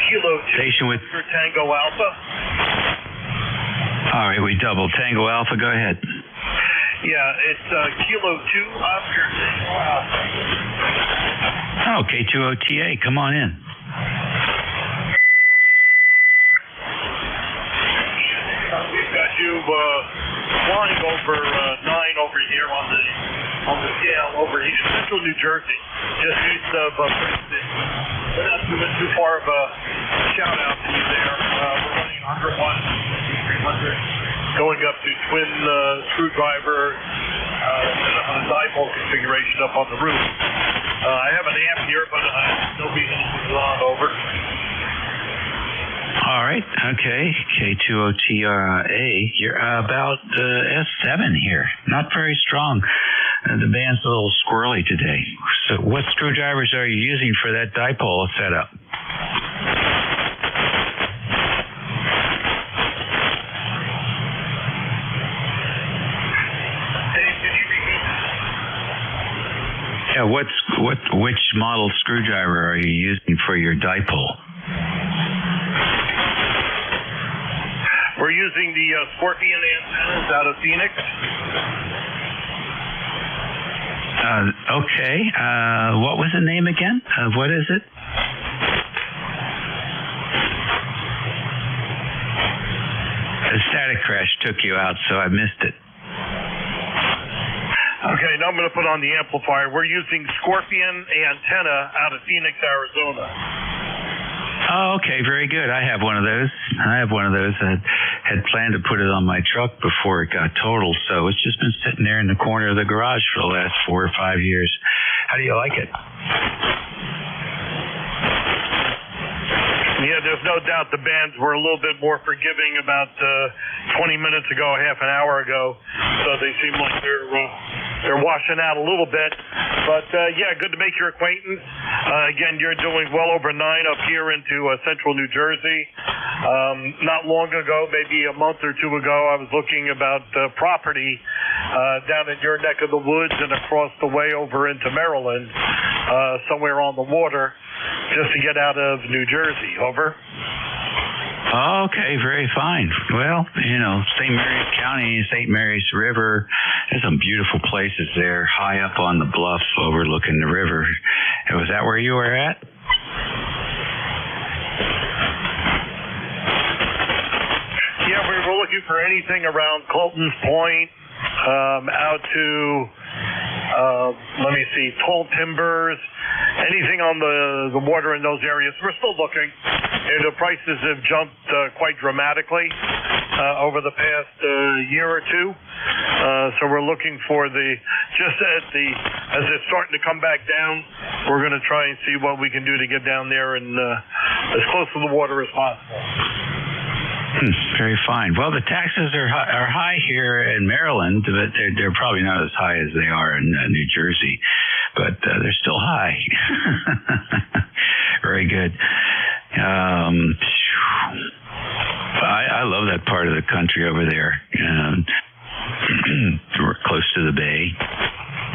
Kilo 2 station with for Tango Alpha. All right, we doubled. Tango Alpha, go ahead. Yeah, it's Kilo 2 Oscar Tango Alpha. Oh, K2OTA, come on in. We've got you flying over 9 over here on the scale over East Central New Jersey, just east of Princeton. We're not doing too far of a shout out to you there. We're running 101, 300, going up to twin screwdriver on a dipole configuration up on the roof. I have an amp here, but no reason to put it on over. All right, okay, K2OTA, you're about S7 here, not very strong. The band's a little squirrely today. So what screwdrivers are you using for that dipole setup? Yeah, which model screwdriver are you using for your dipole? We're using the Scorpion antennas out of Phoenix. Okay. What was the name again? What is it? The static crash took you out, so I missed it. Okay, now I'm going to put on the amplifier. We're using Scorpion antenna out of Phoenix, Arizona. Oh, okay, very good. I have one of those. I had planned to put it on my truck before it got totaled, so it's just been sitting there in the corner of the garage for the last 4 or 5 years. How do you like it? Yeah, there's no doubt the bands were a little bit more forgiving about 20 minutes ago, half an hour ago, so they seem like they're washing out a little bit. But, yeah, good to make your acquaintance. Again, you're doing well over 9 up here into central New Jersey. Not long ago, maybe a month or two ago, I was looking about property down in your neck of the woods and across the way over into Maryland, somewhere on the water, just to get out of New Jersey. Over. Okay, very fine. Well, St. Mary's County, St. Mary's River, there's some beautiful places there, high up on the bluff overlooking the river. Was that where you were at? Yeah, we were looking for anything around Colton's Point, out to, let me see, Tall Timbers, anything on the water in those areas. We're still looking. The prices have jumped quite dramatically over the past year or two. So we're looking for as it's starting to come back down, we're going to try and see what we can do to get down there and as close to the water as possible. Very fine. Well, the taxes are high here in Maryland, but they're probably not as high as they are in New Jersey, but they're still high. Very good. I love that part of the country over there. We're close to the bay.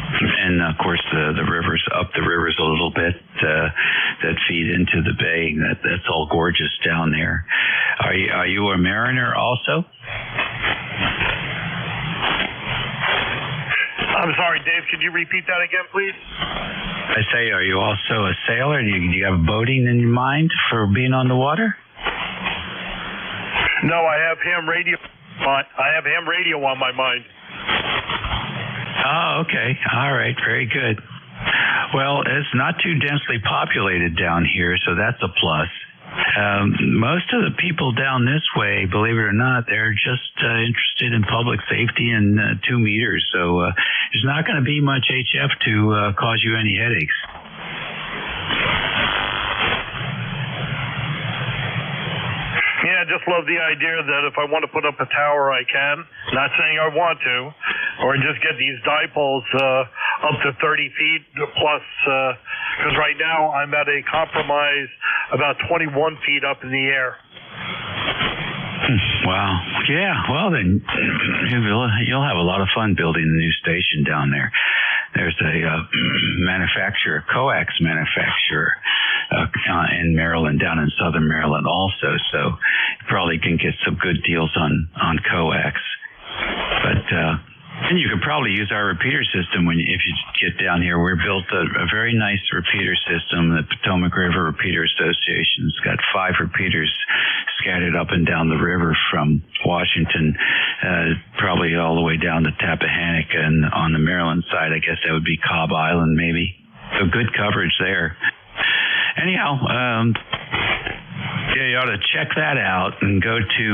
And of course, the rivers up the rivers a little bit that feed into the bay. That's all gorgeous down there. Are you a mariner also? I'm sorry, Dave. Could you repeat that again, please? I say, are you also a sailor? Do you have boating in your mind for being on the water? No, I have ham radio. I have ham radio on my mind. Oh, okay. All right. Very good. Well, it's not too densely populated down here, so that's a plus. Most of the people down this way, believe it or not, they're just interested in public safety and 2 meters. So there's not going to be much HF to cause you any headaches. Yeah, I just love the idea that if I want to put up a tower, I can. Not saying I want to. Or just get these dipoles up to 30 feet plus, because right now I'm at a compromise about 21 feet up in the air. Wow. Yeah, well then you'll have a lot of fun building the new station down there. There's a manufacturer, coax manufacturer in Maryland, down in southern Maryland also, so you probably can get some good deals on coax. But and you could probably use our repeater system if you get down here. We're built a very nice repeater system. The Potomac River Repeater Association's got 5 repeaters scattered up and down the river from Washington, probably all the way down to Tappahannock, and on the Maryland side, I guess that would be Cobb Island maybe. So good coverage there. Anyhow, yeah, you ought to check that out and go to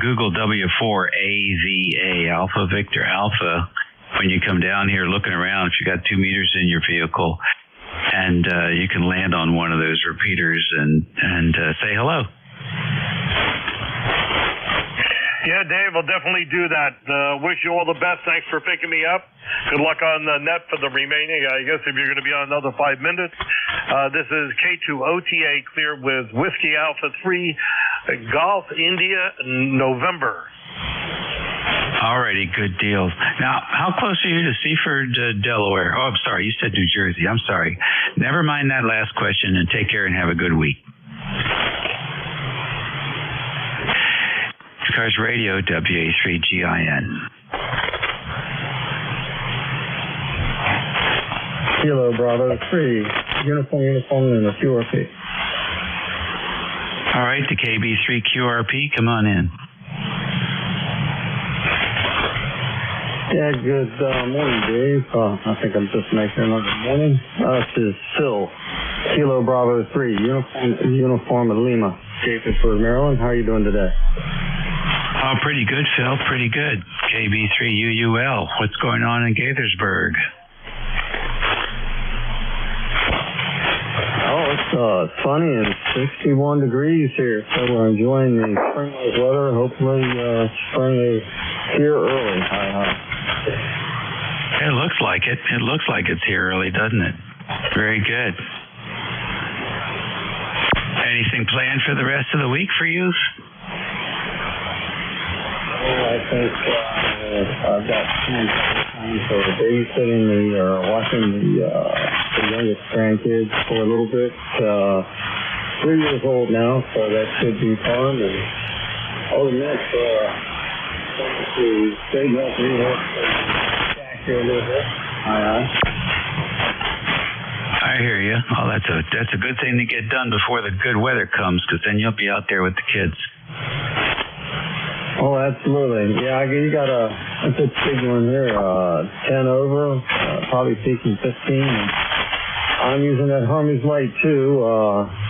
Google W4AVA, Alpha Victor Alpha, when you come down here looking around, if you got 2 meters in your vehicle, and you can land on one of those repeaters and say hello. Yeah, Dave, I'll definitely do that. Wish you all the best. Thanks for picking me up. Good luck on the net for the remaining. I guess if you're going to be on another 5 minutes. This is K2OTA clear with Whiskey Alpha 3, Golf India, November. Alrighty, good deal. Now, how close are you to Seaford, Delaware? Oh, I'm sorry, you said New Jersey. I'm sorry. Never mind that last question, and take care and have a good week. ECARS Radio, WA3GIN. Kilo Bravo 3, uniform and a QRP. All right, the KB3 QRP, come on in. Yeah, good morning, Dave. I think I'm just making another morning. This is Phil, Kilo Bravo 3, uniform and Lima, Gaithersburg, Maryland. How are you doing today? Oh, pretty good, Phil. Pretty good. KB3UUL. What's going on in Gaithersburg? Oh, it's sunny and 61 degrees here, so we're enjoying the spring-like weather. Hopefully, spring is here early. It looks like it. It looks like it's here early, doesn't it? Very good. Anything planned for the rest of the week for you? I think I've got time for babysitting watching the youngest grandkids for a little bit. 3 years old now, so that should be fun. And other than that, to stay healthy, back here a little bit. I hear you. Oh, that's a good thing to get done before the good weather comes, because then you'll be out there with the kids. Oh, absolutely. Yeah, you got a good signal in here, 10 over, probably peaking 15. And I'm using that Hermes Light 2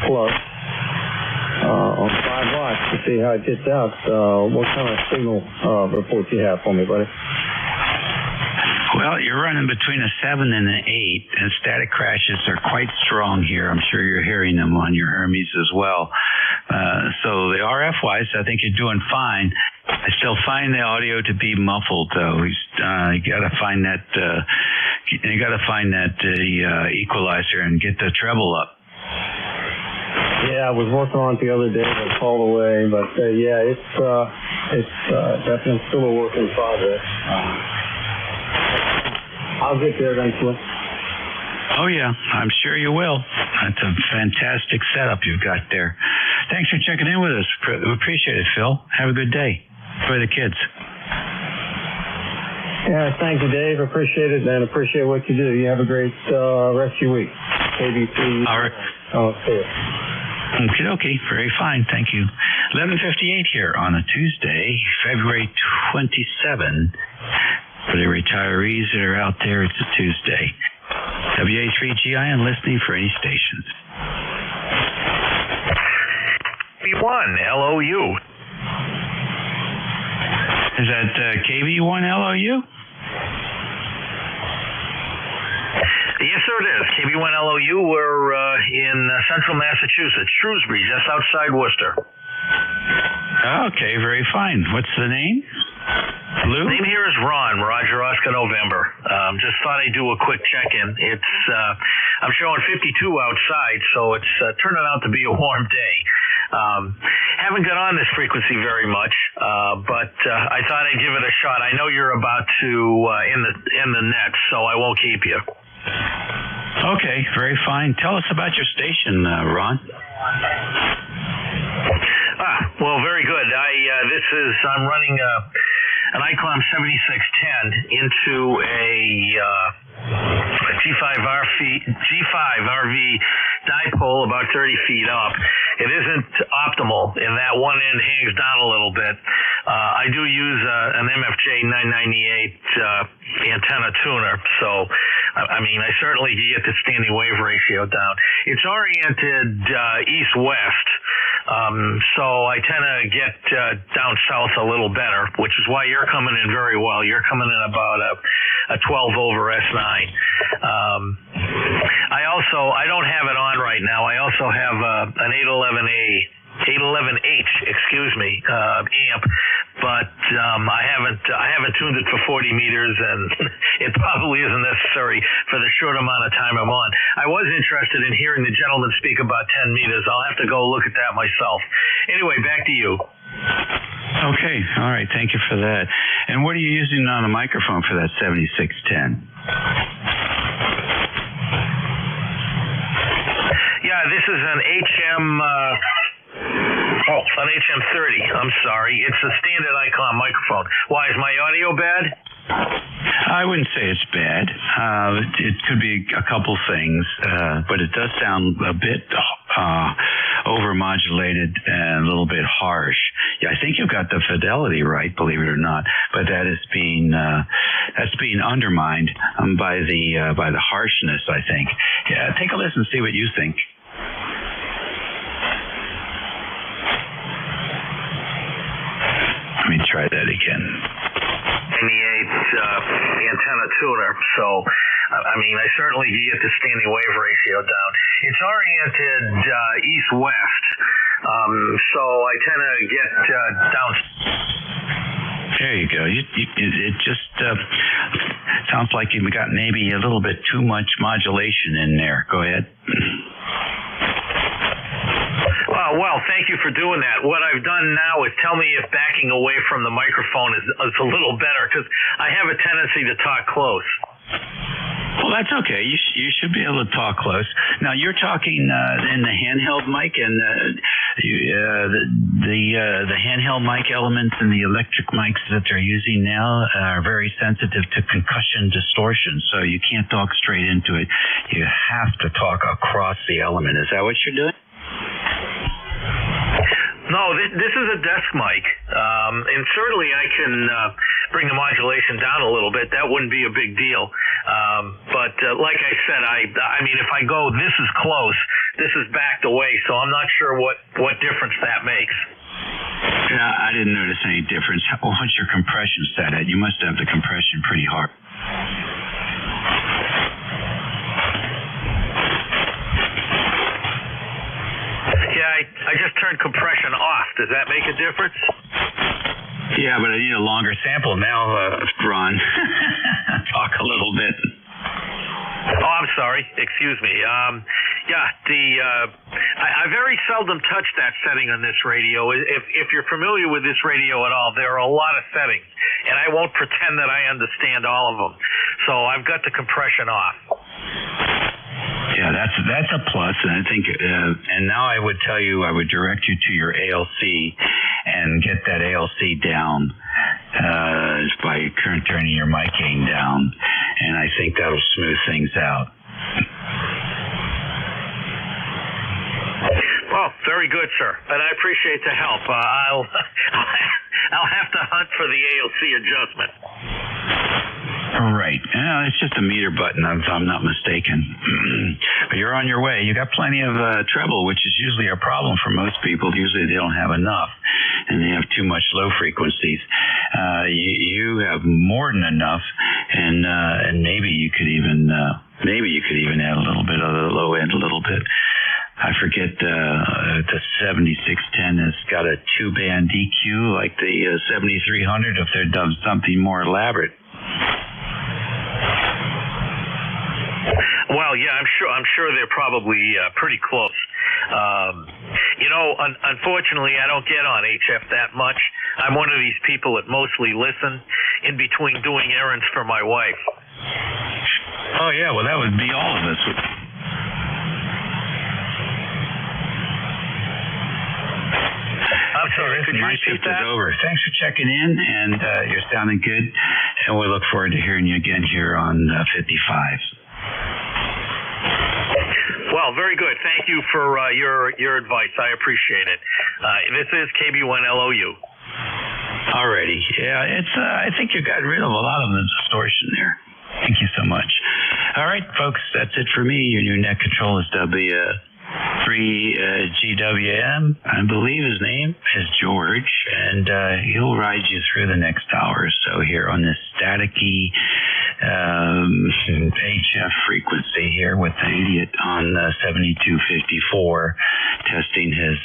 plus on 5 watts to see how it gets out. What kind of signal report do you have for me, buddy? Well, you're running between a 7 and an 8, and static crashes are quite strong here. I'm sure you're hearing them on your Hermes as well. So the RF-wise, I think you're doing fine. I still find the audio to be muffled, though. You got to find that. You got to find that equalizer and get the treble up. Yeah, I was working on it the other day, but called away. But yeah, it's definitely still a work in progress. I'll get there eventually. Oh, yeah, I'm sure you will. That's a fantastic setup you've got there. Thanks for checking in with us. We appreciate it, Phil. Have a good day. Enjoy the kids. Yeah, thank you, Dave. Appreciate it, and appreciate what you do. You have a great rest of your week. KBC. All right. Oh, see you. Okie dokie. Very fine. Thank you. 11:58 here on a Tuesday, February 27. For the retirees that are out there, it's a Tuesday. WA3GIN listening for any stations. KB1 LOU. Is that KB1 LOU? Yes, sir, it is. KB1 LOU. We're in central Massachusetts, Shrewsbury, just outside Worcester. Okay, very fine. What's the name? Lou? Name here is Ron, Roger Oscar November. Just thought I'd do a quick check-in. It's I'm showing 52 outside, so it's turning out to be a warm day. Haven't got on this frequency very much, but I thought I'd give it a shot. I know you're about to in the net, so I won't keep you. Okay, very fine. Tell us about your station, Ron. Well, very good. I'm running an ICLOM 7610 into a G5RV dipole about 30 feet up. It isn't optimal, and that one end hangs down a little bit. I do use an MFJ 998 antenna tuner, so I mean, I certainly get the standing wave ratio down. It's oriented east-west, so I tend to get down south a little better, which is why you're coming in very well. You're coming in about a 12 over S9. I don't have it on right now. I also have an 811H, amp, but I haven't tuned it for 40 meters, and it probably isn't necessary for the short amount of time I'm on. I was interested in hearing the gentleman speak about 10 meters. I'll have to go look at that myself. Anyway, back to you. Okay, all right, thank you for that. And what are you using on the microphone for that 7610? Yeah, this is an an HM30. I'm sorry. It's a standard ICOM microphone. Why, is my audio bad? I wouldn't say it's bad. It could be a couple things, but it does sound a bit overmodulated and a little bit harsh. Yeah, I think you've got the fidelity right, believe it or not, but that's being undermined by the harshness, I think. Yeah, take a listen and see what you think. Let me try that again. 98 antenna tuner, so I mean, I certainly get the standing wave ratio down. It's oriented east-west, so I tend to get down. There you go. It just sounds like you've got maybe a little bit too much modulation in there. Go ahead. Well, thank you for doing that. What I've done now is tell me if backing away from the microphone is a little better, because I have a tendency to talk close. Well, that's okay. You should be able to talk close. Now, you're talking in the handheld mic, and the handheld mic elements and the electric mics that they're using now are very sensitive to concussion distortion, so you can't talk straight into it. You have to talk across the element. Is that what you're doing? No, this is a desk mic, and certainly I can bring the modulation down a little bit. That wouldn't be a big deal. But like I said, I mean, if I go, this is close, this is backed away, so I'm not sure what difference that makes. Yeah, I didn't notice any difference. What's your compression set at? You must have the compression pretty hard. I just turned compression off. Does that make a difference? Yeah, but I need a longer sample now, Ron. Talk a little bit. Oh, I'm sorry. Excuse me. I very seldom touch that setting on this radio. If you're familiar with this radio at all, there are a lot of settings, and I won't pretend that I understand all of them. So I've got the compression off. Yeah, that's a plus, and I think, and now I would tell you, I would direct you to your ALC and get that ALC down by turning your mic gain down, and I think that'll smooth things out. Well, very good, sir, and I appreciate the help. I'll have to hunt for the ALC adjustment. Right. right. Yeah, it's just a meter button, if I'm not mistaken. But you're on your way. You got plenty of treble, which is usually a problem for most people. Usually they don't have enough, and they have too much low frequencies. You have more than enough, and maybe you could even add a little bit of the low end, a little bit. I forget the 7610 has got a 2-band EQ like the 7300 if they're done something more elaborate. Well, yeah, I'm sure they're probably pretty close. Unfortunately, I don't get on HF that much. I'm one of these people that mostly listen in between doing errands for my wife. Oh yeah, well that would be all of us. I'm sorry, could you my repeat shift that? is over. Thanks for checking in, and you're sounding good, and we look forward to hearing you again here on 55. Well, very good. Thank you for your advice. I appreciate it. This is KB1LOU. Alrighty. Yeah, I think you got rid of a lot of the distortion there. Thank you so much. All right, folks, that's it for me. Your new net control is W3GWM. I believe his name is George, and he'll ride you through the next hour or so here on this staticky HF frequency here with the idiot on 7254 testing his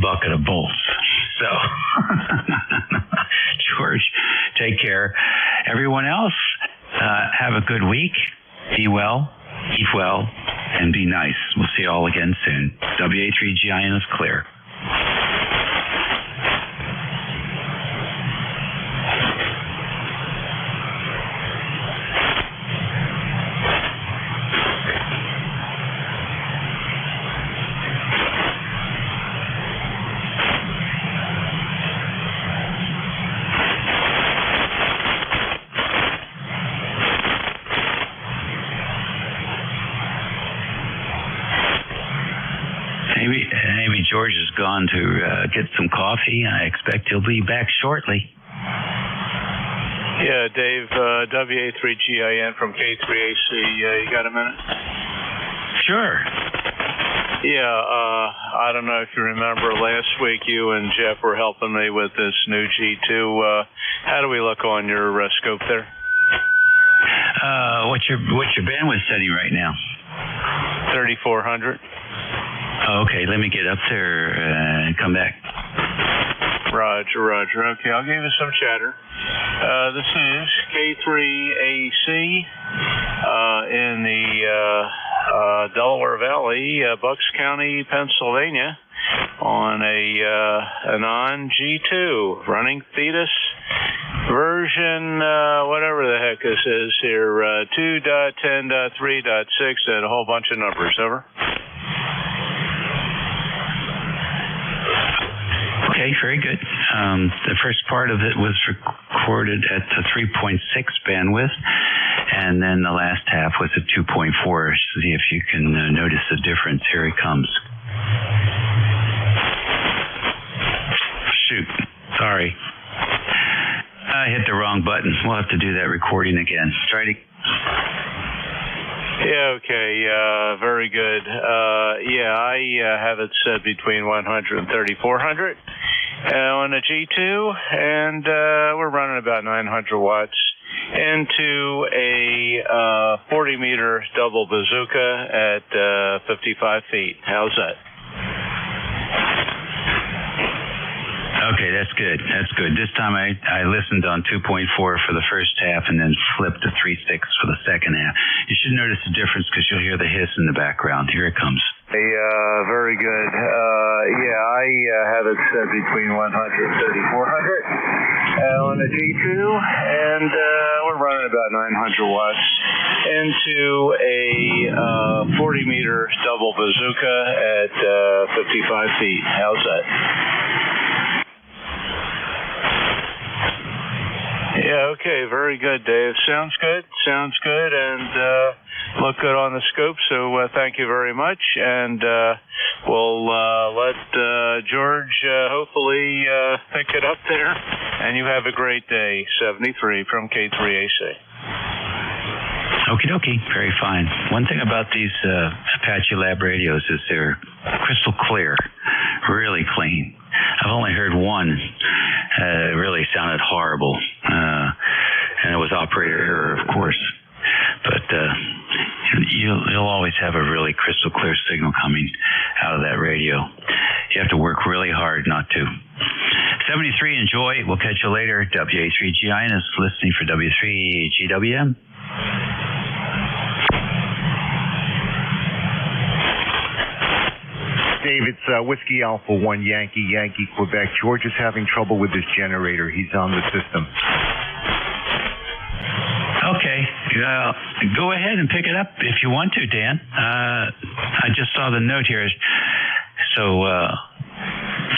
bucket of bolts. So, George, take care. Everyone else, have a good week. Be well, eat well, and be nice. We'll see you all again soon. WA3GIN is clear. Maybe George has gone to get some coffee. I expect he'll be back shortly. Yeah, Dave, WA3GIN from K3AC. You got a minute? Sure. Yeah, I don't know if you remember last week you and Jeff were helping me with this new G2. How do we look on your scope there? What's your bandwidth setting right now? 3400. Oh, okay, let me get up there and come back. Roger. Okay, I'll give you some chatter. This is K3AC in the Delaware Valley, Bucks County, Pennsylvania, on a non-G2 running Thetis version, whatever the heck this is here, 2.10.3.6 and a whole bunch of numbers. Over. Okay, very good. The first part of it was recorded at the 3.6 bandwidth, and then the last half was at 2.4. See if you can notice the difference. Here it comes. Shoot. Sorry. I hit the wrong button. We'll have to do that recording again. Try to... Yeah, okay, very good. I have it set between 100 and 3400 on a G2, and we're running about 900 watts into a 40-meter double bazooka at 55 feet. How's that? Okay, that's good. This time I listened on 2.4 for the first half and then flipped to 3.6 for the second half. You should notice the difference because you'll hear the hiss in the background. Here it comes. Very good. I have it set between 100 and 3400 on the G2, and we're running about 900 watts into a 40-meter double bazooka at 55 feet. How's that? Yeah, okay, very good, Dave. Sounds good, and look good on the scope. So thank you very much, and we'll let George hopefully pick it up there. And you have a great day. 73 from K3AC. Okie dokie, very fine. One thing about these Apache Lab radios is they're crystal clear, really clean. I've only heard one. It really sounded horrible, and it was operator error, of course. But you'll always have a really crystal clear signal coming out of that radio. You have to work really hard not to. 73, enjoy. We'll catch you later. WA3GIN is listening for W3GWM. Dave, it's Whiskey Alpha 1 Yankee Quebec. George is having trouble with his generator. He's on the system. Okay. Go ahead and pick it up if you want to, Dan. I just saw the note here. So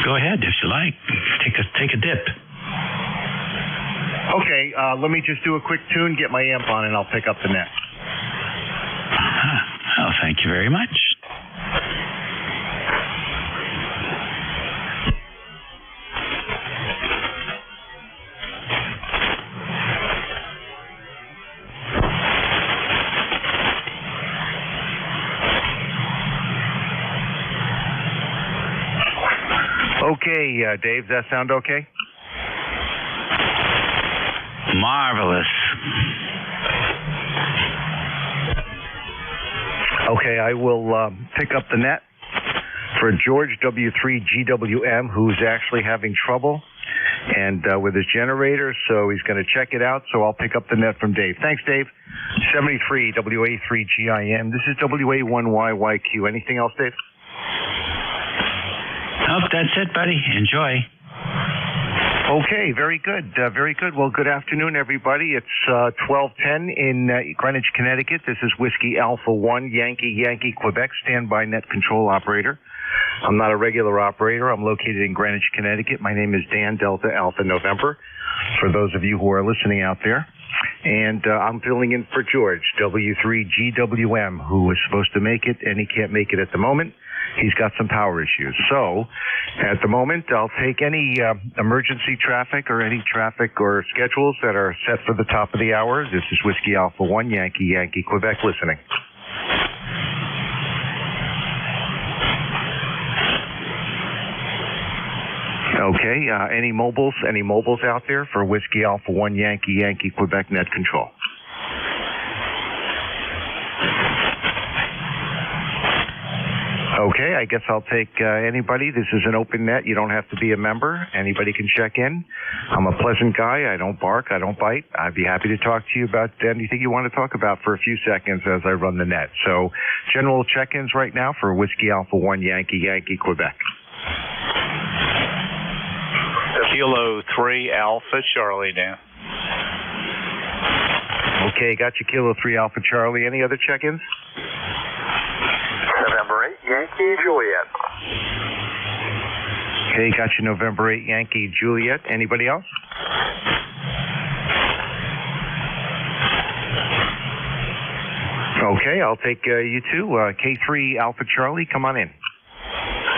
go ahead if you like. Take a dip. Okay, let me just do a quick tune, get my amp on, and I'll pick up the net. Oh, thank you very much. Okay, Dave, does that sound okay? Marvelous. Okay, I will pick up the net for George W3GWM, who's actually having trouble and with his generator, so he's going to check it out, so I'll pick up the net from Dave. Thanks, Dave. 73 WA3GIM. This is WA1YYQ. Anything else, Dave? Oh, that's it, buddy. Enjoy. Okay, very good. Very good. Well, good afternoon, everybody. It's 12:10 in Greenwich, Connecticut. This is Whiskey Alpha 1 Yankee Quebec, standby net control operator. I'm not a regular operator. I'm located in Greenwich, Connecticut. My name is Dan Delta Alpha November, for those of you who are listening out there. And I'm filling in for George, W3GWM, who was supposed to make it, and he can't make it at the moment. He's got some power issues. So, at the moment, I'll take any emergency traffic or any traffic or schedules that are set for the top of the hour. This is Whiskey Alpha 1 Yankee Quebec listening. Okay, any mobiles out there for Whiskey Alpha 1 Yankee Quebec net control? Okay, I guess I'll take anybody. This is an open net. You don't have to be a member. Anybody can check in. I'm a pleasant guy. I don't bark. I don't bite. I'd be happy to talk to you about anything you want to talk about for a few seconds as I run the net. So, general check-ins right now for Whiskey Alpha 1 Yankee Quebec. Kilo 3 Alpha Charlie, Dan. Okay, got you, Kilo 3 Alpha Charlie. Any other check-ins? November 8 Yankee Juliet. Okay, got you, November 8 Yankee Juliet. Anybody else? Okay, I'll take you two. K3 Alpha Charlie, come on in.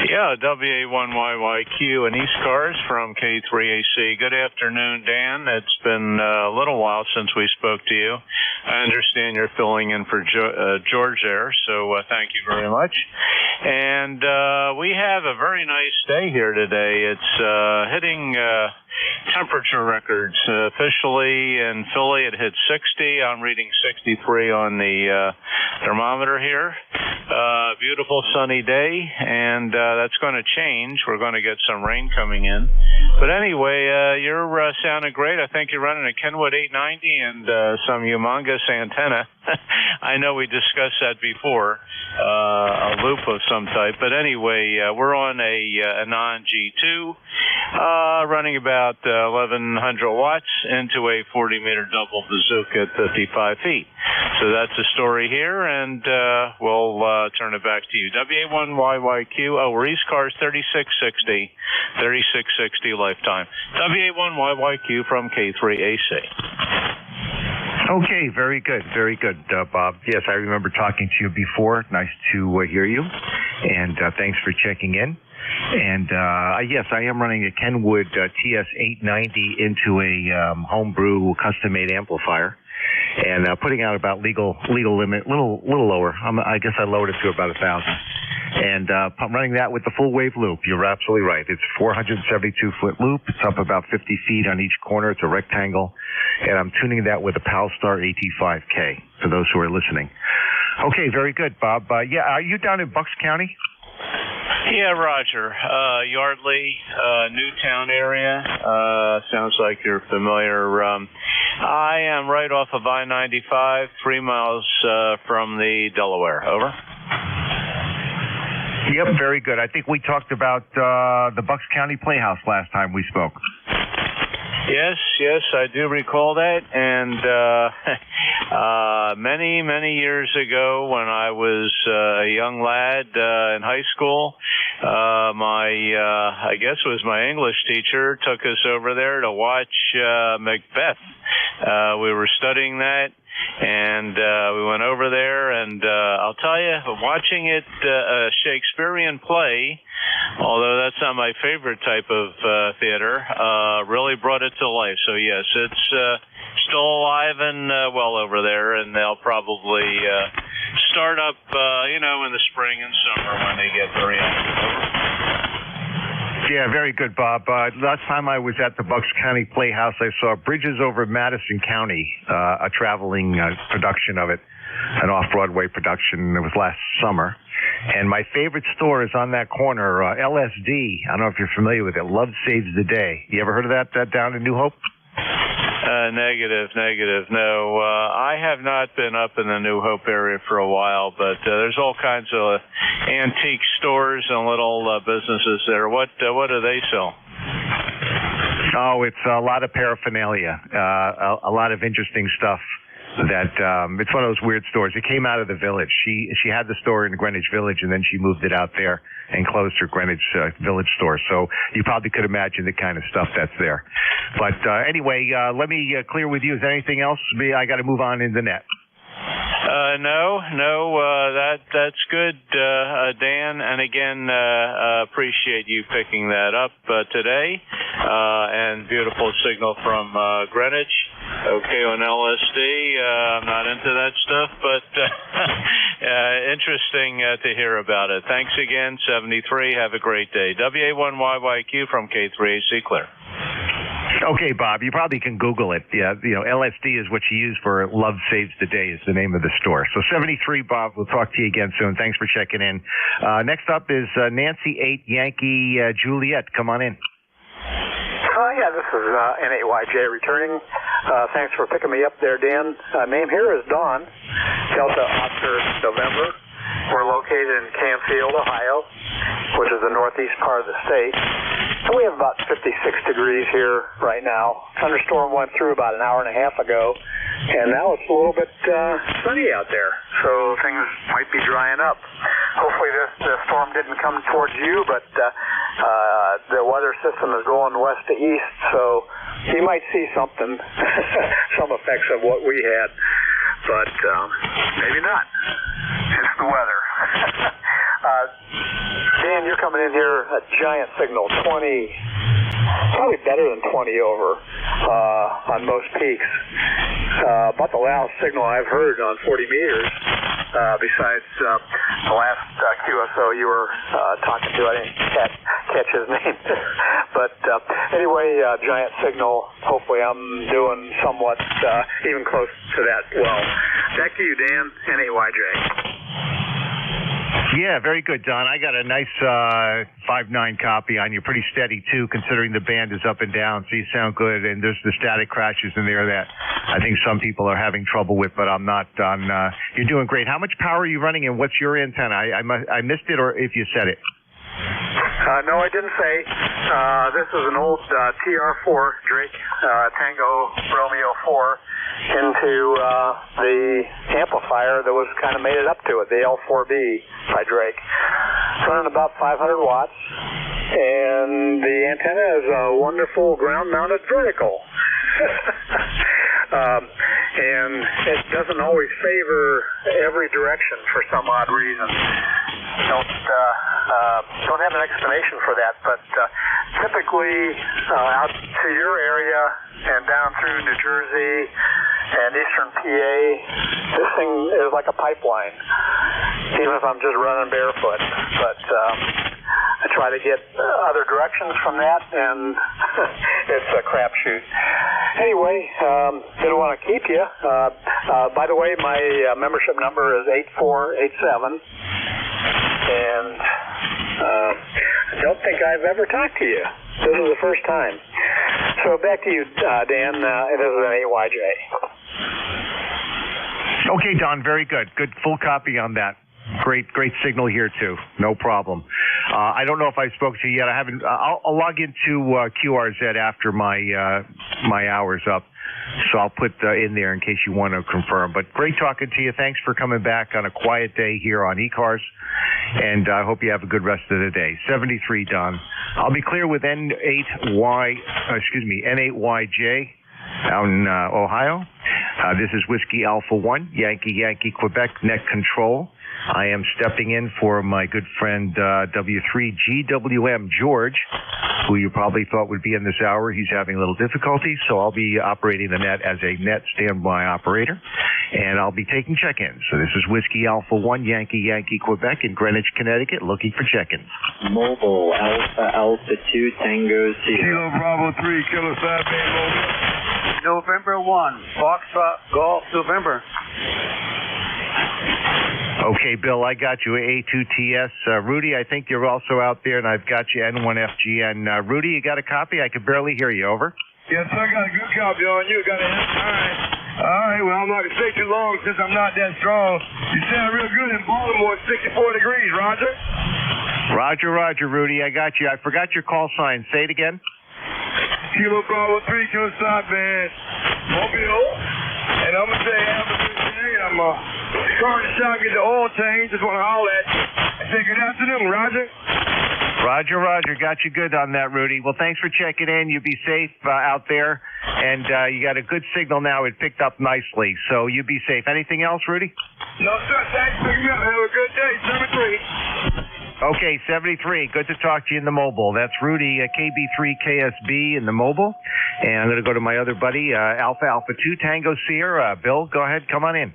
Yeah, WA1YYQ and ECARS from K3AC. Good afternoon, Dan. It's been a little while since we spoke to you. I understand you're filling in for George there, so thank you very much. And we have a very nice day here today. It's hitting temperature records. Officially in Philly, it hit 60. I'm reading 63 on the thermometer here. Beautiful sunny day, and that's going to change. We're going to get some rain coming in. But anyway, you're sounding great. I think you're running a Kenwood 890 and some humongous antenna. I know we discussed that before, a loop of some type. But anyway, we're on a non-G2, running about 1,100 watts into a 40-meter double bazooka at 55 feet. So that's the story here, and we'll turn it back to you. WA1YYQ, we're ECARS 3660 lifetime. WA1YYQ from K3AC. Okay, very good, Bob. Yes, I remember talking to you before. Nice to hear you, and thanks for checking in. And yes, I am running a Kenwood TS890 into a homebrew custom-made amplifier, and putting out about legal limit, little lower. I guess I lowered it to about 1,000. And I'm running that with the full wave loop. You're absolutely right. It's 472-foot loop. It's up about 50 feet on each corner. It's a rectangle. And I'm tuning that with a Palstar AT5K, for those who are listening. Okay, very good, Bob. Yeah, are you down in Bucks County? Yeah, Roger. Yardley, Newtown area. Sounds like you're familiar. I am right off of I-95, 3 miles from the Delaware. Over. Yep, very good. I think we talked about the Bucks County Playhouse last time we spoke. Yes, I do recall that. And many years ago, when I was a young lad in high school, I guess it was my English teacher, took us over there to watch Macbeth. We were studying that. And we went over there, and I'll tell you, watching it, a Shakespearean play, although that's not my favorite type of theater, really brought it to life. So yes, it's still alive and well over there, and they'll probably start up, in the spring and summer when they get very active. Yeah, very good, Bob. Last time I was at the Bucks County Playhouse, I saw Bridges Over Madison County, a traveling production of it, an off-Broadway production. It was last summer. And my favorite store is on that corner, LSD. I don't know if you're familiar with it. Love Saves the Day. You ever heard of that down in New Hope? Negative. No, I have not been up in the New Hope area for a while, but there's all kinds of antique stores and little businesses there. What do they sell? Oh, it's a lot of paraphernalia, a lot of interesting stuff. That it's one of those weird stores. It came out of the Village. She had the store in Greenwich Village, and then she moved it out there and closed her Greenwich Village store. So you probably could imagine the kind of stuff that's there. But anyway, let me clear with you. Is there anything else? I got to move on in the net. No, that's good, Dan. And again, appreciate you picking that up today. And beautiful signal from Greenwich. Okay, on LSD. I'm not into that stuff, but interesting to hear about it. Thanks again, 73. Have a great day. WA1YYQ from K3AC Clear. Okay, Bob, you probably can Google it. Yeah, LSD is what you use for Love Saves the Day is the name of the store. So 73, Bob, we'll talk to you again soon. Thanks for checking in. Next up is Nancy 8 Yankee Juliet. Come on in. Yeah, this is N8YJ returning. Thanks for picking me up there, Dan. Name here is Dawn, Delta Oscar November. We're located in Canfield, Ohio, which is the northeast part of the state. And we have about 56 degrees here right now. Thunderstorm went through about an hour and a half ago, and now it's a little bit sunny out there, so things might be drying up. Hopefully the storm didn't come towards you, but the weather system is going west to east, so you might see something, some effects of what we had, but maybe not. It's the weather. Dan, you're coming in here a giant signal, 20, probably better than 20 over on most peaks. About the loudest signal I've heard on 40 meters, besides the last QSO you were talking to. I didn't catch his name. But anyway, giant signal. Hopefully I'm doing somewhat even close to that well. Back to you, Dan, N8YJ. Yeah, very good, Don. I got a nice 5.9 copy on you. Pretty steady, too, considering the band is up and down, so you sound good. And there's the static crashes in there that I think some people are having trouble with, but I'm not. You're doing great. How much power are you running, and what's your antenna? I missed it, or if you said it. No, I didn't say. This is an old TR4 Drake Tango Romeo 4 into the amplifier that was kind of made it up to it, the L4B by Drake. It's running about 500 watts, and the antenna is a wonderful ground-mounted vertical. and it doesn't always favor every direction for some odd reason. Don't have an explanation for that, but typically out to your area and down through New Jersey and eastern PA, this thing is like a pipeline, even if I'm just running barefoot. But I try to get other directions from that, and it's a crapshoot. Anyway, didn't want to keep you. By the way, my membership number is 8487, and I don't think I've ever talked to you. This is the first time. So back to you, Dan. This is an AYJ. Okay, Don, very good. Good full copy on that. Great signal here too. No problem. I don't know if I spoke to you yet. I haven't. I'll log into QRZ after my hour's up, so I'll put in there in case you want to confirm. But great talking to you. Thanks for coming back on a quiet day here on ECARS, and I hope you have a good rest of the day. 73, Don. I'll be clear with N8YJ out in Ohio. This is Whiskey Alpha 1, Yankee, Quebec, net control. I am stepping in for my good friend W3GWM George, who you probably thought would be in this hour. He's having a little difficulty, so I'll be operating the net as a net standby operator, and I'll be taking check-ins. So this is Whiskey Alpha 1, Yankee, Quebec in Greenwich, Connecticut, looking for check-ins. Mobile, Alpha 2, Tango Sierra. Kilo Bravo 3, Kilo Sideband Mobile. November 1, Foxtrot Golf, November. Okay, Bill, I got you. A2TS. Rudy, I think you're also out there, and I've got you N1FGN. Rudy, you got a copy? I could barely hear you. Over. Yes, sir, I got a good copy on you. Got a All right, well, I'm not going to stay too long since I'm not that strong. You sound real good in Baltimore, 64 degrees, Roger. Roger, Rudy, I got you. I forgot your call sign. Say it again. Kilo Bravo 3, Kilo Sideband Mobile. And I'm going to say, I'm starting to shop, get the oil change. Just want to holler at you. I say good afternoon, Roger. Roger. Got you good on that, Rudy. Well, thanks for checking in. You be safe out there. And you got a good signal now. It picked up nicely. So you be safe. Anything else, Rudy? No, sir. Thanks for picking me up. Have a good day. 73. Okay, 73. Good to talk to you in the mobile. That's Rudy, KB3KSB in the mobile. And I'm going to go to my other buddy, Alpha 2 Tango Sierra. Bill, go ahead. Come on in.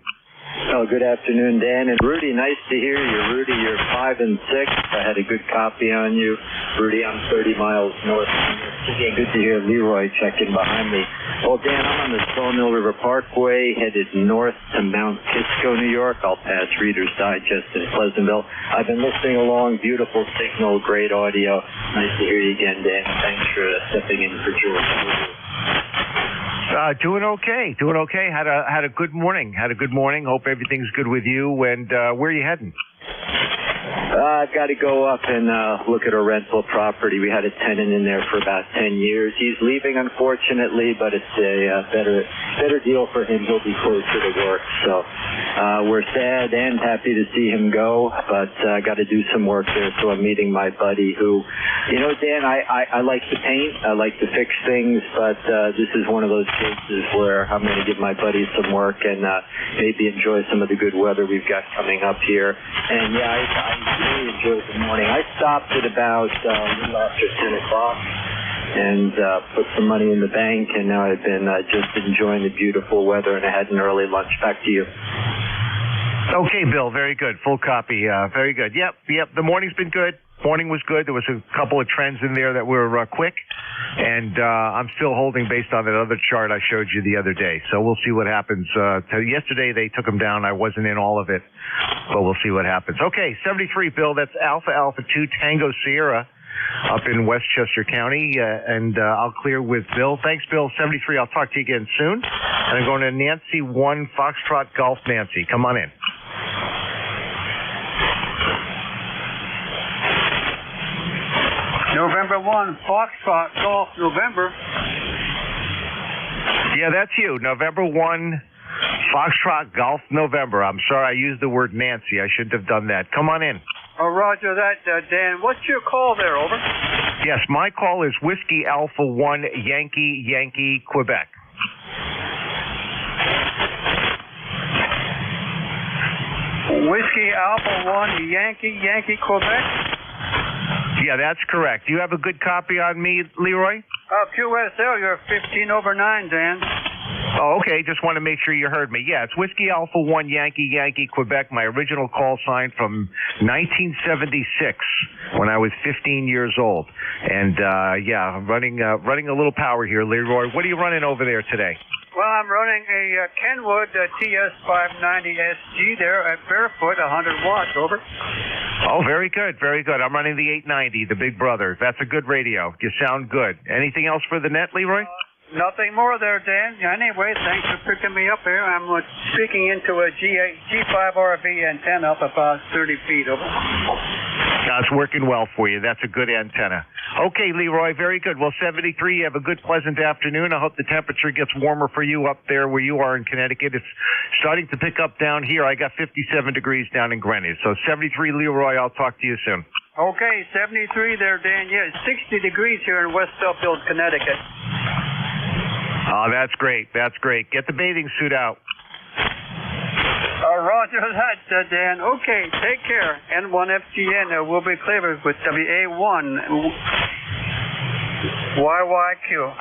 Oh, good afternoon, Dan. And Rudy, nice to hear you. Rudy, you're 5 and 6. I had a good copy on you. Rudy, I'm 30 miles north. Again, good to hear Leroy checking behind me. Well, Dan, I'm on the Sawmill River Parkway, headed north to Mount Kisco, New York. I'll pass Reader's Digest in Pleasantville. I've been listening along. Beautiful signal, great audio. Nice to hear you again, Dan. Thanks for stepping in for George. Doing okay. Had a good morning. Hope everything's good with you. And where are you heading? I've got to go up and look at a rental property. We had a tenant in there for about 10 years. He's leaving, unfortunately, but it's a better deal for him. He'll be closer to work. So we're sad and happy to see him go, but I got to do some work there. So I'm meeting my buddy who, Dan, I like to paint. I like to fix things, but this is one of those cases where I'm going to give my buddy some work and maybe enjoy some of the good weather we've got coming up here. And yeah, I really enjoyed the morning. I stopped at about a little after 10 o'clock and put some money in the bank, and now I've been just enjoying the beautiful weather, and I had an early lunch. Back to you. Okay, Bill, very good. Full copy. Very good. Yep. The morning's been good. Morning was good. There was a couple of trends in there that were quick, and I'm still holding based on that other chart I showed you the other day. So we'll see what happens. Yesterday they took them down. I wasn't in all of it, but we'll see what happens. Okay, 73, Bill. That's Alpha 2 Tango Sierra up in Westchester County, and I'll clear with Bill. Thanks, Bill. 73. I'll talk to you again soon. And I'm going to Nancy 1 Foxtrot Golf Nancy. Come on in. November 1, Foxtrot Golf, November. Yeah, that's you. November 1, Foxtrot Golf, November. I'm sorry I used the word Nancy. I shouldn't have done that. Come on in. Oh, roger that, Dan. What's your call there, over? Yes, my call is Whiskey Alpha 1, Yankee, Quebec. Whiskey Alpha 1 Yankee Quebec. Yeah, that's correct. Do you have a good copy on me, Leroy? QSL, you're 15 over 9, Dan. Oh, okay. Just want to make sure you heard me. Yeah, it's Whiskey Alpha 1 Yankee Quebec, my original call sign from 1976 when I was 15 years old. And, yeah, I'm running a little power here, Leroy. What are you running over there today? Well, I'm running a Kenwood TS590SG there at barefoot, 100 watts, over. Oh, very good, very good. I'm running the 890, the Big Brother. That's a good radio. You sound good. Anything else for the net, Leroy? Nothing more there, Dan. Anyway, thanks for picking me up here. I'm speaking into a G5 RV antenna up about 30 feet, over. It's working well for you. That's a good antenna. Okay, Leroy, very good. Well, 73, you have a good, pleasant afternoon. I hope the temperature gets warmer for you up there where you are in Connecticut. It's starting to pick up down here. I got 57 degrees down in Greenwich. So 73, Leroy, I'll talk to you soon. Okay, 73 there, Dan. Yeah, 60 degrees here in West Suffield, Connecticut. Oh, that's great. That's great. Get the bathing suit out. Roger that, Dan. Okay, take care. N1FGN will be cleared with WA1 YYQ.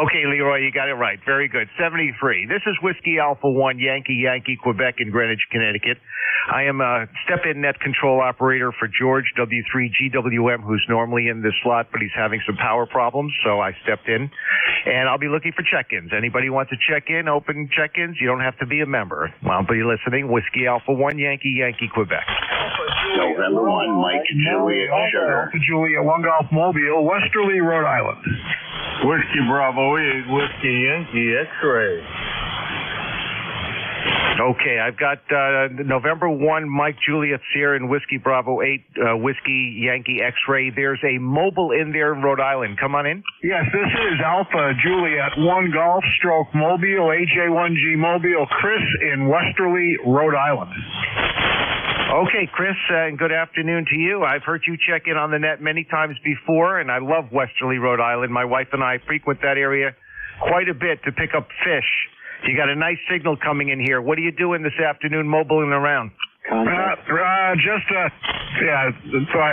Okay, Leroy, you got it right. Very good. 73. This is Whiskey Alpha 1 Yankee Quebec in Greenwich, Connecticut. I am a step-in net control operator for George W3GWM, who's normally in this slot, but he's having some power problems, so I stepped in. And I'll be looking for check-ins. Anybody wants to check in, open check-ins, you don't have to be a member. I'll be listening. Whiskey Alpha 1 Yankee Quebec. November 1, Mike Juliet Sugar. Alpha Juliet 1 Golf Mobile, Westerly, Rhode Island. Whiskey Bravo 8, Whiskey Yankee X-Ray. Okay, I've got November 1, Mike Juliet Sierra and Whiskey Bravo 8, Whiskey Yankee X-Ray. There's a mobile in there in Rhode Island. Come on in. Yes, this is Alpha Juliet 1 Golf Stroke Mobile, AJ1G Mobile, Chris in Westerly, Rhode Island. Okay, Chris, and good afternoon to you. I've heard you check in on the net many times before, and I love Westerly, Rhode Island. My wife and I frequent that area quite a bit to pick up fish. You got a nice signal coming in here. What are you doing this afternoon, mobiling around? So I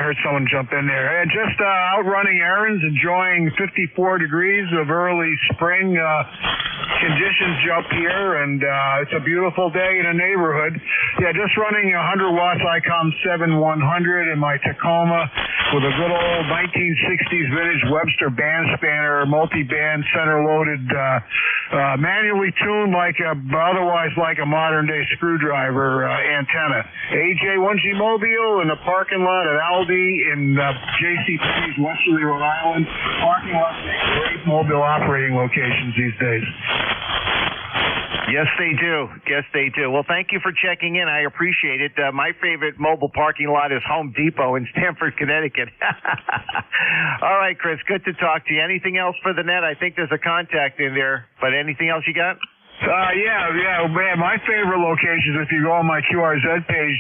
heard someone jump in there. Just out running errands, enjoying 54 degrees of early spring conditions up here, and it's a beautiful day in a neighborhood. Yeah, just running 100 watts ICOM 7100 in my Tacoma with a good old 1960s vintage Webster band spanner, multi-band, center-loaded, manually tuned otherwise like a modern-day screwdriver antenna. AJ1G Mobile in the parking lot at Aldi in JCP's Westerly, Rhode Island. Parking lots make great mobile operating locations these days. Yes, they do. Yes, they do. Well, thank you for checking in. I appreciate it. My favorite mobile parking lot is Home Depot in Stamford, Connecticut. All right, Chris, good to talk to you. Anything else for the net? I think there's a contact in there, but anything else you got? Yeah, man, my favorite locations, if you go on my QRZ page,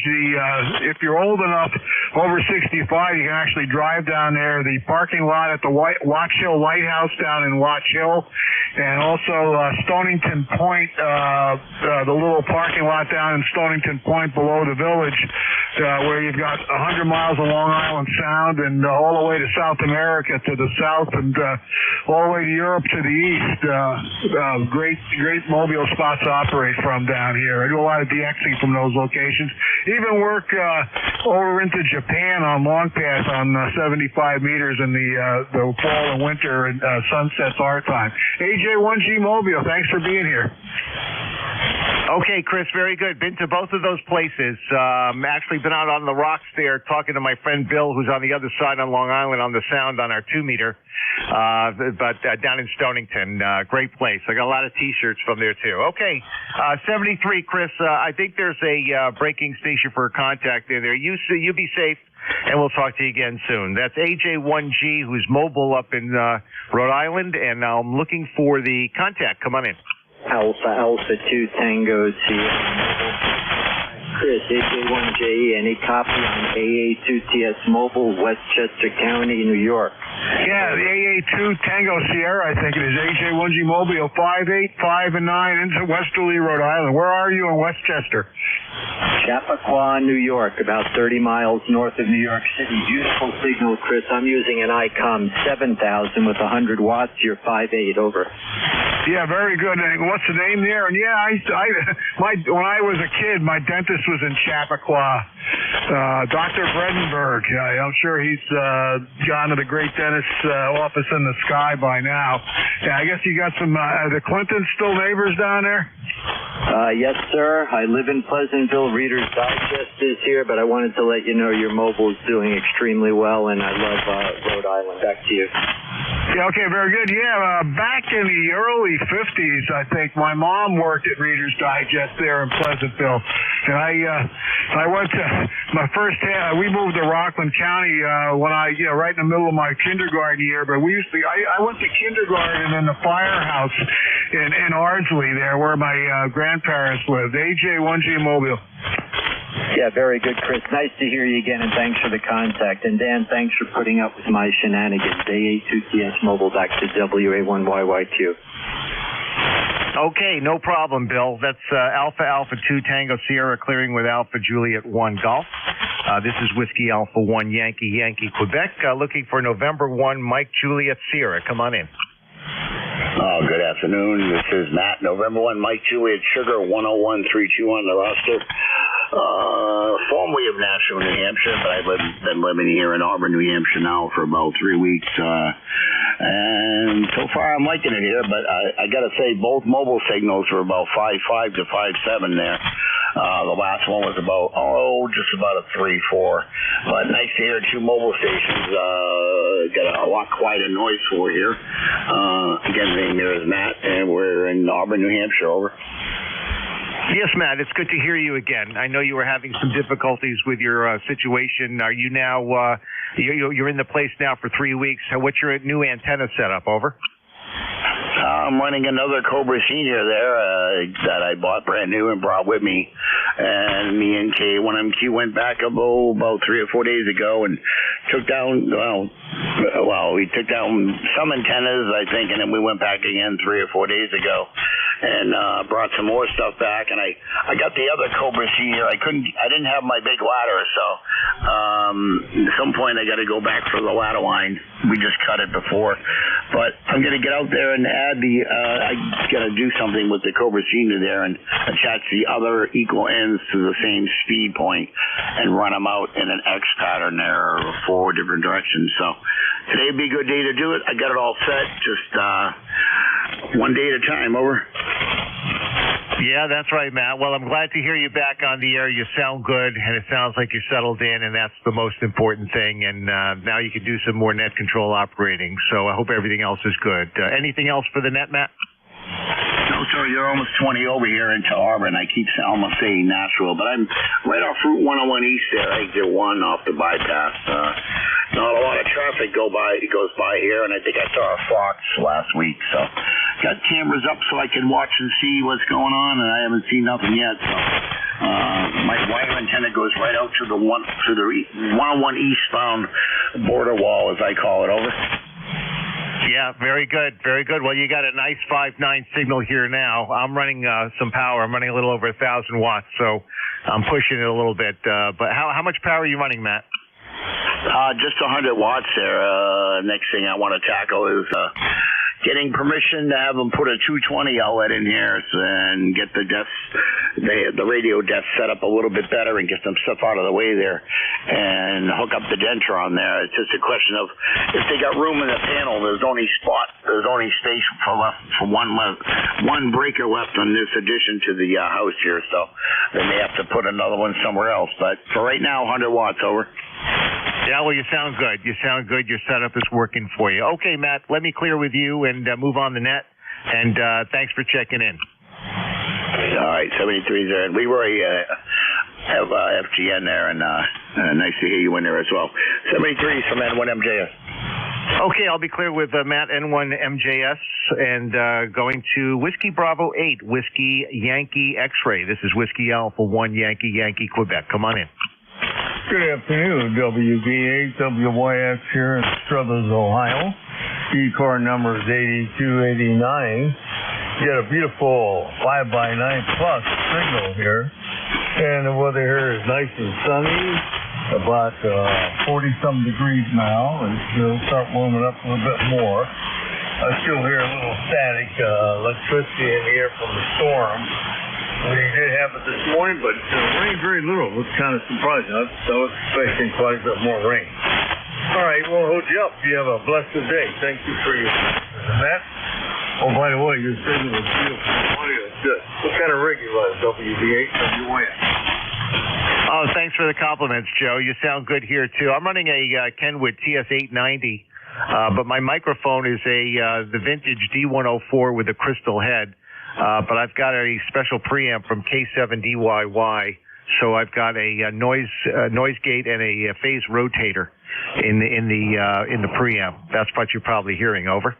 if you're old enough, over 65, you can actually drive down there. The parking lot at the Watch Hill Lighthouse down in Watch Hill, and also Stonington Point, the little parking lot down in Stonington Point below the village, where you've got 100 miles of Long Island Sound and all the way to South America to the south and all the way to Europe to the east. Great mobile spots to operate from down here. I do a lot of DXing from those locations. Even work over into Japan on long path on 75 meters in the fall and winter and sunsets our time. AJ1G Mobile, thanks for being here. Okay, Chris, very good. Been to both of those places. Actually been out on the rocks there talking to my friend Bill, who's on the other side on Long Island on the Sound on our 2-meter. But down in Stonington, great place. I got a lot of T-shirts from there too. Okay, 73, Chris. I think there's a breaking station for contact in there. You be safe, and we'll talk to you again soon. That's AJ1G, who's mobile up in Rhode Island, and I'm looking for the contact. Come on in. Alpha 2 Tango Sierra. Chris, AJ1J, any copy on AA2TS Mobile, Westchester County, New York? Yeah, the AA2 Tango Sierra, I think it is. AJ1G Mobile, 58, 5, and 9 into Westerly, Rhode Island. Where are you in Westchester? Chappaqua, New York, about 30 miles north of New York City. Beautiful signal, Chris. I'm using an ICOM 7000 with 100 watts. You're 5.8, over. Yeah, very good. And what's the name there? And yeah, when I was a kid, my dentist was in Chappaqua, Dr. Bredenberg. I'm sure he's gone to the great dentist's office in the sky by now. Yeah, I guess you got some, the Clintons still neighbors down there? Yes, sir. I live in Pleasantville. Reader's Digest is here, but I wanted to let you know your mobile is doing extremely well, and I love Rhode Island. Back to you. Yeah, okay, very good. Yeah, back in the early 50s, I think, my mom worked at Reader's Digest there in Pleasantville. And I went to my first, we moved to Rockland County when right in the middle of my kindergarten year, but I went to kindergarten in the firehouse in Ardsley there where my grandparents lived. AJ1G Mobile. Yeah, very good, Chris. Nice to hear you again, and thanks for the contact. And Dan, thanks for putting up with my shenanigans. AA2TS Mobile, back to WA1YYQ. Okay, no problem, Bill. That's Alpha Alpha 2 Tango Sierra clearing with Alpha Juliet 1 Golf. This is Whiskey Alpha 1 Yankee Yankee Quebec, looking for November 1 Mike Juliet Sierra. Come on in. Oh, good afternoon. This is Matt. November 1 Mike Juliet Sugar 10132 on the roster. Formerly of Nashville, New Hampshire, but I've been living here in Auburn, New Hampshire now for about 3 weeks. And so far I'm liking it here, but I got to say both mobile signals were about 5.5 to 5.7 there. The last one was about, just about a 3.4. But nice to hear two mobile stations. Got a lot quieter noise for here. Again, the name here is Matt, and we're in Auburn, New Hampshire. Over. Yes, Matt, it's good to hear you again. I know you were having some difficulties with your situation. Are you now, you're in the place now for 3 weeks. What's your new antenna setup? Over. I'm running another Cobra Senior there that I bought brand new and brought with me. And me and K1MQ went back about 3 or 4 days ago and took down, we took down some antennas, I think, and then we went back again 3 or 4 days ago and brought some more stuff back. And I got the other Cobra Senior. I didn't have my big ladder, so at some point I got to go back for the ladder line. We just cut it before. But I'm going to get out there and add I got to do something with the Cobra Senior there and attach the other equal ends to the same speed point and run them out in an X pattern there, 4 different directions. So today would be a good day to do it. I got it all set, just one day at a time. Over. Yeah, that's right, Matt. Well, I'm glad to hear you back on the air. You sound good, and it sounds like you're settled in, and that's the most important thing. And now you can do some more net control operating. So I hope everything else is good. Anything else for the net, Matt? No, sir. You're almost 20 over here into Auburn. I keep almost saying Nashville, but I'm right off Route 101 East there. Exit 1 off the bypass. Not a lot of traffic goes by here, and I think I saw a fox last week. So got cameras up so I can watch and see what's going on, and I haven't seen nothing yet. So my wire antenna goes right out to the 101 eastbound border wall, as I call it. Over. Yeah, very good, very good. Well, you got a nice 5.9 signal here now. I'm running some power. I'm running a little over 1,000 watts, so I'm pushing it a little bit. But how much power are you running, Matt? Just 100 watts there. Next thing I want to tackle is getting permission to have them put a 220 outlet in here and get the radio desk set up a little bit better and get some stuff out of the way there and hook up the Dentron there. It's just a question of if they got room in the panel, there's only space for one breaker left on this addition to the house here, so they may have to put another one somewhere else. But for right now, 100 watts. Over. Yeah, well, you sound good. You sound good. Your setup is working for you. Okay, Matt, let me clear with you and move on the net. And thanks for checking in. All right, 73 there. And we already have FGN there, and nice to hear you in there as well. 73 from N1MJS. Okay, I'll be clear with Matt N1MJS and going to Whiskey Bravo 8, Whiskey Yankee X-Ray. This is Whiskey Alpha 1 Yankee Yankee Quebec. Come on in. Good afternoon, WB8WYX here in Struthers, Ohio. ECARS number is 8289. Get a beautiful 5x9 plus signal here. And the weather here is nice and sunny, about 40-some degrees now, and it'll start warming up a little bit more. I still hear a little static electricity in the air from the storm. We did have it this morning, but rained very little. It was kind of surprising. I was expecting quite a bit more rain. All right, we'll hold you up. You have a blessed day. Thank you for your that. Oh, by the way, your signal was beautiful. Audio is good. What kind of rig you run? WB8WYX. Oh, thanks for the compliments, Joe. You sound good here, too. I'm running a Kenwood TS890, but my microphone is the vintage D104 with a crystal head. But I've got a special preamp from K7DYY, so I've got a noise gate and a phase rotator in the preamp. That's what you're probably hearing. Over.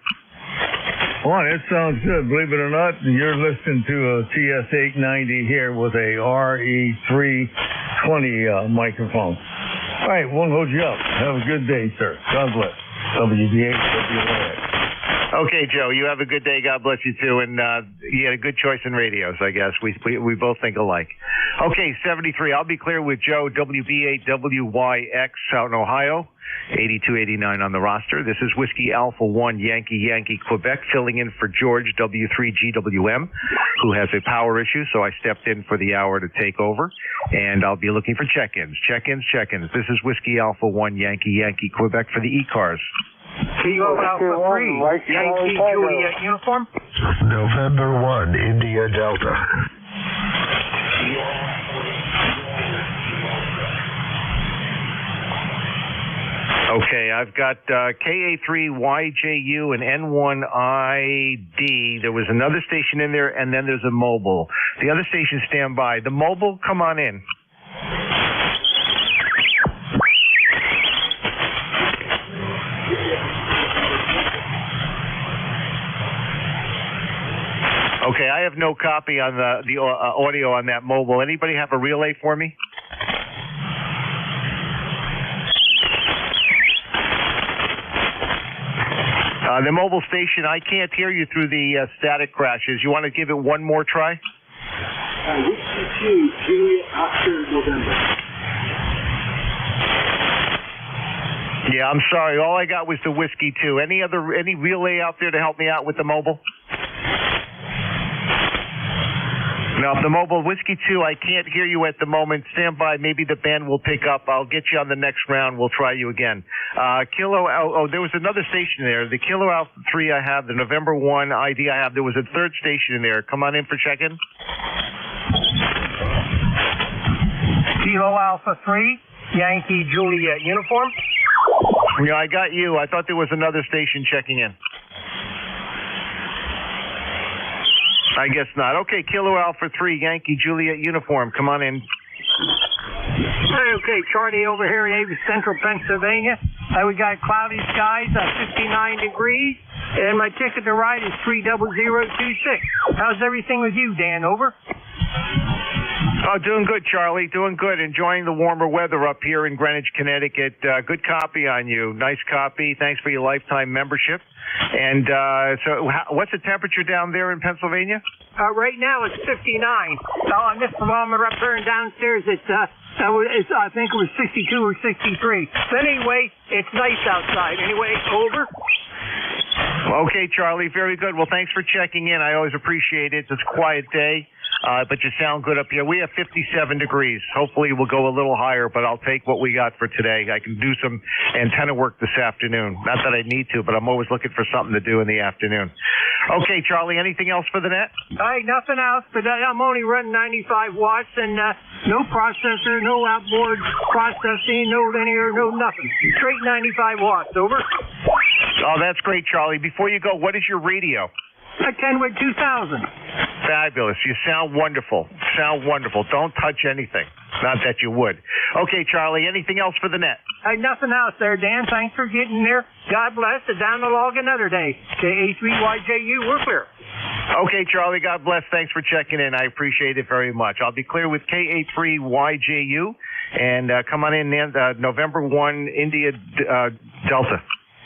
Well, that sounds good. Believe it or not, you're listening to a TS890 here with a RE320 microphone. All right, won't hold you up. Have a good day, sir. God bless. WB8WYX. Okay, Joe, you have a good day. God bless you, too. And you had a good choice in radios, I guess. We both think alike. Okay, 73. I'll be clear with Joe, WB8WYX out in Ohio, 8289 on the roster. This is Whiskey Alpha 1 Yankee Quebec, filling in for George W3GWM, who has a power issue, so I stepped in for the hour to take over. And I'll be looking for check-ins. This is Whiskey Alpha 1 Yankee Quebec for the ECARS. Kilo Alpha 3, Yankee Juliet uniform. November 1, India Delta. Okay, I've got KA3YJU and N1ID. There was another station in there, and then there's a mobile. The other station stand by. The mobile, come on in. Okay, I have no copy on the audio on that mobile. Anybody have a relay for me? The mobile station, I can't hear you through the static crashes. You want to give it one more try? Whiskey 2, Juliet Oscar, November. Yeah, I'm sorry. All I got was the Whiskey 2. Any relay out there to help me out with the mobile? Now, if the mobile Whiskey 2, I can't hear you at the moment. Stand by. Maybe the band will pick up. I'll get you on the next round. We'll try you again. There was another station there. The Kilo Alpha 3 I have. The November 1 ID I have. There was a third station in there. Come on in for check-in. Kilo Alpha 3, Yankee Juliet uniform. Yeah, I got you. I thought there was another station checking in. I guess not. Okay, Kilo Alpha 3, Yankee Juliet uniform. Come on in. Okay, Charlie over here in Central Pennsylvania. We got cloudy skies, 59 degrees, and my ticket to ride is 30026. How's everything with you, Dan? Over. Oh, doing good, Charlie. Doing good. Enjoying the warmer weather up here in Greenwich, Connecticut. Good copy on you. Nice copy. Thanks for your lifetime membership. And what's the temperature down there in Pennsylvania? Right now it's 59. On this thermometer up there and downstairs, I think it was 62 or 63. But anyway, it's nice outside. Anyway, over. Okay, Charlie. Very good. Well, thanks for checking in. I always appreciate it. It's a quiet day. But you sound good up here. We have 57 degrees. Hopefully we'll go a little higher, but I'll take what we got for today. I can do some antenna work this afternoon. Not that I need to, but I'm always looking for something to do in the afternoon. Okay, Charlie, anything else for the net? Nothing else, but I'm only running 95 watts and no processor, no outboard processing, no linear, no nothing. Straight 95 watts. Over. Oh, that's great, Charlie. Before you go, what is your radio? A Kenwood 2000. Fabulous. You sound wonderful. Don't touch anything. Not that you would. Okay, Charlie, anything else for the net? Nothing else there, Dan. Thanks for getting there. God bless. Down the log another day. KA3YJU, we're clear. Okay, Charlie, God bless. Thanks for checking in. I appreciate it very much. I'll be clear with KA3YJU And come on in, November 1, India Delta.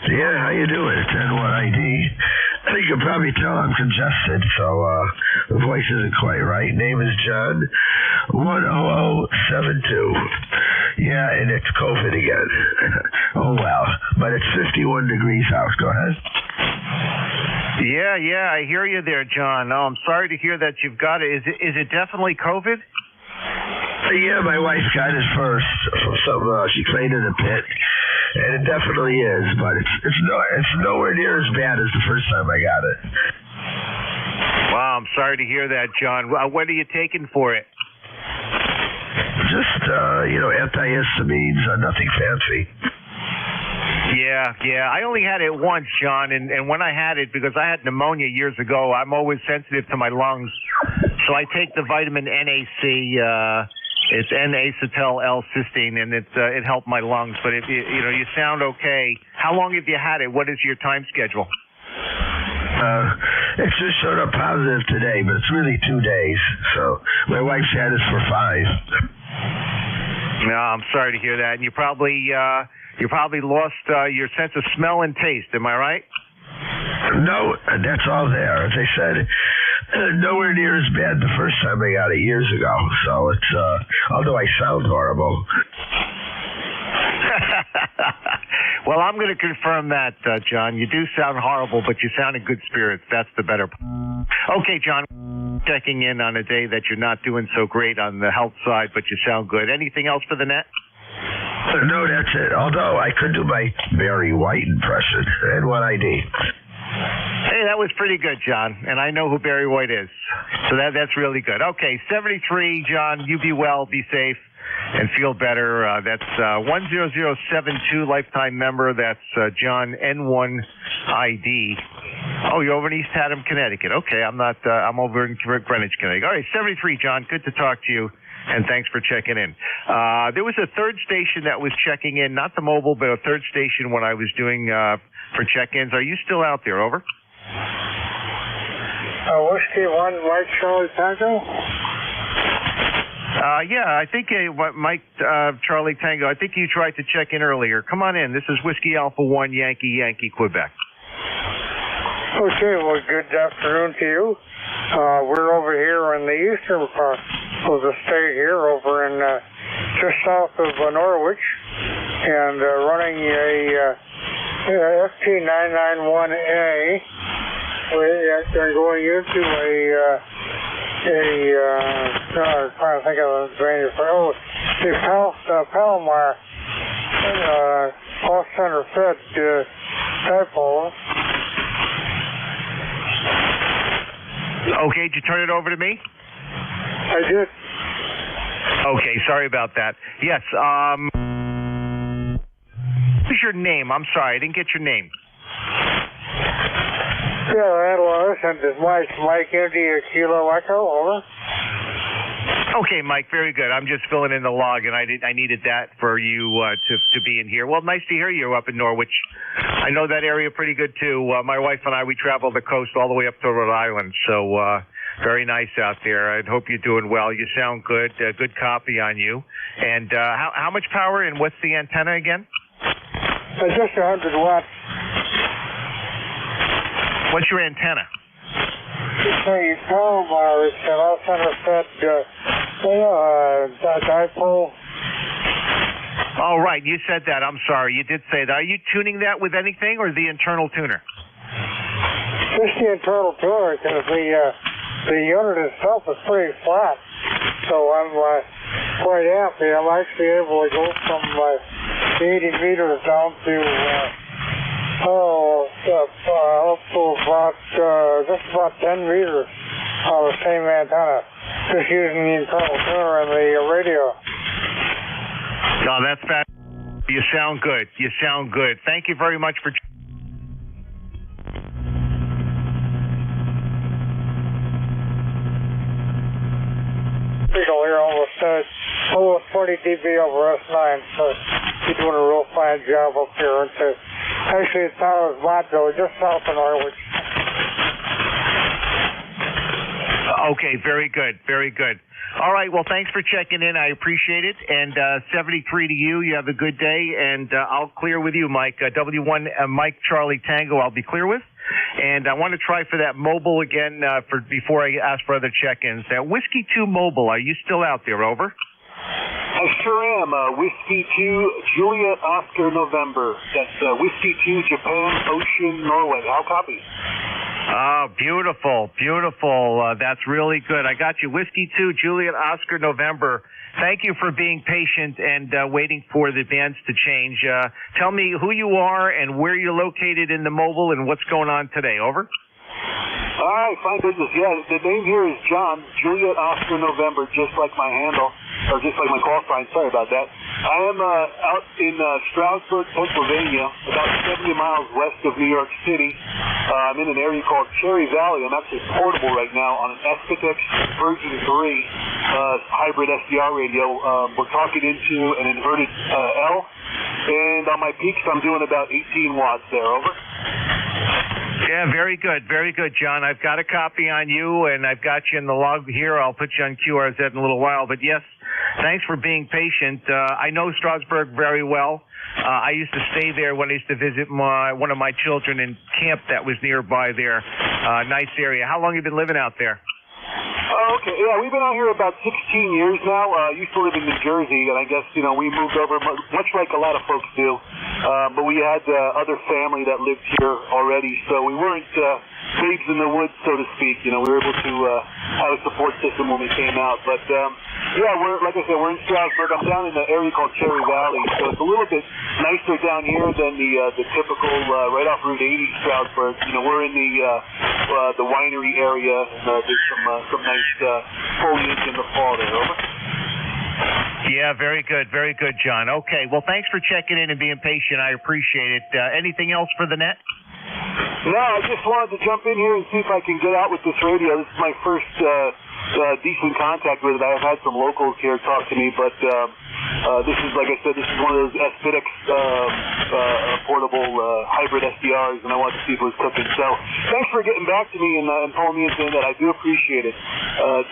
Yeah, how you doing? It's N1ID. You can probably tell I'm congested, so the voice isn't quite right. Name is John, 10072. Yeah, and it's COVID again. Oh, well, but it's 51 degrees out. Go ahead. Yeah, I hear you there, John. Oh, I'm sorry to hear that you've got it. Is it definitely COVID? Yeah, my wife got it first from some, she cleaned in a pit, and it definitely is, but it's nowhere near as bad as the first time I got it. Wow, I'm sorry to hear that, John. What are you taking for it? Just, antihistamines, nothing fancy. Yeah. I only had it once, John, and when I had it, because I had pneumonia years ago, I'm always sensitive to my lungs, so I take the vitamin NAC. It's N-acetyl L-cysteine, and it helped my lungs. But if you sound okay. How long have you had it? What is your time schedule? It just showed up positive today, but it's really 2 days. So my wife's had it for 5. No, I'm sorry to hear that. And you probably lost your sense of smell and taste. Am I right? No, that's all there. As I said, nowhere near as bad the first time I got it years ago. So it's, although I sound horrible. Well, I'm going to confirm that, John. You do sound horrible, but you sound in good spirits. That's the better part. Okay, John, checking in on a day that you're not doing so great on the health side, but you sound good. Anything else for the net? No, that's it. Although I could do my Barry White impression. N1ID. Hey, that was pretty good, John. And I know who Barry White is. So that's really good. Okay, 73, John. You be well, be safe, and feel better. That's 10072 lifetime member. That's John N1ID. Oh, you're over in East Haddam, Connecticut. Okay, I'm over in Greenwich, Connecticut. All right, 73, John. Good to talk to you. And thanks for checking in. There was a third station that was checking in, not the mobile, but a third station when I was doing for check-ins. Are you still out there? Over. Whiskey 1, Mike Charlie Tango? Yeah, I think Mike Charlie Tango, I think you tried to check in earlier. Come on in. This is Whiskey Alpha 1, Yankee, Quebec. Okay, well, good afternoon to you. We're over here in the eastern part of the state here, over in just south of Norwich, and running a FT991A. They're going into I'm trying to think of the drainage. The Palomar off-center fed dipole. Okay, did you turn it over to me? I did. Okay, sorry about that. Yes, what's your name? I'm sorry, I didn't get your name. Yeah, and it's Mike India Kilo Echo, over. Okay, Mike, very good. I'm just filling in the log, and I needed that for you to be in here. Well, nice to hear you up in Norwich. I know that area pretty good, too. My wife and I, we travel the coast all the way up to Rhode Island, so very nice out there. I hope you're doing well. You sound good. Good copy on you. And how much power, and what's the antenna again? Just 100 watts. What's your antenna? It's a Palomar. It's an off-center fed dipole. Oh, right. You said that. I'm sorry. You did say that. Are you tuning that with anything, or the internal tuner? Just the internal tuner, because the unit itself is pretty flat. So I'm quite happy. I'm actually able to go from 80 meters down to up to about just about 10 meters on the same antenna, just using the internal tuner and the radio. No, that's fat. You sound good. You sound good. Thank you very much for. Signal here almost 40 dB over S9, so you're doing a real fine job up here. And actually, it's not as bad though, just south of Norwich. Okay, very good, very good. All right. Well, thanks for checking in. I appreciate it. And 73 to you. You have a good day. And I'll clear with you, Mike. W1 Mike Charlie Tango I'll be clear with. And I want to try for that mobile again before I ask for other check-ins. Whiskey 2 mobile, are you still out there? Over. I sure am. Whiskey 2 Juliet Oscar November. That's Whiskey 2 Japan Ocean Norway. How copy? Oh, beautiful, beautiful. That's really good. I got you. Whiskey 2 Juliet Oscar November. Thank you for being patient and waiting for the bands to change. Tell me who you are and where you're located in the mobile and what's going on today. Over. All right, fine business. Yeah, the name here is John, Juliet Oscar November, just like my handle, or just like my call sign. Sorry about that. I am out in Stroudsburg, Pennsylvania, about 70 miles west of New York City. I'm in an area called Cherry Valley. I'm actually portable right now on an Espitex version 3 hybrid SDR radio. We're talking into an inverted L, and on my peaks, I'm doing about 18 watts there. Over. Yeah, very good, John. I've got a copy on you, and I've got you in the log here. I'll put you on QRZ in a little while. But yes, thanks for being patient. I know Strasbourg very well. I used to stay there when I used to visit one of my children in camp that was nearby there. Nice area. How long have you been living out there? Oh, okay. Yeah, we've been out here about 16 years now. Used to live in New Jersey, and I guess, we moved over much like a lot of folks do. But we had other family that lived here already, so we weren't babes in the woods, so to speak. We were able to have a support system when we came out. But, yeah, like I said, we're in Strasbourg. I'm down in an area called Cherry Valley, so it's a little bit nicer down here than the typical right off Route 80 Strasbourg. We're in the winery area. There's some nice foliage in the fall there. Over. Yeah, very good, John. Okay, well, thanks for checking in and being patient. I appreciate it. Anything else for the net? No, I just wanted to jump in here and see if I can get out with this radio. This is my first decent contact with it. I've had some locals here talk to me, but this is, like I said, this is one of those Espitex portable hybrid SDRs, and I wanted to see if it was cooking. So thanks for getting back to me and pulling me into that. I do appreciate it.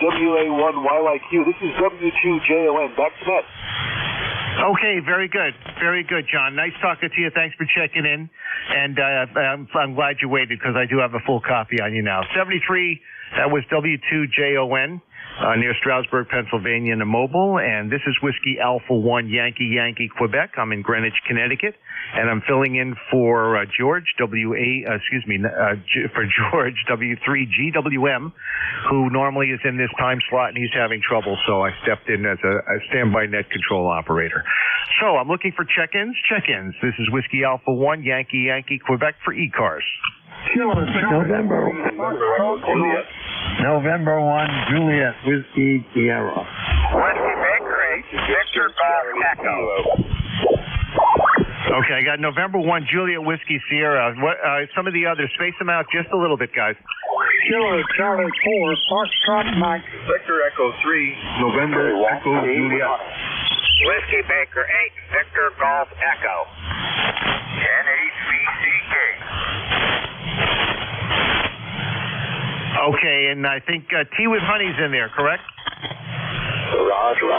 WA1YYQ. This is W2JON. Back to net. Okay, very good, John. Nice talking to you. Thanks for checking in, and I'm glad you waited because I do have a full copy on you now. 73. That was W2JON near Stroudsburg, Pennsylvania, in the mobile. And this is Whiskey Alpha 1 Yankee, Quebec. I'm in Greenwich, Connecticut. And I'm filling in for George, for George, W3GWM, who normally is in this time slot, and he's having trouble. So I stepped in as a standby net control operator. So I'm looking for check-ins. This is Whiskey Alpha 1 Yankee, Quebec for ECARS. November 1, Juliet, Whiskey Sierra. Whiskey Baker 8, Victor Golf Echo. Okay, I got November 1, Juliet, Whiskey Sierra. What, some of the others, space them out just a little bit, guys. Killer Charlie 4, Foxtrot Mike. Victor Echo 3, November Echo Juliet. Whiskey Baker 8, Victor Golf Echo. NHVCK. Okay, and I think Tea with Honey's in there, correct? Roger.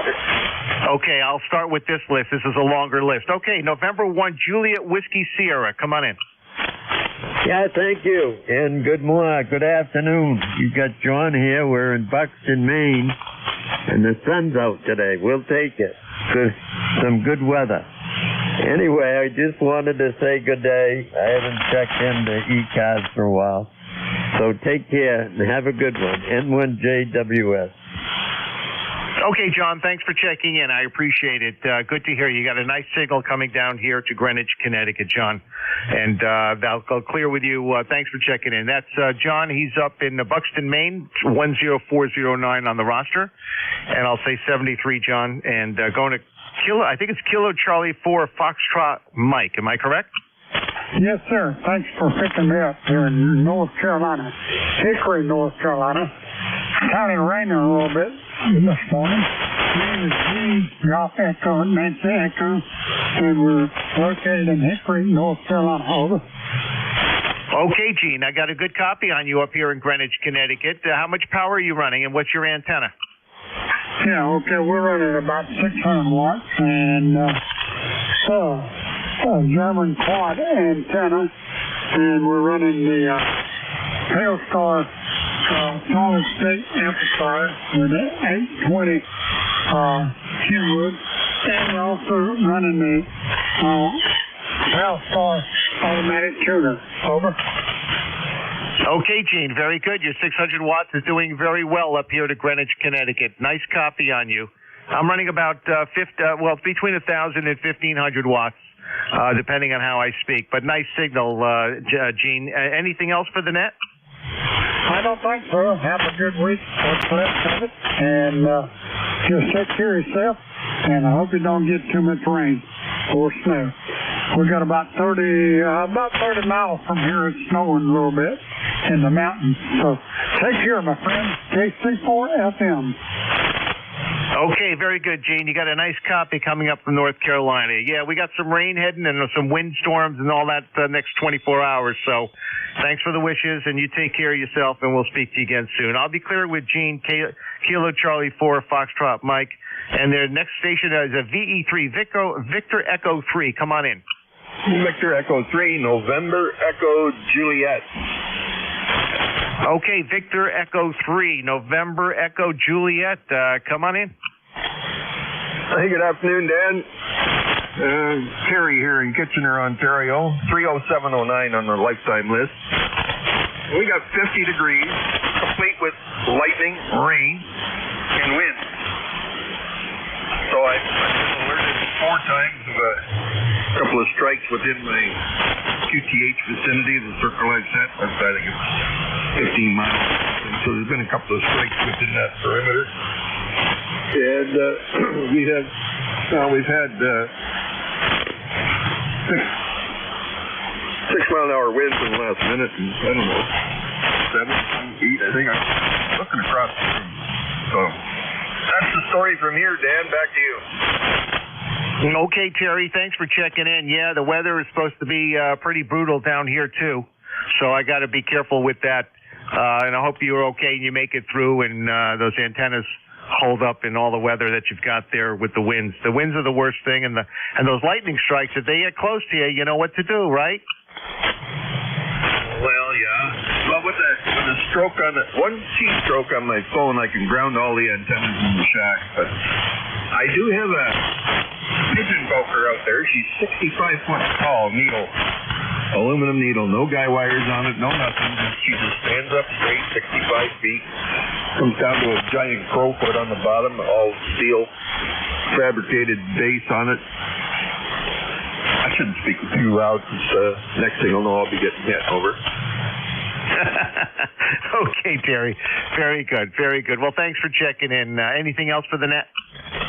Okay, I'll start with this list. This is a longer list. Okay, November 1, Juliet, Whiskey Sierra. Come on in. Yeah, thank you. And good morning, good afternoon. You got John here. We're in Buxton, Maine, and the sun's out today. We'll take it. Some good weather. Anyway, I just wanted to say good day. I haven't checked into ECARS for a while. So take care and have a good one. N1JWS. Okay, John, thanks for checking in. I appreciate it. Good to hear you. Got a nice signal coming down here to Greenwich, Connecticut, John. And I'll clear with you. Thanks for checking in. That's John. He's up in Buxton, Maine, 10409 on the roster. And I'll say 73, John. And going to I think it's Kilo Charlie 4 Foxtrot Mike. Am I correct? Yes, sir. Thanks for picking me up here in North Carolina, Hickory, North Carolina. Kind of raining a little bit this morning. Name is Gene, Golf Echo, Nancy Echo, and we're located in Hickory, North Carolina. Over. Okay, Gene, I got a good copy on you up here in Greenwich, Connecticut. How much power are you running, and what's your antenna? Yeah, okay, we're running about 600 watts and a German quad antenna, and we're running the Hailstar solid state amplifier with an 820 Kenwood, and we're also running the Hailstar automatic tuner. Over. Okay, Gene, very good. Your 600 watts is doing very well up here to Greenwich, Connecticut. Nice copy on you. I'm running about between 1,000 and 1,500 watts, depending on how I speak. But nice signal, Gene. Anything else for the net? I don't think so. Have a good week. What's left of it. And just take care of yourself. And I hope you don't get too much rain or snow. We got about 30 miles from here. It's snowing a little bit in the mountains. So take care, my friend. KC4 FM. Okay, very good, Gene. You got a nice copy coming up from North Carolina. Yeah, we got some rain heading and some windstorms and all that next 24 hours. So thanks for the wishes, and you take care of yourself, and we'll speak to you again soon. I'll be clear with Gene, Kilo Charlie 4, Foxtrot Mike, and their next station is a VE3, Victor Echo 3. Come on in. Victor Echo 3, November Echo Juliet. Okay, Victor Echo 3, November Echo Juliet. Come on in. Hey, good afternoon, Dan. Terry here in Kitchener, Ontario. 30709 on the lifetime list. We got 50 degrees, complete with lightning, rain, and wind. So I've been alerted 4 times of a couple of strikes within my QTH vicinity, the circle I've set. I think it's 15 miles. And so there's been a couple of strikes within that perimeter. And we've had 6-mile-an-hour winds in the last minute, and I don't know, 7, 8, I think. I'm looking across the room. So that's the story from here, Dan. Back to you. Okay, Terry, thanks for checking in. Yeah, the weather is supposed to be pretty brutal down here, too. So I got to be careful with that. And I hope you're okay and you make it through and those antennas hold up in all the weather that you've got there with the winds. The winds are the worst thing, and those lightning strikes, if they get close to you, you know what to do, right? Well, yeah. Well, with a stroke on one heat stroke on my phone, I can ground all the antennas in the shack. But I do have a pigeon poker out there. She's 65 foot tall, needle, aluminum needle, no guy wires on it, no nothing. She just stands up straight, 65 feet. Comes down to a giant crowfoot on the bottom, all steel, fabricated base on it. I shouldn't speak too loud, because next thing I'll know I'll be getting hit. Over. Okay, Terry. Very good. Very good. Well, thanks for checking in. Anything else for the net?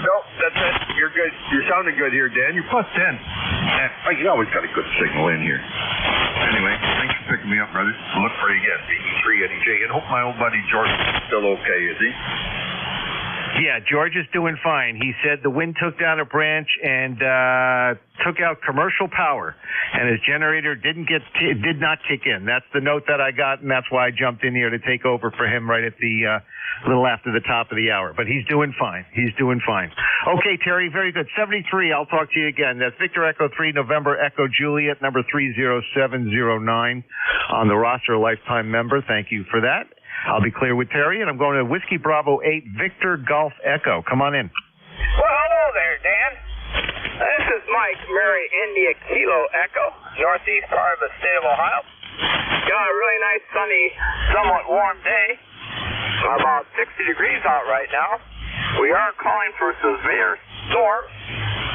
No, that's it. You're good. You're sounding good here, Dan. You're plus 10. You always got a good signal in here. Anyway, thanks for picking me up, brother. I'll look for you again, VE3 NEJ. And hope my old buddy George is still okay, is he? Yeah, George is doing fine. He said the wind took down a branch and took out commercial power, and his generator did not kick in. That's the note that I got, and that's why I jumped in here to take over for him right at the little after the top of the hour. But he's doing fine. He's doing fine. Okay, Terry, very good. 73, I'll talk to you again. That's Victor Echo 3, November Echo Juliet, number 30709 on the roster, lifetime member. Thank you for that. I'll be clear with Terry, and I'm going to Whiskey Bravo 8, Victor Golf Echo. Come on in. Well, hello there, Dan. This is Mike, Mary India Kilo Echo, northeast part of the state of Ohio. Got a really nice, sunny, somewhat warm day. About 60 degrees out right now. We are calling for severe storms.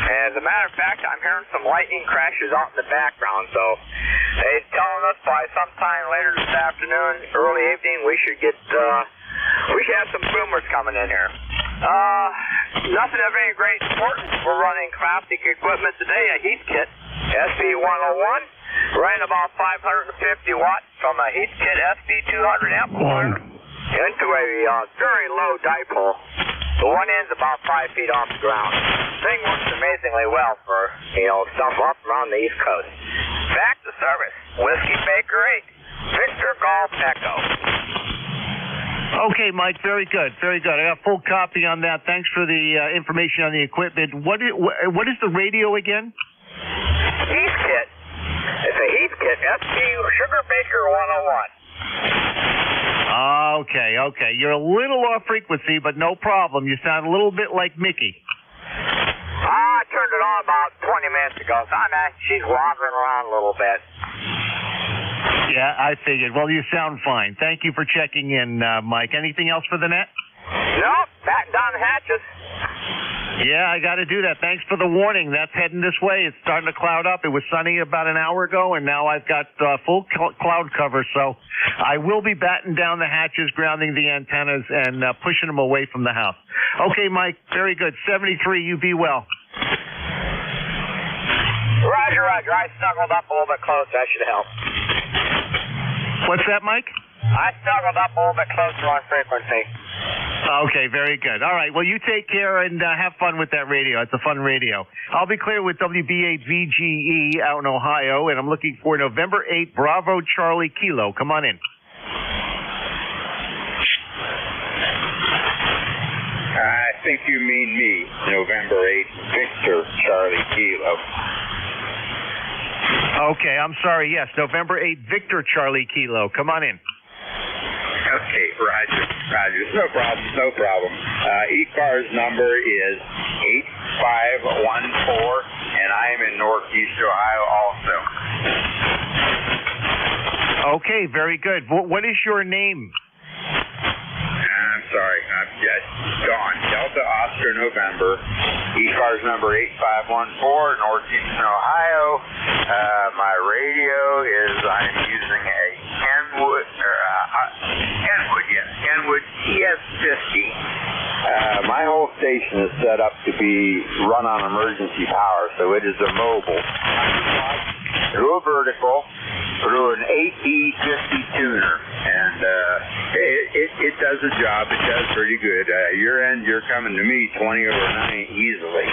As a matter of fact, I'm hearing some lightning crashes out in the background, so they're telling us by sometime later this afternoon, early evening, we should have some boomers coming in here. Nothing of any great importance. We're running classic equipment today, a heat kit, SB101, running about 550 watts from a heat kit SB200 amplifier into a very low dipole. The one end's about 5 feet off the ground. Thing works amazingly well for, stuff up around the East Coast. Back to service. Whiskey Baker 8, Victor Golf Echo. Okay, Mike, very good, very good. I got full copy on that. Thanks for the information on the equipment. What is the radio again? Heath Kit. It's a Heath Kit, FP Sugar Baker 101. Okay. You're a little off frequency, but no problem. You sound a little bit like Mickey. I turned it on about 20 minutes ago, so she's wandering around a little bit. Yeah, I figured. Well, you sound fine. Thank you for checking in, Mike. Anything else for the net? Nope, batten down the hatches. Yeah, I got to do that. Thanks for the warning. That's heading this way. It's starting to cloud up. It was sunny about an hour ago, and now I've got full cloud cover. So I will be batting down the hatches, grounding the antennas, and pushing them away from the house. Okay, Mike, very good. 73, you be well. Roger. I snuggled up a little bit closer. That should help. What's that, Mike? I snuggled up a little bit closer on frequency. Okay, very good. All right, well, you take care and have fun with that radio. It's a fun radio. I'll be clear with WB8VGE out in Ohio, and I'm looking for November 8, Bravo Charlie Kilo. Come on in. I think you mean me, November 8, Victor Charlie Kilo. Okay, I'm sorry. Yes, November 8, Victor Charlie Kilo. Come on in. Okay, Roger. No problem. ECARS number is 8514, and I am in Northeast Ohio also. Okay, very good. What is your name? I'm sorry. Yes, Dawn. Delta Oscar November. ECARS number 8514, Northeastern Ohio. My radio is I'm using a Kenwood TS50. My whole station is set up to be run on emergency power, so it is a mobile. Through a vertical, through an 8E50 tuner, and it does the job. It does pretty good. Your end, you're coming to me 20 over 9 easily.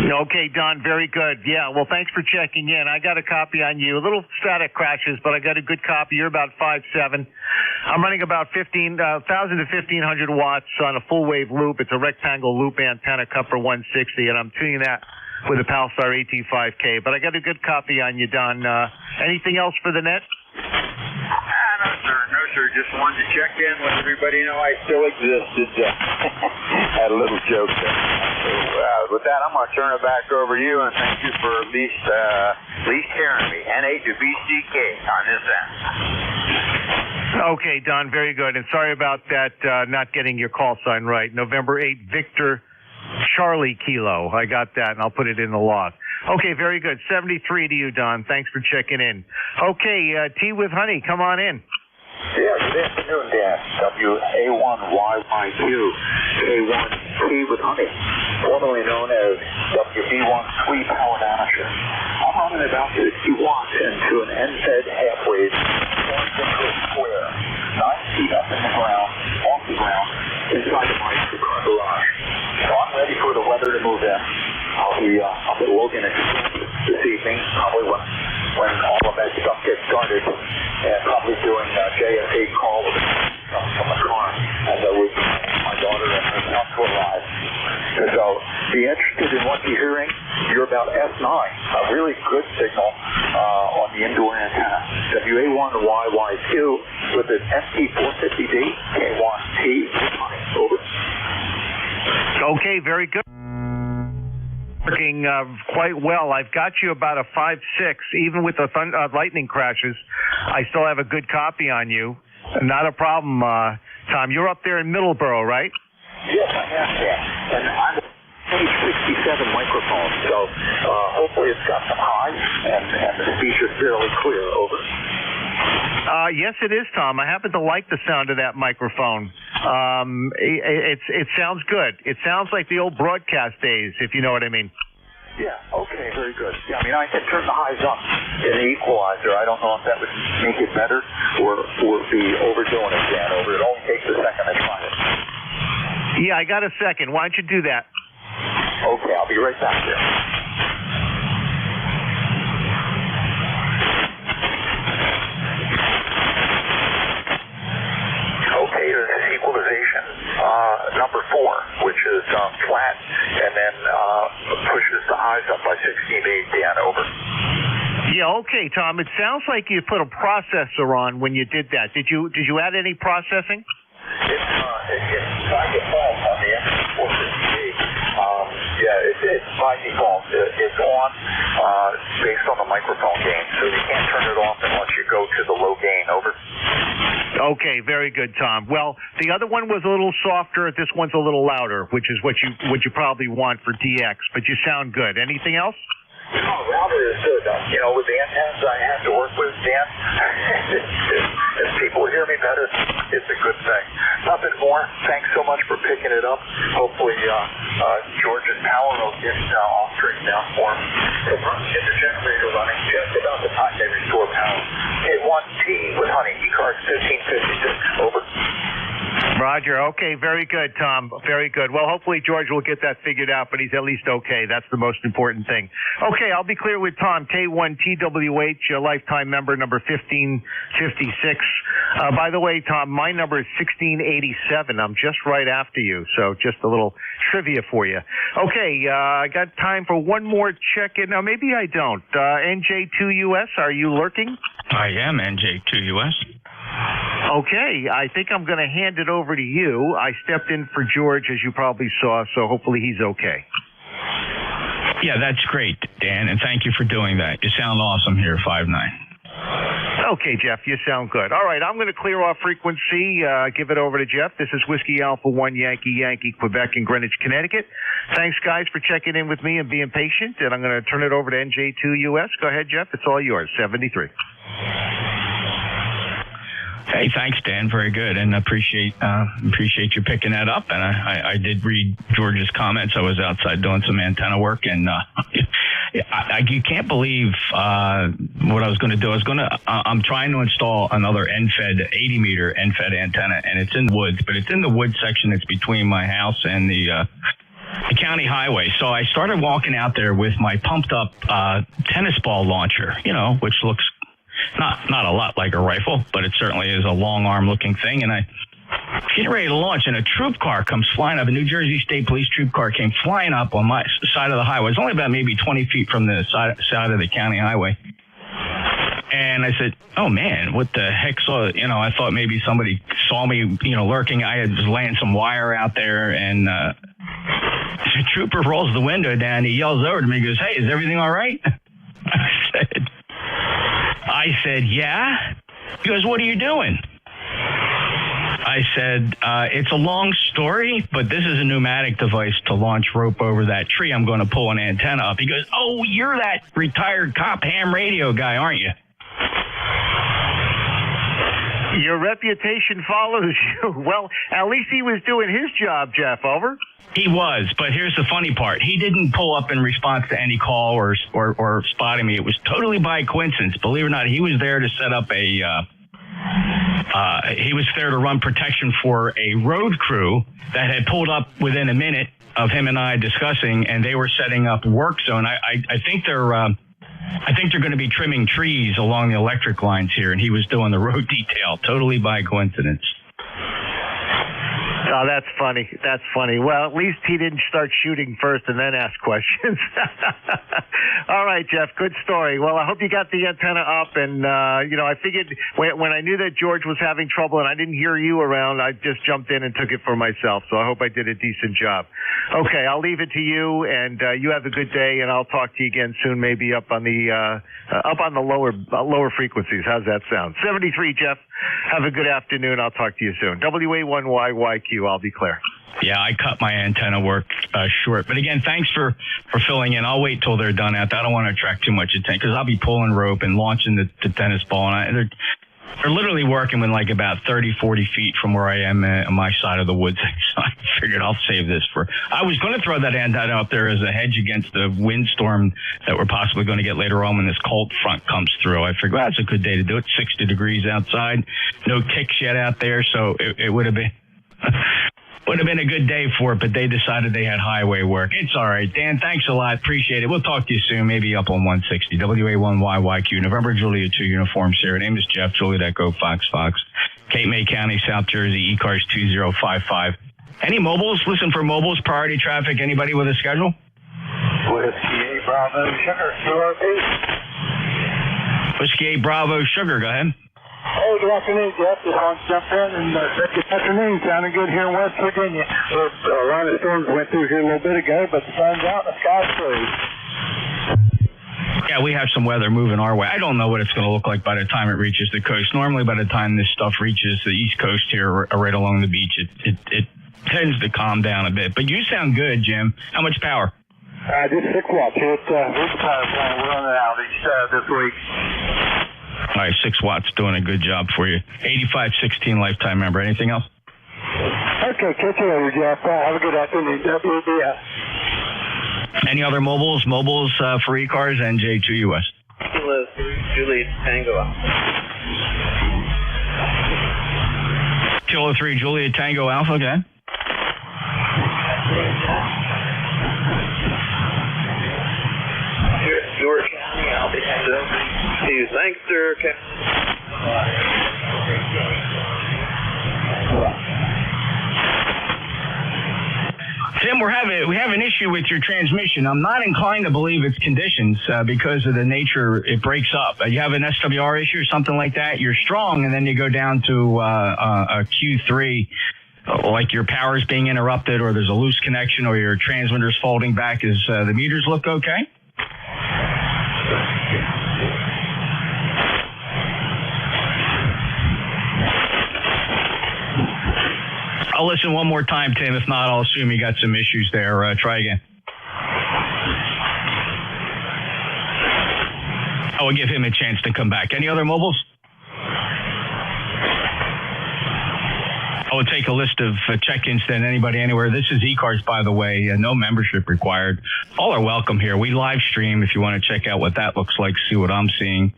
Okay, Don, very good. Yeah, well, thanks for checking in. I got a copy on you. A little static crashes, but I got a good copy. You're about 5'7". I'm running about 1,000 to 1,500 watts on a full wave loop. It's a rectangle loop antenna cut for 160, and I'm tuning that with a Palstar AT5K. But I got a good copy on you, Don. Anything else for the net? No, sir. Just wanted to check in, let everybody know I still existed. Had a little joke there. So, with that, I'm going to turn it back over to you, and thank you for at least hearing me. NA to BCK on this end. Okay, Don, very good. And sorry about that, not getting your call sign right. November 8, Victor Charlie Kilo. I got that, and I'll put it in the log. Okay, very good. 73 to you, Don. Thanks for checking in. Okay, Tea with Honey, come on in. Yeah, good afternoon, Dan. WA1YYQ, K1T with Honey, formerly known as WB1 Sweet Powered Amateur. I'm running about 60 watts into an end-fed half-wave, going into a square, 9 feet up in the ground, off the ground, inside the microcar garage. So I'm ready for the weather to move in. I'll be logging it this evening, probably when all of that stuff gets started, and probably doing a JFA call with from the car, and with my daughter and her house will arrive. So be interested in what you're hearing. You're about F9, a really good signal on the indoor antenna. WA1YYQ with an FT450D, K1T, over. Okay, very good. Working quite well. I've got you about a 5'6". Even with the lightning crashes, I still have a good copy on you. Not a problem, Tom. You're up there in Middleborough, right? Yes, I am. Yeah. And I'm page 67 microphone, so hopefully it's got some highs and the speech is fairly clear. Over. Yes, it is, Tom. I happen to like the sound of that microphone. It sounds good. It sounds like the old broadcast days, if you know what I mean. Yeah, okay, very good. Yeah, I mean, I can turn the highs up in the equalizer. I don't know if that would make it better or be overdoing it, Dan. It only takes a second to try it. Yeah, I got a second. Why don't you do that? Okay, I'll be right back there. Okay, Tom, it sounds like you put a processor on when you did that. Did you add any processing? It's by default on the X458. It's by default. It's on based on the microphone gain, so you can't turn it off unless you go to the low gain. Over. Okay, very good, Tom. Well, the other one was a little softer. This one's a little louder, which is what you probably want for DX. But you sound good. Anything else? Oh, router is good. With the antennas I have to work with, Dan, if people hear me better, it's a good thing. Nothing more. Thanks so much for picking it up. Hopefully, George's power will get all straightened out for him. So get the generator running just about the time they restore power. Hit 1T with Honey, ECARS 1556. Over. Roger. Okay, very good, Tom. Very good. Well, hopefully George will get that figured out, but he's at least okay. That's the most important thing. Okay, I'll be clear with Tom. K1TWH, lifetime member number 1556. By the way, Tom, my number is 1687. I'm just right after you, so just a little trivia for you. Okay, I got time for one more check-in. Now, maybe I don't. NJ2US, are you lurking? I am NJ2US. Okay, I think I'm going to hand it over to you. I stepped in for George, as you probably saw, so hopefully he's okay. Yeah, that's great, Dan, and thank you for doing that. You sound awesome here, 5'9". Okay, Jeff, you sound good. All right, I'm going to clear off frequency, give it over to Jeff. This is Whiskey Alpha 1 Yankee, Quebec, and Greenwich, Connecticut. Thanks, guys, for checking in with me and being patient, and I'm going to turn it over to NJ2US. Go ahead, Jeff. It's all yours, 73. Hey, thanks, Dan. Very good, and appreciate you picking that up. And I did read George's comments. I was outside doing some antenna work, and you can't believe what I was going to do. I'm trying to install another NFED 80-meter NFED antenna, and it's in the woods, but it's in the woods section that's between my house and the county highway. So I started walking out there with my pumped up tennis ball launcher, which looks not a lot like a rifle, but it certainly is a long arm looking thing. And I getting ready to launch, and a troop car comes flying up. A New Jersey State Police troop car came flying up on my side of the highway. It's only about maybe 20 feet from the side of the county highway. And I said, "Oh man, what the heck?" So I thought maybe somebody saw me, lurking. I was laying some wire out there, and the trooper rolls the window down. He yells over to me. He goes, "Hey, is everything all right?" I said, "Yeah." He goes, "What are you doing?" I said, "It's a long story, but this is a pneumatic device to launch rope over that tree. I'm going to pull an antenna up." He goes, "Oh, you're that retired cop ham radio guy, aren't you?" Your reputation follows you. Well, at least he was doing his job, Jeff. Over. He was, but here's the funny part. He didn't pull up in response to any call or spotting me. It was totally by coincidence. Believe it or not, he was there to set up he was there to run protection for a road crew that had pulled up within a minute of him and I discussing, and they were setting up work zone. I think they're going to be trimming trees along the electric lines here, and he was doing the road detail, totally by coincidence. Oh, that's funny. That's funny. Well, at least he didn't start shooting first and then ask questions. All right, Jeff, good story. Well, I hope you got the antenna up. And, I figured when I knew that George was having trouble and I didn't hear you around, I just jumped in and took it for myself. So I hope I did a decent job. Okay, I'll leave it to you, and you have a good day, and I'll talk to you again soon, maybe up on the lower frequencies. How's that sound? 73, Jeff. Have a good afternoon. I'll talk to you soon. WA1YYQ, I'll be clear. Yeah, I cut my antenna work short. But again, thanks for filling in. I'll wait till they're done out. I don't want to attract too much attention because I'll be pulling rope and launching the tennis ball. And they're literally working with like about 30, 40 feet from where I am on my side of the woods. So I figured I'll save this I was going to throw that antenna up there as a hedge against the windstorm that we're possibly going to get later on when this cold front comes through. I figured, well, that's a good day to do it. 60 degrees outside. No kicks yet out there. So it would have been... Would have been a good day for it, but they decided they had highway work. It's all right. Dan, thanks a lot. Appreciate it. We'll talk to you soon, maybe up on 160. WA1YYQ, November Julia 2 uniform, Sierra. Name is Jeff, Juliet Echo, Fox. Cape May County, South Jersey, ECARS 2055. Any mobiles? Listen for mobiles, priority traffic. Anybody with a schedule? Whiskey Bravo Sugar, QRP. Whiskey 8 Bravo Sugar, go ahead. Hey, good afternoon, Jeff. Just want to jump in and say good afternoon. Sounding good here in West Virginia. A line of storms went through here a little bit ago, but the sun's out and the sky's blue. Yeah, we have some weather moving our way. I don't know what it's going to look like by the time it reaches the coast. Normally, by the time this stuff reaches the East Coast here, right along the beach, it tends to calm down a bit. But you sound good, Jim. How much power? Just 6 watts. Here's the power plant. We're on an outage this week. All right, 6 watts doing a good job for you. 8516 lifetime member. Anything else? Okay, catch you later, Jeff. Have a good afternoon. WBS. Any other mobiles? Mobiles for ECARS, NJ2US. Kilo 3, Juliet Tango Alpha. Kilo 3, Juliet Tango Alpha, okay. Stewart County, I'll be to you. Thanks, sir. Tim, we have an issue with your transmission. I'm not inclined to believe it's conditions because of the nature it breaks up. You have an SWR issue or something like that. You're strong, and then you go down to a Q3, like your power's being interrupted, or there's a loose connection, or your transmitter's folding back. Is the meters look okay? I'll listen one more time, Tim. If not, I'll assume you got some issues there. Try again. I will give him a chance to come back. Any other mobiles? I will take a list of check-ins then. Anybody, anywhere. This is ECARS, by the way. No membership required. All are welcome here. We live stream if you want to check out what that looks like, see what I'm seeing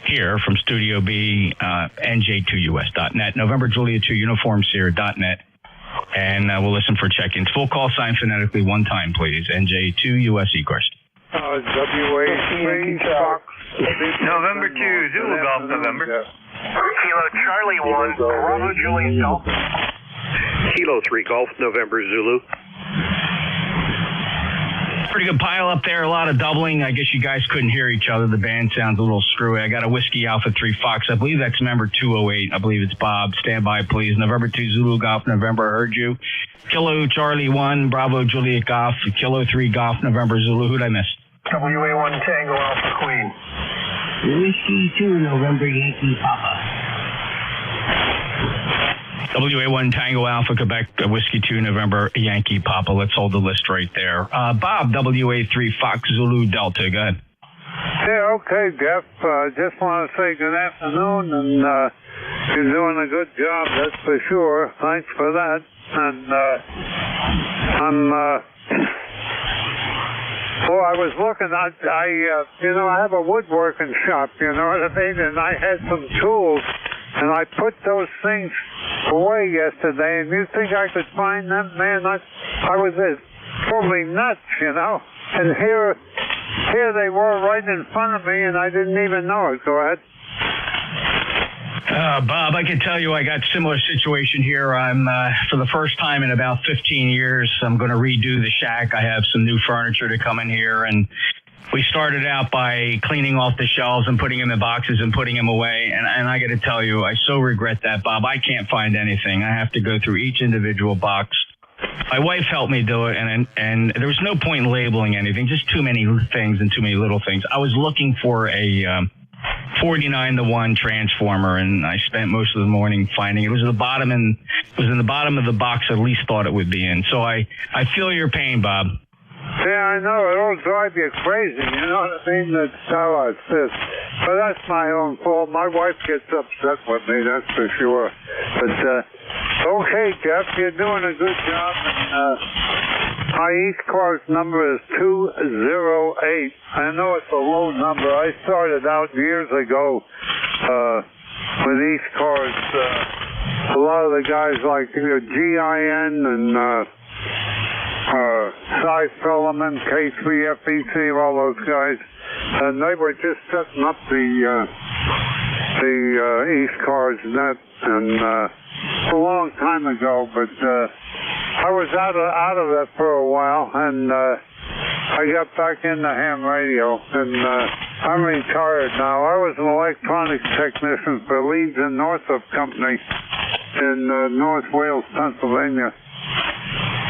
here from Studio B, NJ2US.net, November Julia 2 Uniform Sierra.net. And we'll listen for check-ins. Full call sign phonetically one time, please. NJ2US ECARS. WA3 Fox. November 2, Zulu Golf, November. Kilo Charlie 1, Bravo Juliet Golf. Kilo 3 Golf, November Zulu. Pretty good pile up there, a lot of doubling. I guess you guys couldn't hear each other. The band sounds a little screwy. I got a Whiskey Alpha 3 Fox. I believe that's number 208. I believe it's Bob. Stand by, please. November 2 Zulu Golf, November. Heard you. Kilo Charlie 1, Bravo Juliet Golf. Kilo 3 Golf, November Zulu. Who'd I miss? WA1 Tango Alpha Queen. Whiskey 2, November Yankee Papa. WA1 Tango Alpha, Quebec, Whiskey 2, November, Yankee Papa. Let's hold the list right there. Bob, WA3 Fox, Zulu Delta. Go ahead. Yeah, okay, Jeff. Just want to say good afternoon, and you're doing a good job, that's for sure. Thanks for that. And I was looking, I have a woodworking shop, you know what I mean? And I had some tools, and I put those things away yesterday, and you think I could find them? Man, I was totally nuts, you know? And here they were right in front of me, and I didn't even know it. Go ahead. Bob, I can tell you I got a similar situation here. I'm, for the first time in about 15 years, I'm going to redo the shack. I have some new furniture to come in here, and we started out by cleaning off the shelves and putting them in boxes and putting them away. And I got to tell you, I so regret that, Bob. I can't find anything. I have to go through each individual box. My wife helped me do it, and there was no point in labeling anything, just too many things and too many little things. I was looking for a 49-to-1 transformer, and I spent most of the morning finding it. It was in the bottom of the box I at least thought it would be in. So I feel your pain, Bob. Yeah, I know. It'll drive you crazy. You know what I mean? That's how it is. But that's my own fault. My wife gets upset with me, that's for sure. But, okay, Jeff, you're doing a good job. And, my ECARS number is 208. I know it's a low number. I started out years ago with ECARS. A lot of the guys like GIN and Cy Filament, K3FEC, all those guys, and they were just setting up the ECARS net, and a long time ago. But I was out of that for a while, and I got back into ham radio, and I'm retired now. I was an electronics technician for Leeds and Northrop Company in North Wales, Pennsylvania.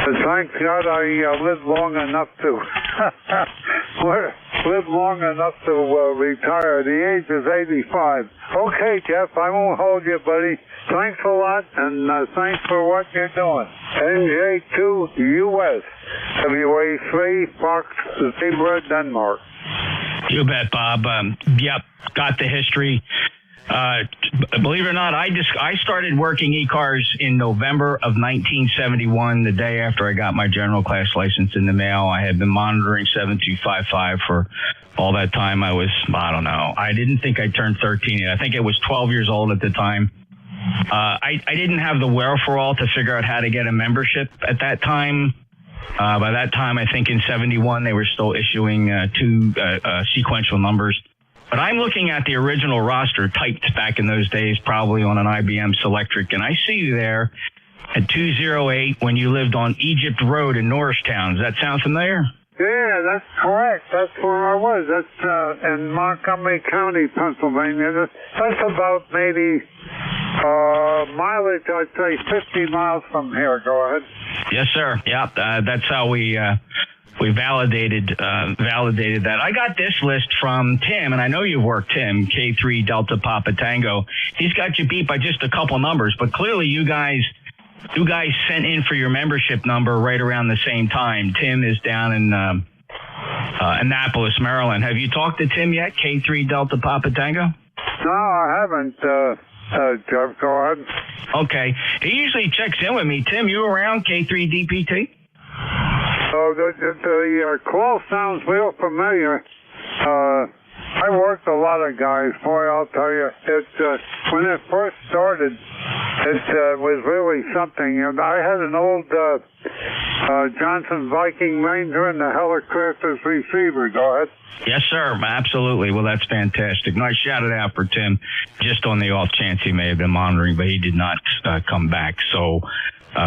But thank God I lived long enough to retire. The age is 85. Okay, Jeff, I won't hold you, buddy. Thanks a lot, and thanks for what you're doing. NJ2 US, WA3 Fox Zebra, Denmark. You bet, Bob. Yep, got the history. Believe it or not, I started working ECARS in November of 1971, the day after I got my general class license in the mail. I had been monitoring 7255 for all that time. I don't know. I didn't think I turned 13 yet. I think I was 12 years old at the time. I didn't have the wherewithal to figure out how to get a membership at that time. By that time, I think in 71, they were still issuing two sequential numbers. But I'm looking at the original roster typed back in those days, probably on an IBM Selectric, and I see you there at 208 when you lived on Egypt Road in Norristown. Does that sound familiar? Yeah, that's correct. That's where I was. That's in Montgomery County, Pennsylvania. That's about maybe mileage, I'd say 50 miles from here. Go ahead. Yes, sir. Yeah, that's how we validated that. I got this list from Tim, and I know you've worked Tim, K3 Delta Papa Tango. He's got you beat by just a couple numbers, but clearly you guys sent in for your membership number right around the same time. Tim is down in Annapolis, Maryland. Have you talked to Tim yet, K3 Delta Papa Tango? No, I haven't, Jeff. Go ahead. Okay. He usually checks in with me. Tim, you around, K3 DPT? Oh, the call sounds real familiar. I worked a lot of guys. Boy, I'll tell you, when it first started, it was really something. And I had an old Johnson Viking Ranger and the Helicopter's receiver. Go ahead. Yes, sir. Absolutely. Well, that's fantastic. Nice shout it out for Tim, just on the off chance he may have been monitoring, but he did not come back. So,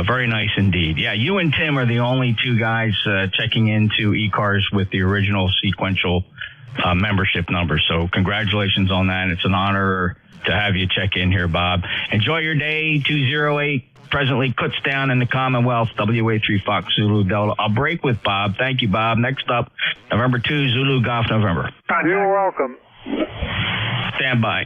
very nice indeed. Yeah, you and Tim are the only two guys checking into ECARS with the original sequential membership number. So congratulations on that. It's an honor to have you check in here, Bob. Enjoy your day. 208 presently Kutztown in the Commonwealth, WA3 Fox Zulu Delta. I'll break with Bob. Thank you, Bob. Next up, November 2, Zulu Golf November. You're welcome. Stand by.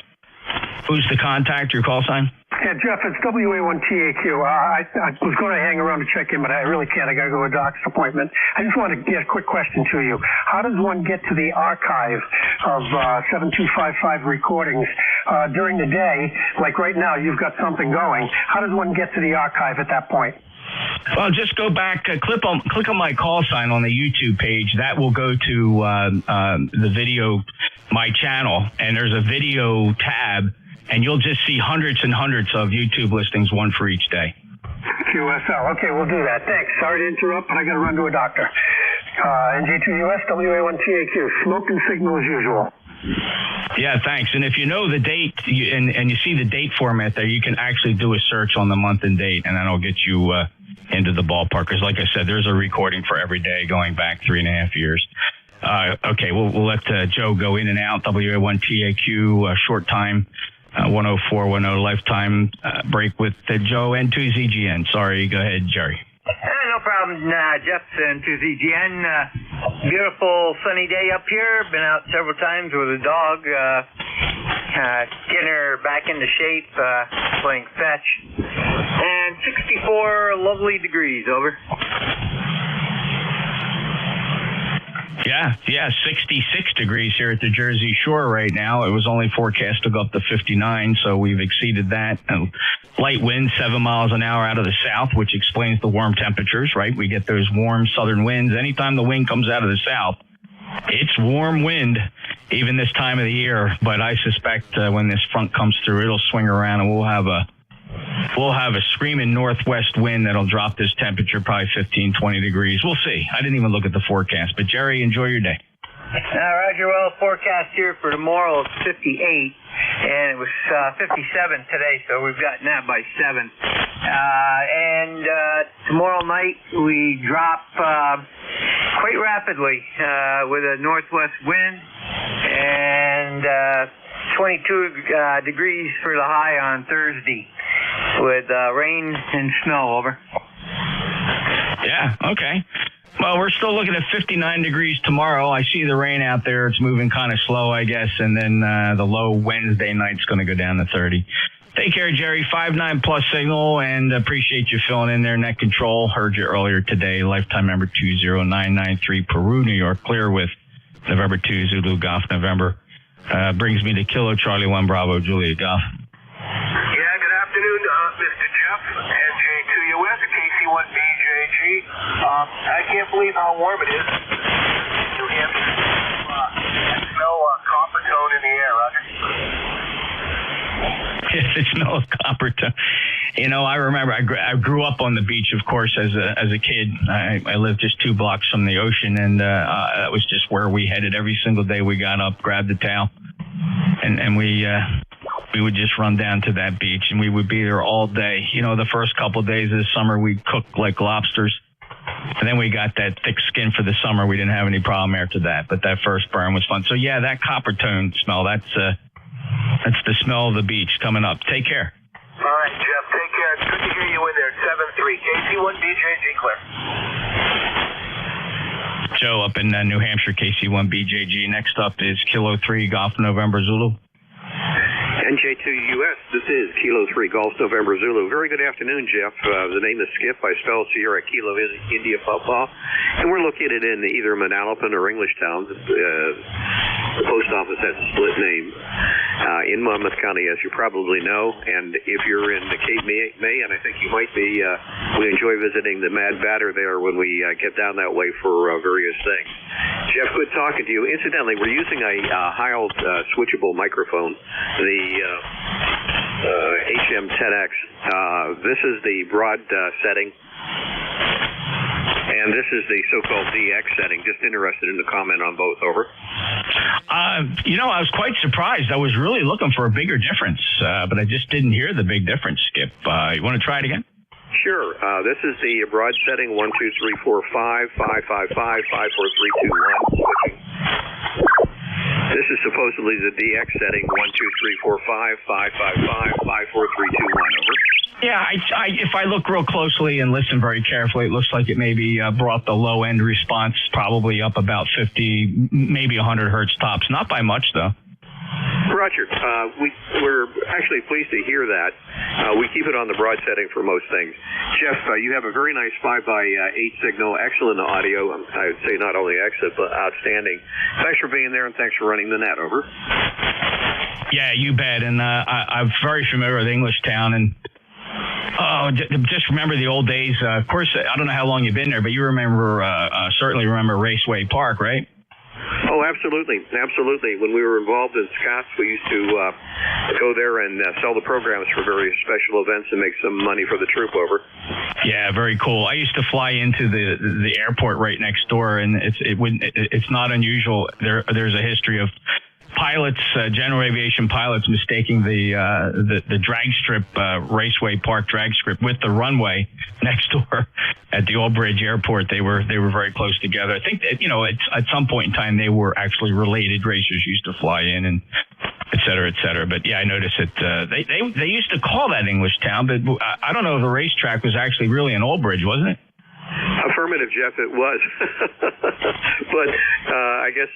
Who's the contact, your call sign? Yeah, Jeff, it's WA1TAQ. I was going to hang around to check in, but I really can't. I got to go to a doctor's appointment. I just want to get a quick question to you. How does one get to the archive of 7255 recordings during the day? Like right now, you've got something going. How does one get to the archive at that point? Well, just go back, click on my call sign on the YouTube page. That will go to the video, my channel, and there's a video tab. And you'll just see hundreds and hundreds of YouTube listings, one for each day. QSL. Okay, we'll do that. Thanks. Sorry to interrupt, but I got to run to a doctor. NJ2US, WA1TAQ. Smoking signal as usual. Yeah, thanks. And if you know the date and you see the date format there, you can actually do a search on the month and date, and that'll get you into the ballpark. Because like I said, there's a recording for every day going back 3.5 years. Okay, we'll let Joe go in and out. WA1TAQ, short time. 10410 lifetime break with Joe N2ZGN. Sorry, go ahead, Jerry. No problem, Jeff N2ZGN. Beautiful sunny day up here. Been out several times with a dog, getting her back into shape, playing fetch. And 64 lovely degrees, over. Yeah, 66 degrees here at the Jersey Shore right now. It was only forecast to go up to 59, so we've exceeded that. And light winds, 7 miles an hour out of the south, which explains the warm temperatures, right? We get those warm southern winds. Anytime the wind comes out of the south, it's warm wind, even this time of the year. But I suspect when this front comes through, it'll swing around and we'll have a screaming northwest wind that'll drop this temperature probably 15, 20 degrees. We'll see. I didn't even look at the forecast. But, Jerry, enjoy your day. Roger. Well, forecast here for tomorrow is 58, and it was 57 today, so we've gotten that by 7. And tomorrow night we drop quite rapidly with a northwest wind and 22 degrees for the high on Thursday with rain and snow. Over. Yeah, okay. Well, we're still looking at 59 degrees tomorrow. I see the rain out there. It's moving kind of slow, I guess. And then the low Wednesday night's going to go down to 30. Take care, Jerry. 5-9 plus signal, and appreciate you filling in there. Net Control. Heard you earlier today. Lifetime number 20993, Peru, New York. Clear with November 2, Zulu Golf, November. Brings me to Kilo Charlie 1 Bravo, Julia Golf. Yeah, good afternoon, Mr. Jeff, NJ2US, KC1BJG. I can't believe how warm it is. New Hampshire. I smell copper tone in the air, Roger. The smell of copper tone. You know, I remember I grew up on the beach, of course, as a kid. I lived just 2 blocks from the ocean, and that was just where we headed every single day. We got up, grabbed the towel, and we would just run down to that beach, and we would be there all day. You know, the first couple of days of the summer, we'd cook like lobsters, and then we got that thick skin for the summer. We didn't have any problem after that, but that first burn was fun. So, yeah, that copper tone smell, that's the smell of the beach coming up. Take care. All right, Jeff, take care. It's good to hear you in there. 7-3, KC1BJG clear. Joe up in New Hampshire, KC1BJG. Next up is Kilo 3 Golf November Zulu. NJ2US, this is Kilo 3 Golf November Zulu. Very good afternoon, Jeff. The name is Skip. I spell Sierra Kilo India Papa. And we're located in either Manalapan or Englishtown. The post office has a split name in Monmouth County, as you probably know. And if you're in the Cape May, and I think you might be, we enjoy visiting the Mad Batter there when we get down that way for various things. Jeff, good talking to you. Incidentally, we're using a Heil switchable microphone, the HM10X. This is the broad setting, and this is the so-called DX setting. Just interested in the comment on both. Over. You know, I was quite surprised. I was really looking for a bigger difference, but I just didn't hear the big difference, Skip. You want to try it again? Sure. This is the broad setting, 1, 2, 3, 4, 5, 5, 5, 5, 5, 4, 3, 2, 1. This is supposedly the DX setting, 1, 2, 3, 4, 5, 5, 5, 5, 5, 4, 3, 2, 1. Over. Yeah, if I look real closely and listen very carefully, it looks like it maybe brought the low end response probably up about 50, maybe 100 hertz tops. Not by much, though. Roger. We're actually pleased to hear that. We keep it on the broad setting for most things. Jeff, you have a very nice 5x8 signal, excellent audio. I would say not only excellent, but outstanding. Thanks for being there, and thanks for running the net. Over. Yeah, you bet. And I'm very familiar with Englishtown, and just remember the old days. Of course, I don't know how long you've been there, but you certainly remember Raceway Park, right? Oh, absolutely. Absolutely. When we were involved in Scots, we used to go there and sell the programs for various special events and make some money for the troop. Over. Yeah, very cool. I used to fly into the airport right next door, and it's not unusual. There's a history of pilots, general aviation pilots, mistaking the drag strip, Raceway Park drag strip with the runway next door at the Old Bridge Airport. They were very close together. I think that, you know, at some point in time they were actually related. Racers used to fly in and et cetera, et cetera. But yeah, I noticed that they used to call that Englishtown, but I don't know if the racetrack was actually really in Old Bridge, wasn't it? Affirmative, Jeff, it was. But I guess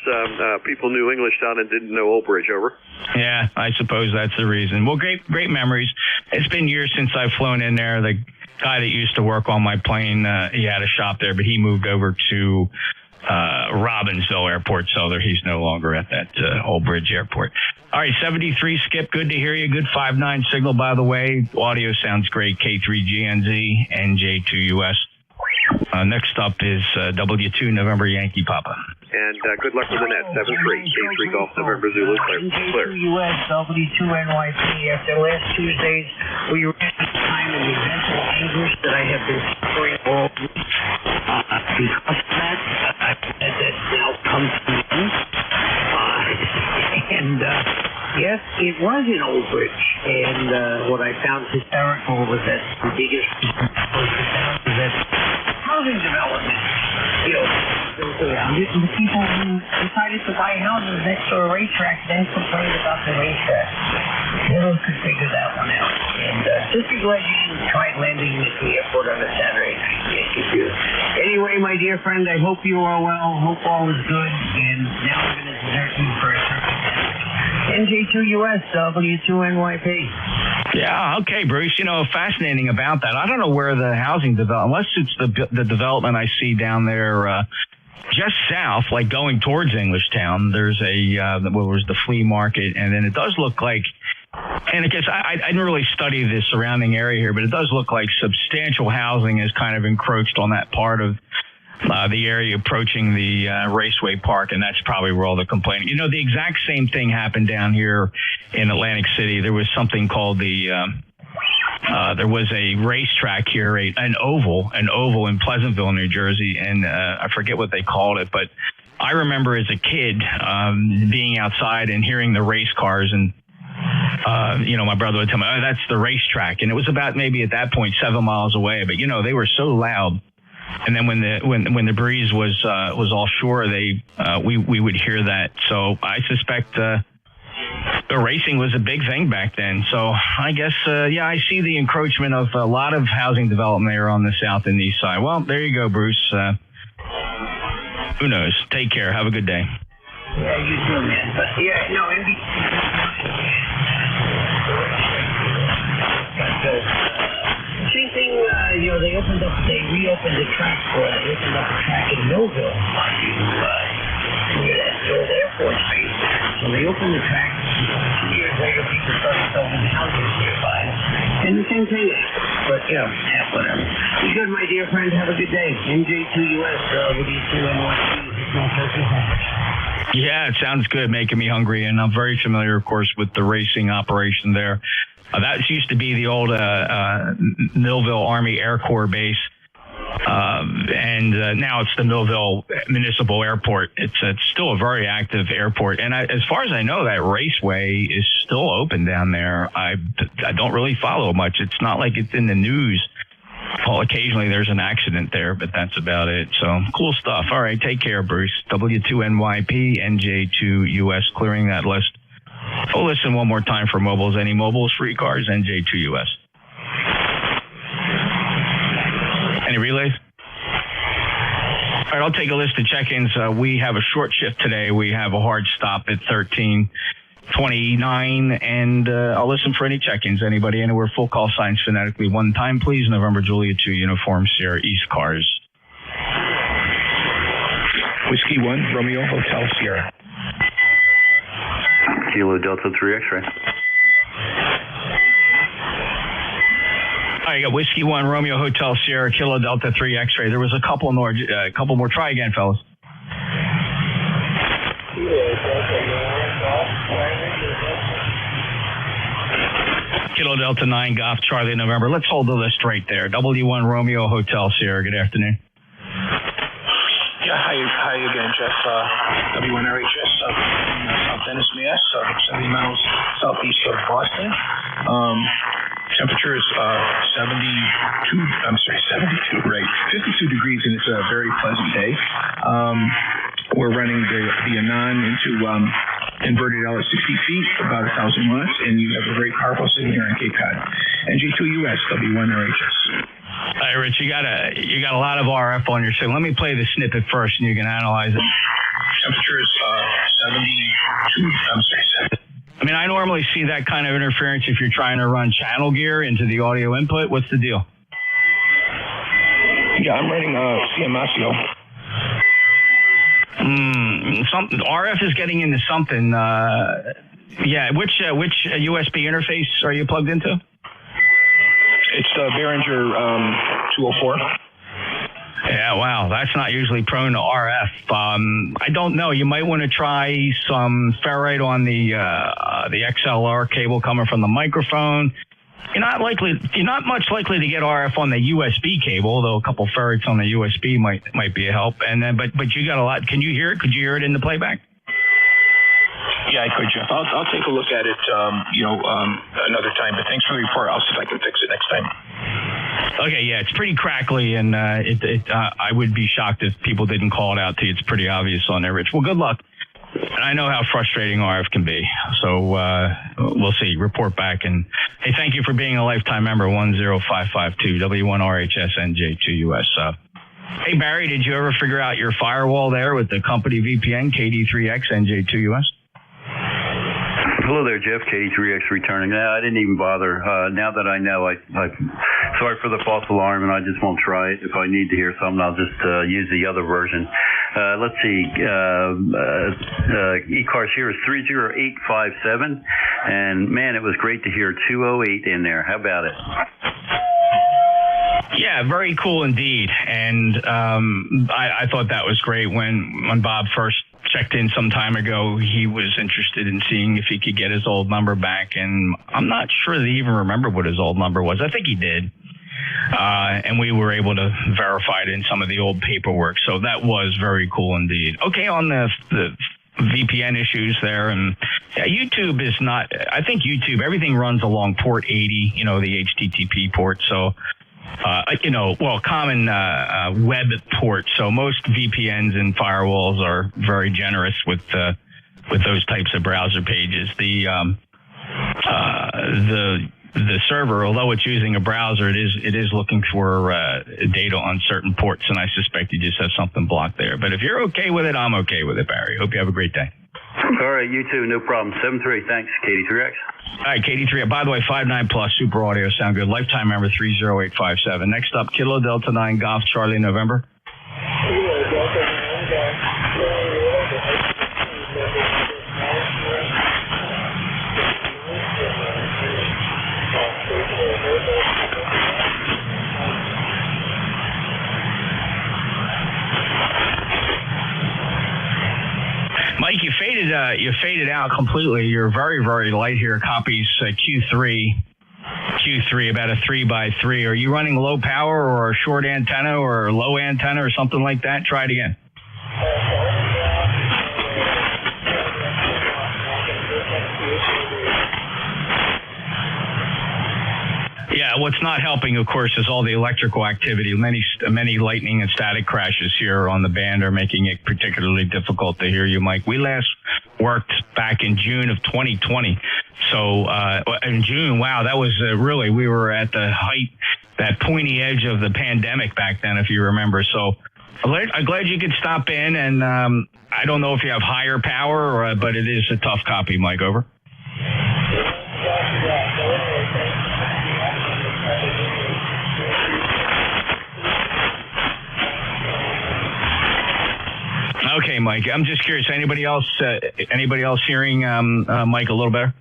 people knew Englishtown and didn't know Old Bridge. Over. Yeah, I suppose that's the reason. Well, great memories. It's been years since I've flown in there. The guy that used to work on my plane, he had a shop there, but he moved over to Robbinsville Airport, so he's no longer at that Old Bridge Airport. All right, 73, Skip, good to hear you. Good 5.9 signal, by the way. Audio sounds great. K3GNZ, NJ2US. Next up is W2 November Yankee Papa. And good luck with the net. 7-3, K3 Golf November Zulu. Clear. US W2 NYC. After last Tuesday's, we ran out of time in the mental anguish that I have been suffering all week. Because of that, that now comes to an end. And yes, it was in Old Bridge. And what I found hysterical was that the biggest was that housing development. You know, exactly. The people who decided to buy houses next to a racetrack then complained about the racetrack. Never could figure that one out. And just be glad you didn't try landing at the airport on a Saturday night. Yes, you do. Anyway, my dear friend, I hope you are well. Hope all is good. And now I'm going to desert you for a second. NJ2US, W2NYP. Yeah, okay, Bruce. You know, fascinating about that. I don't know where the housing development, unless it's the development I see down there just south, like going towards Englishtown. There's the flea market, and then it does look like, and I guess I didn't really study the surrounding area here, but it does look like substantial housing is kind of encroached on that part of the area approaching the Raceway Park, and that's probably where all the complaining. You know, the exact same thing happened down here in Atlantic City. There was something called there was a racetrack here, an oval in Pleasantville, New Jersey, and I forget what they called it, but I remember as a kid being outside and hearing the race cars, and my brother would tell me, "Oh, that's the racetrack," and it was about maybe at that point 7 miles away, but they were so loud. And then when the breeze was offshore, we would hear that. So I suspect the racing was a big thing back then. So I guess I see the encroachment of a lot of housing development there on the south and east side. Well, there you go, Bruce. Who knows? Take care. Have a good day. Yeah, you too, man. But same thing, they reopened the track they opened up a track in Millville, near that Air Force Base. So they opened the track. 2 years later, people started building houses nearby. And the same thing. But, whatever. Be good, my dear friend. Have a good day. NJ2US, W2NYC. Yeah, it sounds good, making me hungry. And I'm very familiar, of course, with the racing operation there. That used to be the old Millville Army Air Corps base, and now it's the Millville Municipal Airport. It's still a very active airport, and as far as I know, that raceway is still open down there. I don't really follow much. It's not like it's in the news. Well, occasionally there's an accident there, but that's about it. So cool stuff. All right, take care, Bruce. W2NYP, NJ2US, clearing that list. Oh, listen one more time for mobiles. Any mobiles for ECARS? NJ2US. Any relays? All right, I'll take a list of check-ins. We have a short shift today. We have a hard stop at 13:29, and I'll listen for any check-ins. Anybody anywhere? Full call signs phonetically one time, please. November Juliet 2 Uniform Sierra ECARS. Whiskey 1 Romeo Hotel Sierra. Kilo Delta 3 X-ray. All right, you got Whiskey 1 Romeo Hotel Sierra, Kilo Delta 3 X-ray. There was a couple more. Try again, fellas. Kilo Delta 9 Golf Charlie November. Let's hold the list right there. W1 Romeo Hotel Sierra. Good afternoon. Yeah, hi again, Jeff. W1RHS, South Dennis, Mass, 70 miles southeast of Boston. Temperature is 72, right, 52 degrees, and it's a very pleasant day. We're running the Anon into inverted L at 60 feet, about 1,000 watts, and you have a very powerful signal here on Cape Cod. NG2US, W1RHS. All right, Rich, you got a lot of RF on your signal. Let me play the snippet first, and you can analyze it. Temperature is 72. I mean, I normally see that kind of interference if you're trying to run channel gear into the audio input. What's the deal? Yeah, I'm running CMASIO. Something RF is getting into something. Which USB interface are you plugged into? It's the Behringer 204. Yeah, wow, that's not usually prone to RF. I don't know. You might want to try some ferrite on the XLR cable coming from the microphone. You're not much likely to get RF on the USB cable, although a couple ferrites on the USB might be a help. And then, but you got a lot. Can you hear it? Could you hear it in the playback? Yeah, I could, Jeff. I'll take a look at it, another time. But thanks for the report. I'll see if I can fix it next time. Okay, yeah, it's pretty crackly, and I would be shocked if people didn't call it out to you. It's pretty obvious on there, Rich. Well, good luck. And I know how frustrating RF can be. So we'll see. Report back. And, hey, thank you for being a lifetime member, 10552 W1RHSNJ2US. Hey, Barry, did you ever figure out your firewall there with the company VPN, KD3XNJ2US? Hello there, Jeff. KD3X returning. No, I didn't even bother. Now that I know, sorry for the false alarm, and I just won't try it. If I need to hear something, I'll just use the other version. Let's see. ECARS here is 30857, and man, it was great to hear 208 in there. How about it? Yeah, very cool indeed. And I thought that was great when Bob first checked in some time ago. He was interested in seeing if he could get his old number back, and I'm not sure that he even remembered what his old number was. I think he did. And we were able to verify it in some of the old paperwork. So that was very cool indeed. Okay, on the VPN issues there, and YouTube is not, I think YouTube, everything runs along port 80, the HTTP port. So, common web port. So most VPNs and firewalls are very generous with those types of browser pages. The server, although it's using a browser, it is looking for data on certain ports, and I suspect you just have something blocked there. But if you're okay with it, I'm okay with it, Barry. Hope you have a great day. All right, you too. No problem. 7-3. Thanks, KD3X. All right, KD3. By the way, 59 plus super audio sound good. Lifetime member 30857. Next up, Kilo Delta 9 Golf Charlie November. Mike, you faded out completely. You're very, very light here. Copies Q3, about a 3x3. Are you running low power or a short antenna or a low antenna or something like that? Try it again. Yeah, what's not helping, of course, is all the electrical activity. Many lightning and static crashes here on the band are making it particularly difficult to hear you, Mike. We last worked back in June of 2020. So in June, wow, that was really, we were at the height, that pointy edge of the pandemic back then, if you remember. So I'm glad you could stop in, and I don't know if you have higher power, but it is a tough copy, Mike. Over. Okay, Mike. I'm just curious. Anybody else hearing Mike a little better?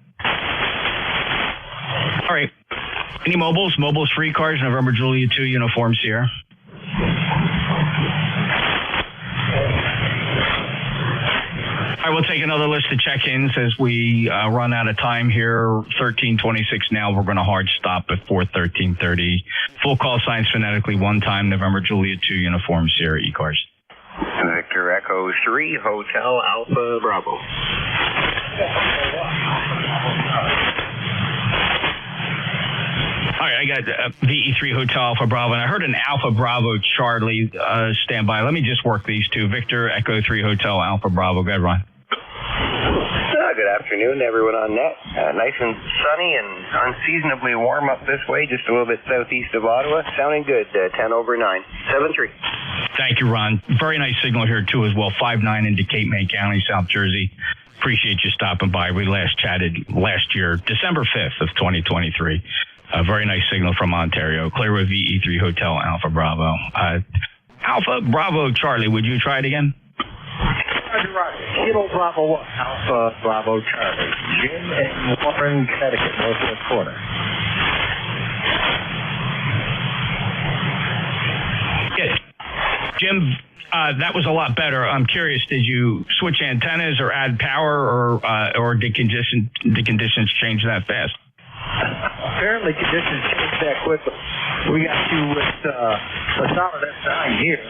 All right. Any mobiles? Mobiles for ECARS, November Julia 2, Uniform Sierra. All right, we'll take another list of check-ins as we run out of time here. 13:26 now. We're going to hard stop at 4:13:30. Full call signs phonetically one time. November Julia 2, Uniform Sierra ECARS. Victor Echo 3, Hotel Alpha Bravo. All right, I got VE3 Hotel Alpha Bravo, and I heard an Alpha Bravo Charlie stand by. Let me just work these two. Victor Echo 3 Hotel Alpha Bravo. Go ahead, Ron. Good afternoon to everyone on net. Nice and sunny and unseasonably warm up this way, just a little bit southeast of Ottawa. Sounding good, 10 over 9. 7-3. Thank you, Ron. Very nice signal here, too, as well. 5-9 into Cape May County, South Jersey. Appreciate you stopping by. We last chatted last year, December 5th of 2023. A very nice signal from Ontario. Clearwood VE3 Hotel Alpha Bravo. Alpha Bravo Charlie, would you try it again? Kilo Bravo 1, Alpha Bravo Charlie. Jim in Warren, Connecticut, northwest corner. Yeah. Jim, that was a lot better. I'm curious, did you switch antennas or add power, or did conditions change that fast? Apparently conditions changed that quickly. We got you with a solid S9 here,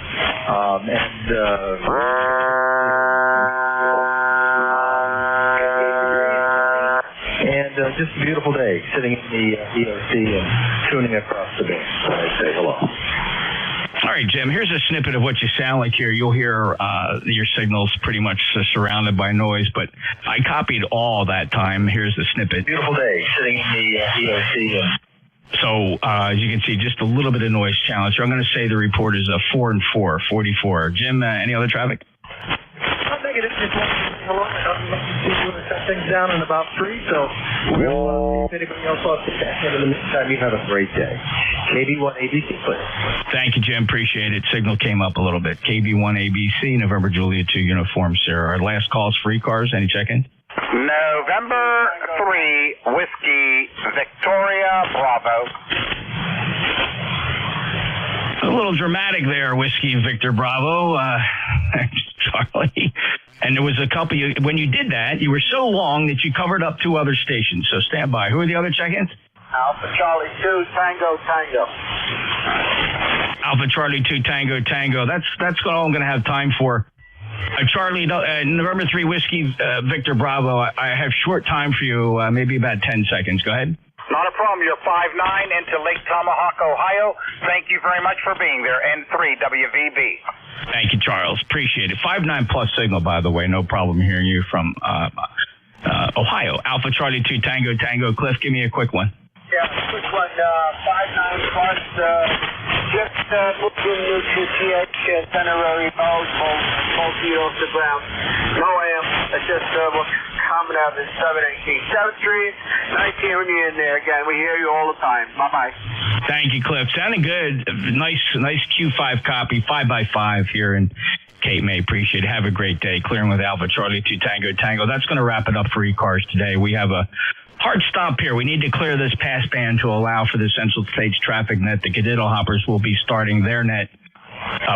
and just a beautiful day, sitting in the EOC and tuning across the bay. So I say hello. All right, Jim, here's a snippet of what you sound like here. You'll hear your signals pretty much surrounded by noise, but I copied all that time. Here's the snippet. Beautiful day, sitting in the EOC and... So, as you can see, just a little bit of noise challenge. So I'm going to say the report is a 4 and 4, 44. Jim, any other traffic? Not negative. Just hello. I'm going to set things down in about 3, so we'll see if anybody else wants to check in. In the meantime, you have a great day. KB1 ABC, please. Thank you, Jim. Appreciate it. Signal came up a little bit. KB1 ABC, November Juliet 2 Uniform Sierra. Our last calls for ECARS. Any check-in? November 3, Whiskey, Victoria, Bravo. A little dramatic there, Whiskey Victor Bravo, Charlie. And there was a couple, when you did that, you were so long that you covered up 2 other stations. So stand by. Who are the other check-ins? Alpha Charlie 2, Tango, Tango. Alpha Charlie 2, Tango, Tango. That's all I'm going to have time for. Charlie, November 3, Whiskey, Victor Bravo. I have short time for you, maybe about 10 seconds. Go ahead. Not a problem. You're 5-9 into Lake Tomahawk, Ohio. Thank you very much for being there. N3 WVB. Thank you, Charles. Appreciate it. 5-9 plus signal, by the way. No problem hearing you from Ohio. Alpha Charlie 2, Tango, Tango. Cliff, give me a quick one. Yeah, quick one. 5-9 plus. Just moved into TH itinerary mode. Both feet off the ground. No AM. Just coming out of 718. 7th Street. Nice hearing you in there again. We hear you all the time. Bye-bye. Thank you, Cliff. Sounding good. Nice Q5 copy. 5x5 here in Cape May. Appreciate it. Have a great day. Clearing with Alpha Charlie 2, Tango, Tango. That's going to wrap it up for ECARS today. We have a hard stop here. We need to clear this pass band to allow for the Central States traffic net. The Cadiddle Hoppers will be starting their net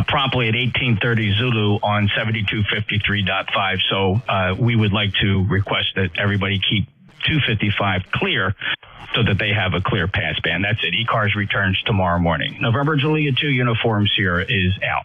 promptly at 18:30 Zulu on 7253.5. So we would like to request that everybody keep 255 clear so that they have a clear pass band. That's it. ECARS returns tomorrow morning. November Juliet 2 Uniform Sierra is out.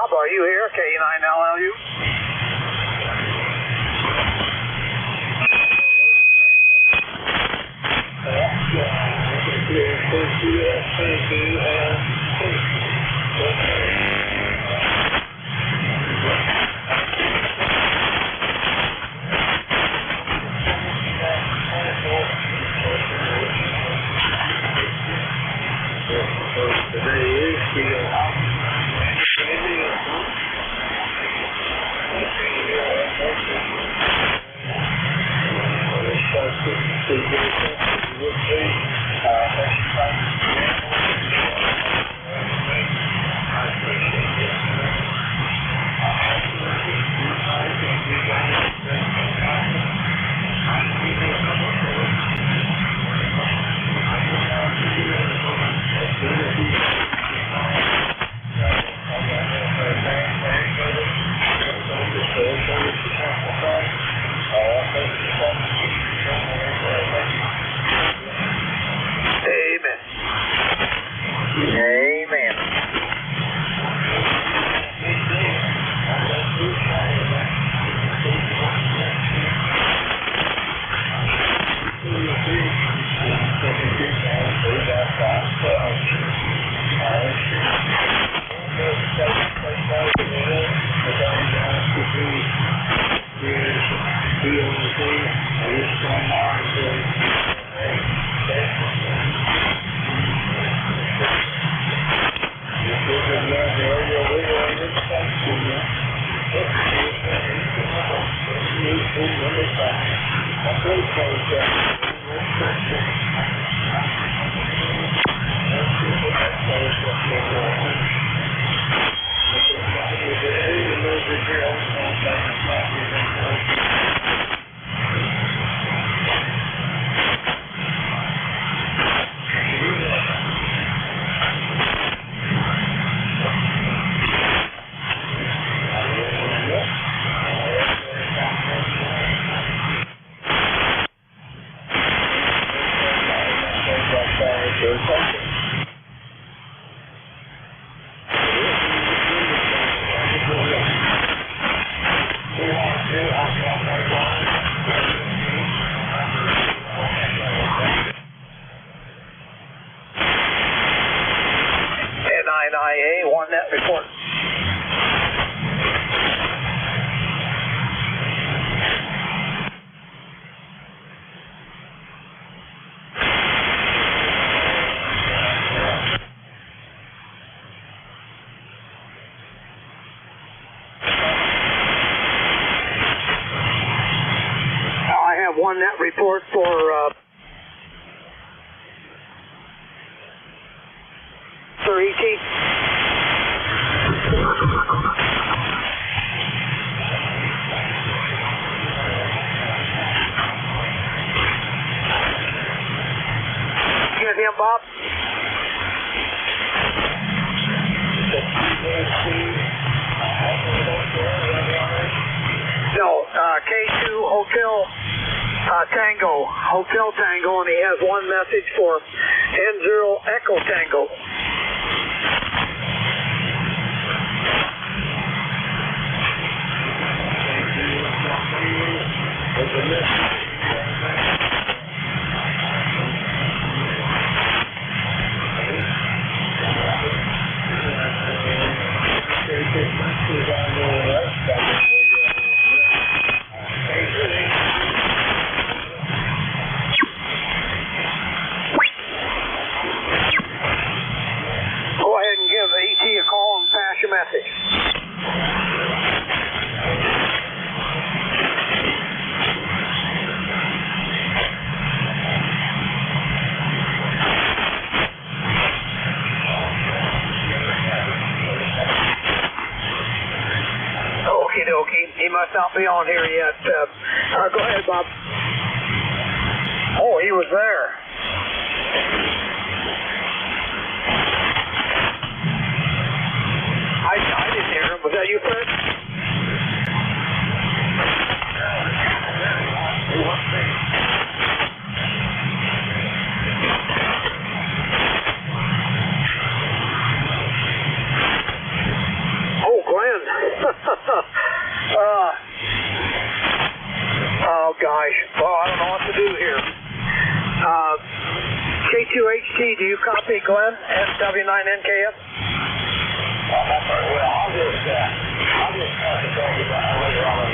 Are you here? K9LLU? NIA, 1 net report. I have 1 net report for 3ET. Get him, Bob. No, K2 Hotel Tango, and he has 1 message for N0 Echo Tango. Go ahead and give ET a call and pass your message. Okie dokie. He must not be on here yet. Go ahead, Bob. Oh, he was there. I didn't hear him. Was that you, Fred? Oh, Glenn. Oh, gosh. Well, I don't know what to do here. K2HT, do you copy Glenn? SW9NKS? I'll just talk about later on.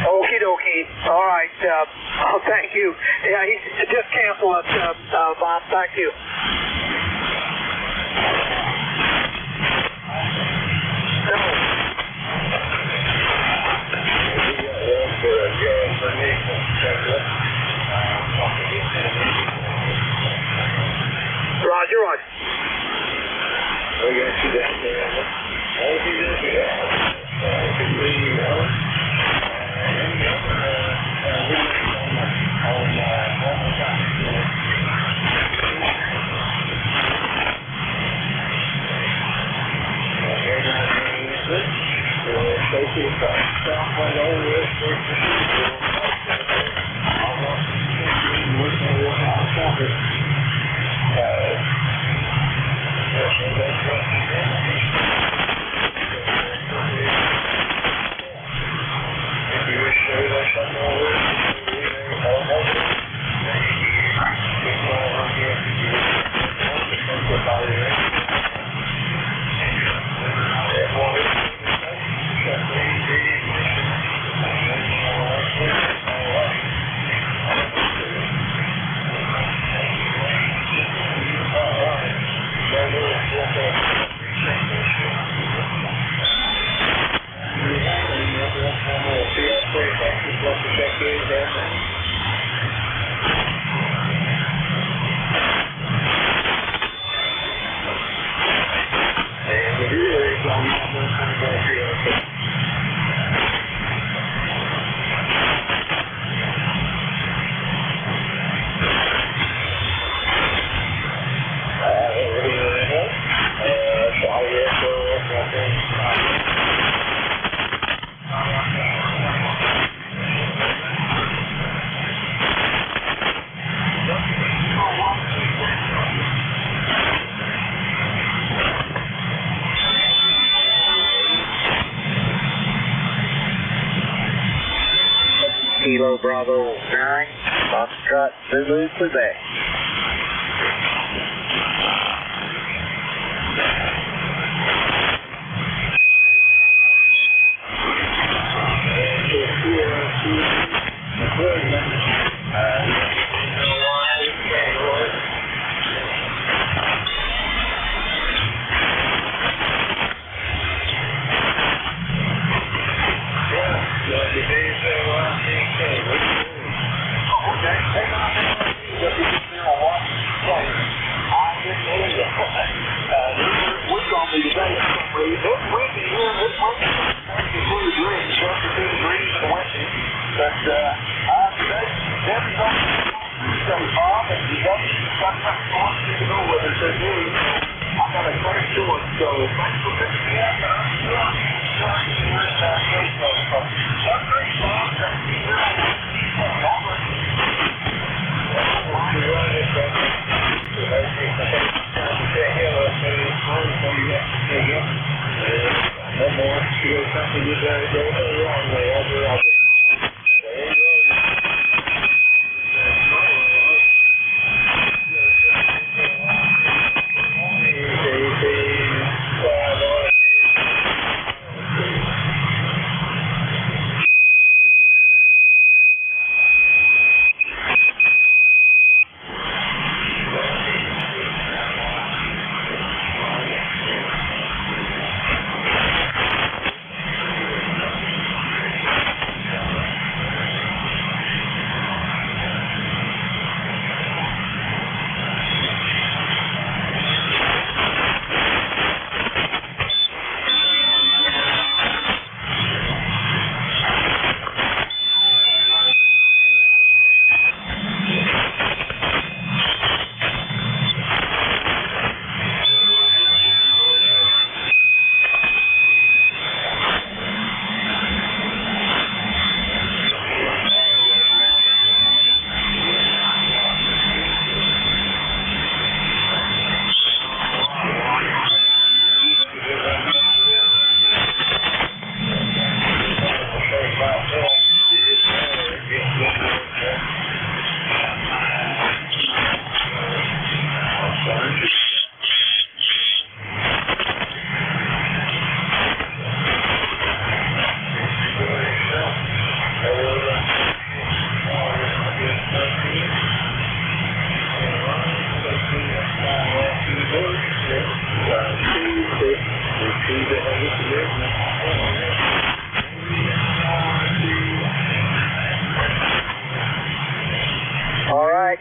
Okie dokie. All right. Thank you. Yeah, just cancel it, Bob. Thank you. Roger, Roger. Kilo Bravo 9, Foxtrot Zulu, Quebec.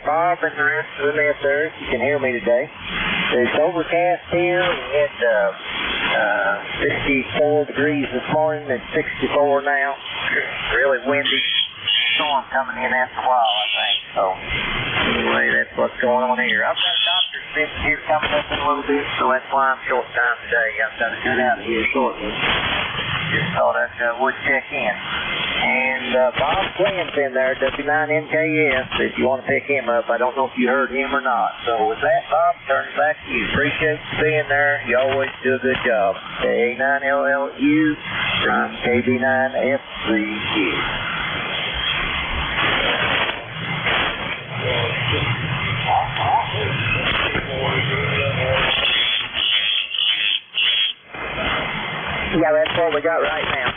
Bob and the rest of the listeners, you can hear me today. It's overcast here. We had 54 degrees this morning. It's 64 now. Really windy. Storm coming in after a while, I think. So, anyway, that's what's going on here. I've got a doctor's visit here coming up in a little bit, so that's why I'm short time today. I've got to cut out of here shortly. Just thought I would check in. And Bob Quinn's in there, W9NKS, if you want to pick him up. I don't know if you heard him or not. So with that, Bob, turn it back to you. Appreciate you being there. You always do a good job. A9LLU from KB9FCQ. Yeah, that's what we got right now.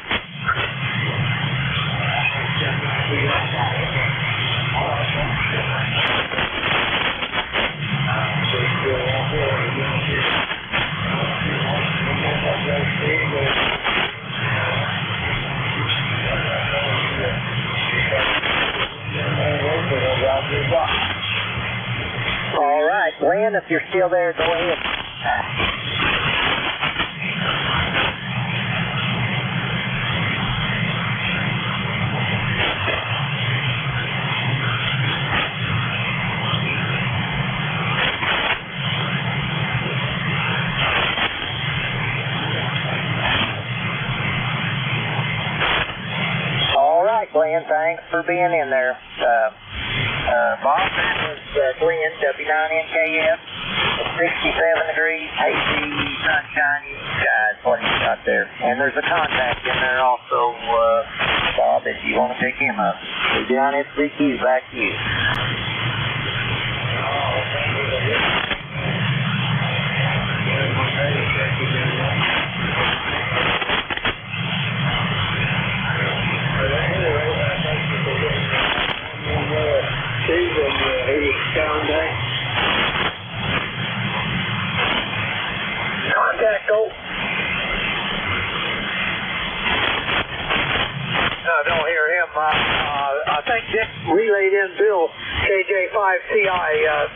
All right, Glenn, if you're still there, go ahead. Glenn, thanks for being in there. Bob, that was Glenn, W9NKF. It's 67 degrees, hazy, sunshiny skies That's what he's got there. And there's a contact in there also, Bob, if you want to pick him up. So John, it's 3 keys back to you. Contact, go. No, don't hear him. I think Dick relayed in Bill, KJ5CI,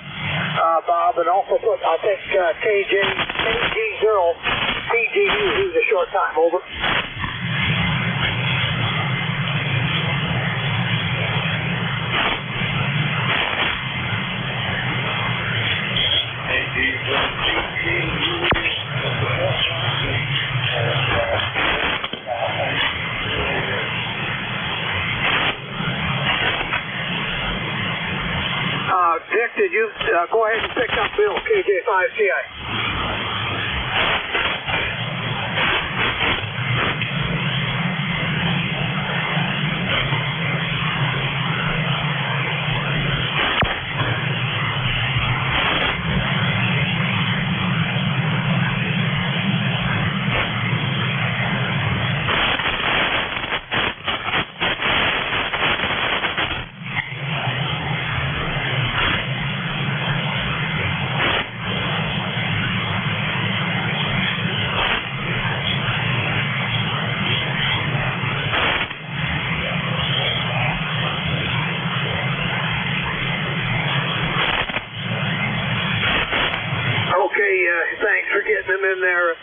Bob, and also put, I think, KG0, PGU, who's a short time, over. Dick, did you go ahead and pick up Bill, KJ5CI? Thanks for getting him in there.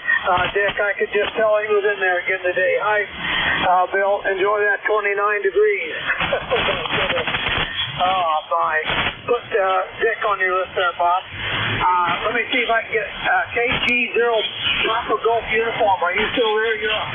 Dick, I could just tell he was in there again today. Hi, Bill. Enjoy that 29 degrees. Oh, fine. Put Dick on your list there, Bob. Let me see if I can get KG0 Papa Golf uniform. Are you still there? You're up.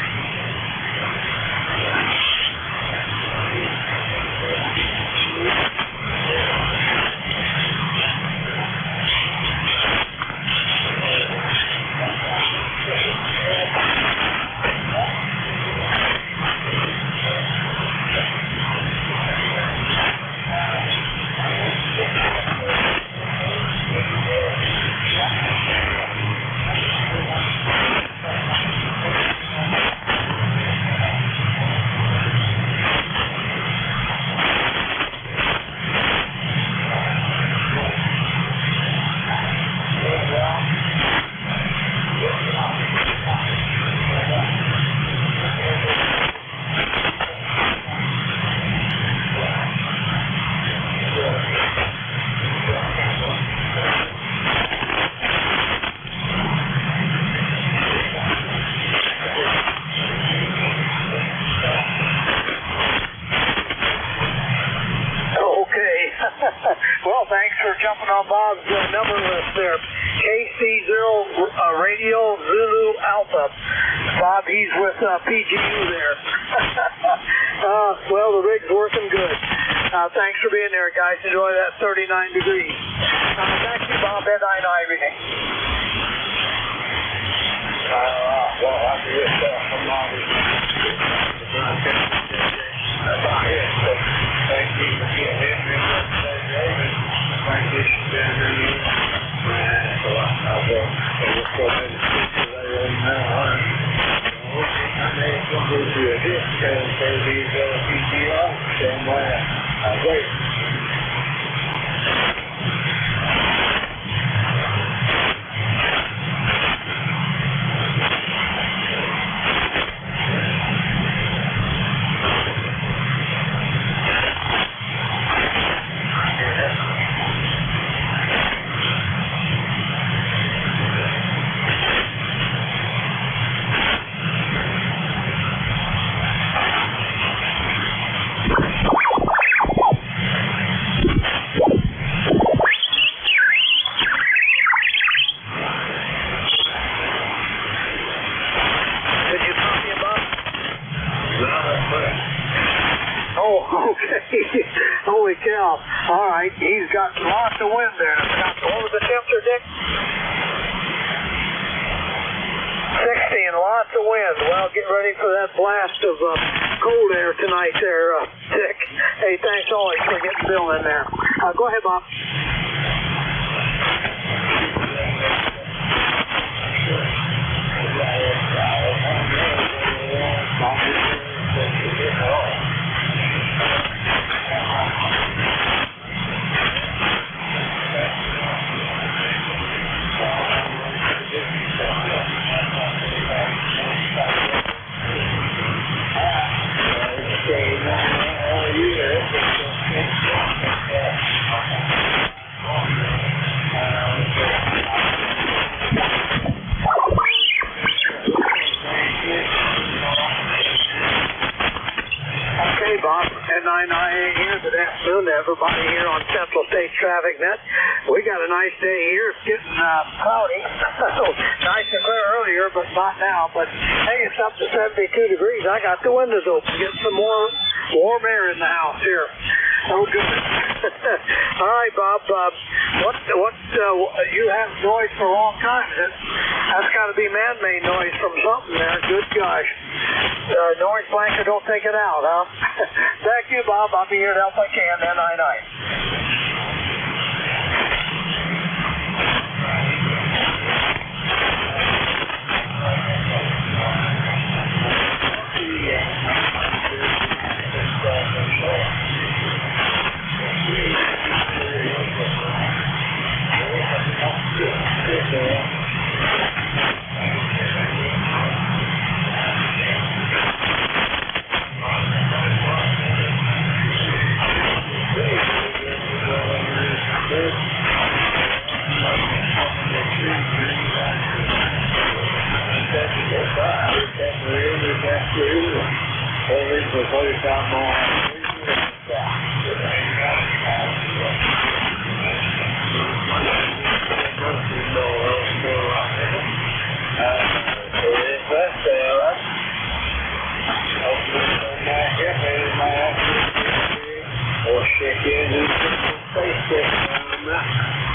Well, thanks for jumping on Bob's number list there. KC0 Radio Zulu Alpha. Bob, he's with PGU there. Well, the rig's working good. Thanks for being there, guys. Enjoy that 39 degrees. Back to you, Bob. Headline everything. Well, after this, I'm not about it. So, thank you for getting in here today, thank you for being here. So I'll go ahead and speak to you later on. I may go through a discount for these PTO. Same way. Great. Holy cow. All right, he's got lots of wind there. What was the temperature, Dick? 60 and a lot the wind. Well, get ready for that blast of cold air tonight there, Dick. Hey, thanks always for getting Bill in there. Go ahead, Bob. Okay, Bob, 1099 here. Good afternoon to everybody here on Central States Traffic Net. We got a nice day here. It's getting cloudy. Nice and clear earlier, but not now. But hey, it's up to 72 degrees. I got the windows open. Get some more warm air in the house here. Oh, good. All right, Bob. What you have noise for a long time. That's got to be man-made noise from something there. Good gosh. Noise blanket, don't take it out, huh? Thank you, Bob. I'll be here to help I can. 1099.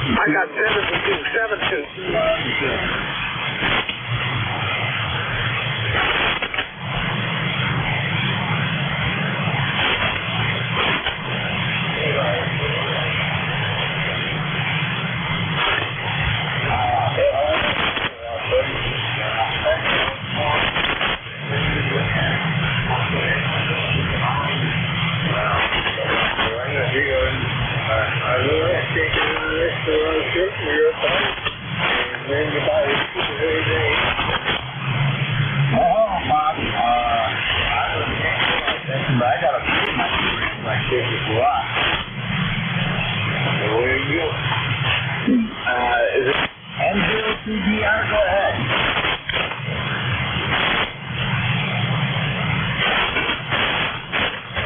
I got 7-2. Is it N02DR? Go ahead.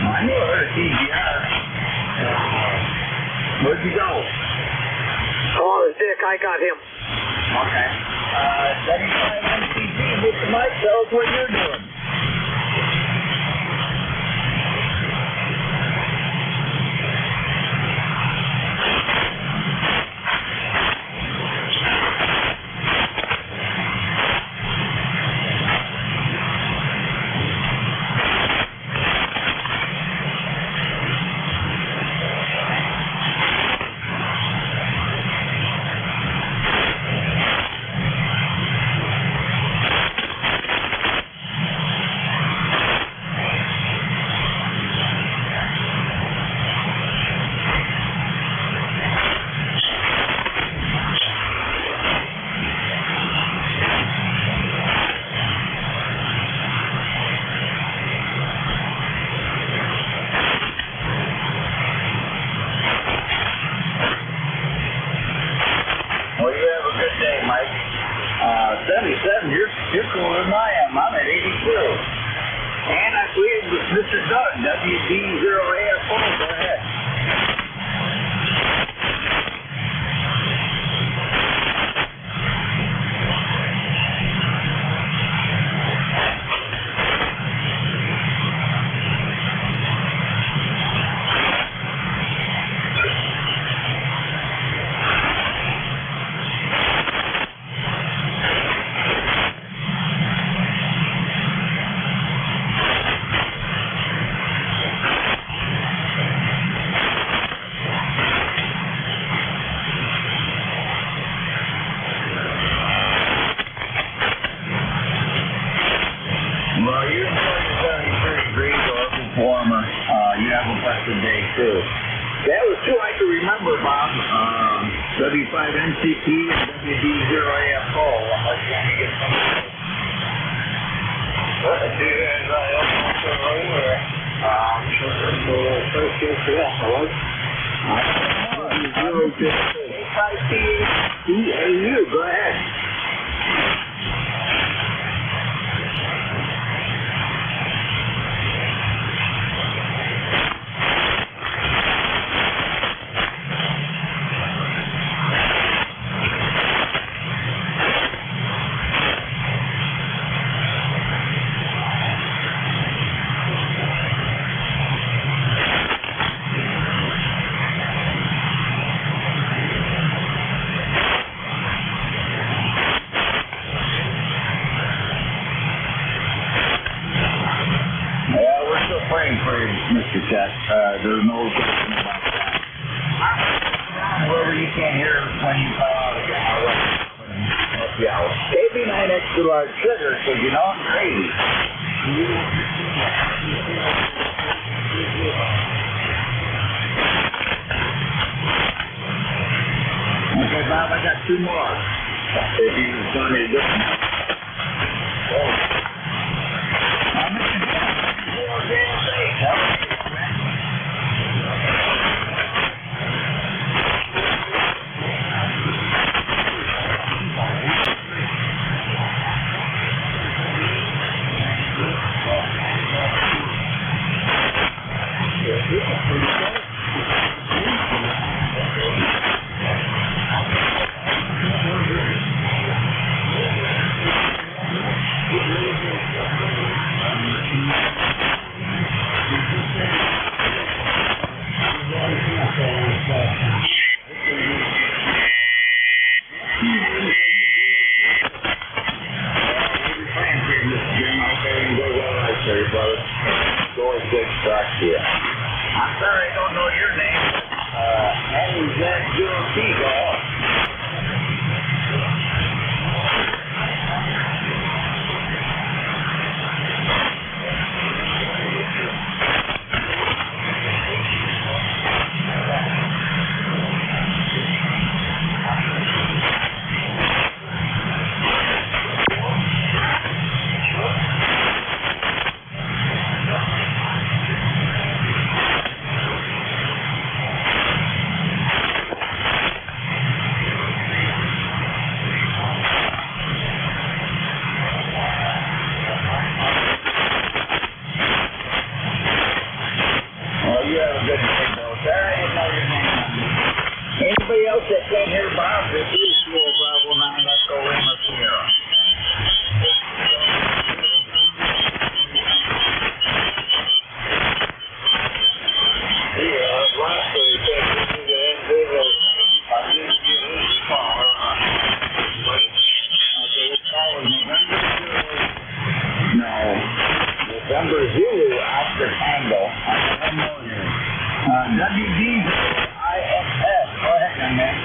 I knew I heard a TGR. Where'd you go? Oh, Dick, I got him. Okay. 75 MCT, Mr. Mike, tell us what you're doing. Well, you have a good day, Mike. 77, you're cooler than I am. I'm at 82. And I believe with Mr. Doug, WD0AF4. Go ahead. true. That was two I could remember, Bob. W5NCP and WD0AFO. Unless you want to get some. Do you guys also over? First year for that, hello? H-I-C-E-A-U, go ahead. Mr. Chet, there's no question about that. Wherever you can't hear when you come out of the house. KB9 extra large sugar, because you know I'm crazy. Okay, Bob, I got two more. If you want me to do them. I'm sorry I don't know your name. Henry Jack Jewel Seagull. Anybody else that can't hear Bob, this is Fuel Bravo 9 Echo Lima Sierra. November Zulu after Tango. WD-IFS. Go ahead, young man.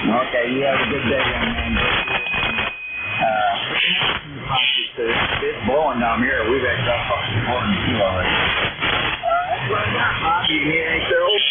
Okay, you have a good day, young man. It's blowing down here. We've had stuff fucking more than you already. That's what I got, Bob. You need anything else?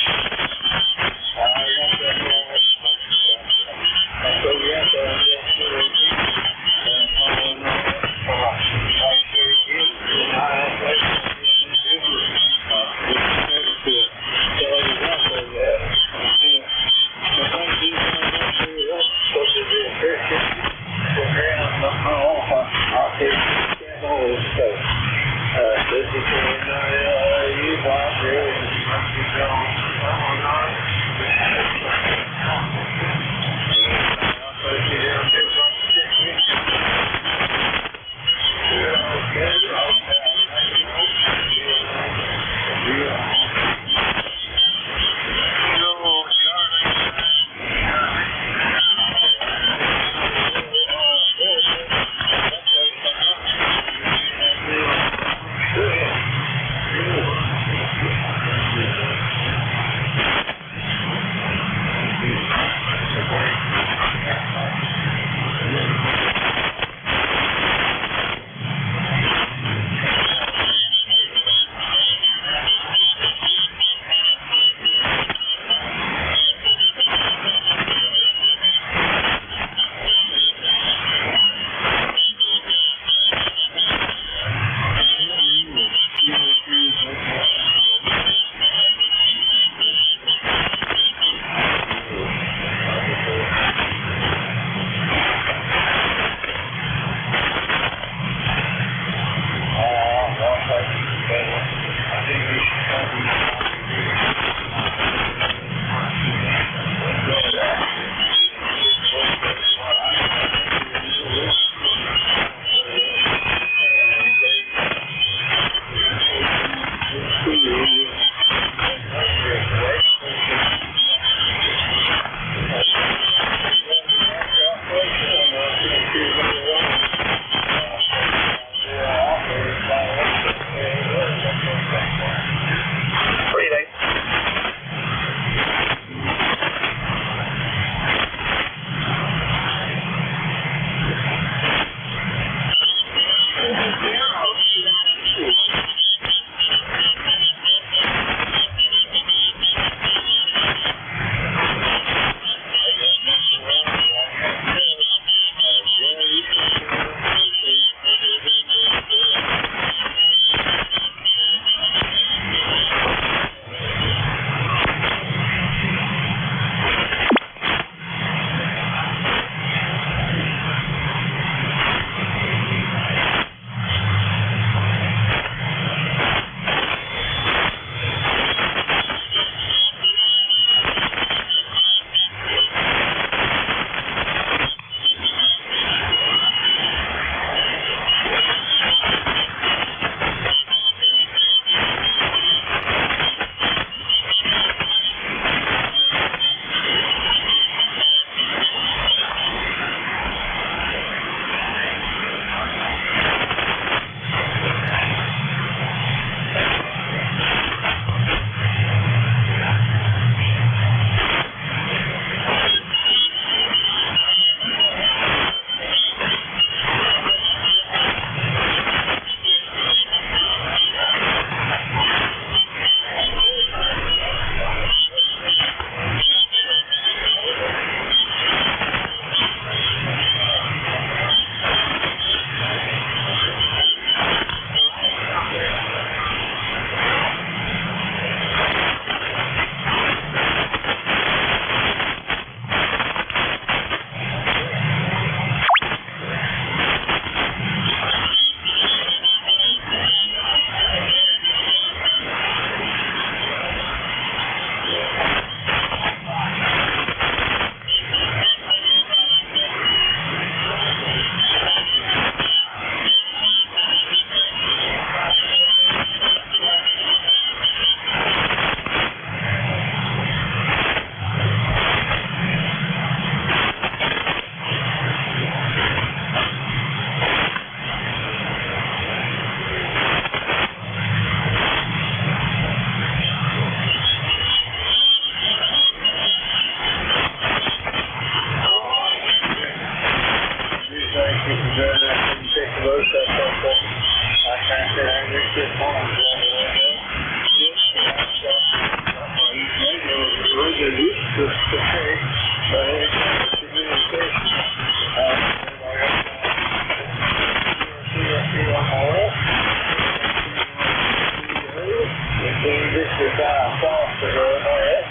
Foster here, Mariette.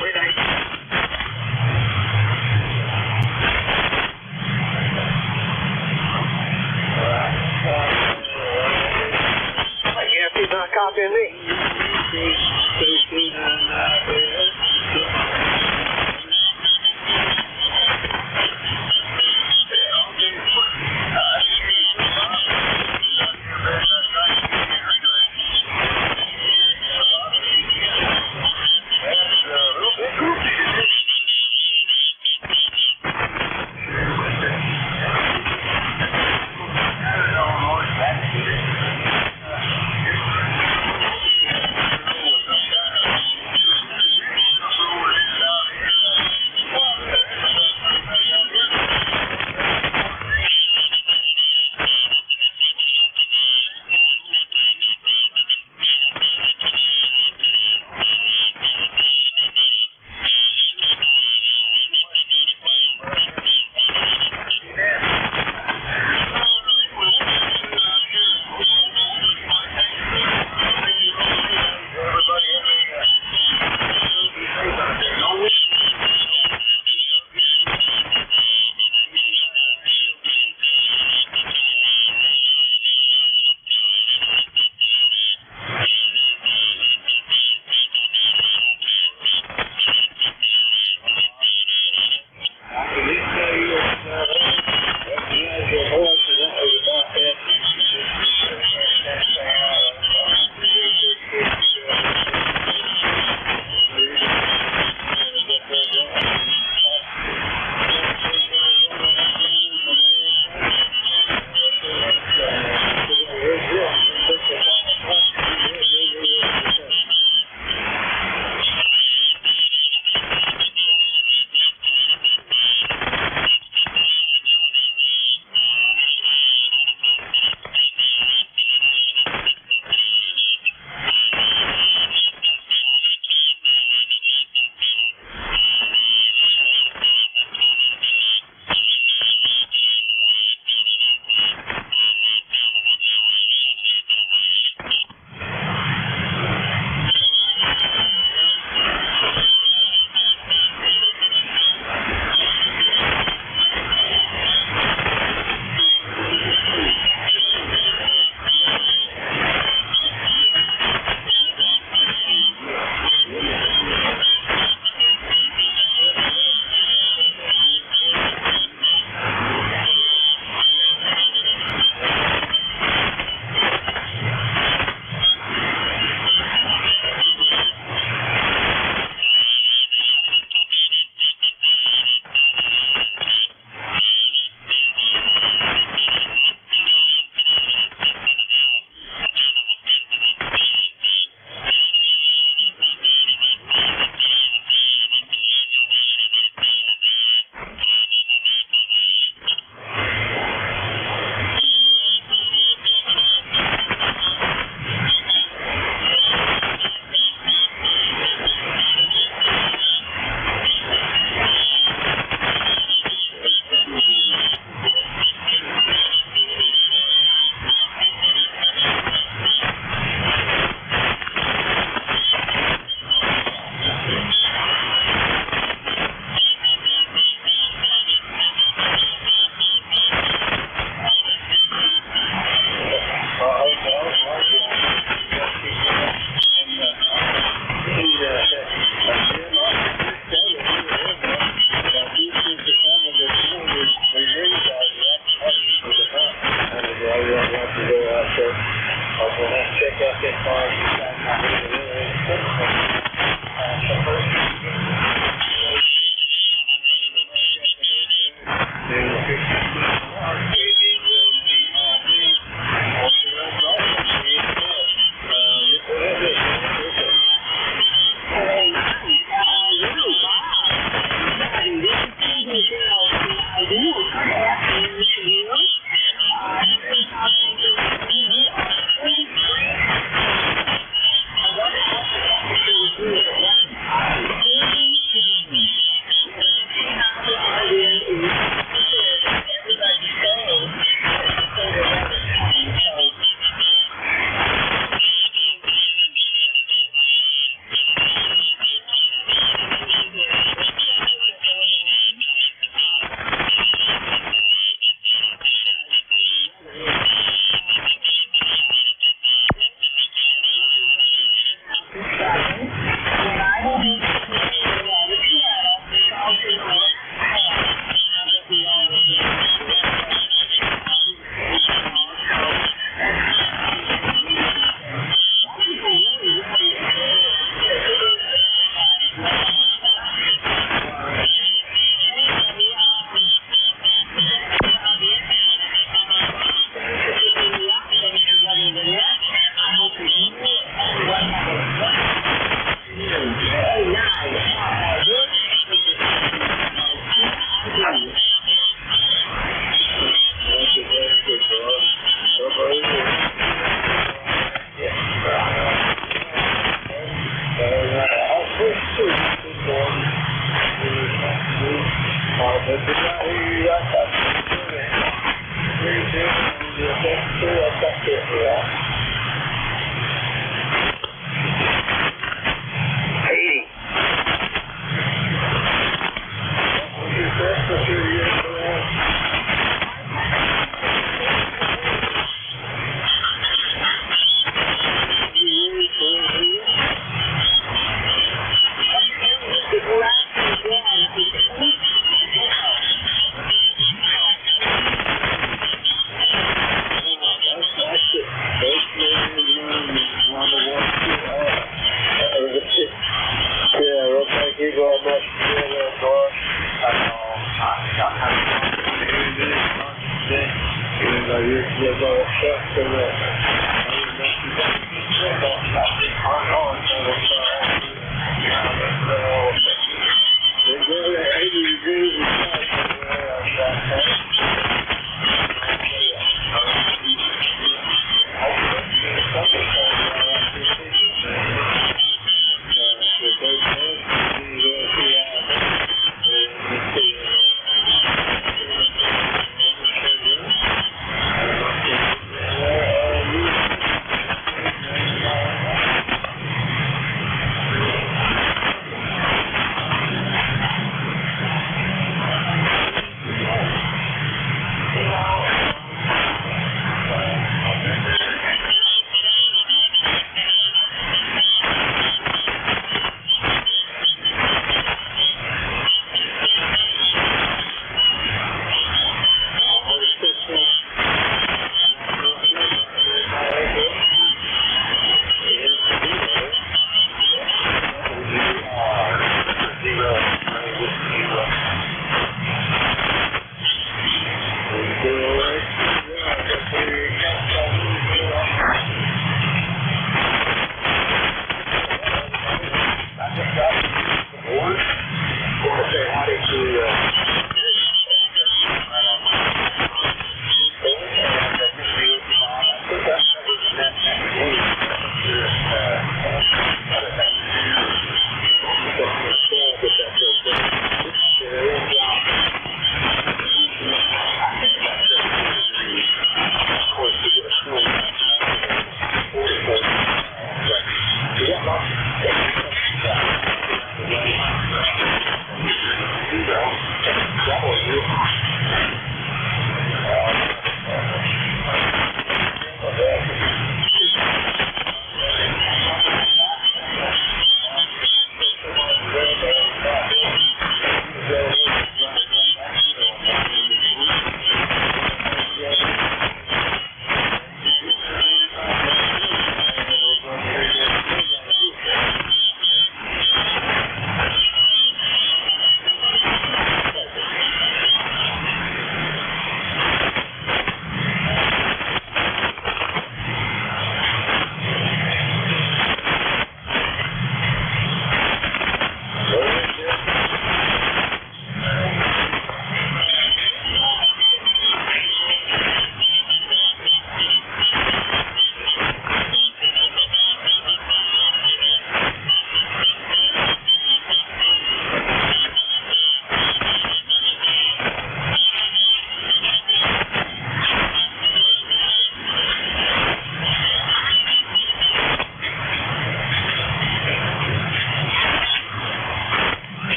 Very nice. I guess he's not copying me.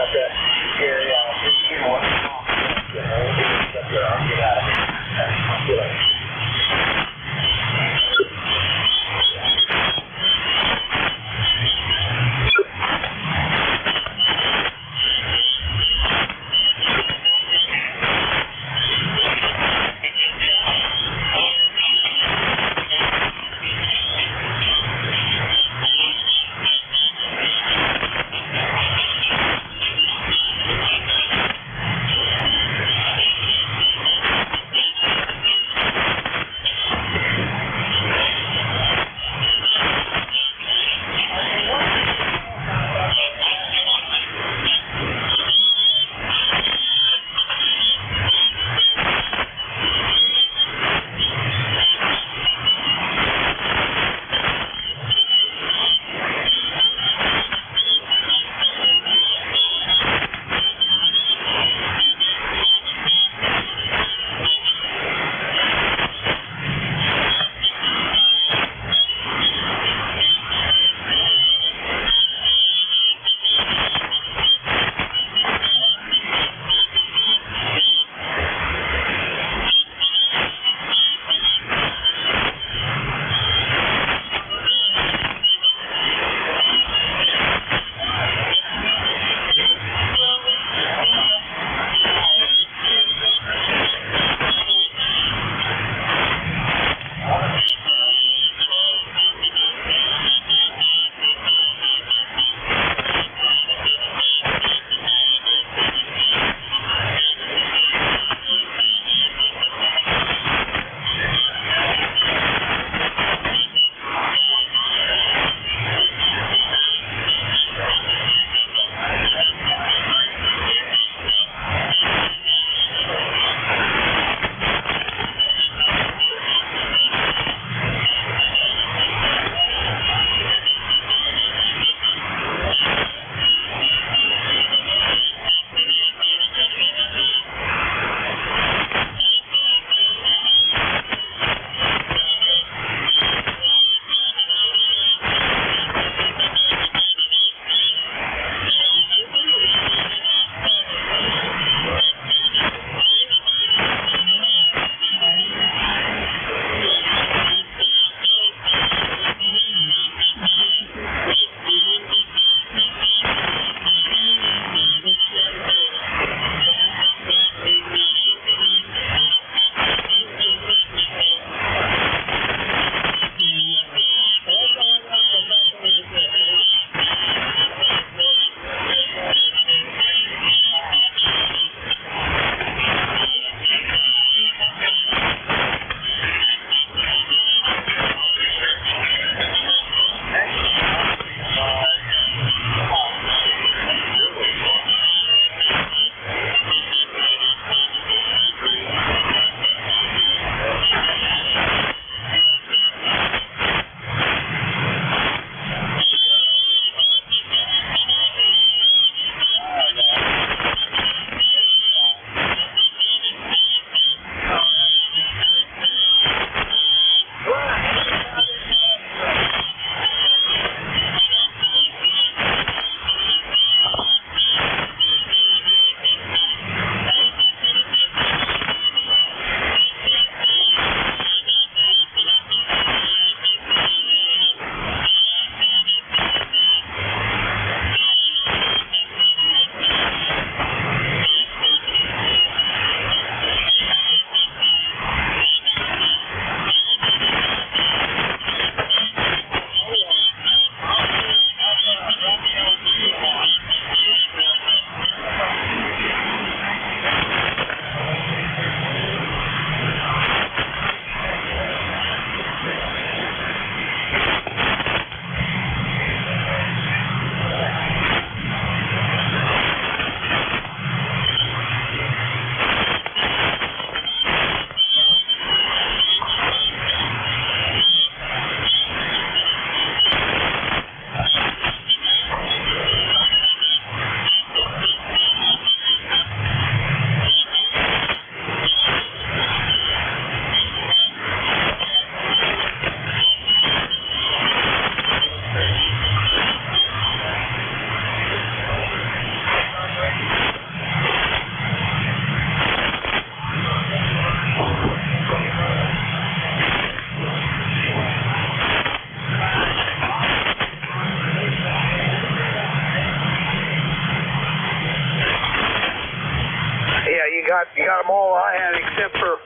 about that. Gary, you know what? I'll get out of here. Get out. got them all I had except for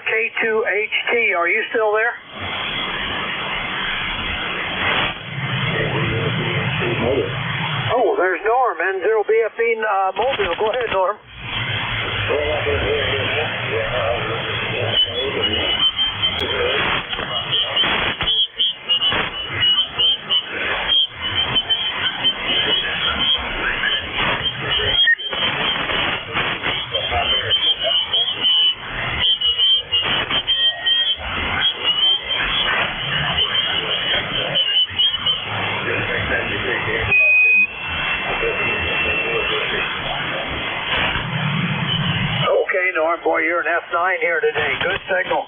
K2HT. Are you still there? Oh, there's Norm, N0BFE Mobile. Go ahead, Norm. Boy, you're an F9 here today. Good signal.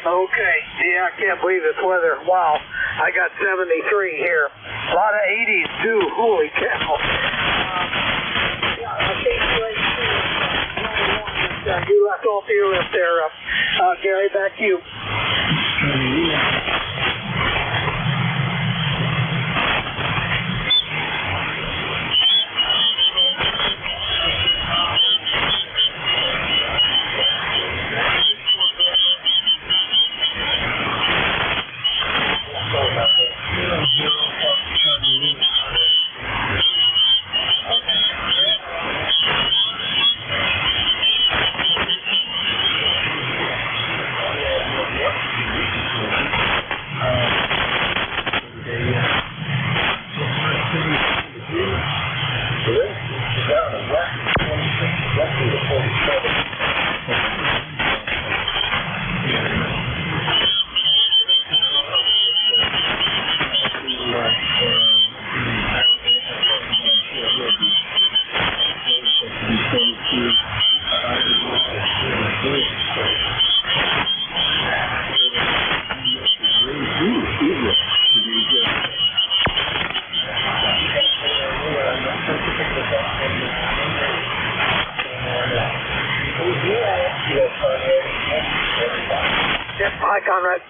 Okay. Yeah, I can't believe this weather. Wow. I got 73 here. A lot of 80s, too. Holy cow. Yeah, I think you left off your list there. Gary, back to you. Yep, hi, Conrad.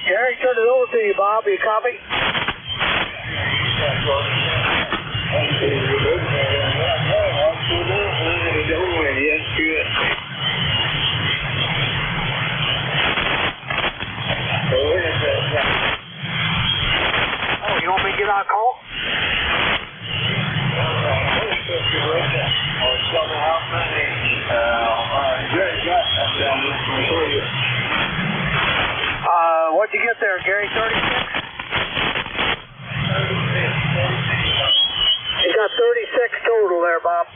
Gary, turn it over to you, Bob. You copy? Oh, you want me to get out a call? What'd you get there, Gary? 36? You got 36 total there, Bob.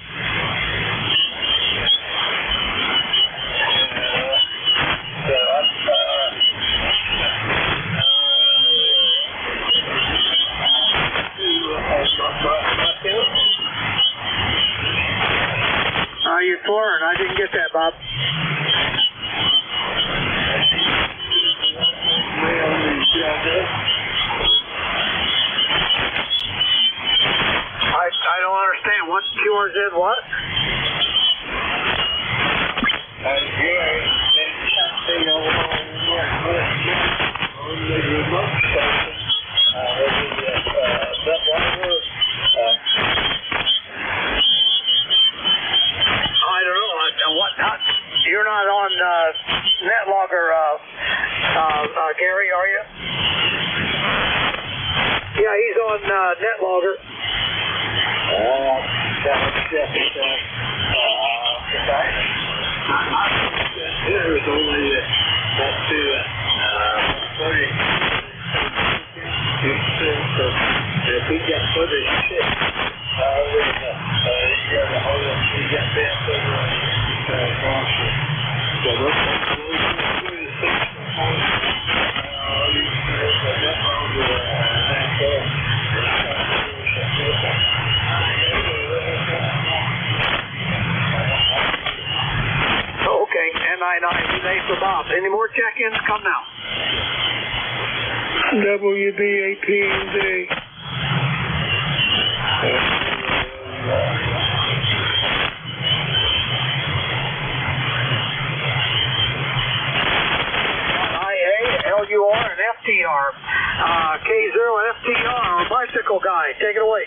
You're slurring. I didn't get that, Bob. I don't understand. What QRZ did what? I don't know. You're not on NetLogger, Gary, are you? Yeah, he's on NetLogger. There's only that two. If we got footage, okay, N99, relay for Bob. Any more check-ins? Come now. WB18D. LUR and FTR. K0 and FTR, bicycle guy. Take it away.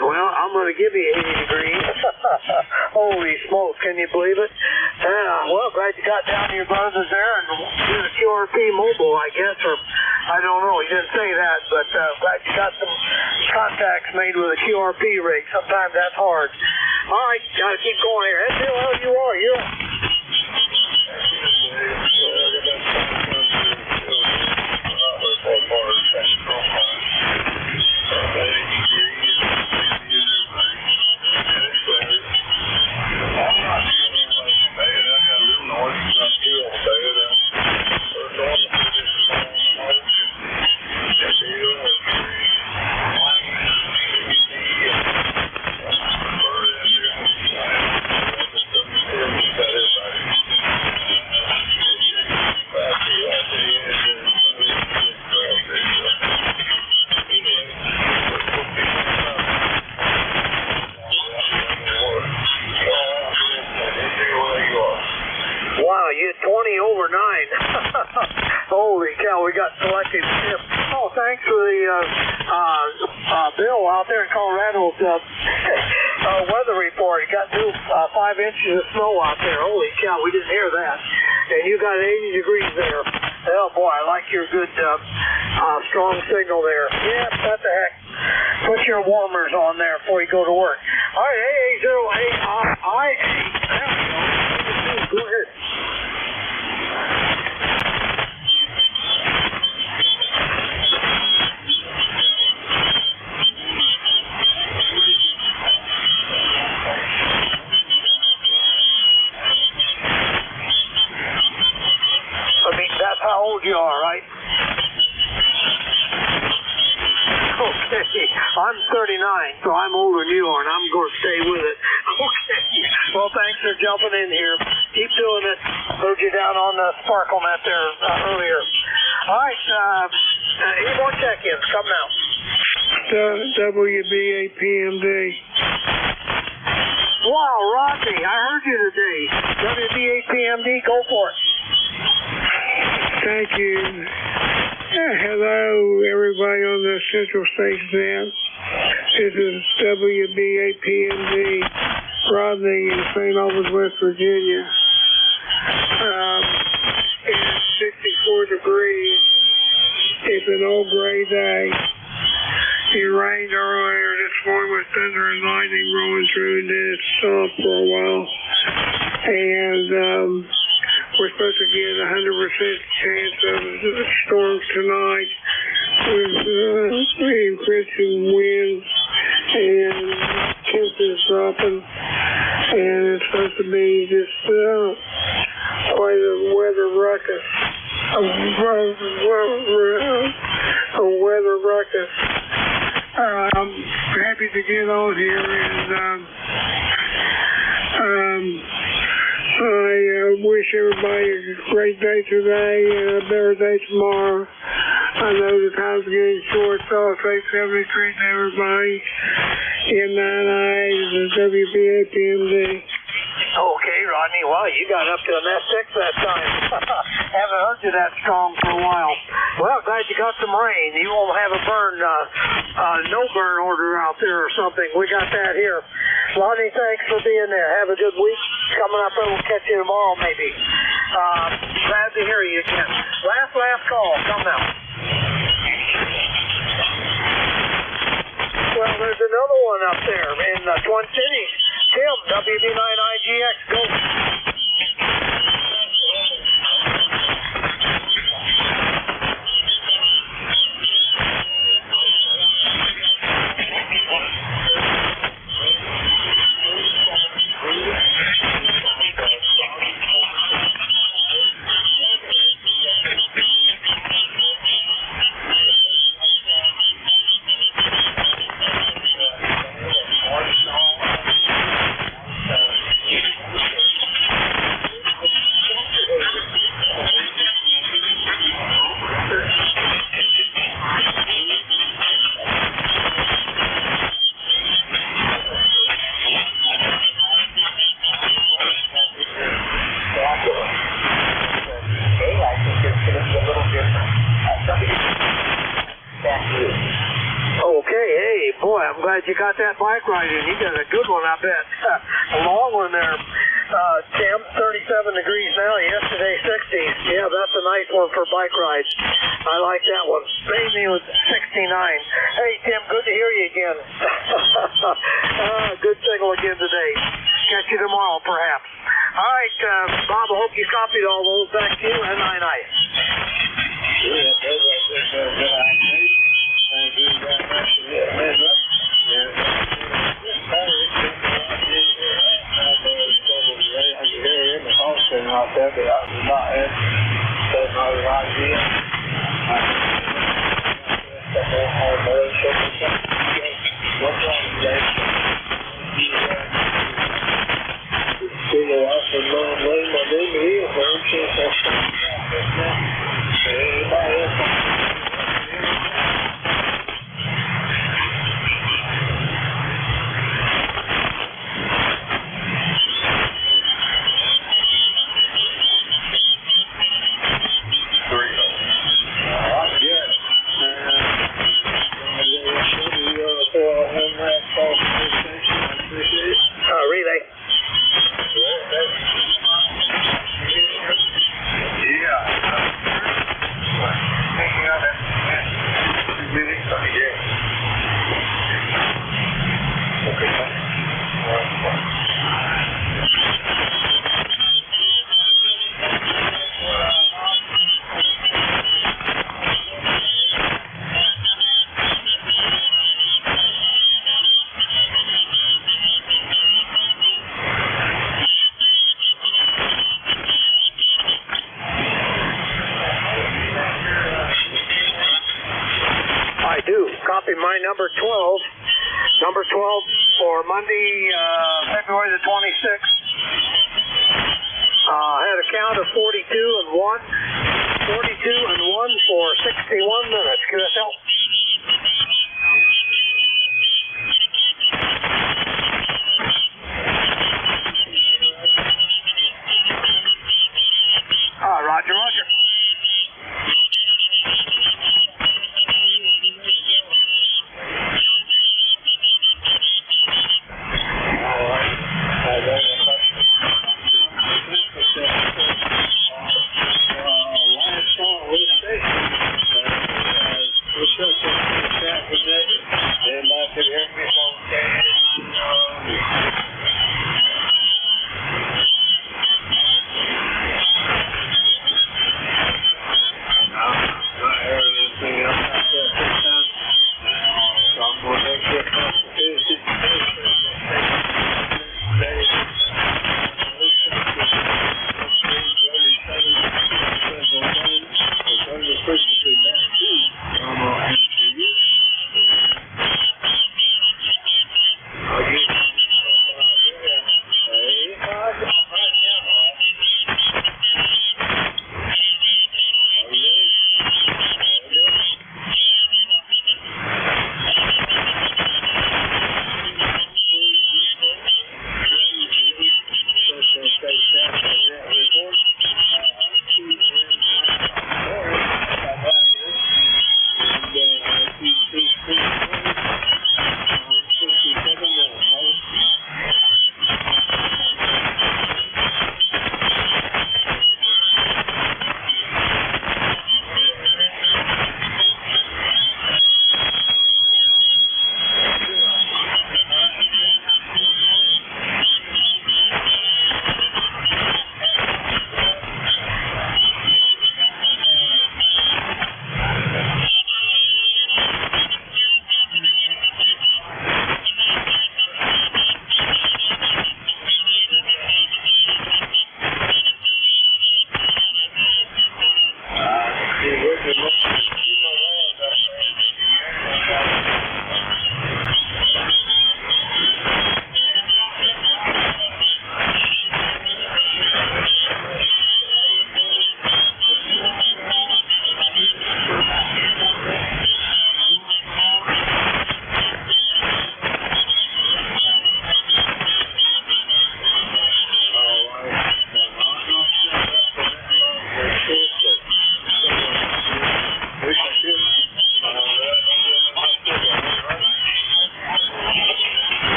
Well, I'm going to give you 80 degrees. Holy smokes, can you believe it? Well, glad you got down to your brothers there and did a QRP mobile, I guess, or I don't know. He didn't say that, but glad you got some contacts made with a QRP rig. Sometimes that's hard. All right, got to keep going here. SLLUR, you're up. Wow, you hit 20 over 9. Holy cow, we got selected. Oh, thanks for the Bill out there in Colorado's weather report. You got new 5 inches of snow out there. Holy cow, we didn't hear that. And you got 80 degrees there. Oh boy, I like your good strong signal there. Yeah, what the heck. Put your warmers on there before you go to work. All right, AA08IA. There we go. Go ahead. I'm 39, so I'm older than you are, and I'm going to stay with it. Okay. Well, thanks for jumping in here. Keep doing it. Heard you down on the Sparkle Net there earlier. All right. Any more check-ins? Come now. WBAPMD. Wow, Rodney, I heard you today. WBAPMD, go for it. Thank you. Hello, everybody on the Central Station. This is WBAPMD, Rodney in St. Albans, West Virginia. It's 64 degrees. It's an old gray day. It rained earlier this morning with thunder and lightning rolling through, and then it stopped for a while. And we're supposed to get 100% chance of storms tonight with increasing winds and temperatures dropping. And it's supposed to be just quite a weather ruckus. A weather ruckus. I'm happy to get on here, and I wish everybody a great day today and a better day tomorrow. I know the time's getting short, so I'll say 73 to everybody. M98 is WBAPMD. Okay, Rodney. Wow, you got up to a net 6 that time. Haven't heard you that strong for a while. Well, glad you got some rain. You won't have a no burn order out there or something. We got that here. Rodney, thanks for being there. Have a good week. Coming up, we'll catch you tomorrow, maybe. Glad to hear you again. Last call. Come now. Well, there's another one up there in Twin Cities. Tim, WB9IGX, go. You got that bike ride in. You got a good one, I bet. A long one there. Tim, 37 degrees now. Yesterday, 60s. Yeah, that's a nice one for bike rides. I like that one. Maybe it was 69. Hey, Tim, good to hear you again. Good signal again today. Catch you tomorrow, perhaps. All right, Bob, I hope you copied all those. Back to you, and night. Out there, but I was not in. So I was out here. What's wrong today? number 12. Number 12 for Monday, February the 26th. Had a count of 42 and 1. 42 and 1 for 61 minutes. QSL.